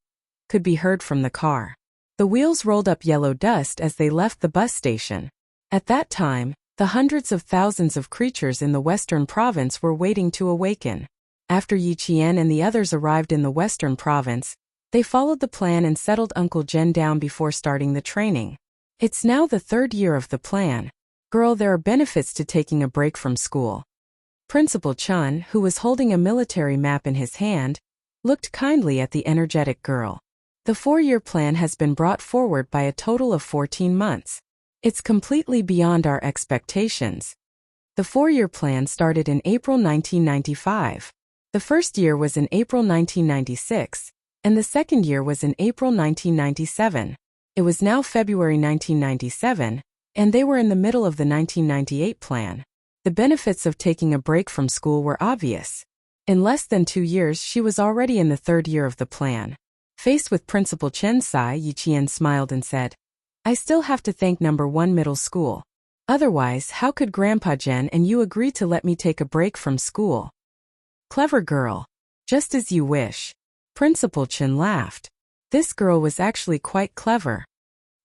Speaker 1: could be heard from the car. The wheels rolled up yellow dust as they left the bus station. At that time, the hundreds of thousands of creatures in the western province were waiting to awaken. After Yi Qian and the others arrived in the western province, they followed the plan and settled Uncle Zhen down before starting the training. It's now the 3rd year of the plan. Girl, there are benefits to taking a break from school. Principal Chun, who was holding a military map in his hand, looked kindly at the energetic girl. The 4-year plan has been brought forward by a total of 14 months. It's completely beyond our expectations. The 4-year plan started in April 1995. The first year was in April 1996, and the second year was in April 1997. It was now February 1997, and they were in the middle of the 1998 plan. The benefits of taking a break from school were obvious. In less than 2 years, she was already in the 3rd year of the plan. Faced with Principal Chen Sai, Yi Qian smiled and said, "I still have to thank number 1 middle school. Otherwise, how could Grandpa Zhen and you agree to let me take a break from school?" Clever girl. Just as you wish. Principal Chen laughed. This girl was actually quite clever.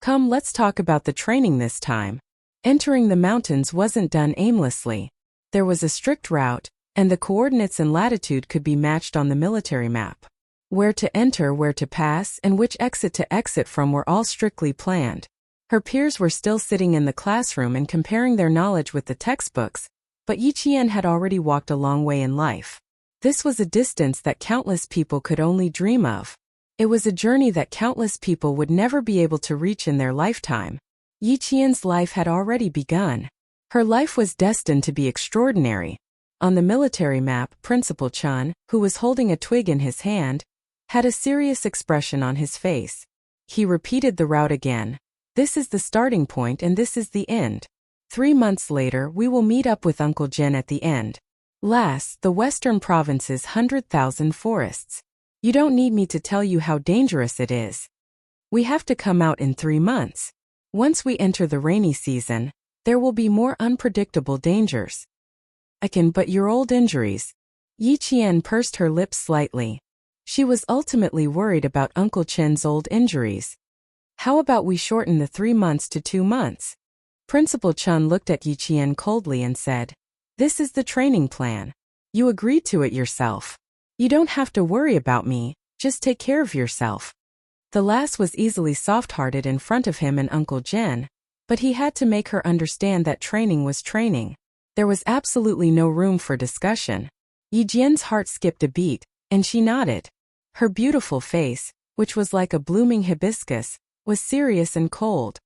Speaker 1: Come, let's talk about the training this time. Entering the mountains wasn't done aimlessly. There was a strict route, and the coordinates and latitude could be matched on the military map. Where to enter, where to pass, and which exit to exit from were all strictly planned. Her peers were still sitting in the classroom and comparing their knowledge with the textbooks, but Yi Qian had already walked a long way in life. This was a distance that countless people could only dream of. It was a journey that countless people would never be able to reach in their lifetime. Yi Qian's life had already begun. Her life was destined to be extraordinary. On the military map, Principal Chen, who was holding a twig in his hand, had a serious expression on his face. He repeated the route again. This is the starting point and this is the end. 3 months later, we will meet up with Uncle Jen at the end. Last, the western province's 100,000 forests. You don't need me to tell you how dangerous it is. We have to come out in 3 months. Once we enter the rainy season, there will be more unpredictable dangers. But your old injuries. Yi Qian pursed her lips slightly. She was ultimately worried about Uncle Chen's old injuries. How about we shorten the 3 months to 2 months? Principal Chen looked at Yi Qian coldly and said, "This is the training plan. You agreed to it yourself. You don't have to worry about me, just take care of yourself." The lass was easily soft-hearted in front of him and Uncle Jen, but he had to make her understand that training was training. There was absolutely no room for discussion. Yi Jian's heart skipped a beat, and she nodded. Her beautiful face, which was like a blooming hibiscus, was serious and cold.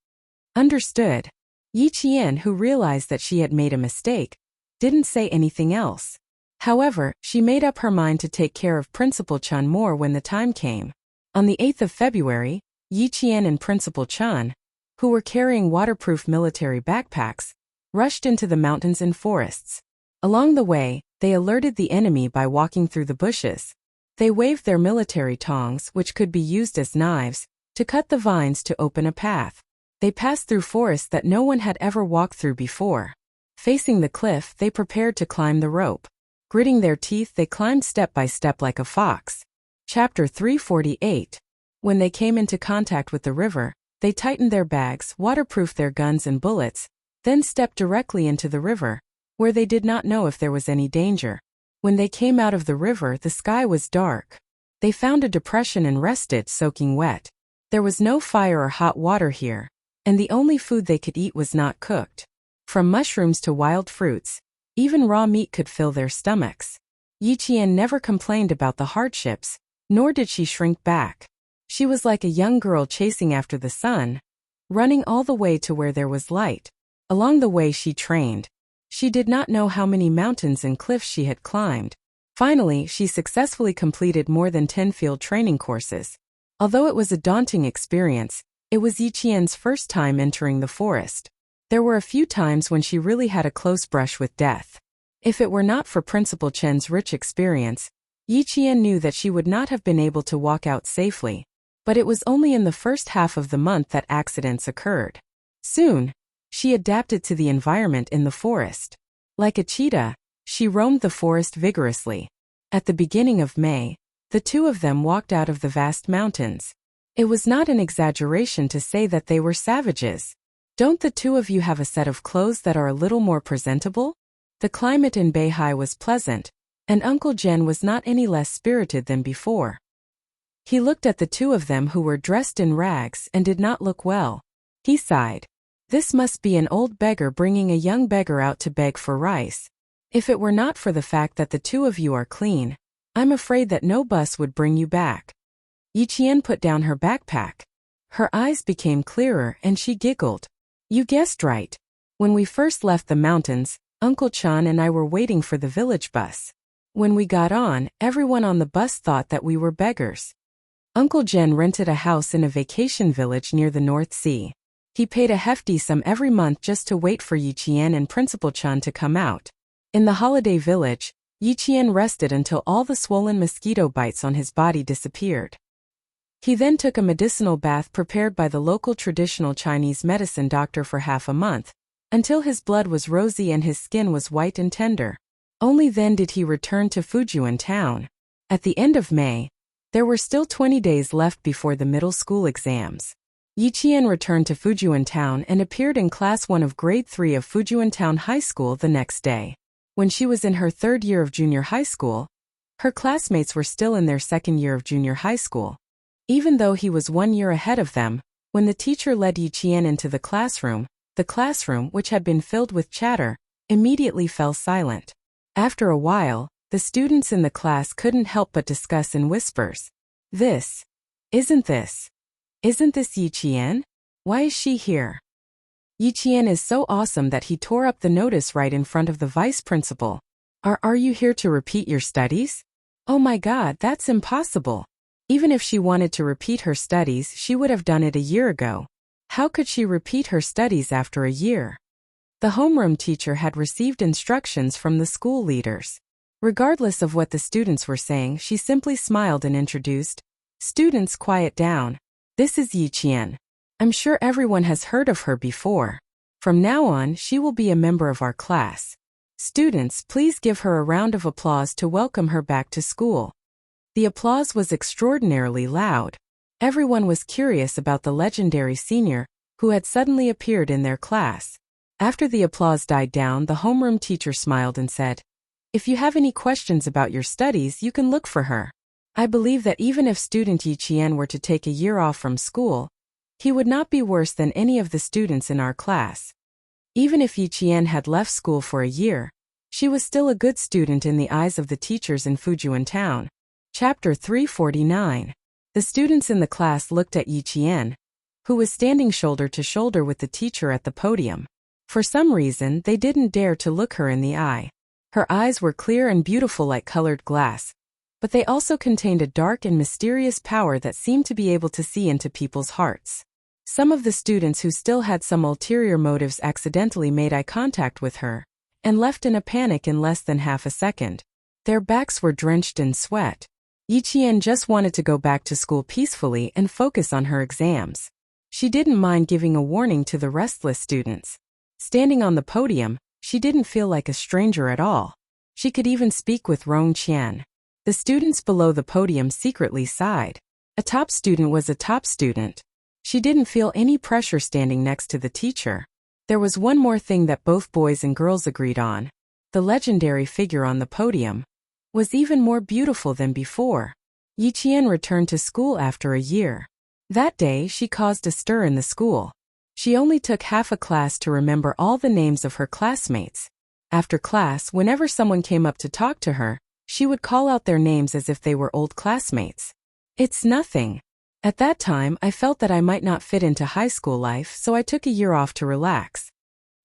Speaker 1: Understood. Yi Qian, who realized that she had made a mistake, didn't say anything else. However, she made up her mind to take care of Principal Chen more when the time came. On the 8th of February, Yi Qian and Principal Chen, who were carrying waterproof military backpacks, rushed into the mountains and forests. Along the way, they alerted the enemy by walking through the bushes. They waved their military tongs, which could be used as knives, to cut the vines to open a path. They passed through forests that no one had ever walked through before. Facing the cliff, they prepared to climb the rope. Gritting their teeth, they climbed step by step like a fox. Chapter 348. When they came into contact with the river, they tightened their bags, waterproofed their guns and bullets, then stepped directly into the river, where they did not know if there was any danger. When they came out of the river, the sky was dark. They found a depression and rested, soaking wet. There was no fire or hot water here, and the only food they could eat was not cooked. From mushrooms to wild fruits, even raw meat could fill their stomachs. Yi Qian never complained about the hardships, nor did she shrink back. She was like a young girl chasing after the sun, running all the way to where there was light. Along the way she trained. She did not know how many mountains and cliffs she had climbed. Finally, she successfully completed more than 10 field training courses. Although it was a daunting experience, it was Yi Qian's first time entering the forest. There were a few times when she really had a close brush with death. If it were not for Principal Chen's rich experience, Yi Qian knew that she would not have been able to walk out safely. But it was only in the first half of the month that accidents occurred. Soon, she adapted to the environment in the forest. Like a cheetah, she roamed the forest vigorously. At the beginning of May, the two of them walked out of the vast mountains. It was not an exaggeration to say that they were savages. Don't the two of you have a set of clothes that are a little more presentable? The climate in Beihai was pleasant, and Uncle Jen was not any less spirited than before. He looked at the two of them who were dressed in rags and did not look well. He sighed. This must be an old beggar bringing a young beggar out to beg for rice. If it were not for the fact that the two of you are clean, I'm afraid that no bus would bring you back. Yi Qian put down her backpack. Her eyes became clearer and she giggled. You guessed right. When we first left the mountains, Uncle Chan and I were waiting for the village bus. When we got on, everyone on the bus thought that we were beggars. Uncle Jen rented a house in a vacation village near the North Sea. He paid a hefty sum every month just to wait for Yi Qian and Principal Chan to come out. In the holiday village, Yi Qian rested until all the swollen mosquito bites on his body disappeared. He then took a medicinal bath prepared by the local traditional Chinese medicine doctor for half a month, until his blood was rosy and his skin was white and tender. Only then did he return to Fujian town. At the end of May, there were still 20 days left before the middle school exams. Yiqian returned to Fujian Town and appeared in Class 1 of Grade 3 of Fujian Town High School the next day. When she was in her third year of junior high school, her classmates were still in their second year of junior high school. Even though he was 1 year ahead of them, when the teacher led Yiqian into the classroom, which had been filled with chatter, immediately fell silent. After a while, the students in the class couldn't help but discuss in whispers. Isn't this Yiqian? Why is she here? Yiqian is so awesome that he tore up the notice right in front of the vice principal. Are you here to repeat your studies? Oh my god, that's impossible. Even if she wanted to repeat her studies, she would have done it a year ago. How could she repeat her studies after a year? The homeroom teacher had received instructions from the school leaders. Regardless of what the students were saying, she simply smiled and introduced, "Students, quiet down. This is Yiqian. I'm sure everyone has heard of her before. From now on, she will be a member of our class. Students, please give her a round of applause to welcome her back to school." The applause was extraordinarily loud. Everyone was curious about the legendary senior who had suddenly appeared in their class. After the applause died down, the homeroom teacher smiled and said, "If you have any questions about your studies, you can look for her. I believe that even if student Yiqian were to take a year off from school, he would not be worse than any of the students in our class." Even if Yiqian had left school for a year, she was still a good student in the eyes of the teachers in Fujian Town. Chapter 349. The students in the class looked at Yiqian, who was standing shoulder to shoulder with the teacher at the podium. For some reason, they didn't dare to look her in the eye. Her eyes were clear and beautiful like colored glass, but they also contained a dark and mysterious power that seemed to be able to see into people's hearts. Some of the students who still had some ulterior motives accidentally made eye contact with her, and left in a panic in less than half a second. Their backs were drenched in sweat. Yiqian just wanted to go back to school peacefully and focus on her exams. She didn't mind giving a warning to the restless students. Standing on the podium, she didn't feel like a stranger at all. She could even speak with Rong Qian. The students below the podium secretly sighed. A top student was a top student. She didn't feel any pressure standing next to the teacher. There was one more thing that both boys and girls agreed on. The legendary figure on the podium was even more beautiful than before. Yiqian returned to school after a year. That day, she caused a stir in the school. She only took half a class to remember all the names of her classmates. After class, whenever someone came up to talk to her, she would call out their names as if they were old classmates. "It's nothing. At that time, I felt that I might not fit into high school life, so I took a year off to relax."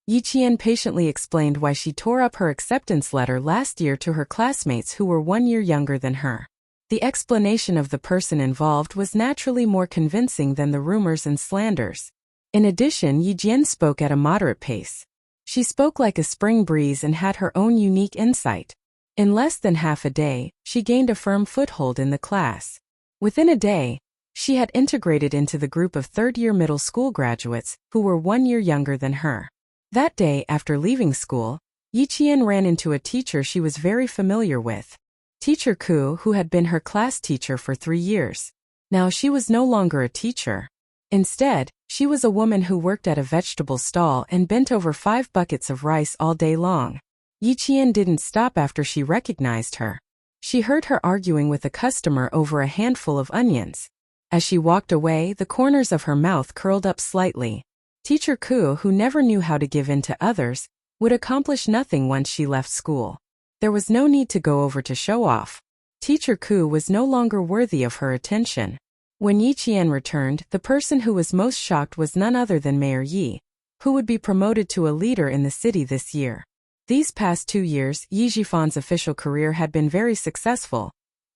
Speaker 1: Yiqian patiently explained why she tore up her acceptance letter last year to her classmates who were 1 year younger than her. The explanation of the person involved was naturally more convincing than the rumors and slanders. In addition, Yiqian spoke at a moderate pace. She spoke like a spring breeze and had her own unique insight. In less than half a day, she gained a firm foothold in the class. Within a day, she had integrated into the group of third-year middle school graduates who were 1 year younger than her. That day, after leaving school, Yiqian ran into a teacher she was very familiar with. Teacher Ku, who had been her class teacher for 3 years. Now she was no longer a teacher. Instead, she was a woman who worked at a vegetable stall and bent over 5 buckets of rice all day long. Yiqian didn't stop after she recognized her. She heard her arguing with a customer over a handful of onions. As she walked away, the corners of her mouth curled up slightly. Teacher Ku, who never knew how to give in to others, would accomplish nothing once she left school. There was no need to go over to show off. Teacher Ku was no longer worthy of her attention. When Yiqian returned, the person who was most shocked was none other than Mayor Yi, who would be promoted to a leader in the city this year. These past 2 years, Yi Jifan's official career had been very successful.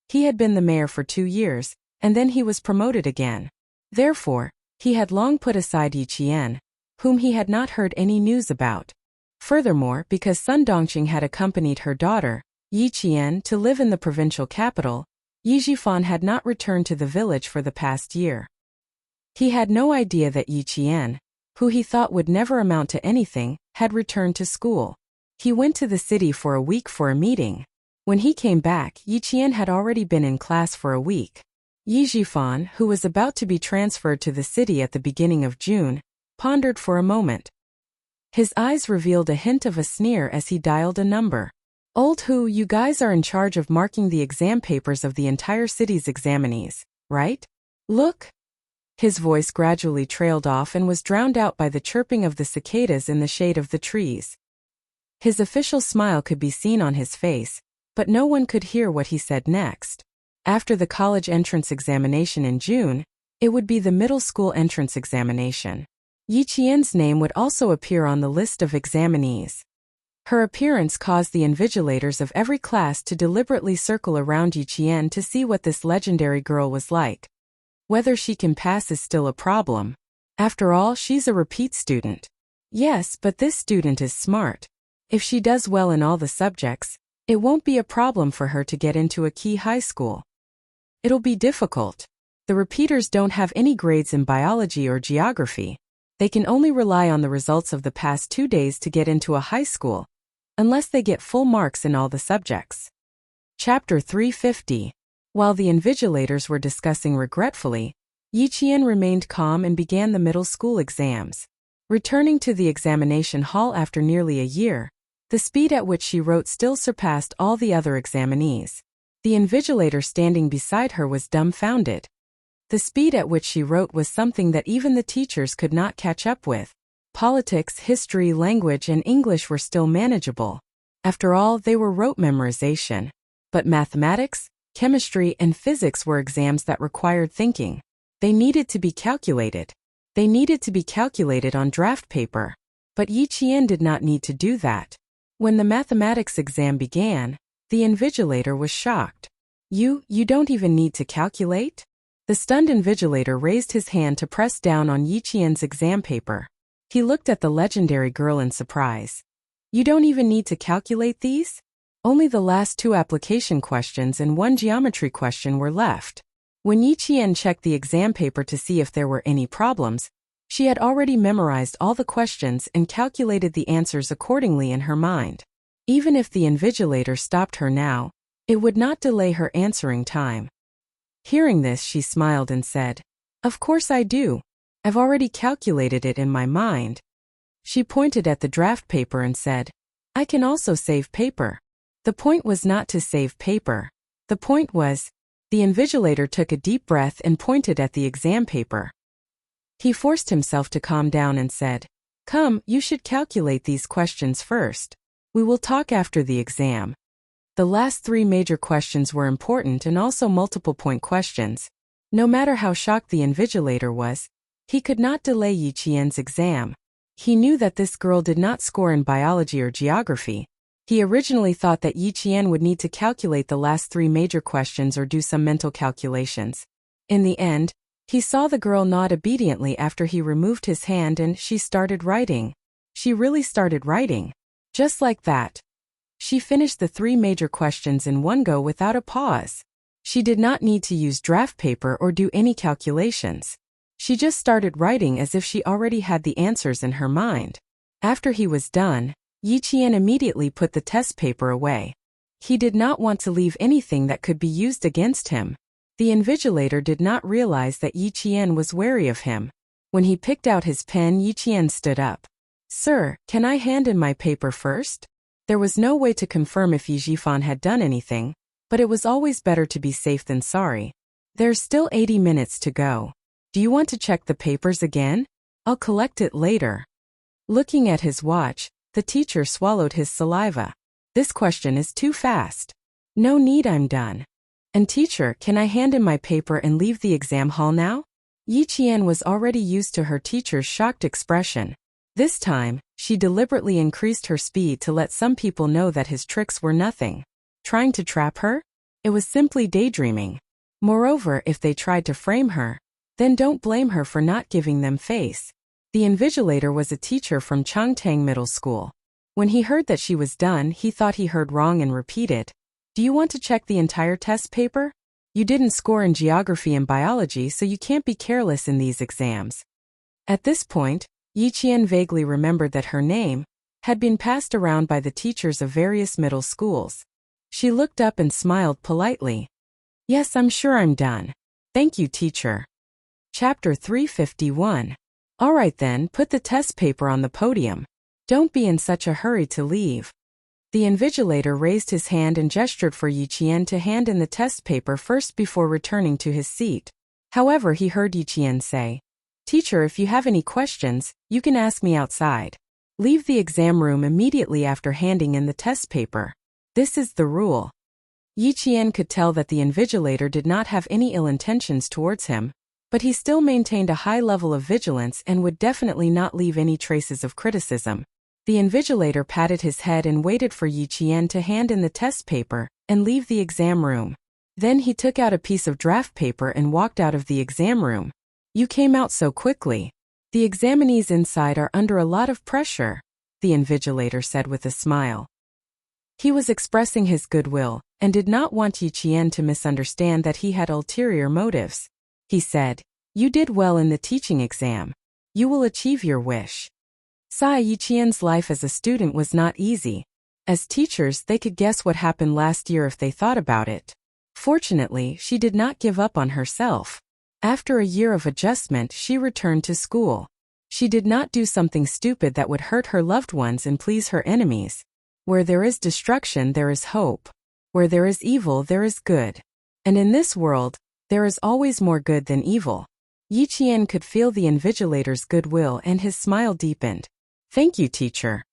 Speaker 1: He had been the mayor for 2 years, and then he was promoted again. Therefore, he had long put aside Yiqian, whom he had not heard any news about. Furthermore, because Sun Dongqing had accompanied her daughter, Yiqian, to live in the provincial capital, Yi Jifan had not returned to the village for the past year. He had no idea that Yiqian, who he thought would never amount to anything, had returned to school. He went to the city for a week for a meeting. When he came back, Yi Qian had already been in class for a week. Yi Jifan, who was about to be transferred to the city at the beginning of June, pondered for a moment. His eyes revealed a hint of a sneer as he dialed a number. "Old Hu, you guys are in charge of marking the exam papers of the entire city's examinees, right? Look." His voice gradually trailed off and was drowned out by the chirping of the cicadas in the shade of the trees. His official smile could be seen on his face, but no one could hear what he said next. After the college entrance examination in June, it would be the middle school entrance examination. Yi Qian's name would also appear on the list of examinees. Her appearance caused the invigilators of every class to deliberately circle around Yi Qian to see what this legendary girl was like. Whether she can pass is still a problem. After all, she's a repeat student. Yes, but this student is smart. If she does well in all the subjects, it won't be a problem for her to get into a key high school. It'll be difficult. The repeaters don't have any grades in biology or geography. They can only rely on the results of the past 2 days to get into a high school, unless they get full marks in all the subjects. Chapter 350. While the invigilators were discussing regretfully, Yi Qian remained calm and began the middle school exams. Returning to the examination hall after nearly a year, the speed at which she wrote still surpassed all the other examinees. The invigilator standing beside her was dumbfounded. The speed at which she wrote was something that even the teachers could not catch up with. Politics, history, language, and English were still manageable. After all, they were rote memorization. But mathematics, chemistry, and physics were exams that required thinking. They needed to be calculated. They needed to be calculated on draft paper. But Yi Qian did not need to do that. When the mathematics exam began, the invigilator was shocked. You don't even need to calculate?" The stunned invigilator raised his hand to press down on Yi Qian's exam paper. He looked at the legendary girl in surprise. "You don't even need to calculate these? Only the last 2 application questions and 1 geometry question were left." When Yi Qian checked the exam paper to see if there were any problems, she had already memorized all the questions and calculated the answers accordingly in her mind. Even if the invigilator stopped her now, it would not delay her answering time. Hearing this, she smiled and said, "Of course I do. I've already calculated it in my mind." She pointed at the draft paper and said, "I can also save paper." The point was not to save paper. The point was, the invigilator took a deep breath and pointed at the exam paper. He forced himself to calm down and said, "Come, you should calculate these questions first. We will talk after the exam." The last 3 major questions were important and also multiple-point questions. No matter how shocked the invigilator was, he could not delay Yi Qian's exam. He knew that this girl did not score in biology or geography. He originally thought that Yi Qian would need to calculate the last 3 major questions or do some mental calculations. In the end, he saw the girl nod obediently after he removed his hand and she started writing. She really started writing. Just like that. She finished the 3 major questions in one go without a pause. She did not need to use draft paper or do any calculations. She just started writing as if she already had the answers in her mind. After he was done, Yi Qian immediately put the test paper away. He did not want to leave anything that could be used against him. The invigilator did not realize that Yi Qian was wary of him. When he picked out his pen, Yi Qian stood up. "Sir, can I hand in my paper first?" There was no way to confirm if Yi Jifan had done anything, but it was always better to be safe than sorry. "There's still 80 minutes to go. Do you want to check the papers again? I'll collect it later." Looking at his watch, the teacher swallowed his saliva. "This question is too fast." "No need, I'm done." "And teacher, can I hand in my paper and leave the exam hall now?" Yi Qian was already used to her teacher's shocked expression. This time, she deliberately increased her speed to let some people know that his tricks were nothing. Trying to trap her? It was simply daydreaming. Moreover, if they tried to frame her, then don't blame her for not giving them face. The invigilator was a teacher from Changtang Middle School. When he heard that she was done, he thought he heard wrong and repeated, "Do you want to check the entire test paper? You didn't score in geography and biology, so you can't be careless in these exams." At this point, Yi Qian vaguely remembered that her name had been passed around by the teachers of various middle schools. She looked up and smiled politely. Yes, I'm sure I'm done. Thank you, teacher. Chapter 351. All right then, put the test paper on the podium. Don't be in such a hurry to leave. The invigilator raised his hand and gestured for Yiqian to hand in the test paper first before returning to his seat. However, he heard Yiqian say, Teacher, if you have any questions, you can ask me outside. Leave the exam room immediately after handing in the test paper. This is the rule. Yiqian could tell that the invigilator did not have any ill intentions towards him, but he still maintained a high level of vigilance and would definitely not leave any traces of criticism. The invigilator patted his head and waited for Yiqian to hand in the test paper and leave the exam room. Then he took out a piece of draft paper and walked out of the exam room. You came out so quickly. The examinees inside are under a lot of pressure, the invigilator said with a smile. He was expressing his goodwill and did not want Yiqian to misunderstand that he had ulterior motives. He said, You did well in the teaching exam. You will achieve your wish. Yiqian's life as a student was not easy. As teachers, they could guess what happened last year if they thought about it. Fortunately, she did not give up on herself. After a year of adjustment, she returned to school. She did not do something stupid that would hurt her loved ones and please her enemies. Where there is destruction, there is hope. Where there is evil, there is good. And in this world, there is always more good than evil. Yiqian could feel the invigilator's goodwill and his smile deepened. Thank you, teacher.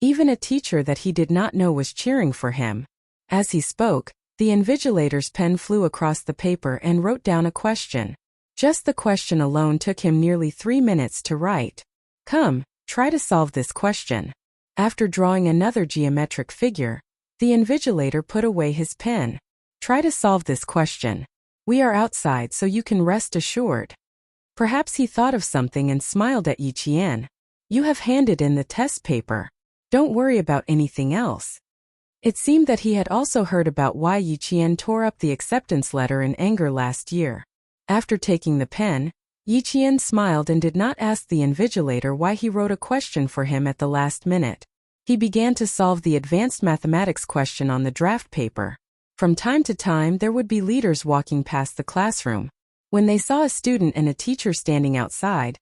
Speaker 1: Even a teacher that he did not know was cheering for him. As he spoke, the invigilator's pen flew across the paper and wrote down a question. Just the question alone took him nearly 3 minutes to write. Come, try to solve this question. After drawing another geometric figure, the invigilator put away his pen. Try to solve this question. We are outside so you can rest assured. Perhaps he thought of something and smiled at Yiqian. You have handed in the test paper. Don't worry about anything else. It seemed that he had also heard about why Yiqian tore up the acceptance letter in anger last year. After taking the pen, Yiqian smiled and did not ask the invigilator why he wrote a question for him at the last minute. He began to solve the advanced mathematics question on the draft paper. From time to time, there would be leaders walking past the classroom. When they saw a student and a teacher standing outside,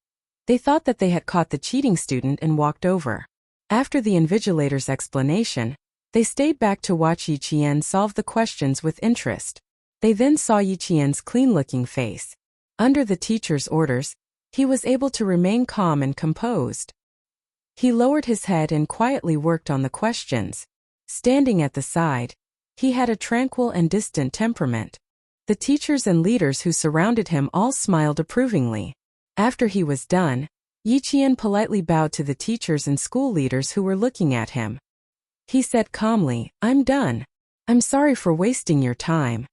Speaker 1: they thought that they had caught the cheating student and walked over. After the invigilator's explanation, they stayed back to watch Yiqian solve the questions with interest. They then saw Yiqian's clean-looking face. Under the teacher's orders, he was able to remain calm and composed. He lowered his head and quietly worked on the questions. Standing at the side, he had a tranquil and distant temperament. The teachers and leaders who surrounded him all smiled approvingly. After he was done, Yiqian politely bowed to the teachers and school leaders who were looking at him. He said calmly, I'm done. I'm sorry for wasting your time.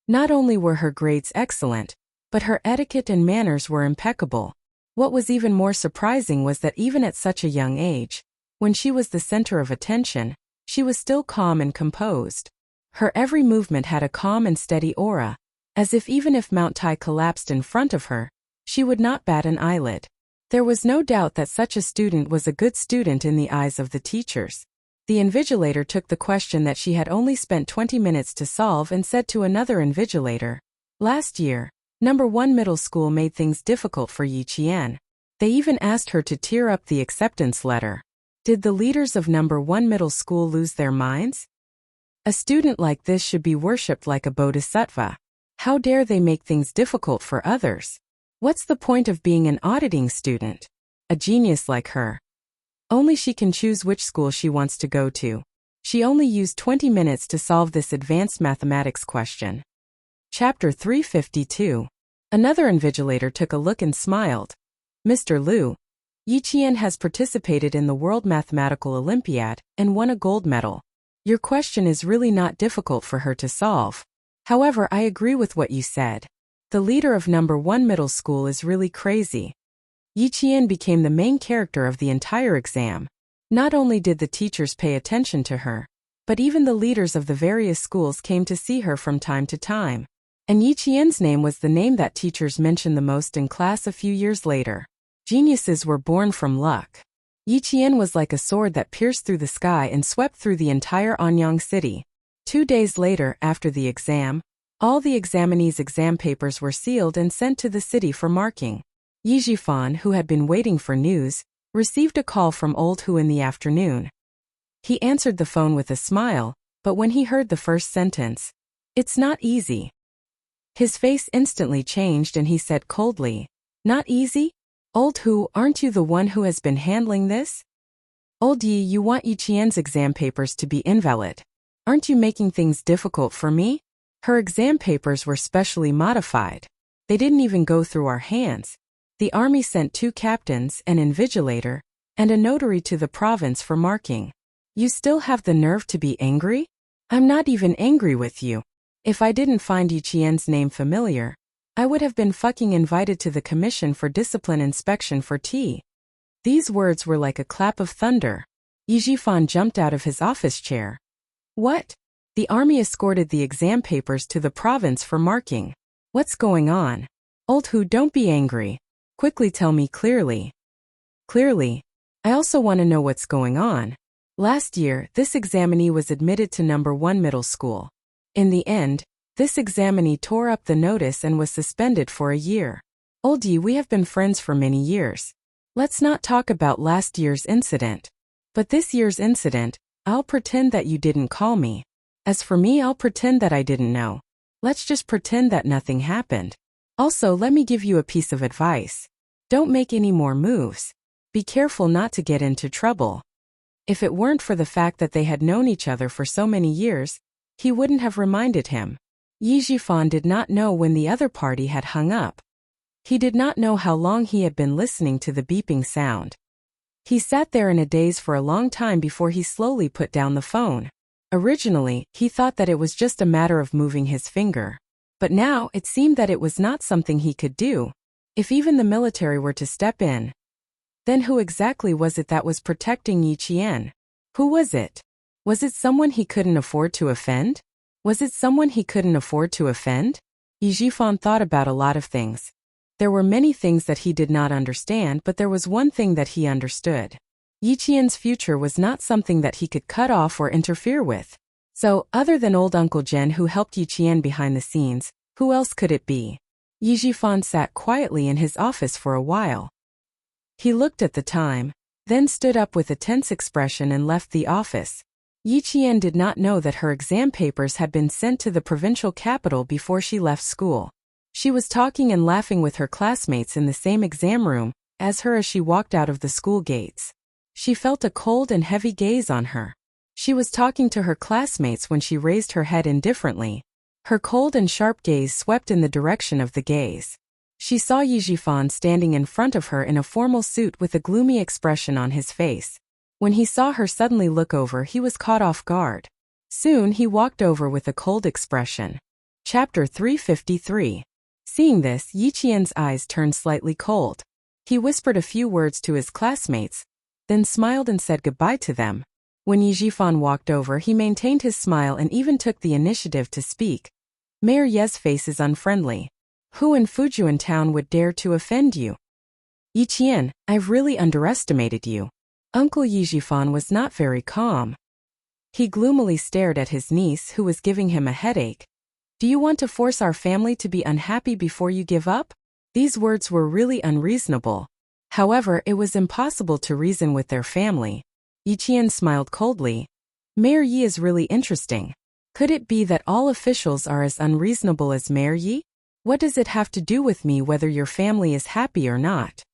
Speaker 1: Not only were her grades excellent, but her etiquette and manners were impeccable. What was even more surprising was that even at such a young age, when she was the center of attention, she was still calm and composed. Her every movement had a calm and steady aura, as if even if Mount Tai collapsed in front of her, she would not bat an eyelid. There was no doubt that such a student was a good student in the eyes of the teachers. The invigilator took the question that she had only spent 20 minutes to solve and said to another invigilator, Last year, No. 1 middle school made things difficult for Yiqian. They even asked her to tear up the acceptance letter. Did the leaders of No. 1 middle school lose their minds? A student like this should be worshipped like a bodhisattva. How dare they make things difficult for others? What's the point of being an auditing student? A genius like her. Only she can choose which school she wants to go to. She only used 20 minutes to solve this advanced mathematics question. Chapter 352. Another invigilator took a look and smiled. Mr. Liu, Yiqian has participated in the World Mathematical Olympiad and won a gold medal. Your question is really not difficult for her to solve. However, I agree with what you said. The leader of No. 1 middle school is really crazy. Yiqian became the main character of the entire exam. Not only did the teachers pay attention to her, but even the leaders of the various schools came to see her from time to time. And Yiqian's name was the name that teachers mentioned the most in class a few years later. Geniuses were born from luck. Yiqian was like a sword that pierced through the sky and swept through the entire Anyang city. 2 days later, after the exam, all the examinees' exam papers were sealed and sent to the city for marking. Yi Jifan, who had been waiting for news, received a call from Old Hu in the afternoon. He answered the phone with a smile, but when he heard the first sentence, "It's not easy," his face instantly changed and he said coldly, "Not easy? Old Hu, aren't you the one who has been handling this? Old Yi, you want Yiqian's exam papers to be invalid. Aren't you making things difficult for me? Her exam papers were specially modified. They didn't even go through our hands. The army sent 2 captains, an invigilator, and a notary to the province for marking. You still have the nerve to be angry? I'm not even angry with you. If I didn't find Yiqian's name familiar, I would have been fucking invited to the Commission for Discipline Inspection for tea." These words were like a clap of thunder. Yi Jifan jumped out of his office chair. What? The army escorted the exam papers to the province for marking. What's going on? Old Hu, don't be angry. Quickly tell me clearly. Clearly? I also want to know what's going on. Last year, this examinee was admitted to number 1 middle school. In the end, this examinee tore up the notice and was suspended for a year. Old Yi, we have been friends for many years. Let's not talk about last year's incident. But this year's incident, I'll pretend that you didn't call me. As for me, I'll pretend that I didn't know. Let's just pretend that nothing happened. Also, let me give you a piece of advice. Don't make any more moves. Be careful not to get into trouble. If it weren't for the fact that they had known each other for so many years, he wouldn't have reminded him. Yi Jifan did not know when the other party had hung up. He did not know how long he had been listening to the beeping sound. He sat there in a daze for a long time before he slowly put down the phone. Originally, he thought that it was just a matter of moving his finger. But now, it seemed that it was not something he could do. If even the military were to step in. Then who exactly was it that was protecting Yiqian? Who was it? Was it someone he couldn't afford to offend? Was it someone he couldn't afford to offend? Yi Jifan thought about a lot of things. There were many things that he did not understand, but there was one thing that he understood. Yiqian's future was not something that he could cut off or interfere with. So, other than old Uncle Jen who helped Yiqian behind the scenes, who else could it be? Yi Jifan sat quietly in his office for a while. He looked at the time, then stood up with a tense expression and left the office. Yiqian did not know that her exam papers had been sent to the provincial capital before she left school. She was talking and laughing with her classmates in the same exam room as she walked out of the school gates. She felt a cold and heavy gaze on her. She was talking to her classmates when she raised her head indifferently. Her cold and sharp gaze swept in the direction of the gaze. She saw Yi Jifan standing in front of her in a formal suit with a gloomy expression on his face. When he saw her suddenly look over, he was caught off guard. Soon he walked over with a cold expression. Chapter 353. Seeing this, Yiqian's eyes turned slightly cold. He whispered a few words to his classmates, then smiled and said goodbye to them. When Yi Jifan walked over, he maintained his smile and even took the initiative to speak. Mayor Ye's face is unfriendly. Who in Fujian town would dare to offend you? Yiqian, I've really underestimated you. Uncle Yi Jifan was not very calm. He gloomily stared at his niece who was giving him a headache. Do you want to force our family to be unhappy before you give up? These words were really unreasonable. However, it was impossible to reason with their family. Yiqian smiled coldly. Mayor Yi is really interesting. Could it be that all officials are as unreasonable as Mayor Yi? What does it have to do with me whether your family is happy or not?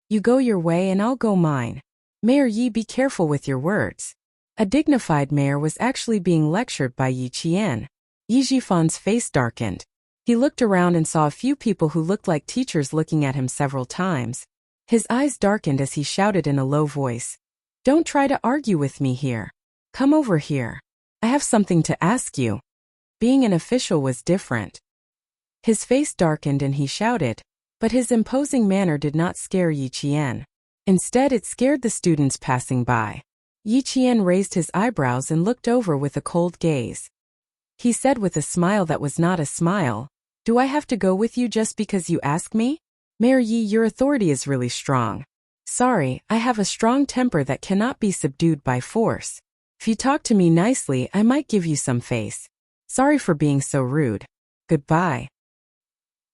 Speaker 1: You go your way and I'll go mine. Mayor Yi, be careful with your words. A dignified mayor was actually being lectured by Yiqian. Yi Jifan's face darkened. He looked around and saw a few people who looked like teachers looking at him several times. His eyes darkened as he shouted in a low voice. Don't try to argue with me here. Come over here. I have something to ask you. Being an official was different. His face darkened and he shouted, but his imposing manner did not scare Yiqian. Instead, it scared the students passing by. Yiqian raised his eyebrows and looked over with a cold gaze. He said with a smile that was not a smile, Do I have to go with you just because you ask me? Mayor Yi, your authority is really strong. Sorry, I have a strong temper that cannot be subdued by force. If you talk to me nicely, I might give you some face. Sorry for being so rude. Goodbye.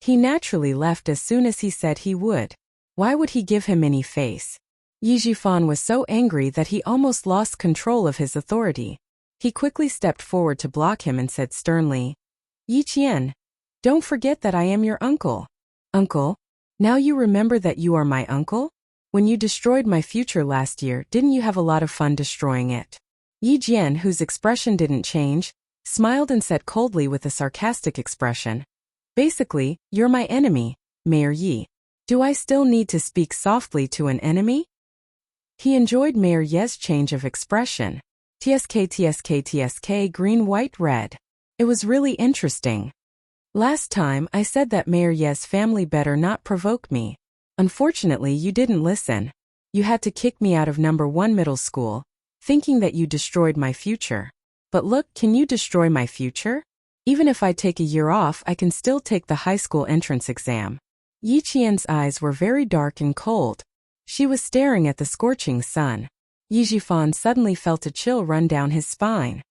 Speaker 1: He naturally left as soon as he said he would. Why would he give him any face? Yi Jifan was so angry that he almost lost control of his authority. He quickly stepped forward to block him and said sternly, Yi Qian, don't forget that I am your uncle. Uncle? Now you remember that you are my uncle? When you destroyed my future last year, didn't you have a lot of fun destroying it? Yi Jian, whose expression didn't change, smiled and said coldly with a sarcastic expression, basically, you're my enemy, Mayor Yi. Do I still need to speak softly to an enemy? He enjoyed Mayor Ye's change of expression. TSK, green, white, red. It was really interesting. Last time I said that Mayor Ye's family better not provoke me. Unfortunately, you didn't listen. You had to kick me out of number 1 middle school, thinking that you destroyed my future. But look, can you destroy my future? Even if I take a year off, I can still take the high school entrance exam. Yi Qian's eyes were very dark and cold. She was staring at the scorching sun. Yi Jifan suddenly felt a chill run down his spine.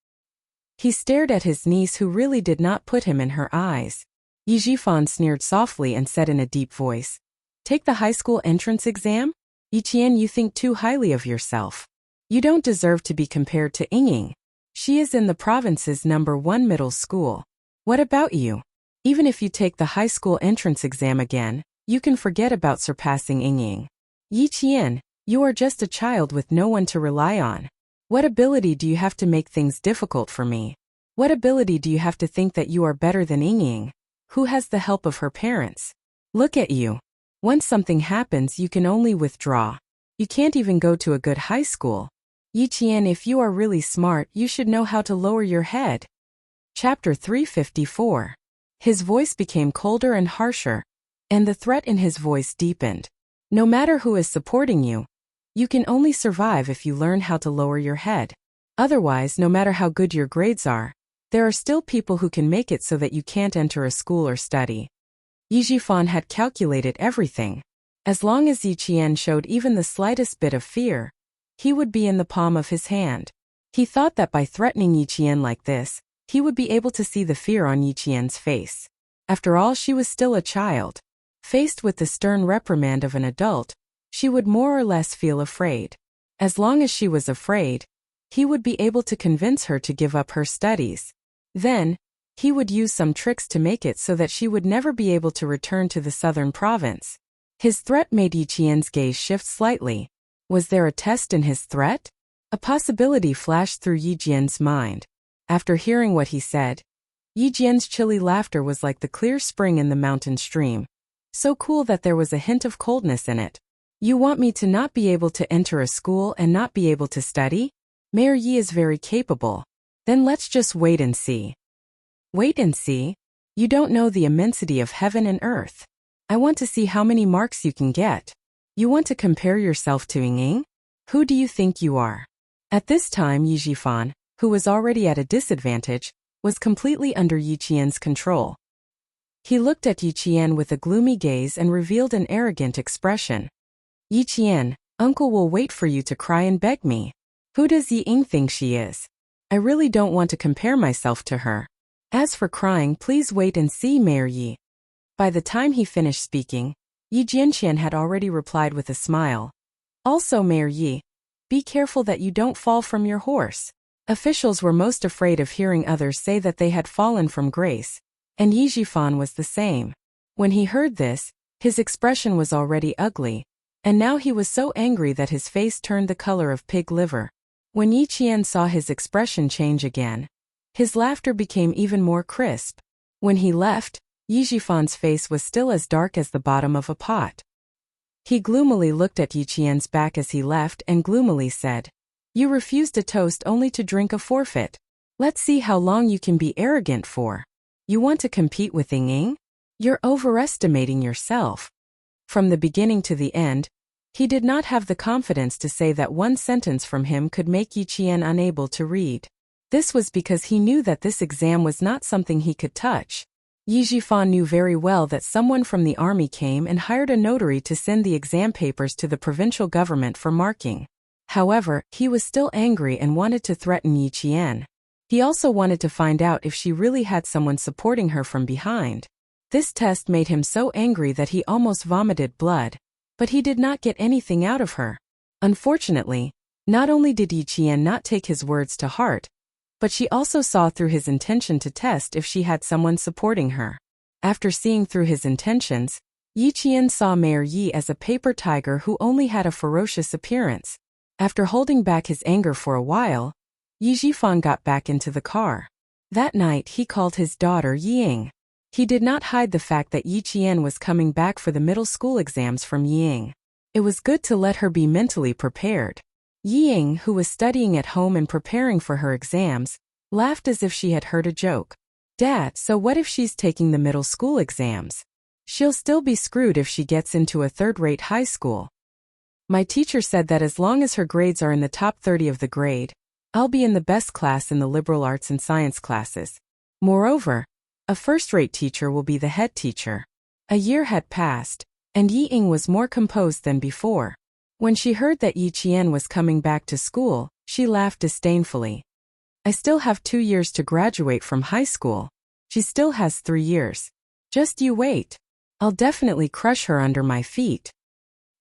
Speaker 1: He stared at his niece, who really did not put him in her eyes. Yi Jifan sneered softly and said in a deep voice, Take the high school entrance exam? Yi Qian, you think too highly of yourself. You don't deserve to be compared to Yingying. She is in the province's number 1 middle school. What about you? Even if you take the high school entrance exam again, you can forget about surpassing Yingying. Yi Qian, you are just a child with no one to rely on. What ability do you have to make things difficult for me? What ability do you have to think that you are better than Yingying, who has the help of her parents? Look at you. Once something happens, you can only withdraw. You can't even go to a good high school. Yi Qian, if you are really smart, you should know how to lower your head. Chapter 354. His voice became colder and harsher, and the threat in his voice deepened. No matter who is supporting you, you can only survive if you learn how to lower your head. Otherwise, no matter how good your grades are, there are still people who can make it so that you can't enter a school or study. Yi Jifan had calculated everything. As long as Yi Qian showed even the slightest bit of fear, he would be in the palm of his hand. He thought that by threatening Yi Qian like this, he would be able to see the fear on Yi Qian's face. After all, she was still a child. Faced with the stern reprimand of an adult, she would more or less feel afraid. As long as she was afraid, he would be able to convince her to give up her studies. Then, he would use some tricks to make it so that she would never be able to return to the southern province. His threat made Yi Qian's gaze shift slightly. Was there a test in his threat? A possibility flashed through Yi Jian's mind. After hearing what he said, Yi Jian's chilly laughter was like the clear spring in the mountain stream. So cool that there was a hint of coldness in it. You want me to not be able to enter a school and not be able to study? Mayor Yi is very capable. Then let's just wait and see. Wait and see? You don't know the immensity of heaven and earth. I want to see how many marks you can get. You want to compare yourself to Yingying? Who do you think you are? At this time, Yi Jifan, who was already at a disadvantage, was completely under Yi Qian's control. He looked at Yi Qian with a gloomy gaze and revealed an arrogant expression. Yi Qian, uncle will wait for you to cry and beg me. Who does Yingying think she is? I really don't want to compare myself to her. As for crying, please wait and see, Mayor Yi. By the time he finished speaking, Yi Jianqian had already replied with a smile. Also, Mayor Yi, be careful that you don't fall from your horse. Officials were most afraid of hearing others say that they had fallen from grace, and Yi Jifan was the same. When he heard this, his expression was already ugly, and now he was so angry that his face turned the color of pig liver. When Yi Qian saw his expression change again, his laughter became even more crisp. When he left, Yi Jifan's face was still as dark as the bottom of a pot. He gloomily looked at Yi Qian's back as he left and gloomily said, You refused a toast only to drink a forfeit. Let's see how long you can be arrogant for. You want to compete with Yingying? You're overestimating yourself. From the beginning to the end, he did not have the confidence to say that one sentence from him could make Yi Qian unable to read. This was because he knew that this exam was not something he could touch. Yi Jifan knew very well that someone from the army came and hired a notary to send the exam papers to the provincial government for marking. However, he was still angry and wanted to threaten Yi Qian. He also wanted to find out if she really had someone supporting her from behind. This test made him so angry that he almost vomited blood, but he did not get anything out of her. Unfortunately, not only did Yi Qian not take his words to heart, but she also saw through his intention to test if she had someone supporting her. After seeing through his intentions, Yi Qian saw Mayor Yi as a paper tiger who only had a ferocious appearance. After holding back his anger for a while, Yi Zhifan got back into the car. That night he called his daughter Ying. He did not hide the fact that Yi Qian was coming back for the middle school exams from Ying. It was good to let her be mentally prepared. Ying, who was studying at home and preparing for her exams, laughed as if she had heard a joke. "Dad, so what if she's taking the middle school exams? She'll still be screwed if she gets into a third-rate high school. My teacher said that as long as her grades are in the top 30 of the grade, I'll be in the best class in the liberal arts and science classes. Moreover, a first-rate teacher will be the head teacher." A year had passed, and Yi Ying was more composed than before. When she heard that Yi Qian was coming back to school, she laughed disdainfully. "I still have 2 years to graduate from high school. She still has 3 years. Just you wait. I'll definitely crush her under my feet."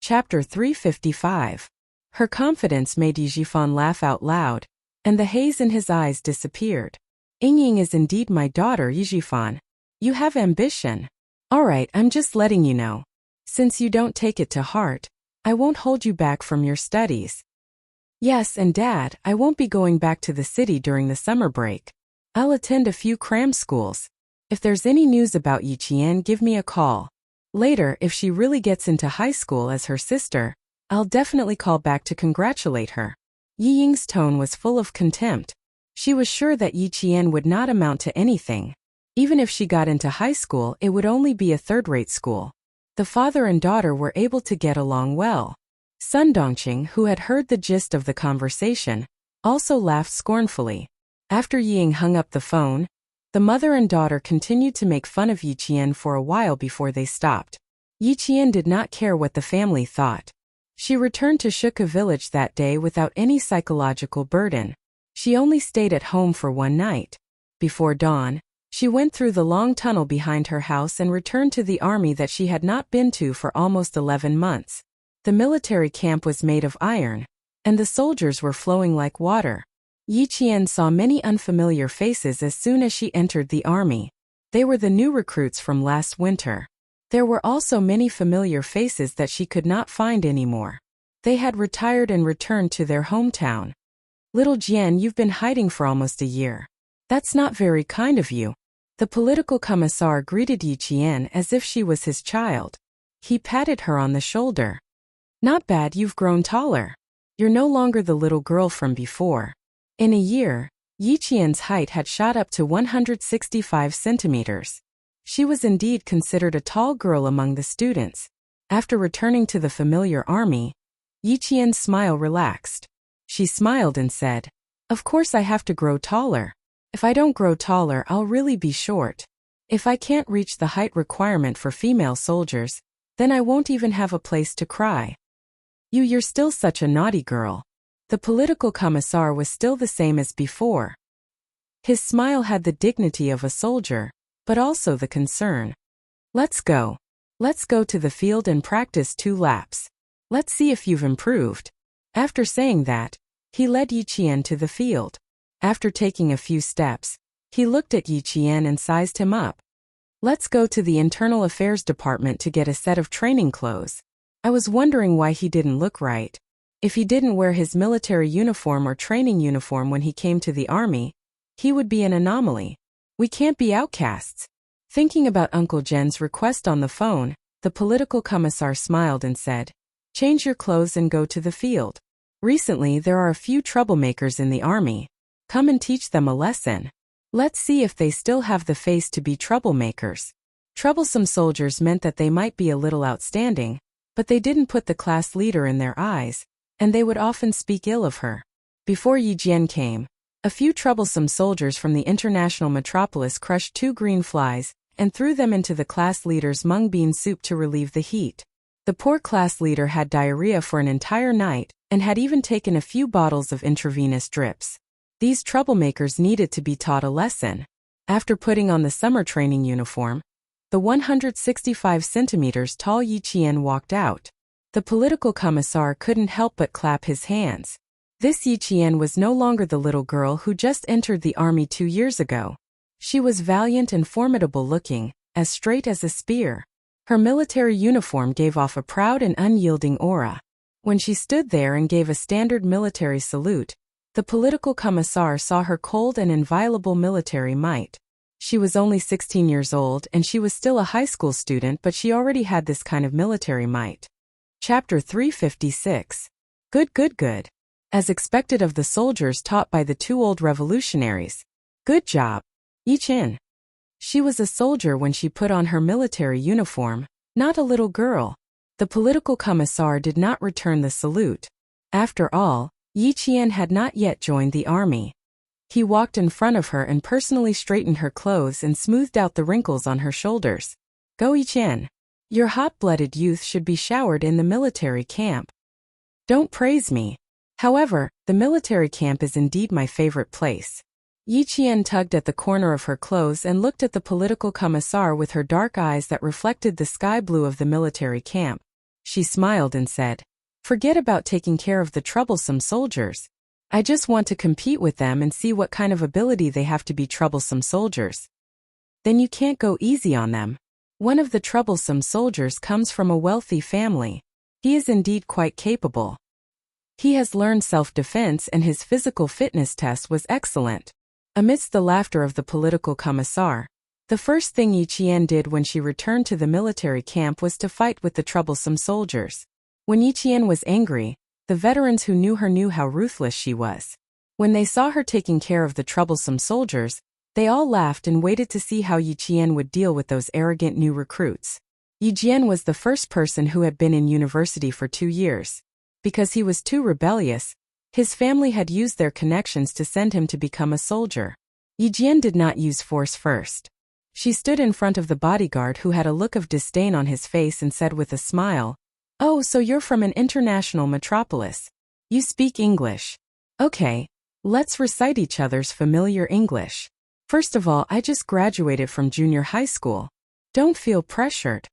Speaker 1: Chapter 355. Her confidence made Yi Zhifan laugh out loud, and the haze in his eyes disappeared. "Ying is indeed my daughter, Yi Zhifan. You have ambition. Alright, I'm just letting you know. Since you don't take it to heart, I won't hold you back from your studies. Yes, and Dad, I won't be going back to the city during the summer break. I'll attend a few cram schools. If there's any news about Yi Qian, give me a call. Later, if she really gets into high school as her sister, I'll definitely call back to congratulate her." Yi Ying's tone was full of contempt. She was sure that Yi Qian would not amount to anything. Even if she got into high school, it would only be a third-rate school. The father and daughter were able to get along well. Sun Dongqing, who had heard the gist of the conversation, also laughed scornfully. After Yi Ying hung up the phone, the mother and daughter continued to make fun of Yi Qian for a while before they stopped. Yi Qian did not care what the family thought. She returned to Shuka village that day without any psychological burden. She only stayed at home for one night. Before dawn, she went through the long tunnel behind her house and returned to the army that she had not been to for almost 11 months. The military camp was made of iron, and the soldiers were flowing like water. Yi Qian saw many unfamiliar faces as soon as she entered the army. They were the new recruits from last winter. There were also many familiar faces that she could not find anymore. They had retired and returned to their hometown. "Little Jian, you've been hiding for almost a year. That's not very kind of you." The political commissar greeted Yi Qian as if she was his child. He patted her on the shoulder. "Not bad, you've grown taller. You're no longer the little girl from before." In a year, Yi Qian's height had shot up to 165 centimeters. She was indeed considered a tall girl among the students. After returning to the familiar army, Yi Qian's smile relaxed. She smiled and said, "Of course I have to grow taller. If I don't grow taller, I'll really be short. If I can't reach the height requirement for female soldiers, then I won't even have a place to cry." You're still such a naughty girl." The political commissar was still the same as before. His smile had the dignity of a soldier, but also the concern. Let's go. Let's go to the field and practice 2 laps. Let's see if you've improved." After saying that, he led Yi Qian to the field. After taking a few steps, he looked at Yi Qian and sized him up. "Let's go to the Internal Affairs Department to get a set of training clothes." I was wondering why he didn't look right. If he didn't wear his military uniform or training uniform when he came to the army, he would be an anomaly. We can't be outcasts. Thinking about Uncle Jen's request on the phone, the political commissar smiled and said, "Change your clothes and go to the field. Recently there are a few troublemakers in the army. Come and teach them a lesson. Let's see if they still have the face to be troublemakers." Troublesome soldiers meant that they might be a little outstanding, but they didn't put the class leader in their eyes, and they would often speak ill of her. Before Yi Jian came, a few troublesome soldiers from the international metropolis crushed 2 green flies and threw them into the class leader's mung bean soup to relieve the heat. The poor class leader had diarrhea for an entire night and had even taken a few bottles of intravenous drips. These troublemakers needed to be taught a lesson. After putting on the summer training uniform, the 165 centimeters tall Yi Qian walked out. The political commissar couldn't help but clap his hands. This Yi Qian was no longer the little girl who just entered the army 2 years ago. She was valiant and formidable looking, as straight as a spear. Her military uniform gave off a proud and unyielding aura. When she stood there and gave a standard military salute, the political commissar saw her cold and inviolable military might. She was only 16 years old and she was still a high school student, but she already had this kind of military might. Chapter 356. Good. As expected of the soldiers taught by the 2 old revolutionaries. Good job, Yi Qian. She was a soldier when she put on her military uniform, not a little girl. The political commissar did not return the salute. After all, Yi Qian had not yet joined the army. He walked in front of her and personally straightened her clothes and smoothed out the wrinkles on her shoulders. Go, Yi Qian. Your hot-blooded youth should be showered in the military camp. Don't praise me. However, the military camp is indeed my favorite place. Yi Qian tugged at the corner of her clothes and looked at the political commissar with her dark eyes that reflected the sky blue of the military camp. She smiled and said, "Forget about taking care of the troublesome soldiers. I just want to compete with them and see what kind of ability they have to be troublesome soldiers." Then you can't go easy on them. One of the troublesome soldiers comes from a wealthy family. He is indeed quite capable. He has learned self-defense and his physical fitness test was excellent. Amidst the laughter of the political commissar, the first thing Yi Qian did when she returned to the military camp was to fight with the troublesome soldiers. When Yi Qian was angry, the veterans who knew her knew how ruthless she was. When they saw her taking care of the troublesome soldiers, they all laughed and waited to see how Yi Qian would deal with those arrogant new recruits. Yi Qian was the first person who had been in university for 2 years. Because he was too rebellious, his family had used their connections to send him to become a soldier. Yi Qian did not use force first. She stood in front of the bodyguard who had a look of disdain on his face and said with a smile, "Oh, so you're from an international metropolis. You speak English. Okay, let's recite each other's familiar English. First of all, I just graduated from junior high school. Don't feel pressured."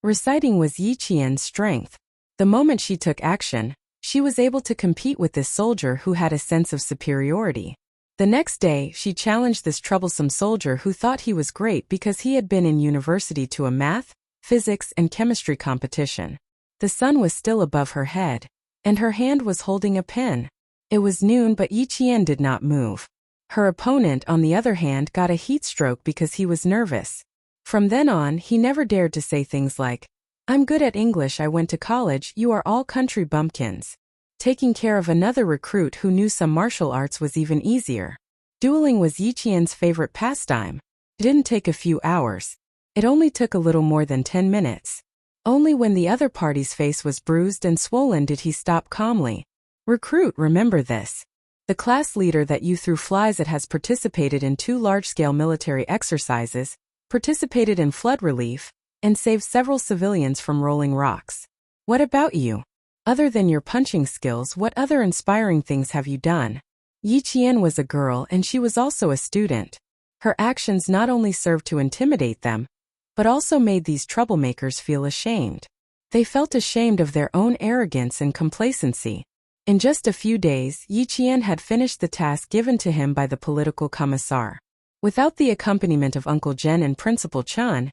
Speaker 1: Reciting was Yi Qian's strength. The moment she took action, she was able to compete with this soldier who had a sense of superiority. The next day, she challenged this troublesome soldier who thought he was great because he had been in university to a math, physics, and chemistry competition. The sun was still above her head, and her hand was holding a pen. It was noon, but Yi Qian did not move. Her opponent, on the other hand, got a heat stroke because he was nervous. From then on, he never dared to say things like, "I'm good at English, I went to college, you are all country bumpkins." Taking care of another recruit who knew some martial arts was even easier. Dueling was Yi Qian's favorite pastime. It didn't take a few hours. It only took a little more than 10 minutes. Only when the other party's face was bruised and swollen did he stop calmly. "Recruit, remember this. The class leader that you threw flies at has participated in 2 large-scale military exercises, participated in flood relief, and saved several civilians from rolling rocks. What about you? Other than your punching skills, what other inspiring things have you done?" Yi Qian was a girl and she was also a student. Her actions not only served to intimidate them, but also made these troublemakers feel ashamed. They felt ashamed of their own arrogance and complacency. In just a few days, Yi Qian had finished the task given to him by the political commissar. Without the accompaniment of Uncle Zhen and Principal Chan,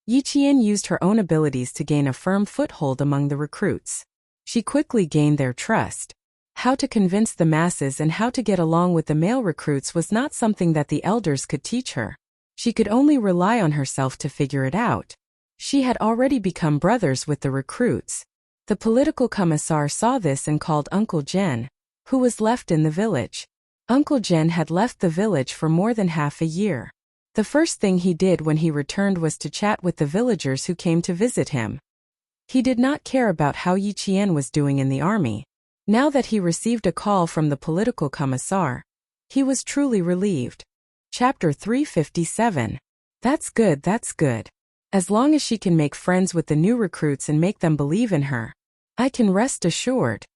Speaker 1: Yi Qian used her own abilities to gain a firm foothold among the recruits. She quickly gained their trust. How to convince the masses and how to get along with the male recruits was not something that the elders could teach her. She could only rely on herself to figure it out. She had already become brothers with the recruits. The political commissar saw this and called Uncle Zhen, who was left in the village. Uncle Zhen had left the village for more than half a year. The first thing he did when he returned was to chat with the villagers who came to visit him. He did not care about how Yi Qian was doing in the army. Now that he received a call from the political commissar, he was truly relieved. Chapter 357. That's good. As long as she can make friends with the new recruits and make them believe in her, I can rest assured.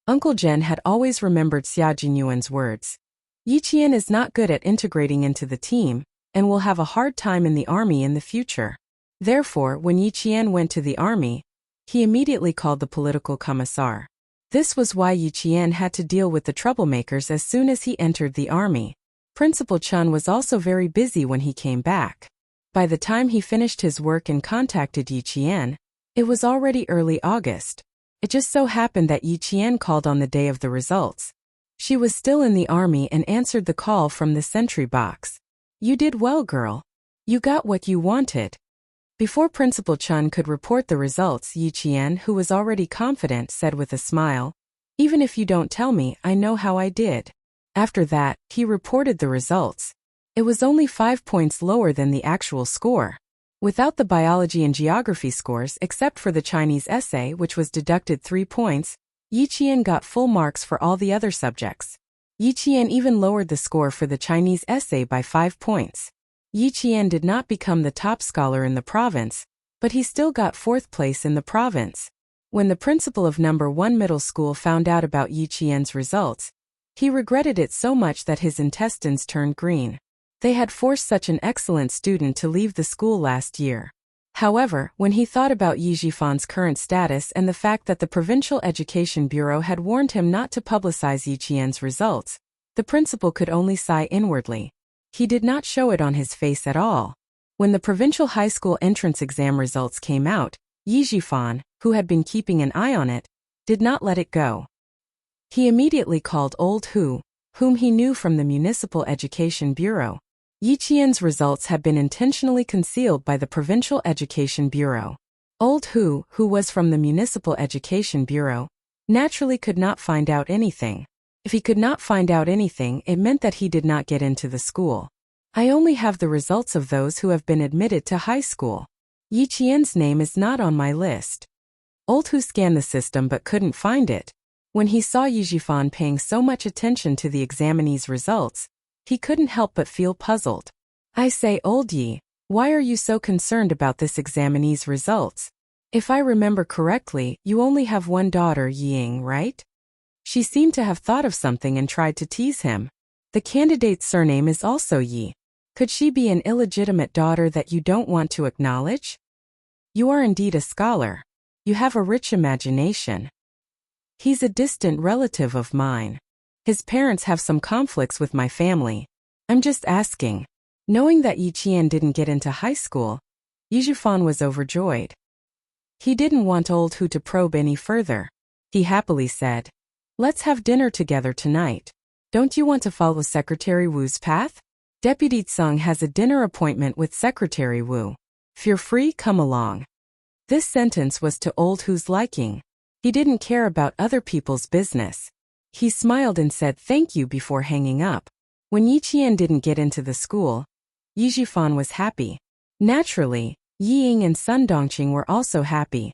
Speaker 1: Uncle Jen had always remembered Xia Jinyuan's words. Yi Qian is not good at integrating into the team, and will have a hard time in the army in the future. Therefore, when Yi Qian went to the army, he immediately called the political commissar. This was why Yi Qian had to deal with the troublemakers as soon as he entered the army. Principal Chun was also very busy when he came back. By the time he finished his work and contacted Yi Qian, it was already early August. It just so happened that Yi Qian called on the day of the results. She was still in the army and answered the call from the sentry box. "You did well, girl. You got what you wanted." Before Principal Chun could report the results, Yi Qian, who was already confident, said with a smile, "Even if you don't tell me, I know how I did." After that, he reported the results. It was only 5 points lower than the actual score. Without the biology and geography scores, except for the Chinese essay, which was deducted 3 points, Yi Qian got full marks for all the other subjects. Yi Qian even lowered the score for the Chinese essay by 5 points. Yi Qian did not become the top scholar in the province, but he still got 4th place in the province. When the principal of No. 1 middle school found out about Yi Qian's results, he regretted it so much that his intestines turned green. They had forced such an excellent student to leave the school last year. However, when he thought about Yi Jifan's current status and the fact that the Provincial Education Bureau had warned him not to publicize Yi Qian's results, the principal could only sigh inwardly. He did not show it on his face at all. When the provincial high school entrance exam results came out, Yi Jifan, who had been keeping an eye on it, did not let it go. He immediately called Old Hu, whom he knew from the Municipal Education Bureau. Yi Qian's results had been intentionally concealed by the Provincial Education Bureau. Old Hu, who was from the Municipal Education Bureau, naturally could not find out anything. If he could not find out anything, it meant that he did not get into the school. "I only have the results of those who have been admitted to high school. Yi Qian's name is not on my list." Old Hu scanned the system but couldn't find it. When he saw Yi Jifan paying so much attention to the examinee's results, he couldn't help but feel puzzled. "I say, Old Yi, why are you so concerned about this examinee's results? If I remember correctly, you only have one daughter, Ying, right?" She seemed to have thought of something and tried to tease him. "The candidate's surname is also Yi. Could she be an illegitimate daughter that you don't want to acknowledge? You are indeed a scholar. You have a rich imagination." "He's a distant relative of mine. His parents have some conflicts with my family. I'm just asking." Knowing that Yi Qian didn't get into high school, Yi Jifan was overjoyed. He didn't want Old Hu to probe any further. He happily said, "Let's have dinner together tonight. Don't you want to follow Secretary Wu's path? Deputy Tseng has a dinner appointment with Secretary Wu. If you're free, come along." This sentence was to Old Hu's liking. He didn't care about other people's business. He smiled and said thank you before hanging up. When Yi Qian didn't get into the school, Yi Jifan was happy. Naturally, Yi Ying and Sun Dongqing were also happy.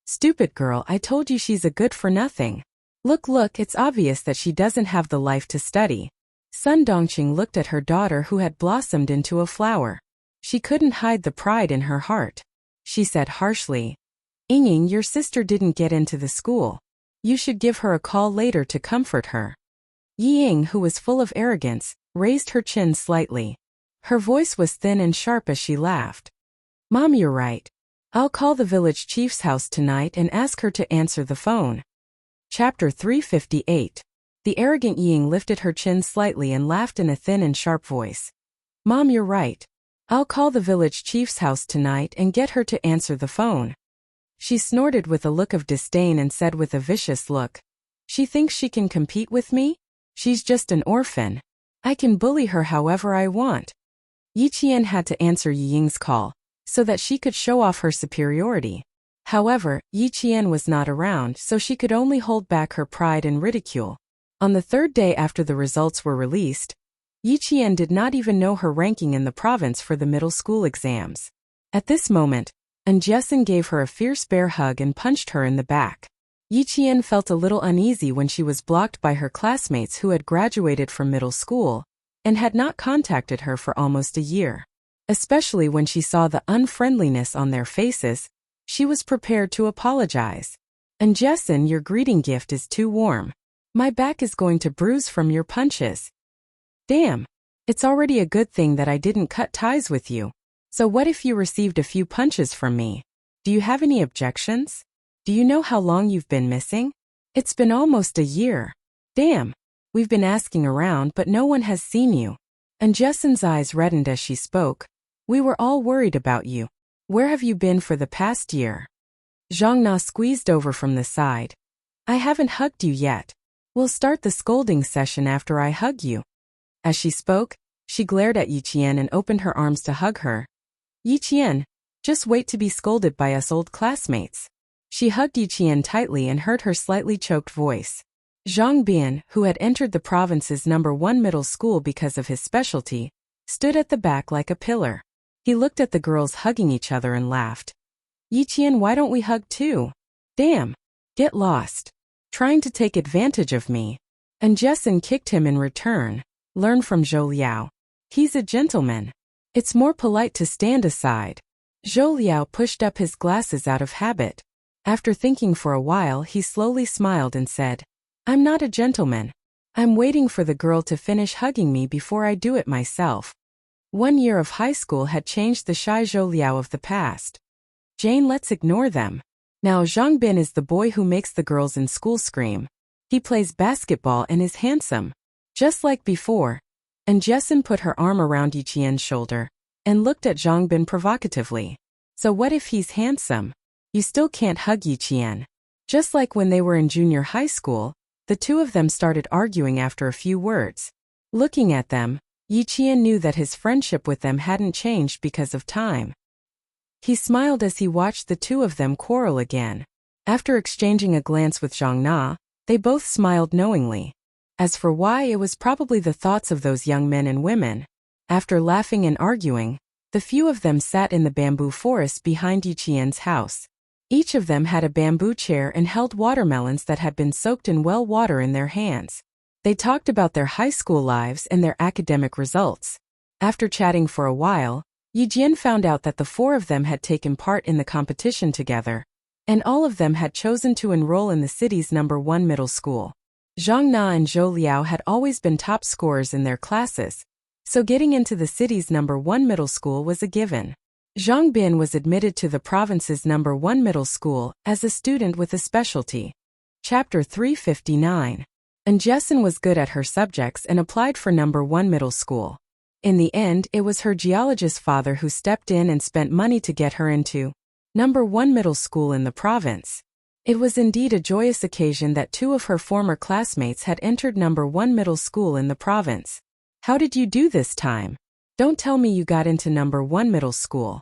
Speaker 1: "Stupid girl, I told you she's a good-for-nothing. Look, it's obvious that she doesn't have the life to study." Sun Dongqing looked at her daughter who had blossomed into a flower. She couldn't hide the pride in her heart. She said harshly, "Ying, your sister didn't get into the school. You should give her a call later to comfort her." Yi Ying, who was full of arrogance, raised her chin slightly. Her voice was thin and sharp as she laughed. "Mom, you're right. I'll call the village chief's house tonight and ask her to answer the phone." Chapter 358. The arrogant Ying lifted her chin slightly and laughed in a thin and sharp voice. "Mom, you're right. I'll call the village chief's house tonight and get her to answer the phone." She snorted with a look of disdain and said with a vicious look, "She thinks she can compete with me? She's just an orphan. I can bully her however I want." Yi Qian had to answer Yi Ying's call, so that she could show off her superiority. However, Yi Qian was not around, so she could only hold back her pride and ridicule. On the 3rd day after the results were released, Yi Qian did not even know her ranking in the province for the middle school exams. At this moment, An Jessen gave her a fierce bear hug and punched her in the back. Yi Qian felt a little uneasy when she was blocked by her classmates who had graduated from middle school and had not contacted her for almost a year. Especially when she saw the unfriendliness on their faces, she was prepared to apologize. And Jessen, your greeting gift is too warm. My back is going to bruise from your punches. Damn. It's already a good thing that I didn't cut ties with you. So what if you received a few punches from me? Do you have any objections? Do you know how long you've been missing? It's been almost a year. Damn. We've been asking around but no one has seen you. And Jessen's eyes reddened as she spoke. We were all worried about you. Where have you been for the past year? Zhang Na squeezed over from the side. I haven't hugged you yet. We'll start the scolding session after I hug you. As she spoke, she glared at Yiqian and opened her arms to hug her. Yiqian, just wait to be scolded by us old classmates. She hugged Yiqian tightly and heard her slightly choked voice. Zhang Bian, who had entered the province's #1 middle school because of his specialty, stood at the back like a pillar. He looked at the girls hugging each other and laughed. Yiqian, why don't we hug too? Damn. Get lost. Trying to take advantage of me. And Jessen kicked him in return. Learn from Zhou Liao. He's a gentleman. It's more polite to stand aside. Zhou Liao pushed up his glasses out of habit. After thinking for a while, he slowly smiled and said, I'm not a gentleman. I'm waiting for the girl to finish hugging me before I do it myself. 1 year of high school had changed the shy Zhou Liao of the past. Jane, let's ignore them. Now Zhang Bin is the boy who makes the girls in school scream. He plays basketball and is handsome. Just like before. And Jessen put her arm around Yiqian's shoulder and looked at Zhang Bin provocatively. So what if he's handsome? You still can't hug Yiqian. Just like when they were in junior high school, the two of them started arguing after a few words. Looking at them, Yiqian knew that his friendship with them hadn't changed because of time. He smiled as he watched the two of them quarrel again. After exchanging a glance with Zhang Na, they both smiled knowingly. As for why, it was probably the thoughts of those young men and women. After laughing and arguing, the few of them sat in the bamboo forest behind Yiqian's house. Each of them had a bamboo chair and held watermelons that had been soaked in well water in their hands. They talked about their high school lives and their academic results. After chatting for a while, Yijian found out that the 4 of them had taken part in the competition together, and all of them had chosen to enroll in the city's #1 middle school. Zhang Na and Zhou Liao had always been top scorers in their classes, so getting into the city's #1 middle school was a given. Zhang Bin was admitted to the province's #1 middle school as a student with a specialty. Chapter 359. And Jessen was good at her subjects and applied for #1 middle school. In the end, it was her geologist father who stepped in and spent money to get her into #1 middle school in the province. It was indeed a joyous occasion that 2 of her former classmates had entered #1 middle school in the province. How did you do this time? Don't tell me you got into #1 middle school.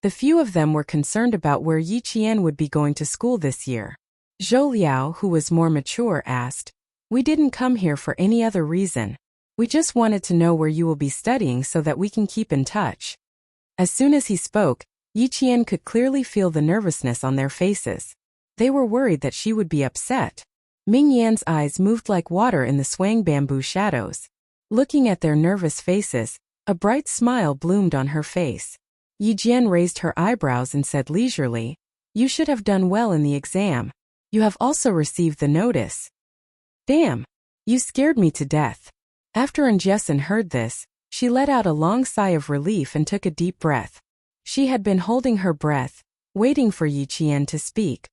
Speaker 1: The few of them were concerned about where Yiqian would be going to school this year. Zhou Liao, who was more mature, asked, We didn't come here for any other reason. We just wanted to know where you will be studying so that we can keep in touch. As soon as he spoke, Yiqian could clearly feel the nervousness on their faces. They were worried that she would be upset. Ming Yan's eyes moved like water in the swaying bamboo shadows. Looking at their nervous faces, a bright smile bloomed on her face. Yijian raised her eyebrows and said leisurely, You should have done well in the exam. You have also received the notice. Damn. You scared me to death. After Jessen heard this, she let out a long sigh of relief and took a deep breath. She had been holding her breath, waiting for Yiqian to speak.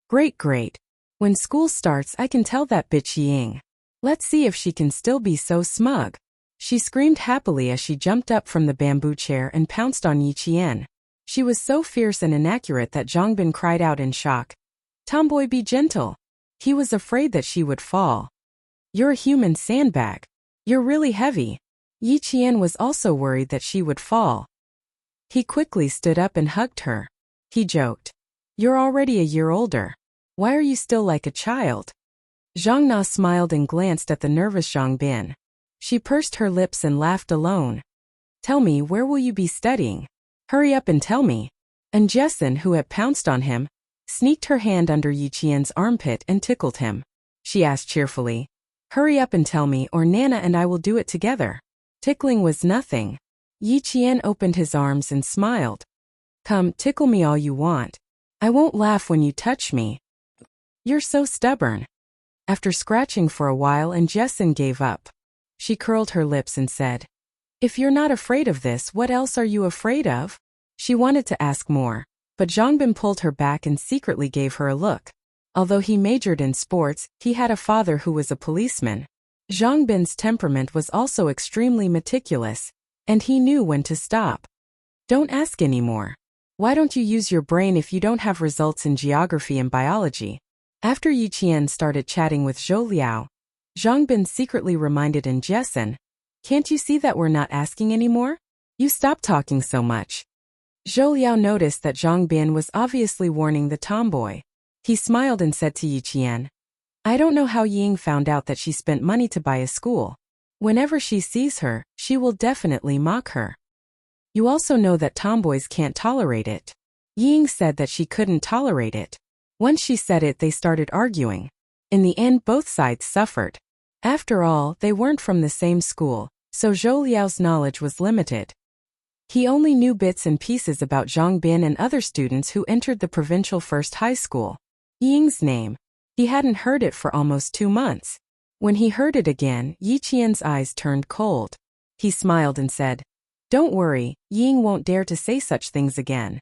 Speaker 1: Great. When school starts, I can tell that bitch Ying. Let's see if she can still be so smug. She screamed happily as she jumped up from the bamboo chair and pounced on Yiqian. She was so fierce and inaccurate that Zhang Bin cried out in shock. Tomboy, be gentle. He was afraid that she would fall. You're a human sandbag. You're really heavy. Yiqian was also worried that she would fall. He quickly stood up and hugged her. He joked. You're already a year older. Why are you still like a child? Zhang Na smiled and glanced at the nervous Zhang Bin. She pursed her lips and laughed alone. Tell me, where will you be studying? Hurry up and tell me. And Jessen, who had pounced on him, sneaked her hand under Yiqian's armpit and tickled him. She asked cheerfully, Hurry up and tell me, or Nana and I will do it together. Tickling was nothing. Yiqian opened his arms and smiled. Come, tickle me all you want. I won't laugh when you touch me. You're so stubborn. After scratching for a while and Jessin gave up. She curled her lips and said, If you're not afraid of this, what else are you afraid of? She wanted to ask more, but Zhangbin pulled her back and secretly gave her a look. Although he majored in sports, he had a father who was a policeman. Zhangbin's temperament was also extremely meticulous, and he knew when to stop. Don't ask anymore. Why don't you use your brain if you don't have results in geography and biology? After Yi Qian started chatting with Zhou Liao, Zhangbin secretly reminded in Jessin, Can't you see that we're not asking anymore? You stop talking so much. Zhou Liao noticed that Zhangbin was obviously warning the tomboy. He smiled and said to Yi Qian, I don't know how Ying found out that she spent money to buy a school. Whenever she sees her, she will definitely mock her. You also know that tomboys can't tolerate it. Ying said that she couldn't tolerate it. Once she said it, they started arguing. In the end, both sides suffered. After all, they weren't from the same school, so Zhou Liao's knowledge was limited. He only knew bits and pieces about Zhangbin and other students who entered the provincial first high school. Ying's name. He hadn't heard it for almost 2 months. When he heard it again, Yi Qian's eyes turned cold. He smiled and said, Don't worry, Ying won't dare to say such things again.